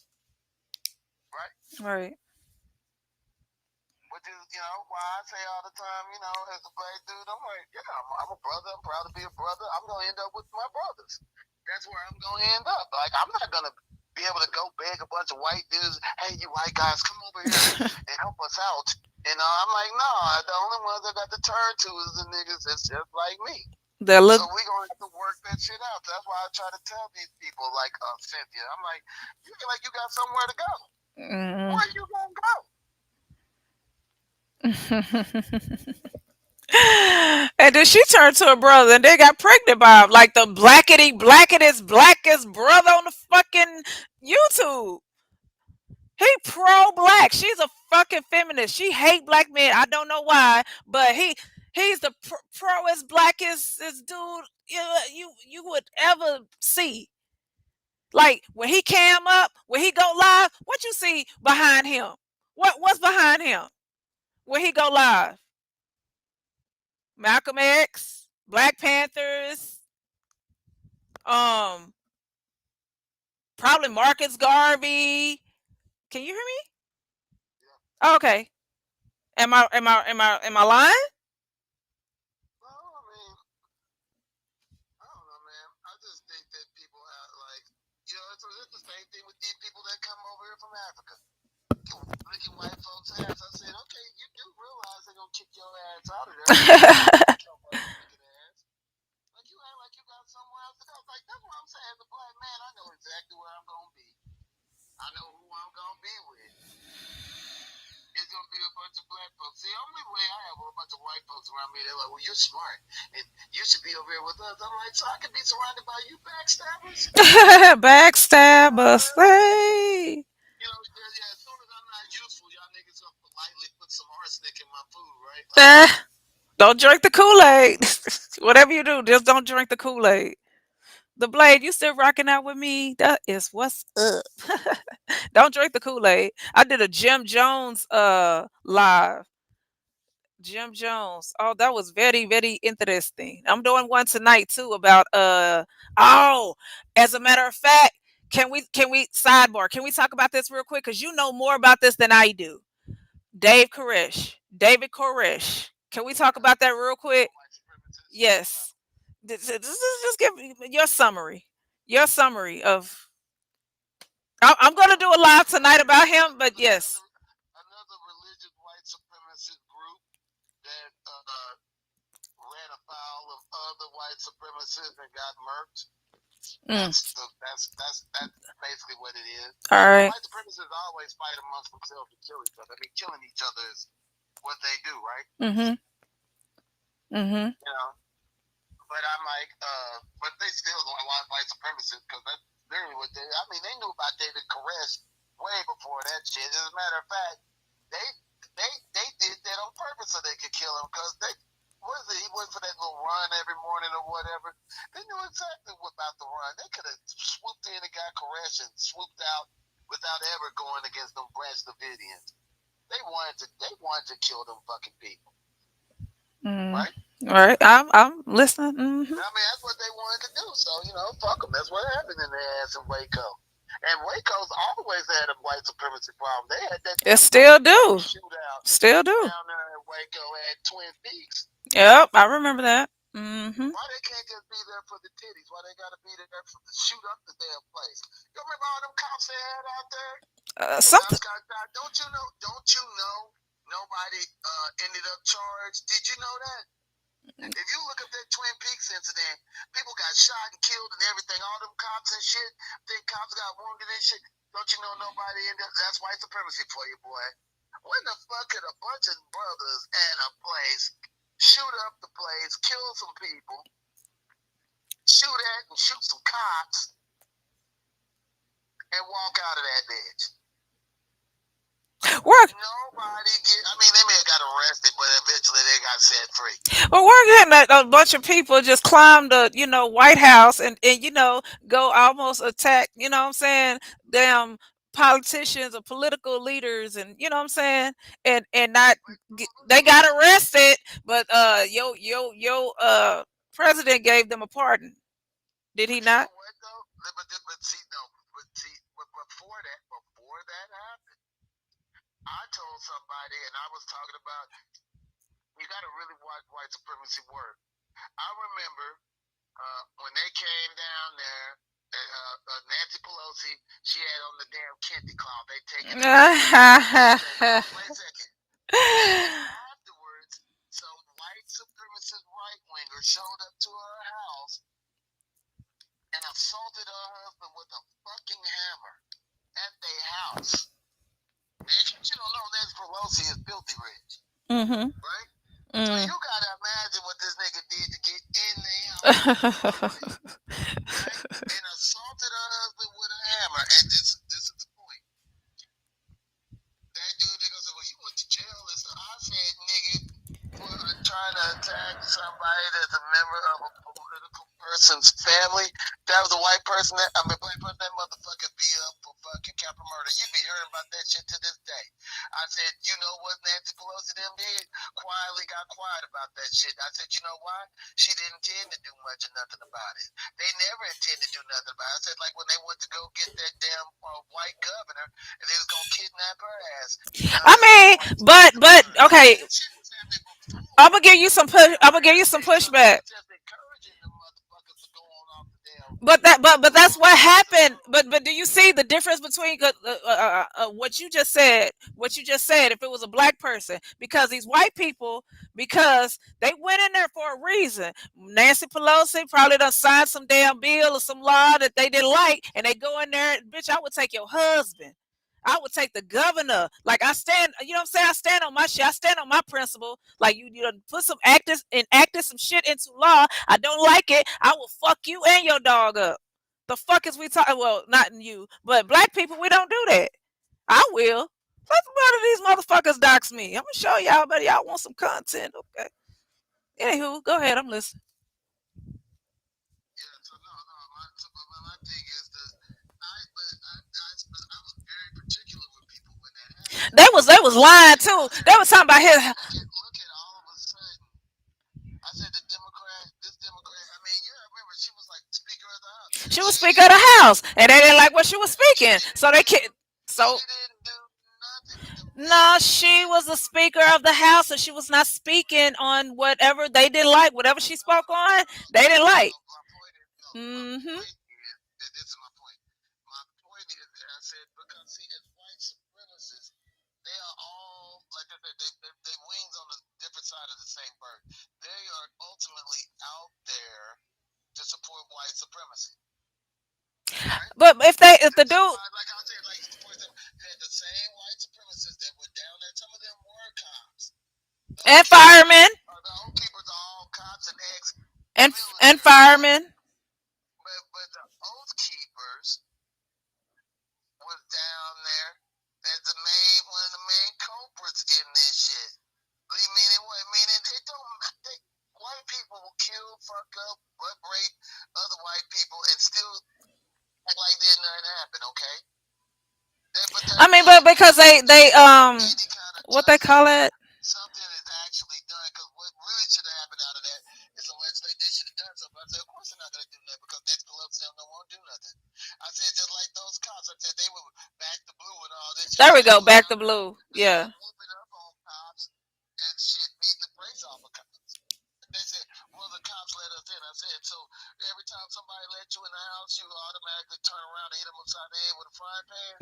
right? Right. Which is, why I say all the time, as a black dude, I'm like, yeah, I'm a brother. I'm proud to be a brother. I'm gonna end up with my brothers. That's where I'm gonna end up. Like, I'm not gonna be able to go beg a bunch of white dudes, hey, you white guys, come over here and help us out. I'm like, no, the only ones I got to turn to is the niggas that's just like me. That look. So we gonna have to work that shit out. That's why I try to tell these people, like Cynthia, I'm like, you feel like you got somewhere to go. Mm. Where you gonna go? And then she turned to her brother and they got pregnant by him. Like the blackest brother on the fucking YouTube. He pro black. She's a fucking feminist. She hate black men. I don't know why, but he's the proest blackest dude you would ever see. Like when he cam up, when he go live, what you see behind him? What's behind him when he go live? Malcolm X, Black Panthers, um, probably Marcus Garvey. Can you hear me? Oh, okay. Am I lying? No, I mean, I don't know, man. I just think that people have like, it's the same thing with these people that come over here from Africa, licking white folks' ass. I said, okay, you do realize they're gonna kick your ass out of there. You don't want to kick your motherfucking ass. Like you act like you got somewhere else to go. Like that's what I'm saying. As a black man, I know exactly where I'm gonna be. I know who I'm gonna be with. It's gonna be a bunch of black folks. See, only way I have a bunch of white folks around me, they're like, "Well, you're smart, and you should be over here with us." I'm like, "So I can be surrounded by you backstabbers." Backstabbers. Hey. Yeah. As soon as I'm not useful, y'all niggas gonna politely put some arsenic in my food, right? Like, Eh, don't drink the Kool-Aid. Whatever you do, just don't drink the Kool-Aid. The Blade, you still rocking out with me? That is what's up. Don't drink the Kool-Aid. I did a Jim Jones live. Jim Jones. Oh, that was very, very interesting. I'm doing one tonight too about oh, as a matter of fact, can we sidebar? Can we talk about this real quick? Because you know more about this than I do. David Koresh. Can we talk about that real quick? Yes. This is just give me your summary. Your summary of. I'm going to do a live tonight about him, but yes. Another religious white supremacist group that ran afoul of other white supremacists and got murked. Mm. That's basically what it is. All right. White supremacists always fight amongst themselves to kill each other. I mean, killing each other is what they do, right? Mhm. Mhm. But I'm like, but they still don't want white supremacists because that's literally what they. I mean, they knew about David Koresh way before that shit. As a matter of fact, they they did that on purpose so they could kill him because they. Was it? He went for that little run every morning or whatever. They knew exactly what about the run. They could have swooped in and got Koresh and swooped out without ever going against them Branch Davidians. They wanted to kill them fucking people, Mm. right? All right. I'm listening. I mean, that's what they wanted to do. So fuck them. That's what happened in their ass in Waco. And Waco's always had a white supremacy problem. They had that It damn still ice cream do. shootout Still do. down there in Waco at Twin Peaks. Yep, I remember that. Mm-hmm. Why they can't just be there for the titties? Why they gotta be there for the shoot up the damn place? You remember all them cops they had out there? Something. Cops got shot. Don't you know? Don't you know? Nobody ended up charged. Did you know that? If you look at that Twin Peaks incident, people got shot and killed and everything. All them cops and shit. Think cops got wounded and shit. Don't you know nobody ended up? That's white supremacy for you, boy. When the fuck could a bunch of brothers at a place shoot up the place, kill some people, shoot at and shoot some cops, and walk out of that bitch? Work. Nobody get. I mean, they may have got arrested, but eventually they got set free. Well, we're getting that a bunch of people just climb the, White House and go almost attack, what I'm saying, damn politicians or political leaders, and you know what I'm saying, and not they got arrested, but president gave them a pardon. Did he But you not? know what though? But see, no, but before that happened, I told somebody, and I was talking about you got to really watch white supremacy work. I remember when they came down there, Nancy Pelosi, she had on the damn kente cloth. They taking it. Wait a second. And afterwards, some white supremacist right winger showed up to her house and assaulted her husband with a fucking hammer at their house. And you don't know Nancy Pelosi is filthy rich. Mm-hmm. Right? So you gotta imagine what this nigga did to get in their house. Right? And assaulted her husband with a hammer. And this is the point. That dude, they gonna say, well, you went to jail. And so I said, nigga, for trying to attack somebody that's a member of a political person's family. That was a white person black person, that motherfucker be up for fucking capital murder. You be hearing about that shit to this day. I said, you know what Nancy Pelosi them did? Quietly got quiet about that shit. I said, you know why? She didn't intend to do much or nothing about it. They never intended to do nothing about it. I said, like when they went to go get that damn white governor and they was gonna kidnap her ass. I mean, but okay. I'm gonna give you some pushback. But that's what happened. But do you see the difference between what you just said? What you just said, if it was a black person, because these white people, because they went in there for a reason. Nancy Pelosi probably done signed some damn bill or some law that they didn't like, and they go in there, bitch. I would take your husband. I would take the governor. Like I stand, you know what I'm saying? I stand on my shit. I stand on my principle. Like you put some actors and acted some shit into law. I don't like it. I will fuck you and your dog up. The fuck is we talking? Well, not you, but black people, we don't do that. I will. Let one of these motherfuckers dox me. I'm gonna show y'all, but y'all want some content, okay? Anywho, go ahead. I'm listening. Yeah, so no, my thing is that I was very particular with people when that happened. They was lying too. They was talking about his. Look at all of a sudden. I said this Democrat. I mean, yeah, I remember she was like Speaker of the House. She was Speaker of the House, and they didn't like what she was speaking, so they can't. So she didn't do nothing. no, she was the Speaker of the House, and she was not speaking on whatever they didn't like. Whatever she spoke on, they didn't like. Mm-hmm. This is my point. My point is, I said, because see, as white supremacists, they are all like they wings on the different side of the same bird. They are ultimately out there to support white supremacy. Right? But if the dude, like I said, like for example, they had the same white supremacists that were down there. Some of them were cops and firemen, the Oath Keepers are all cops and ex and firemen. But the Oath Keepers was down there as one of the main culprits in this shit. Meaning what? Meaning white people will kill, fuck up, butt rape other white people and still act like didn't nothing happen, okay? I mean, but because they what they call it? Something is actually done, because what really should have happened out of that is some legislation. They should have done something. I said, of course they're not going to do nothing because Nancy Pelosi don't want to do nothing. I said, just like those cops, I There just we sitting go. Back to around, blue. yeah, Yeah. whooping up on cops and shit, beating the brakes off of cops. They said, well, the cops let us in. I said, so every time somebody let you in the house, you automatically turn around and hit them upside the head with a frying pan?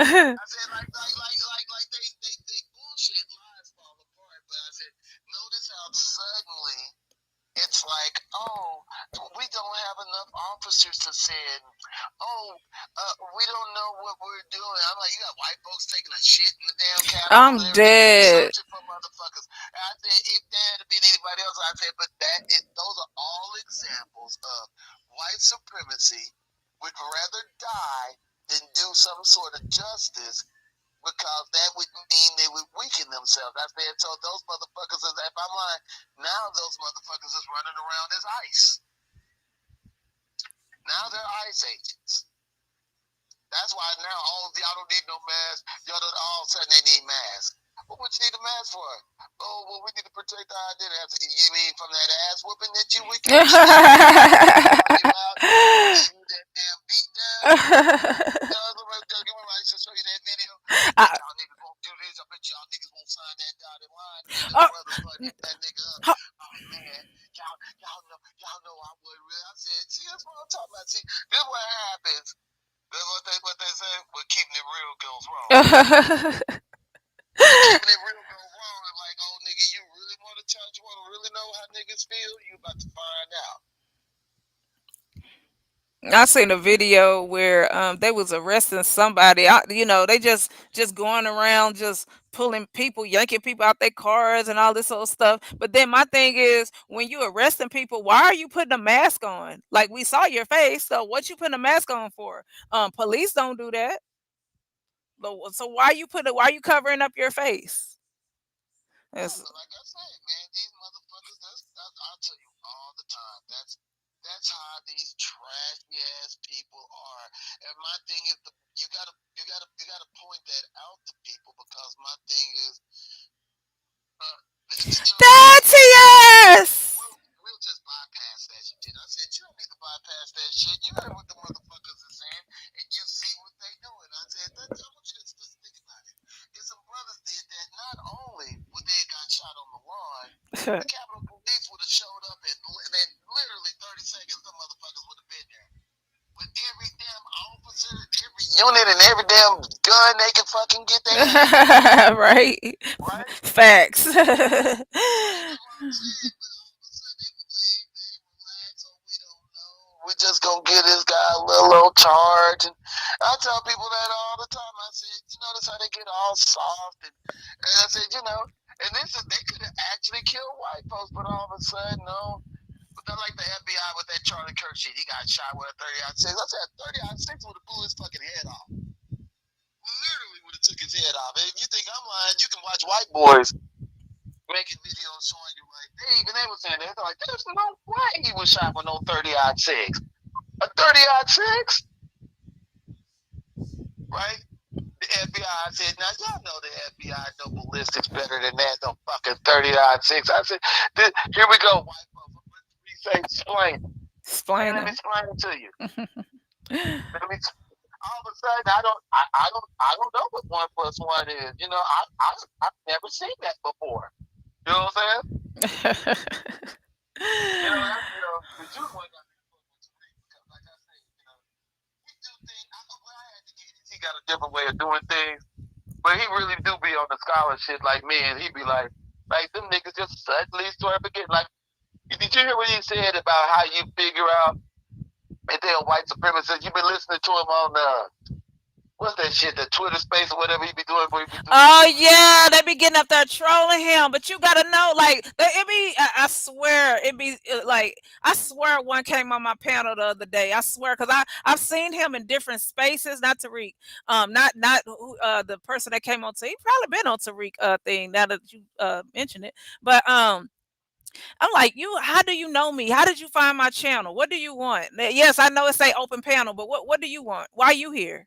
I said, like they bullshit lies fall apart. But I said, notice how suddenly it's like, oh, we don't have enough officers to send. Oh, we don't know what we're doing. I'm like, you got white folks taking a shit in the damn Capitol and I'm everything. They dead. searching for motherfuckers. And I said, if that had been anybody else, I said, but those are all examples of white supremacy would rather die than do some sort of justice because that would mean they would weaken themselves. I said, so those motherfuckers, if I'm lying, now those motherfuckers is running around as ICE. Now they're ICE agents. That's why now y'all don't need no mask. Y'all don't, all of a sudden they need masks. What would you need a mask for? Oh, well, we need to protect our identity. You mean from that ass whooping that you would catch? You out there, see that damn beat down? I used to show you that video. I bet I, y'all niggas won't do this. I bet y'all niggas won't sign that dotted line. And them brothers butting that nigga up. Oh man, y'all know I would really. I said, see, that's what I'm talking about. See, this is what happens. That's what they say. But keeping it real goes wrong. When keeping it real goes wrong, and like, oh nigga, you really want to charge? You want to really know how niggas feel? You about to find out. I seen a video where they was arresting somebody. They just going around just pulling people, yanking people out their cars and all this old stuff. But then my thing is, when you arresting people, why are you putting a mask on? Like we saw your face, so what you putting a mask on for? Police don't do that. So why you covering up your face? Yeah, It's- but like I said, man, these motherfuckers. I'll tell you all the time. That's how these trashy ass people are. And my thing is, you gotta point that out to people because my thing is, That's yes. we'll just bypass that shit. I said, you don't need to bypass that shit. You heard what the motherfuckers are saying, and you see what they doing. I said, I want you to just think about it. If some brothers did that, not only would they have got shot on the lawn, the Capitol Police would have showed up in literally 30 seconds. The motherfuckers would have been there. With every damn officer, every unit, and every damn gun they can fucking get their hands on. Right. Right? Facts. That's what I'm saying. But all of a sudden they believe, they relax, oh, we don't know. We just gonna give this guy a little old charge. And I tell people that all the time. I said, you notice how they get all soft, and I said, and they could have actually killed white folks, but all of a sudden, no. But they're like the FBI with that Charlie Kirk shit. He got shot with a 30-06. I said 30-06 would have blew his fucking head off. Literally would have took his head off. If you think I'm lying, you can watch white boys making videos showing you like they were saying they're like, there's no way he was shot with no 30-06. A 30-06? Right? The FBI said, now y'all know the FBI know ballistics better than that, no fucking 30-06. I said, here we go, white folks. We say explain. Explain Let me it. explain it to you. Let me all of a sudden I don't know what 1+1 is. I've never seen that before. You know what I'm saying? The Jews one got me because like I say, he do things. What I had to get is he got a different way of doing things, but he really do be on the scholarship like me, and he be like them niggas just suddenly start forgetting. Like, did you hear what he said about how you figure out if they're a white supremacist? You been listening to him on what's that shit, the Twitter space or whatever he be doing. Oh yeah, they be getting up there trolling him, but you gotta know, like, it be. I swear, it be like, I swear one came on my panel the other day. I swear, cause I've seen him in different spaces. Not Tariq, not the person that came on. He probably been on Tariq thing now that you mention it, but I'm like, you. How do you know me? How did you find my channel? What do you want? Yes, I know it say open panel, but what do you want? Why are you here?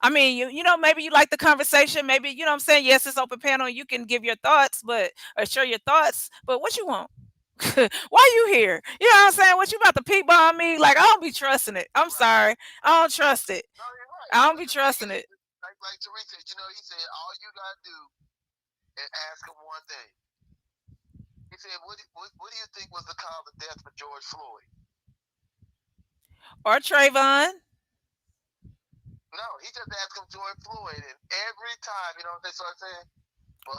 I mean, maybe you like the conversation. Maybe what I'm saying. Yes, it's open panel. You can give your thoughts, but or share your thoughts. But what you want? Why you here? You know what I'm saying? What you about to peep on me? Like I don't be trusting it. I'm sorry, I don't trust it. No, you're right. I don't be trusting it. like Tariq said, he said all you gotta do is ask him one thing. He said, what do you think was the cause of death for George Floyd? Or Trayvon. No, he just asked him George Floyd, and every time, what they start saying? Well,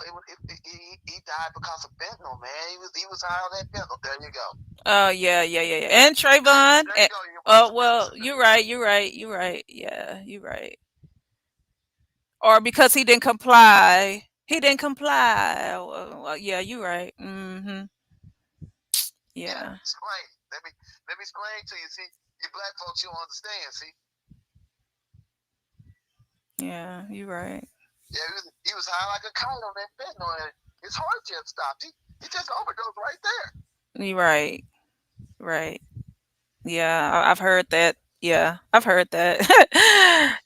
he died because of fentanyl, man. He was high on that fentanyl. There you go. Oh yeah, yeah, yeah, yeah. And Trayvon. There you go. Oh well, you're right. You're right. You're right. Yeah, you're right. Or because he didn't comply. He didn't comply. Well, yeah, you're right. Mm-hmm. Yeah, Yeah. explain. Let me explain to you. See, you black folks, you don't understand. See, Yeah, you're right. yeah, he was high like a kite on that fentanyl, and his heart just stopped. He just overdosed right there. You're right. Right. Yeah, I've heard that. Yeah, I've heard that.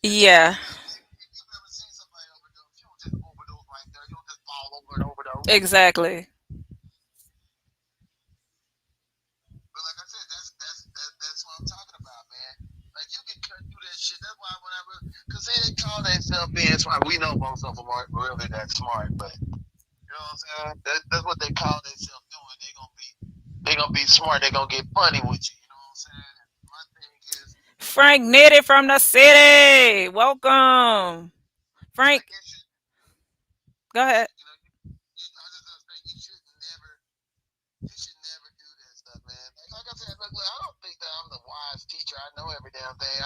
Yeah, If you've ever seen somebody overdose, you don't just overdose right there. You don't just fall over and overdose. exactly. But like I said, that's what I'm talking about, man. Like you can cut through that shit. That's why whenever, cause they call themselves being smart. We know most of them aren't really that smart, but you know what I'm saying. That's what they call themselves doing. They gonna be smart. They gonna get funny with you. You know what I'm saying? My thing is, Frank Nitty from the city. Welcome. Frank, like go ahead. I just gonna say you should never do that stuff, man. Like I said, look, I don't think that I'm the wise teacher. I know every damn thing.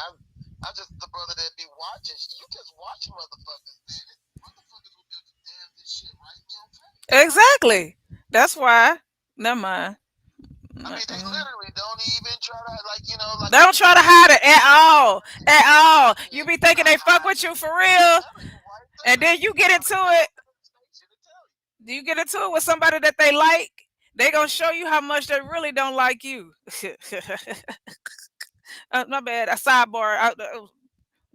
I'm just the brother that be watching. You just watch motherfuckers, man. Motherfuckers will do the damnedest shit right in your face. Exactly. That's why. Never mind. I mean, they literally don't even try to, like, They like don't you try to said, hide it at all. At all. You be they're thinking not they fuck hiding with it. you for They're real, telling you right and there. then you get into They it. don't have station to tell you. You get into it with somebody that they like. They gonna show you how much they really don't like you. My bad. A sidebar.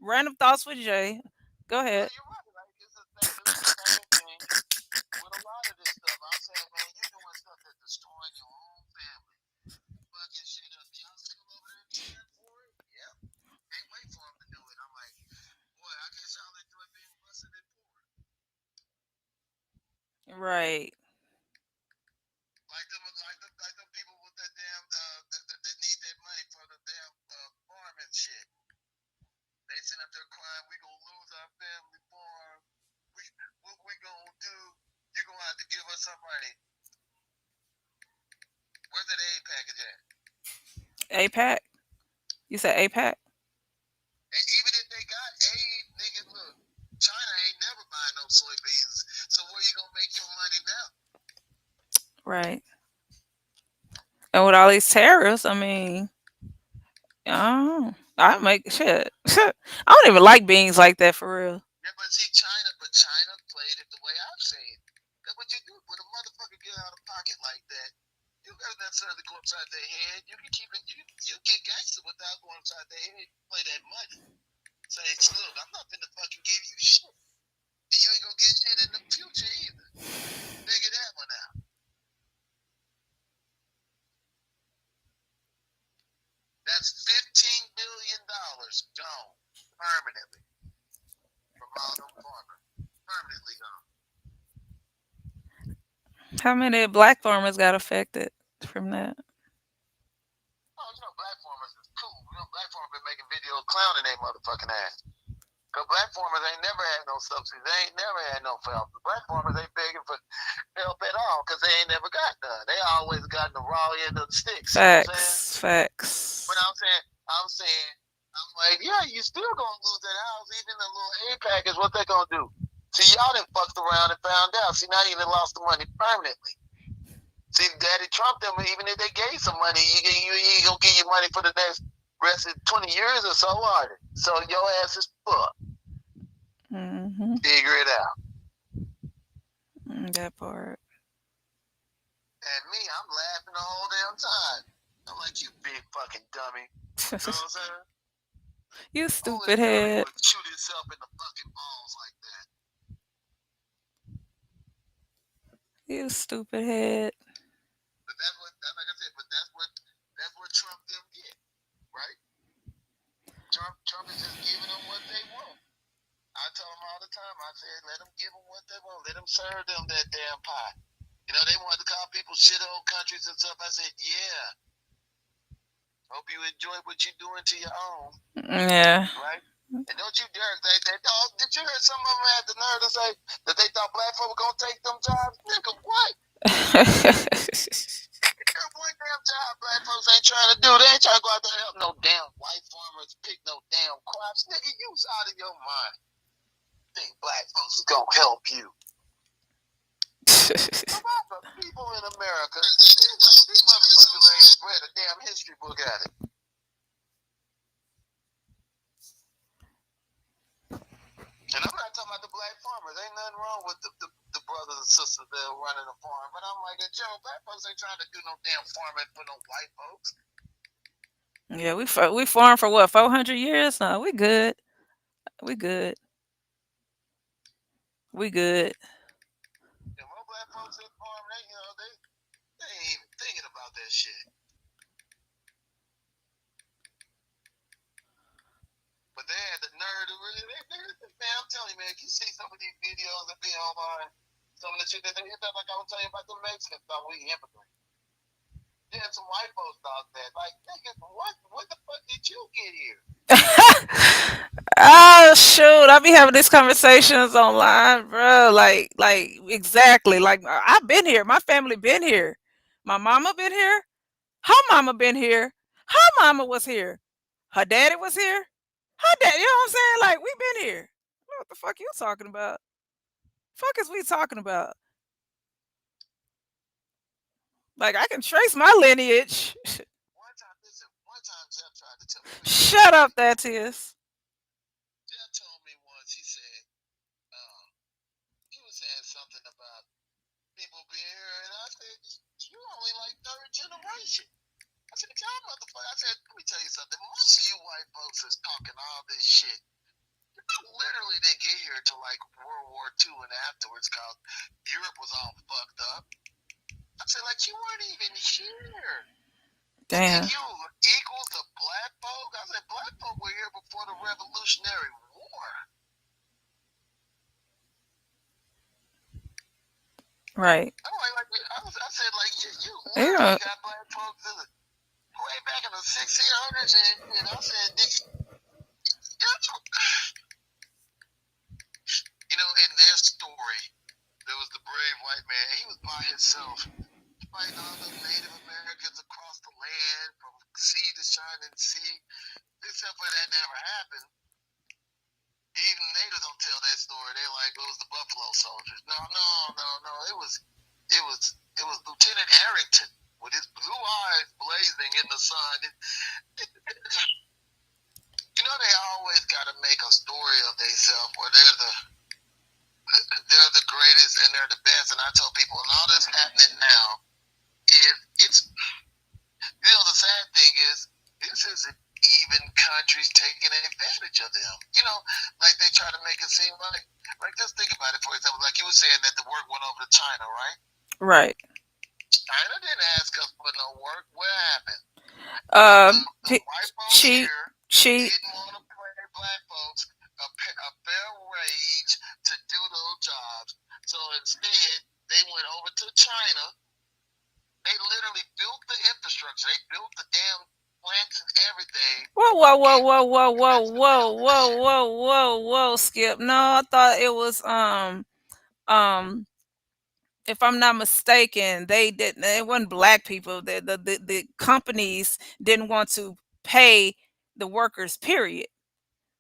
Random thoughts with Jay. Go No, ahead. you're right. Like, it's the same thing with a lot of this stuff. I'm saying, man, you're doing stuff that's destroying your own family. Fucking shit up. Y'all still over there cheering for it? Yep. Can't wait for them to do it. I'm like, boy, I guess y'all enjoy being busted and poor. Right. Like them people with that damn that need that money for the damn farm and shit. They sitting up there crying, we gonna lose our family farm. We, what we gonna do? You're gonna have to give us some money. Where's that aid package at? APAC. You said APAC. And even if they got aid, nigga, look, China ain't never buying no soybeans. So where you gonna make your money now? Right. And with all these tariffs, I mean, I make shit. I don't even like beans like that for real. Yeah, but see, China played it the way I've seen. That's what you do when a motherfucker get out of pocket like that. You gotta necessarily go upside their head. You can keep it. You get gangster without going upside their head. Play that money. Say, look, I'm not finna fucking give you shit, and you ain't gonna get shit in the future either. Figure that one out. That's $15 billion gone permanently from all them farmers. Permanently gone. How many black farmers got affected from that? Oh, black farmers is cool. Black farmers been making videos clowning their motherfucking ass. Cause black farmers ain't never had no subsidies. They ain't never had no help. The black farmers ain't begging for help at all because they ain't never got none. They always got the raw end of the stick. See what I'm saying? Facts. Facts. But I'm like, yeah, you still gonna lose that house. Even the little aid package, what they gonna do? See, y'all done fucked around and found out. See, now you done lost the money permanently. See, Daddy Trump, them, even if they gave some money, you ain't gonna give you money for the next rest of 20 years or so, are they? So your ass is fucked. Mm-hmm. Figure it out. That part. And me, I'm laughing the whole damn time. I'm like, you big fucking dummy. You know what I'm saying? You Only stupid dummy head. would shoot himself in the fucking balls like that. You stupid head. But like I said, that's what Trump them get, right? Trump is just giving them what they want. I tell them said, let them give them what they want. Let them serve them that damn pie. They wanted to call people shithole countries and stuff. I said, yeah. Hope you enjoy what you're doing to your own. Yeah. Right? And don't you dare. Did you hear some of them had the nerve to say that they thought black folk were going to take them jobs? Nigga, what? One damn job black folks ain't trying to do. They ain't trying to go out there and help no damn white farmers pick no damn crops. Nigga, you out of your mind. Think black folks is going to help you. About the people in America, these motherfuckers ain't read a damn history book at it. And I'm not talking about the black farmers. Ain't nothing wrong with the brothers and sisters that are running a farm. But I'm like, in general, black folks ain't trying to do no damn farming for no white folks. Yeah, we farmed for what, 400 years? No, we good. We good. We good. And more black folks that farm, they ain't even thinking about that shit. But they had the nerve to really, man, I'm telling you, man, you see some of these videos that be online, some of the shit that they hit up, like I was telling you about the Mexicans thought we immigrants. Then some white folks thought that. Like, nigga, what the fuck did you get here? Oh shoot! I be having these conversations online, bro. Like exactly. Like I've been here. My family been here. My mama been here. Her mama been here. Her mama was here. Her daddy was here. Her dad. You know what I'm saying? Like we been here. What the fuck you talking about? Fuck is we talking about? Like I can trace my lineage. One time Jeff tried to tell me. Shut up, that is. Jeff told me once, he said, he was saying something about people being here, and I said, you only like third generation. I said, y'all motherfucker. I said, let me tell you something. Most of you white folks is talking all this shit. You literally didn't get here till like World War II and afterwards, cause Europe was all fucked up. I said, like, you weren't even here. Damn. And you equal to black folk? I said, black folk were here before the Revolutionary War. Right. I said, like, you literally got black folks way back in the 1600s, and I said, in their story, there was the brave white man. He was by himself, fighting all the Native Americans across the land from sea to shining sea. Except for that never happened. Even natives don't tell that story. They're like, it was the Buffalo Soldiers. No. It was Lieutenant Harrington with his blue eyes blazing in the sun. They always got to make a story of themselves where they're the greatest and they're the best. And I tell people, and all that's happening now it's the sad thing is this isn't even countries taking advantage of them. Like they try to make it seem like just think about it, for example, like you were saying that the work went over to China, right? Right. China didn't ask us for no work. What happened? The white folks cheap, here cheap. didn't want to pay black folks a fair wage to do those jobs. So instead, they went over to China. They literally built the infrastructure. They built the damn plants and everything. Whoa, Skip. No, I thought it was if I'm not mistaken, they didn't. It wasn't black people. The companies didn't want to pay the workers. Period.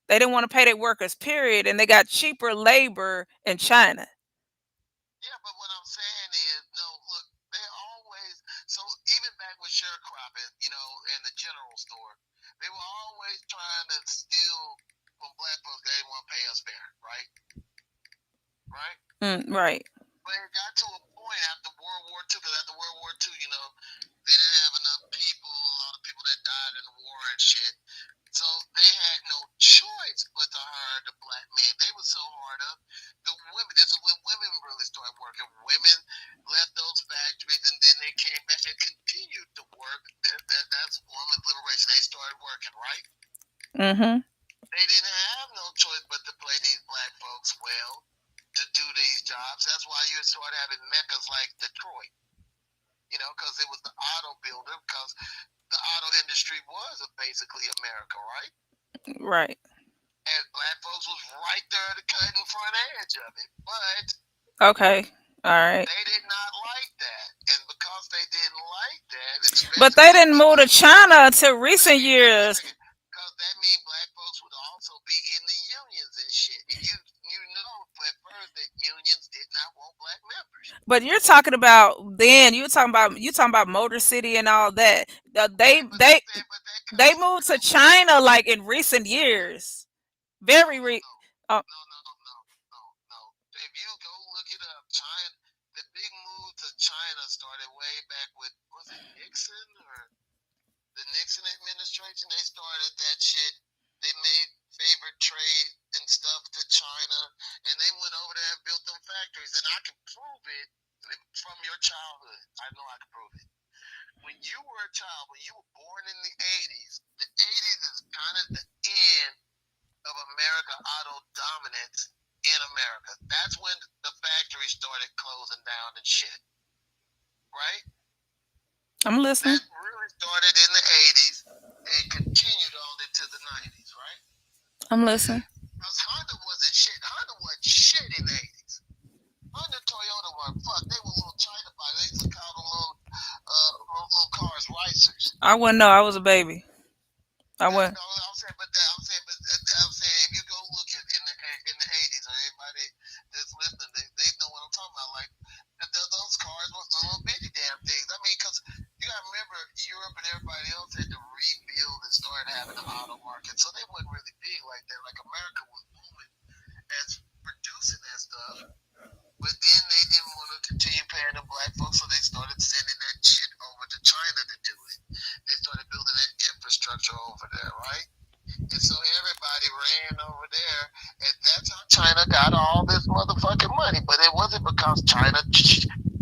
They didn't want to pay their workers. Period, and they got cheaper labor in China. Yeah, but what I'm saying is, no, look, they always, so even back with sharecropping, in the general store, they were always trying to steal from black folks. They didn't want to pay us fair, right? Right? Right. But it got to a point after World War II, because after World War II, they didn't have enough people, a lot of people that died in the war and shit. So they had no choice but to hire the black men. They were so hard up. The women, this is when women really started working. Women left those factories and then they came back and continued to work. That's women's liberation. They started working, right? Mm-hmm. They didn't have no choice but to play these black folks well. started having meccas like Detroit, because it was the auto builder, because the auto industry was basically America, right? Right. And black folks was right there at the cutting front edge of it. But Okay. All right. they did not like that. And because they didn't like that, But especially they when didn't we move to got, China until let recent me finish a years. second, because that means black folks would also be in the unions and shit. And you know at first that unions did not want black members. But you're talking about then. You talking about Motor City and all that. They Right, but I they said, but that they comes moved to through. China like in recent years. No, Very no, re. no, Uh, no, no, no, no, no. If you go look it up, China, the big move to China started way back with, was it Nixon or the Nixon administration? They started that shit. They made favorite trade and stuff to China, and they went over there and built them factories. And I can prove it from your childhood. I know I can prove it. When you were a child, when you were born in the 80s is kind of the end of America auto dominance in America. That's when the factories started closing down and shit, right? I'm listening. That really started in the 80s and continued on into the 90s, right? I'm listening. Because Honda wasn't shit. Honda wasn't shit in the 80s. Honda and Toyota were, fuck, they were little China bodies. They used to call them little cars racers. I wouldn't know. I was a baby. I No, went. I'm saying, if you go look at in the 80s, or anybody that's listening, they know what I'm talking about. Like those cars was the little bitty damn things. I mean, because you gotta remember, Europe and everybody else had to rebuild and start having an auto market, so they wasn't really big like that. Like America was booming as producing that stuff, but then they didn't want to continue paying the black folks, so they started sending that shit over to China to do it. They started building that infrastructure over there, right? And so everybody ran over there, and that's how China got all this motherfucking money. But it wasn't because China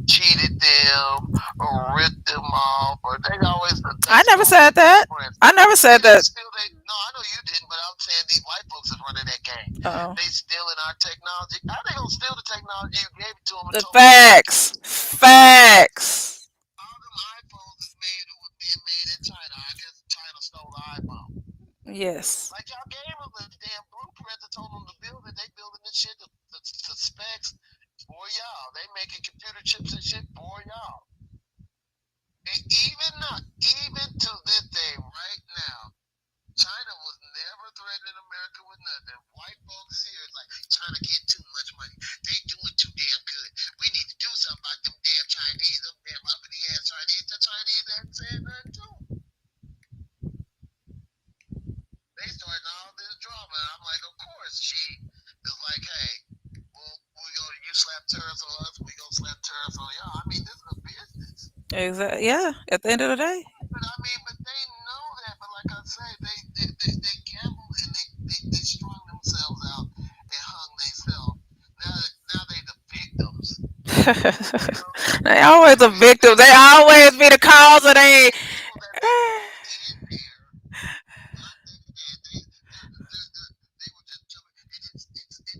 cheated them or ripped them off, or they always they I never stole said their that. blueprints. I never They said didn't that. steal they. No, I know you didn't, but I'm saying these white folks is running that game. Oh. They stealing our technology. How they gonna steal the technology you gave it to them and The told them to make it? facts. Facts. All them iPhones is made was being made in China. I guess China stole the iPhone. Yes. Like y'all gave them the damn blueprint and told them to build it. They building this shit to specs for y'all. They making computer chips and shit for y'all. And even to this day, right now, China was never threatening America with nothing. White folks here is like, China getting too much money. They doing too damn good. We need to do something about them damn Chinese, them damn uppity ass Chinese. The Chinese haven't said nothing to them. They starting all this drama. And I'm like, of course, she is like, hey, well, you slap tariffs on us, we gonna slap tariffs on y'all. I mean, this is a business. Exactly. Yeah. At the end of the day. But I mean, but they know that. But like I said, they gamble and they strung themselves out and hung themselves. Now they the victims. You know, They always the victims. They always be the cause of they. the people that they moved in there, not that they were just jumping. And it's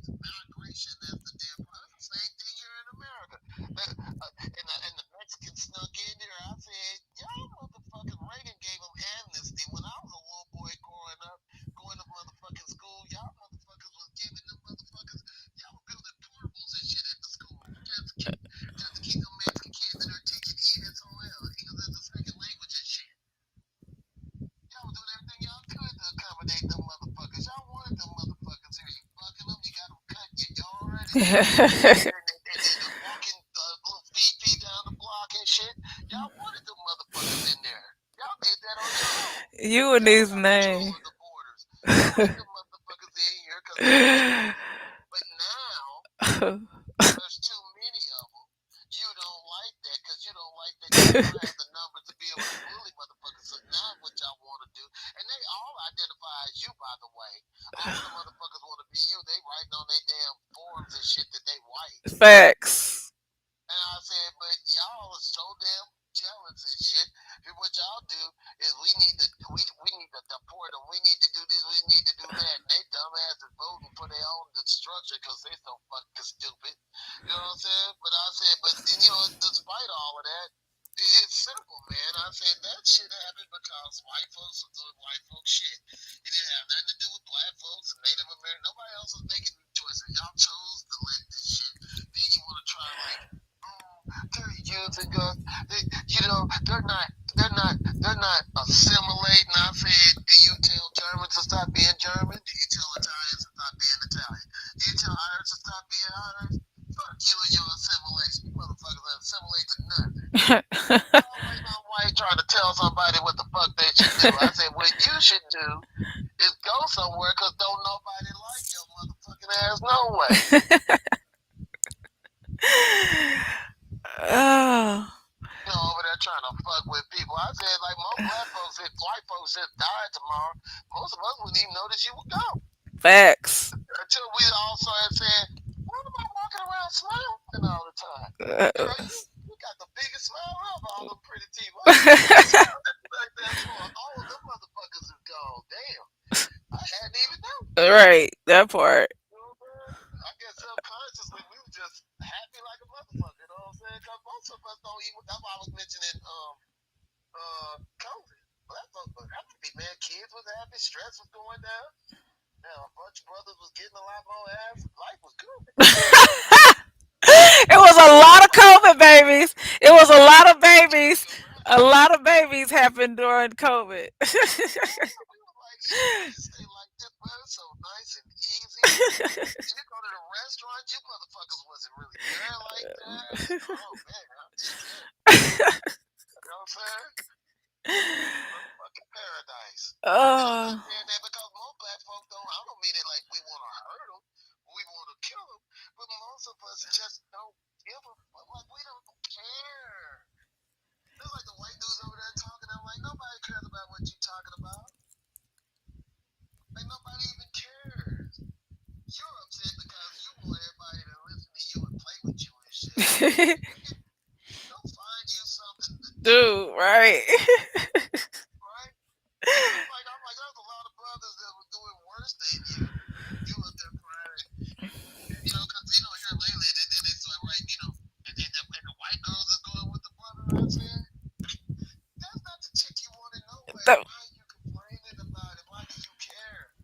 migration that's the damn problem. It's the same thing here in America. And the Mexicans snuck in there. I said, y'all motherfuckers, Reagan gave them amnesty. When I was a little boy growing up, going to motherfucking school, y'all motherfuckers was giving them motherfuckers, y'all were building portables and shit at the school. Just to keep them Mexican kids in there teaching ESOL, English as a second language and shit. Y'all was doing everything y'all could to accommodate them motherfuckers. Y'all wanted them motherfuckers here. You fucking them, you got them cut in your yard and walking little feet down the block and shit. Y'all wanted them motherfuckers in there. Y'all did that on your own. You and Y'all these got control names. of the borders. Y'all let them motherfuckers in here because they was strong. But now, there's too many of them. You don't like that because you don't like that you don't have the numbers to be able to bully motherfuckers. So now what y'all want to do, and they all identify as you, by the way. All the motherfuckers want to be you. They writing on their damn forms and shit that they white. Facts. And I said, but y'all are so damn jealous and shit. And what y'all do is we need to deport them. We need to do this. We need to do that. And they dumbasses voting for their own destruction because they so fucking stupid. You know what I'm saying? But I said, but you know, despite all of that, it's simple, man. I said that shit happened because white folks were doing white folk shit. It didn't have nothing to do with black folks and Native American. Nobody else was making choices. Y'all chose to let this shit. Then you want to try like, oh, they're using guns. You know, they're not assimilating. I said, do you tell Germans to stop being German? Do you tell Italians to stop being Italian? Do you tell Irish to stop being Irish? Fuck you and your assimilation. You motherfuckers ain't assimilate to nothing. Always on white trying to tell somebody what the fuck they should do. I said, what you should do is go somewhere because don't nobody like your motherfucking ass no way. Oh. You know, over there trying to fuck with people. I said, like, most black folks, if white folks just died tomorrow, most of us wouldn't even notice you would go. Facts. Until we all started saying, what am I walking around smiling all the time? Girl, you got the biggest smile of all them pretty teeth. Why you like that for? All of them motherfuckers is gone. Damn. I hadn't even known. Right, that part. I guess subconsciously we were just happy like a motherfucker, you know what I'm saying? Because most of us don't even, that's why I was mentioning COVID. Black folks were happy, man. Kids was happy, stress was going down. Now, a bunch of brothers was getting a lot more ass. Life was good. It was a lot of COVID babies. It was a lot of babies. A lot of babies happened during COVID. We were like, shit, stay like this, bro. It's so nice and easy. You go to the restaurant, you motherfuckers wasn't really there like that. Oh, man, I'm scared. You know what I'm saying? Fucking paradise. And I'm not Oh, saying that because most black folk don't. I don't mean it like we want to hurt them, we want to kill them, but most of us just don't give a fuck. Like we don't care. It's like the white dudes over there talking. I'm like, nobody cares about what you talking about. Like nobody even cares. You're upset because you want everybody to listen to you and play with you and shit. Go find you something to do, dude, right? right? I'm like, there's a lot of brothers that were doing worse than you. You up there crying, you know, because here lately, then they start writing, and the white girls is going with the brother. I said, that's not the chick you want to know. Like, The- why are you complaining about it? Why do you care?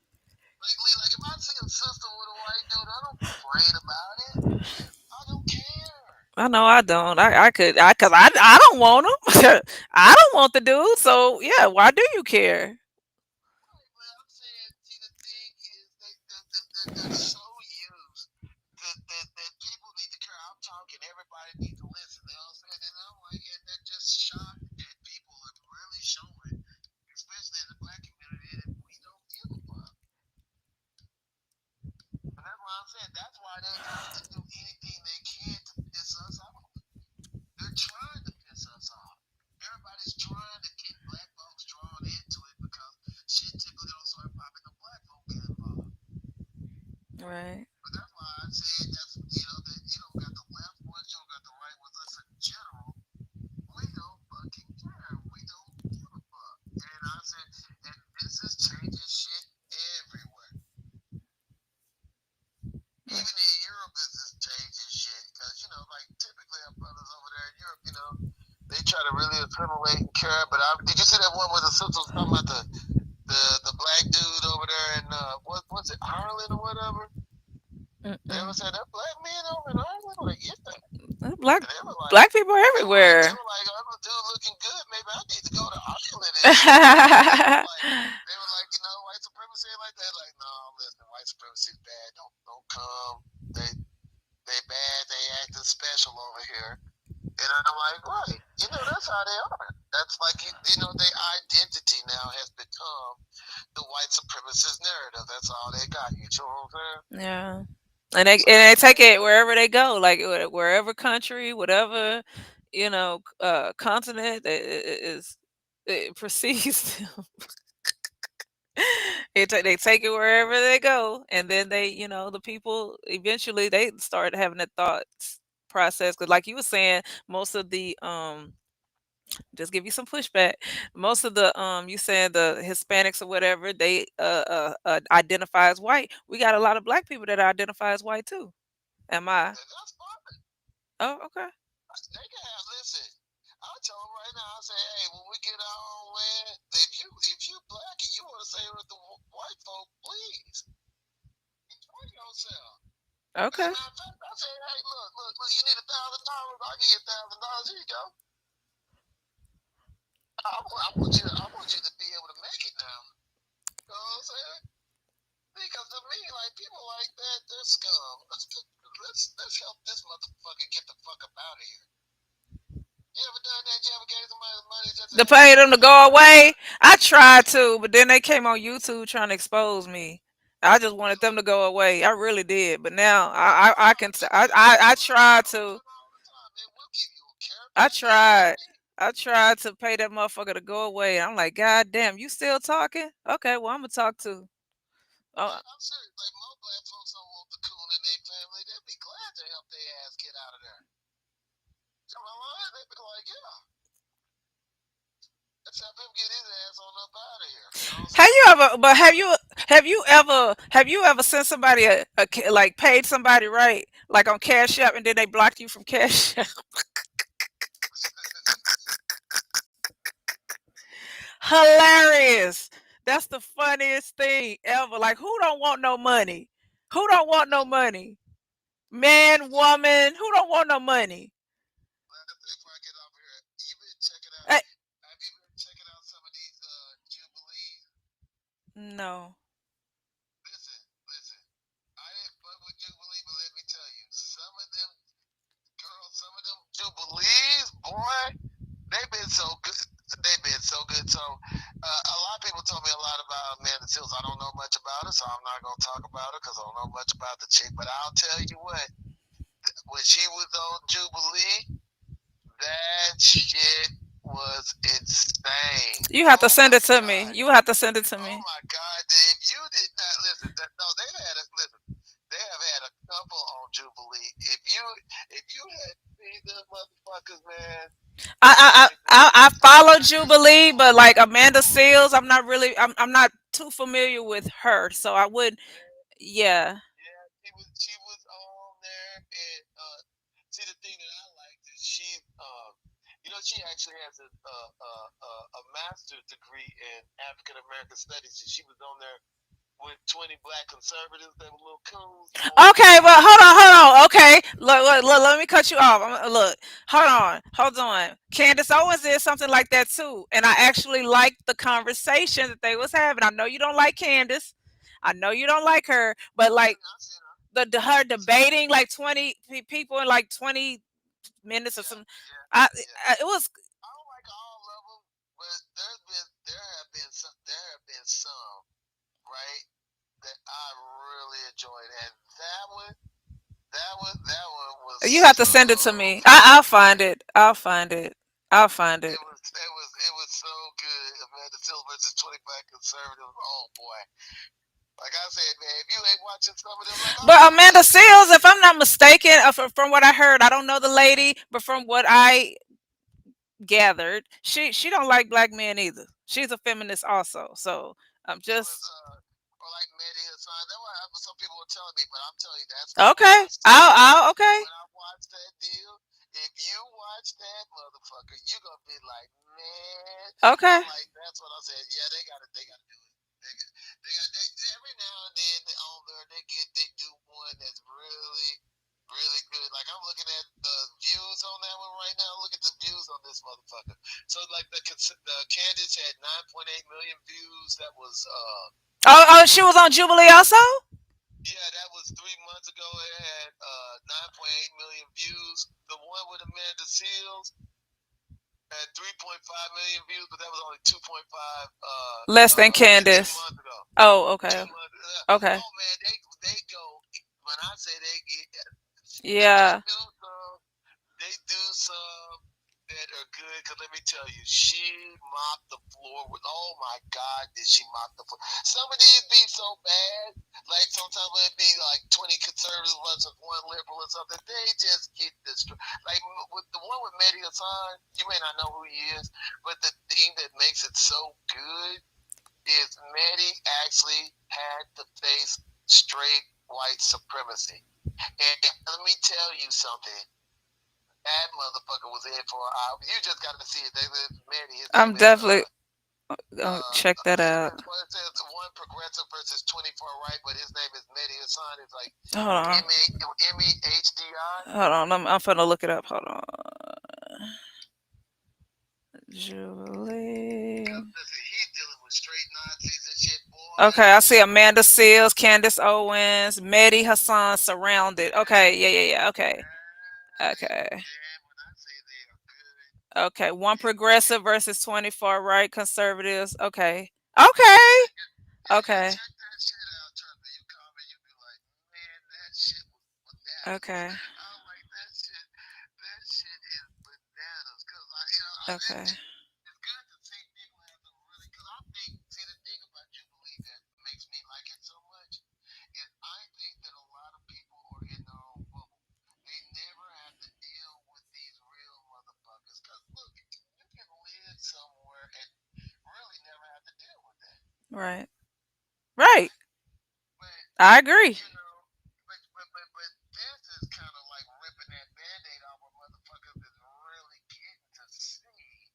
Like, Lee, like if I see a sister with a white dude, I don't complain about it. I don't care. I know I don't. I could. Cause I don't want them. I don't want the dude. So yeah, why do you care? Right, but I'm saying, see, the thing is, they're so used that people need to care. I'm talking, everybody needs to listen. You know what I'm saying? And I'm like, and they're just shocked that people are really showing, especially in the black community, that we don't give a fuck. And that's why I'm saying that's why they have to do anything they can to piss us off. They're trying to piss us off. Everybody's trying to get black folks drawn into it because shit typically don't start popping the black folk get involved. Right. But that's why I said that you don't got the left ones, you don't got the right ones. Us in general, we don't fucking care. We don't give a fuck. And I said, and this is changing shit everywhere. Even in Europe, this is changing shit. Because, like typically our brothers over there in Europe, they try to really assimilate and care. But did you see that one where the sister was talking about the black dude over there in, what's it, Ireland or whatever? They were saying, that black man over in Ireland? Like, yeah. Black And they were like, black people are everywhere. I'm a dude looking good. Maybe I need to go to Ireland and shit. They were like, white supremacy like that. Like, no, listen, white supremacy is bad. Don't come. They bad. They acting special over here. And I'm like, right. That's how they are. That's like, their identity now has become the white supremacist narrative. That's all they got. You know what I'm saying? Yeah. And they take it wherever they go, like wherever country, whatever, continent it precedes them. They take it wherever they go, and then the people eventually they start having their thoughts. process. Because, like you were saying, most of the just give you some pushback. Most of the you said the Hispanics or whatever, they identify as white. We got a lot of black people that identify as white too. Am I? And that's fine. Oh, okay. They can have listen. I tell them right now. I say, hey, when we get our own land, if you black and you want to stay with the white folk, please enjoy yourself. As a Okay. matter of fact, I say, hey, look, you need $1,000. I'll give you $1,000. Here you go. I want you to be able to make it now. You know what I'm saying? Because to me, like people like that, they're scum. Let's help this motherfucker get the fuck up out of here. You ever done that? You ever gave somebody money just to To hey, pay them to go away, I tried to, but then they came on YouTube trying to expose me. I just wanted them to go away. I really did, but now I can I tried to. all the time, man, we'll give you a character. I That's all you tried. need. I tried to pay that motherfucker to go away. I'm like, God damn, you still talking? Okay, well I'm gonna talk to. Oh, Man, I'm serious. Like most black folks don't want the coon in their family. They'd be glad to help their ass get out of there. Come on, they'd be like, yeah, let's help him get his ass on up out of here. You know what I'm have saying? you ever? But have you ever sent somebody like paid somebody right, like on Cash App, and then they blocked you from Cash App? Hilarious. That's the funniest thing ever. Like, who don't want no money? Who don't want no money? Man, woman, who don't want no money? Before I get off here, you been checking out? Eh, Have you been checking out some of these jubilees? no. Listen. I didn't fuck with Jubilee, but let me tell you, some of them girls, some of them Jubilees, boy, they've been so good. They've been so good. So, a lot of people told me a lot about Amanda Seals. I don't know much about her, so I'm not gonna talk about her because I don't know much about the chick. But I'll tell you what, when she was on Jubilee, that shit was insane. You have to Oh send my it to me. god. You have to send it to Oh me. my god. If you did not listen, no, they've had a listen. They have had a couple on Jubilee. If you had seen them motherfuckers, man, I follow Jubilee, oh but like my Amanda god. Seals, I'm not really. I'm not too familiar with her, so I would. Yeah. Yeah, she was on there, and see the thing that I liked is she actually has a master's degree in African American studies, and she was on there with 20 black conservatives that were little coons. Okay, Boy, well, hold on. Okay, look, let me cut you off. Look, hold on. Candace Owens did something like that too, and I actually liked the conversation that they was having. I know you don't like Candace. I know you don't like her, but like I seen her. her debating like 20 people in like 20 minutes or Yeah, some. yeah, yeah. It was. I don't like all of them, but there have been some right that I really enjoyed, and that one was You have to so send it to me. I'll funny. find it. I'll find it. I'll find it. It was so good. Amanda Seals versus 20 black conservatives. Oh boy. Like I said, man, if you ain't watching some of them, like, But oh, Amanda Seals, if I'm not mistaken, from what I heard, I don't know the lady, but from what I gathered, she don't like black men either. She's a feminist also. So I'm it was just or like Mehdi Hassan. That's what some people were telling me, but I'm telling you, that's not what okay. I seen. I'll okay. When I watched that deal, if you watch that motherfucker, you're gonna be like, man. Okay. I'm like, that's what I said. Yeah, they gotta do it. Every now and then on there they do one that's really really good. Like I'm looking at the views on that one right now. Look at the views on this motherfucker. So like the Candace had 9.8 million views. That was Oh, she was on Jubilee also. yeah, that was 3 months ago. It had 9.8 million views. The one with Amanda Seals had 3.5 million views, but that was only 2.5 Less than like two Candace. months ago. Oh, okay. 2 months. Okay. Oh man, they go. When I say they get, they Yeah. do some. They do some. that are good. Cause let me tell you, she mopped the floor with. Oh my God, did she mop the floor? Some of these be so bad. Like sometimes it be like 20 conservatives versus one liberal or something. They just get destroyed. Like with the one with Mehdi Hassan, you may not know who he is, but the thing that makes it so good is Mehdi actually had to face straight white supremacy. And let me tell you something. That motherfucker was in for an hour. You just got to see it. Mehdi, his name I'm is definitely gonna check that out. it says one progressive versus 24 right, but his name is Mehdi Hassan. It's like Hold on. MEHDI. Hold on. I'm finna look it up. Hold on. Julie. Listen, he's dealing with straight Nazis and shit, boy. Okay, I see Amanda Seals, Candace Owens, Mehdi Hassan, Surrounded. Okay, yeah. Okay. Okay. When I say they are good, Okay. One progressive versus 24 right conservatives. Okay. Okay. you Okay. check that shit out, trust me. You comment, you be like, man, that shit was bananas. Okay. I'm like, that shit is bananas. Cause Okay. it's good to see people have to really. Cause I think, see, the thing about Jubilee that makes me like it so much is I think that a lot of people are in their own bubble. They never have to deal with these real motherfuckers. Cause look, you can live somewhere and really never have to deal with that. Right. Right. But I agree. you know, but this is kind of like ripping that band-aid off of motherfuckers that's really getting to see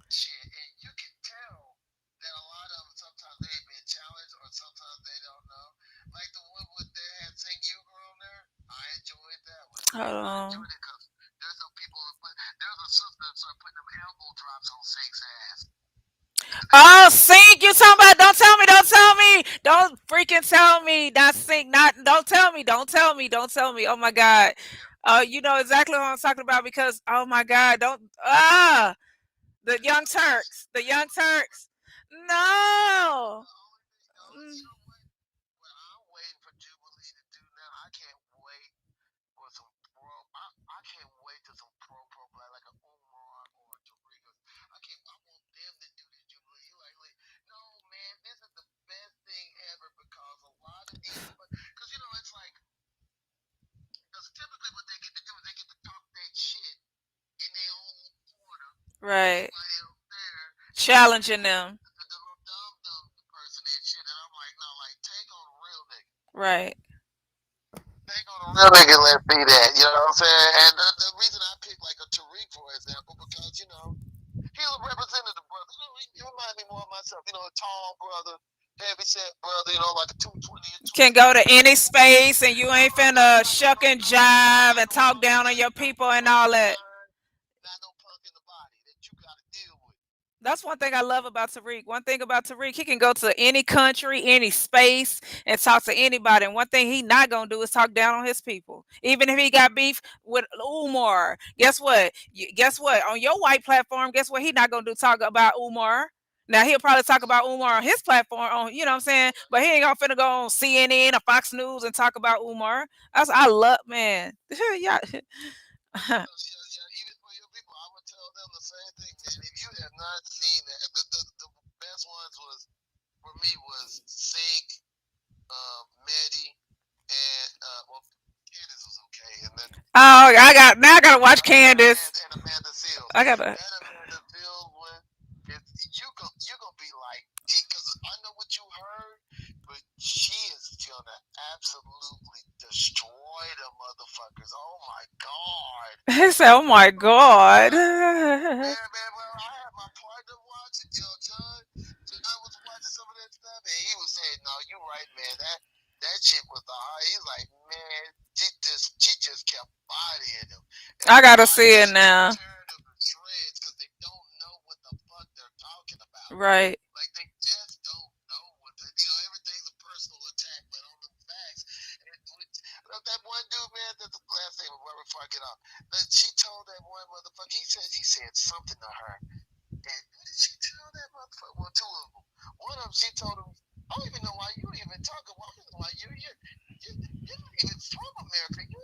shit, and you can tell that a lot of them sometimes they've been challenged or sometimes they don't know. Like the one with that had Saint Hugo on there, I enjoyed that one. Hold I on. enjoyed it because there's some people, there's a sister that started putting them elbow drops on Saint's ass. Oh, Sync, you talking about? Don't tell me. Don't tell me. Don't freaking tell me. Not Sync. Not. Don't tell me. Don't tell me. Don't tell me. Oh my God. You know exactly what I'm talking about because oh my God. Don't. The Young Turks. The Young Turks. No. Mm. What I'm waiting for Jubilee to do now, I can't wait for some pro. I can't wait to some pro black like a Umar or a Tariq. I can't. I want them to do this Jubilee. You like, no man, this is the best thing ever because a lot of these, because it's like, because typically what they get to do is they get to talk that shit in their own corner. Right. Everybody else there, Challenging them. the little dumb person and shit, and I'm like, no, like take on a real nigga. Right. Take on a real nigga, let's see that. You know what I'm saying? And the reason I picked like a Tariq, for example, because he was representative brother. He remind me more of myself. A tall brother, heavy set brother. Like a 220 and Can 20. go to any space and you ain't finna shuck and jive and talk down on your people and all that. Not no punk in the body that you got to deal with. That's one thing I love about Tariq. One thing about Tariq, he can go to any country, any space, and talk to anybody. And one thing he not gonna do is talk down on his people. Even if he got beef with Umar, guess what? Guess what? On your white platform, guess what? He not gonna do talk about Umar. Now he'll probably talk about Umar on his platform, on you know what I'm saying, but he ain't gonna finna go on CNN or Fox News and talk about Umar. That's I love, man. Yeah. Even for your people, I would tell them the same thing, man. If you have not seen that, the best ones was for me was Sink, Mehdi, and well, Candace was okay, and then Oh, I gotta watch Candace. and Amanda Seals. I gotta. That Amanda Seals one, you gonna be like, because I know what you heard, but she is gonna absolutely destroy the motherfuckers. Oh my god. He said, "Oh my God." Man, well, I had my partner watching, John was watching some of that stuff, and he was saying, "No, you're right, man. That shit was the high." He's like, "Man, she just kept bodying him, and I a gotta lot of see it people now. tearing them to shreds because they don't know what the fuck they're talking about. Right. Like they just don't know what everything's a personal attack, but on the facts. That one dude, man, that's the last thing before I get off. That she told that one motherfucker. He said something to her. And what did she tell that motherfucker? Well, two of them. One of them, she told him, "I don't even know why you even talk about. I don't know why you're here. You're not even from America. You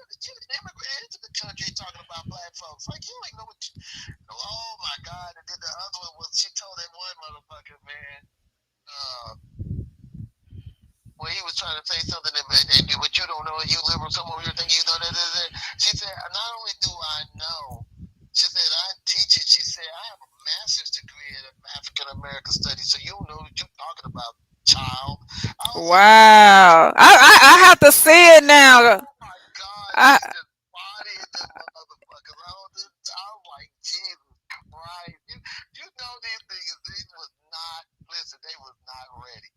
immigrated into the country talking about black folks. Like you don't even know what don't know, you liberal, some over here think you know that. She said, not only do I know, she said, I teach it. She said, I have a master's degree in African American studies, so you know what you're talking about, child. I was like, Wow. I have to see it now. oh my God, I she just bodying them motherfuckers. I was like, Jesus Christ. You know these niggas, they was not, listen, they was not ready.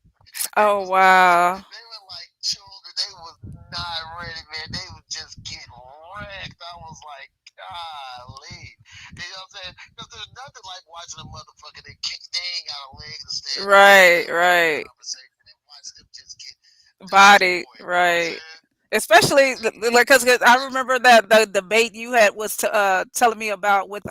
They oh was not, wow. they were like children. They was not ready, man. They was just getting wrecked. I was like, golly. You know what I'm saying? Because there's nothing like watching a motherfucker that they ain't got a leg to stand on Right, and right. conversation and watch them just get Body, destroyed. You know what I'm right. saying? Especially like because I remember that the debate you had was telling me about with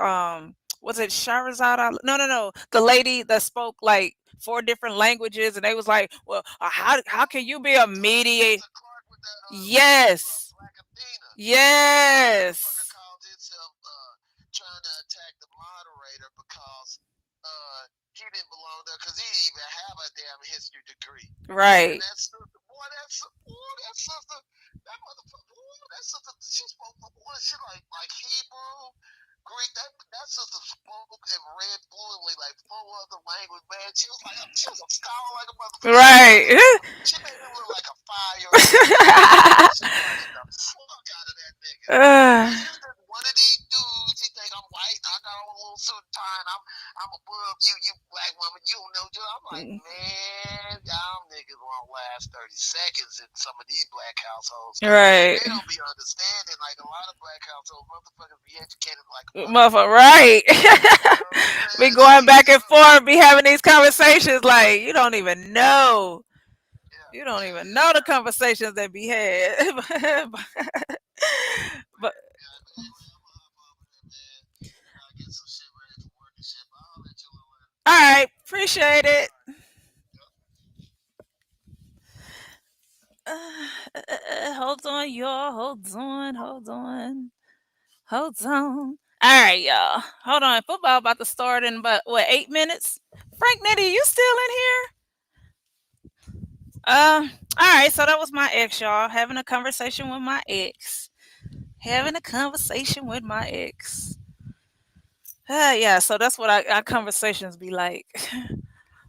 was it Shahrazad Ali? No, the lady that spoke like four different languages and they was like, well, how can you be a mediator? Sansa Clark with the Yes, Black Athena. That motherfucker yes, called himself trying to attack the moderator because he didn't belong there because he didn't even have a damn history degree. And right, that sister, boy, that sister, that motherfucker, boy, that sister, she spoke, boy, she like Hebrew, Greek. That sister spoke and read fluently like four other language, man. She was a scholar like a motherfucker. right. She made me look like a 5-year-old kid, man. I studied the fuck out of that nigga. uh, Cause he's just one of these dudes. He think I'm white. I got on a little suit and tie, and I'm above you, you black woman. You don't know, dude. I'm like, man, y'all niggas won't last 30 seconds in some of these black households. Cause right. they don't be understanding. Like a lot of black households, motherfuckers be educated like a Motherfucker, motherfucker. right. You know what I'm We saying? going Like, back and forth, be having these conversations like you don't even know. yeah, You don't yeah, even yeah, know the yeah. conversations that be had. But Yeah, but anyway, I'm gonna hop off of there, man. I gotta get some shit ready for work and shit. But I'll let you know later. all right, appreciate All it. right. Yep. Hold on, y'all. Hold on. All right, y'all. Hold on. Football about to start in about what 8 minutes. Frank Nitty, you still in here? All right. So that was my ex, y'all. Having a conversation with my ex. Having a conversation with my ex. Yeah. So that's what our conversations be like.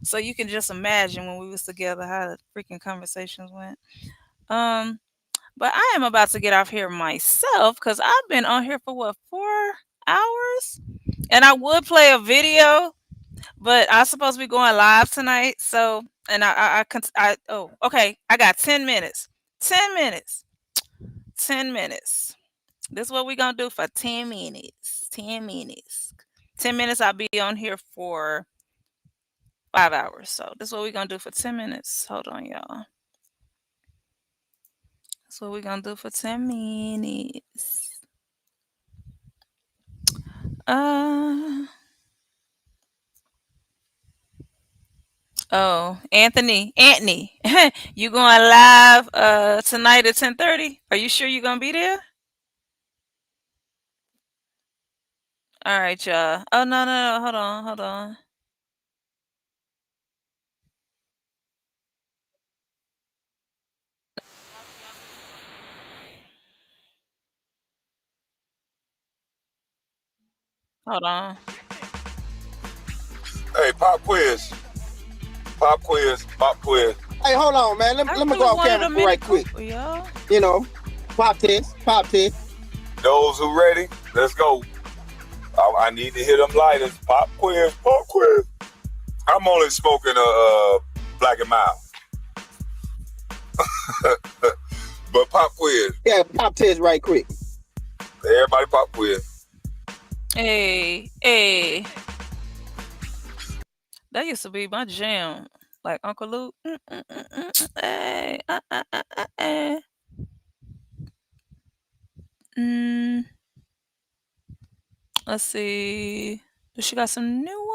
So you can just imagine when we was together how the freaking conversations went. Um, but I am about to get off here myself because I've been on here for what 4 hours, and I would play a video, but I'm supposed to be going live tonight. So, and oh, okay, I got 10 minutes. 10 minutes. 10 minutes. This is what we gonna do for 10 minutes. 10 minutes. 10 minutes. I'll be on here for 5 hours. So this is what we gonna do for 10 minutes. Hold on, y'all. That's what we gonna do for 10 minutes. Uh oh, Anthony, you going live tonight at 10:30? Are you sure you're gonna be there? All right, y'all. Oh no, hold on. Hold on. Hey, pop quiz. Pop quiz. Pop quiz. Hey, hold on, man. I Let me really go off wanted camera a Mini right quick. Cooper, y'all. You know, pop test, pop test. Those who ready, let's go. I need to hit them lighters. Pop quiz. Pop quiz. I'm only smoking a Black and Mild. But pop quiz. Yeah, pop test right quick. Everybody pop quiz. Hey. That used to be my jam. Like Uncle Luke. Hey. Mm, let's see. She got some new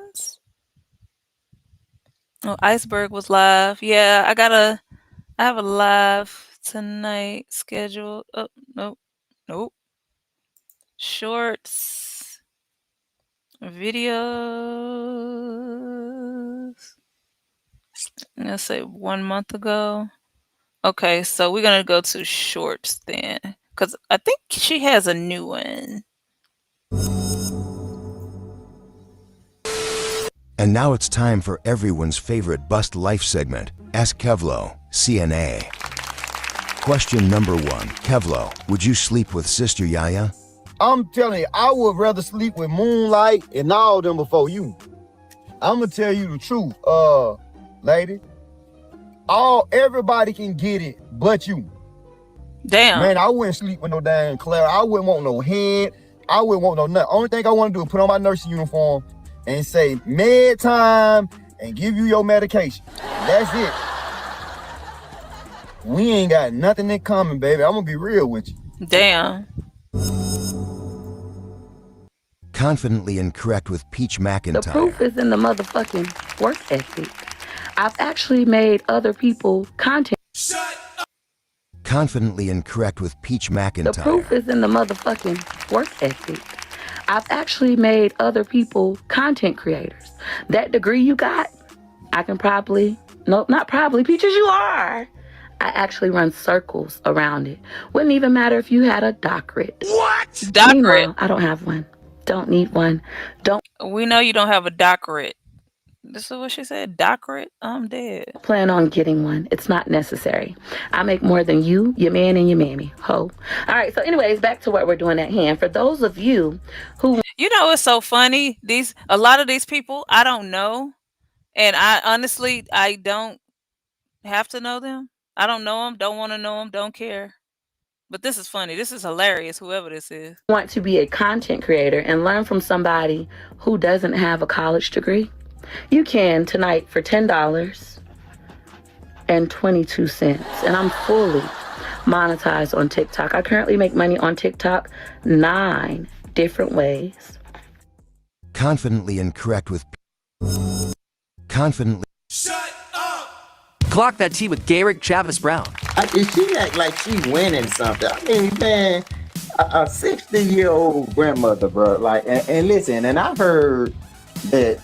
ones. Oh, Iceberg was live. Yeah, I have a live tonight scheduled. Oh, nope. Shorts, videos. Let's say 1 month ago. Okay, so we're gonna go to shorts then, because I think she has a new one. And now it's time for everyone's favorite Bust Life segment, Ask Kevlo, CNA. Question number 1. Kevlo, would you sleep with Sister Yaya? I'm telling you, I would rather sleep with Moonlight and all them before you. I'm gonna tell you the truth, lady. Everybody can get it, but you. Damn. Man, I wouldn't sleep with no damn Clara. I wouldn't want no head. I wouldn't want no nothing. Only thing I want to do is put on my nursing uniform and say med time and give you your medication. That's it. We ain't got nothing in common, baby. I'm gonna be real with you. Damn. Confidently incorrect with Peach McIntyre. The proof is in the motherfucking work ethic. I've actually made other people content. Confidently incorrect with Peach McIntyre. The proof is in the motherfucking work ethic. I've actually made other people content creators. That degree you got, I can probably, nope, not probably, Peaches, you are. I actually run circles around it. Wouldn't even matter if you had a doctorate. What? Doctorate? Meanwhile, I don't have one. Don't need one. We know you don't have a doctorate. This is what she said, doctorate? I'm dead. Plan on getting one. It's not necessary. I make more than you, your man, and your mammy. Ho. All right, so anyways, back to what we're doing at hand. For those of you who... You know, it's so funny. A lot of these people, I don't know. And I honestly, I don't have to know them. I don't know them, don't want to know them, don't care. But this is funny. This is hilarious, whoever this is. Want to be a content creator and learn from somebody who doesn't have a college degree? You can tonight for $10.22. And I'm fully monetized on TikTok. I currently make money on TikTok 9 different ways. Confidently incorrect with... Confidently... Shut up! Clock That Tea with Garrick Chavis Brown. She act like she winning something. I mean, man, a 60-year-old grandmother, bro. Like, and listen, and I heard that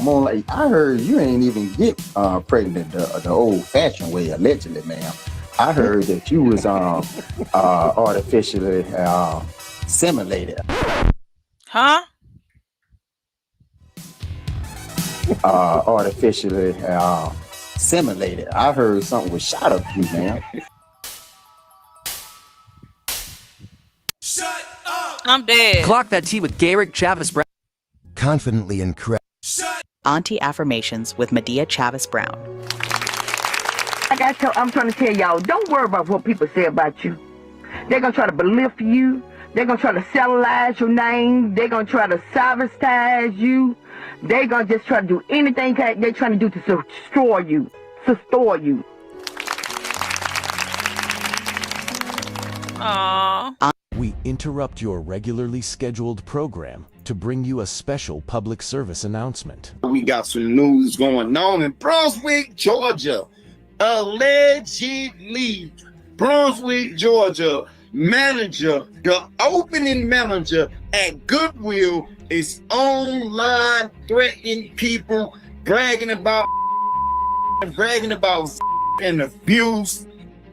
Moonlight, I heard you ain't even get pregnant the old-fashioned way, allegedly, ma'am. I heard that you was artificially simulated. Huh? Artificially simulated. I heard something was shot up you, man. Shut up! I'm dead. Clock That Tea with Garrick Chavis Brown. Confidently incorrect. Auntie Affirmations with Medea Chavis Brown. I'm trying to tell y'all, don't worry about what people say about you. They're going to try to belittle you. They're going to try to cellularize your name. They're going to try to sabotage you. They're going to just try to do anything they're trying to do to destroy you. Aww. We interrupt your regularly scheduled program to bring you a special public service announcement. We got some news going on in Brunswick, Georgia. Allegedly, Brunswick, Georgia manager, the opening manager at Goodwill is online threatening people, bragging about and abuse,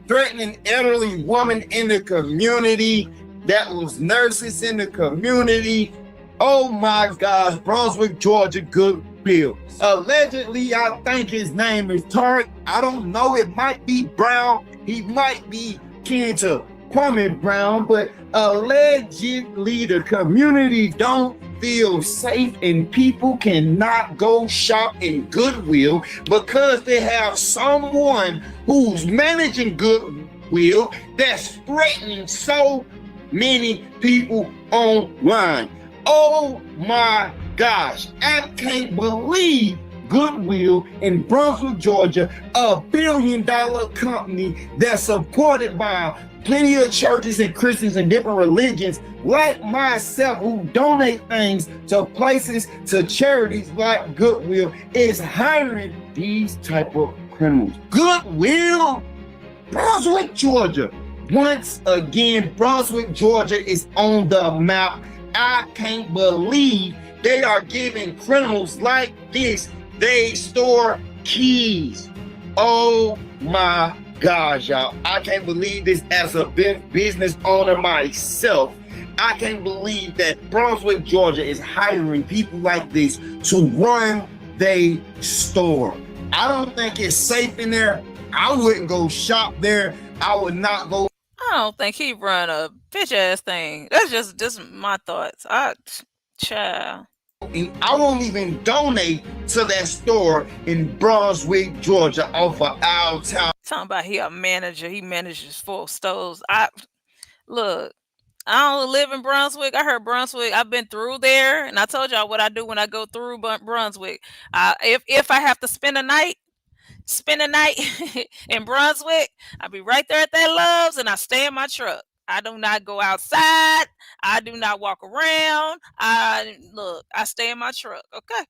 threatening elderly women in the community that was nurses in the community. Oh my gosh, Brunswick, Georgia, Goodwill. Allegedly, I think his name is Tarek. I don't know, it might be Brown. He might be kin to Kwame Brown, but allegedly the community don't feel safe and people cannot go shop in Goodwill because they have someone who's managing Goodwill that's threatening so many people online. Oh my gosh, I can't believe Goodwill in Brunswick, Georgia, $1 billion company that's supported by plenty of churches and Christians and different religions like myself who donate things to places, to charities like Goodwill, is hiring these type of criminals. Goodwill, Brunswick, Georgia. Once again, Brunswick, Georgia is on the map. I can't believe they are giving criminals like this, they store keys. Oh my gosh, y'all. I can't believe this as a business owner myself. I can't believe that Brunswick, Georgia is hiring people like this to run their store. I don't think it's safe in there. I wouldn't go shop there. I would not go. I don't think he run a bitch ass thing. That's just my thoughts. Child. I won't even donate to that store in Brunswick, Georgia, off of our town. Talking about he a manager. He manages 4 stores. Look. I don't live in Brunswick. I heard Brunswick. I've been through there, and I told y'all what I do when I go through Brunswick. If I have to spend a night in Brunswick, I'll be right there at that Love's, and I stay in my truck. I do not go outside. I do not walk around. I stay in my truck. Okay.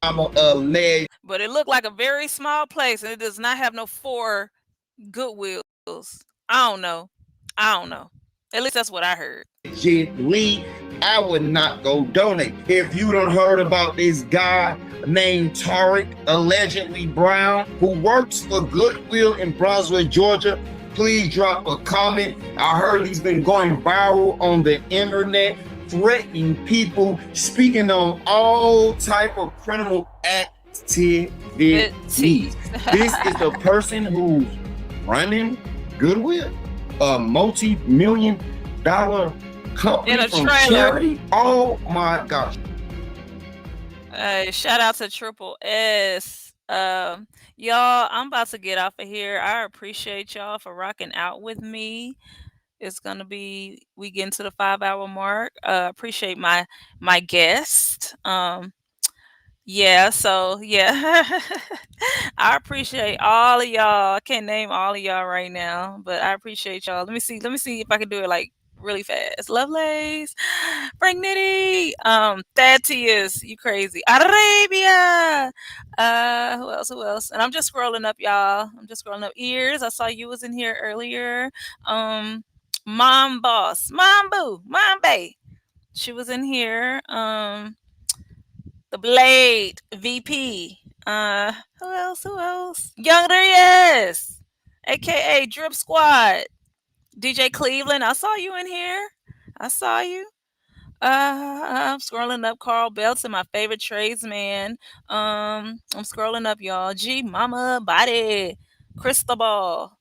I'm a leg. But it looked like a very small place, and it does not have no 4 Goodwills. I don't know. At least that's what I heard. Lee, I would not go donate. If you done heard about this guy named Tariq, allegedly Brown, who works for Goodwill in Brunswick, Georgia, please drop a comment. I heard he's been going viral on the internet, threatening people, speaking on all type of criminal activities. This is the person who's running Goodwill, a multi-million-dollar company in a from trailer. charity. Oh my gosh! Hey, shout out to Triple S. Y'all, I'm about to get off of here. I appreciate y'all for rocking out with me. It's gonna be we getting to the 5-hour mark. Appreciate my guest. Yeah, so yeah. I appreciate all of y'all. I can't name all of y'all right now, but I appreciate y'all. Let me see if I can do it like really fast. Lovelace, Frank Nitty, Thaddeus, you crazy. Arabia. Who else? And I'm just scrolling up, y'all. Ears. I saw you was in here earlier. Mom Boss, Mom Boo, Mom Bay. She was in here. The Blade VP. Who else? Young Reyes, aka Drip Squad. DJ Cleveland, I saw you in here. I saw you. I'm scrolling up. Carl Belton, my favorite tradesman. I'm scrolling up, y'all. G Mama Body, Cristobal.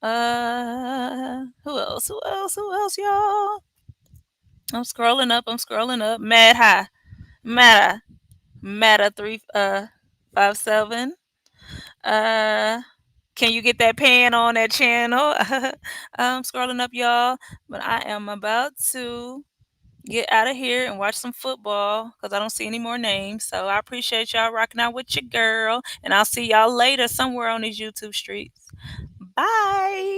Who else, y'all? I'm scrolling up. Mad High. Matta 357. Can you get that pan on that channel? I'm scrolling up, y'all. But I am about to get out of here and watch some football because I don't see any more names. So I appreciate y'all rocking out with your girl. And I'll see y'all later somewhere on these YouTube streets. Bye.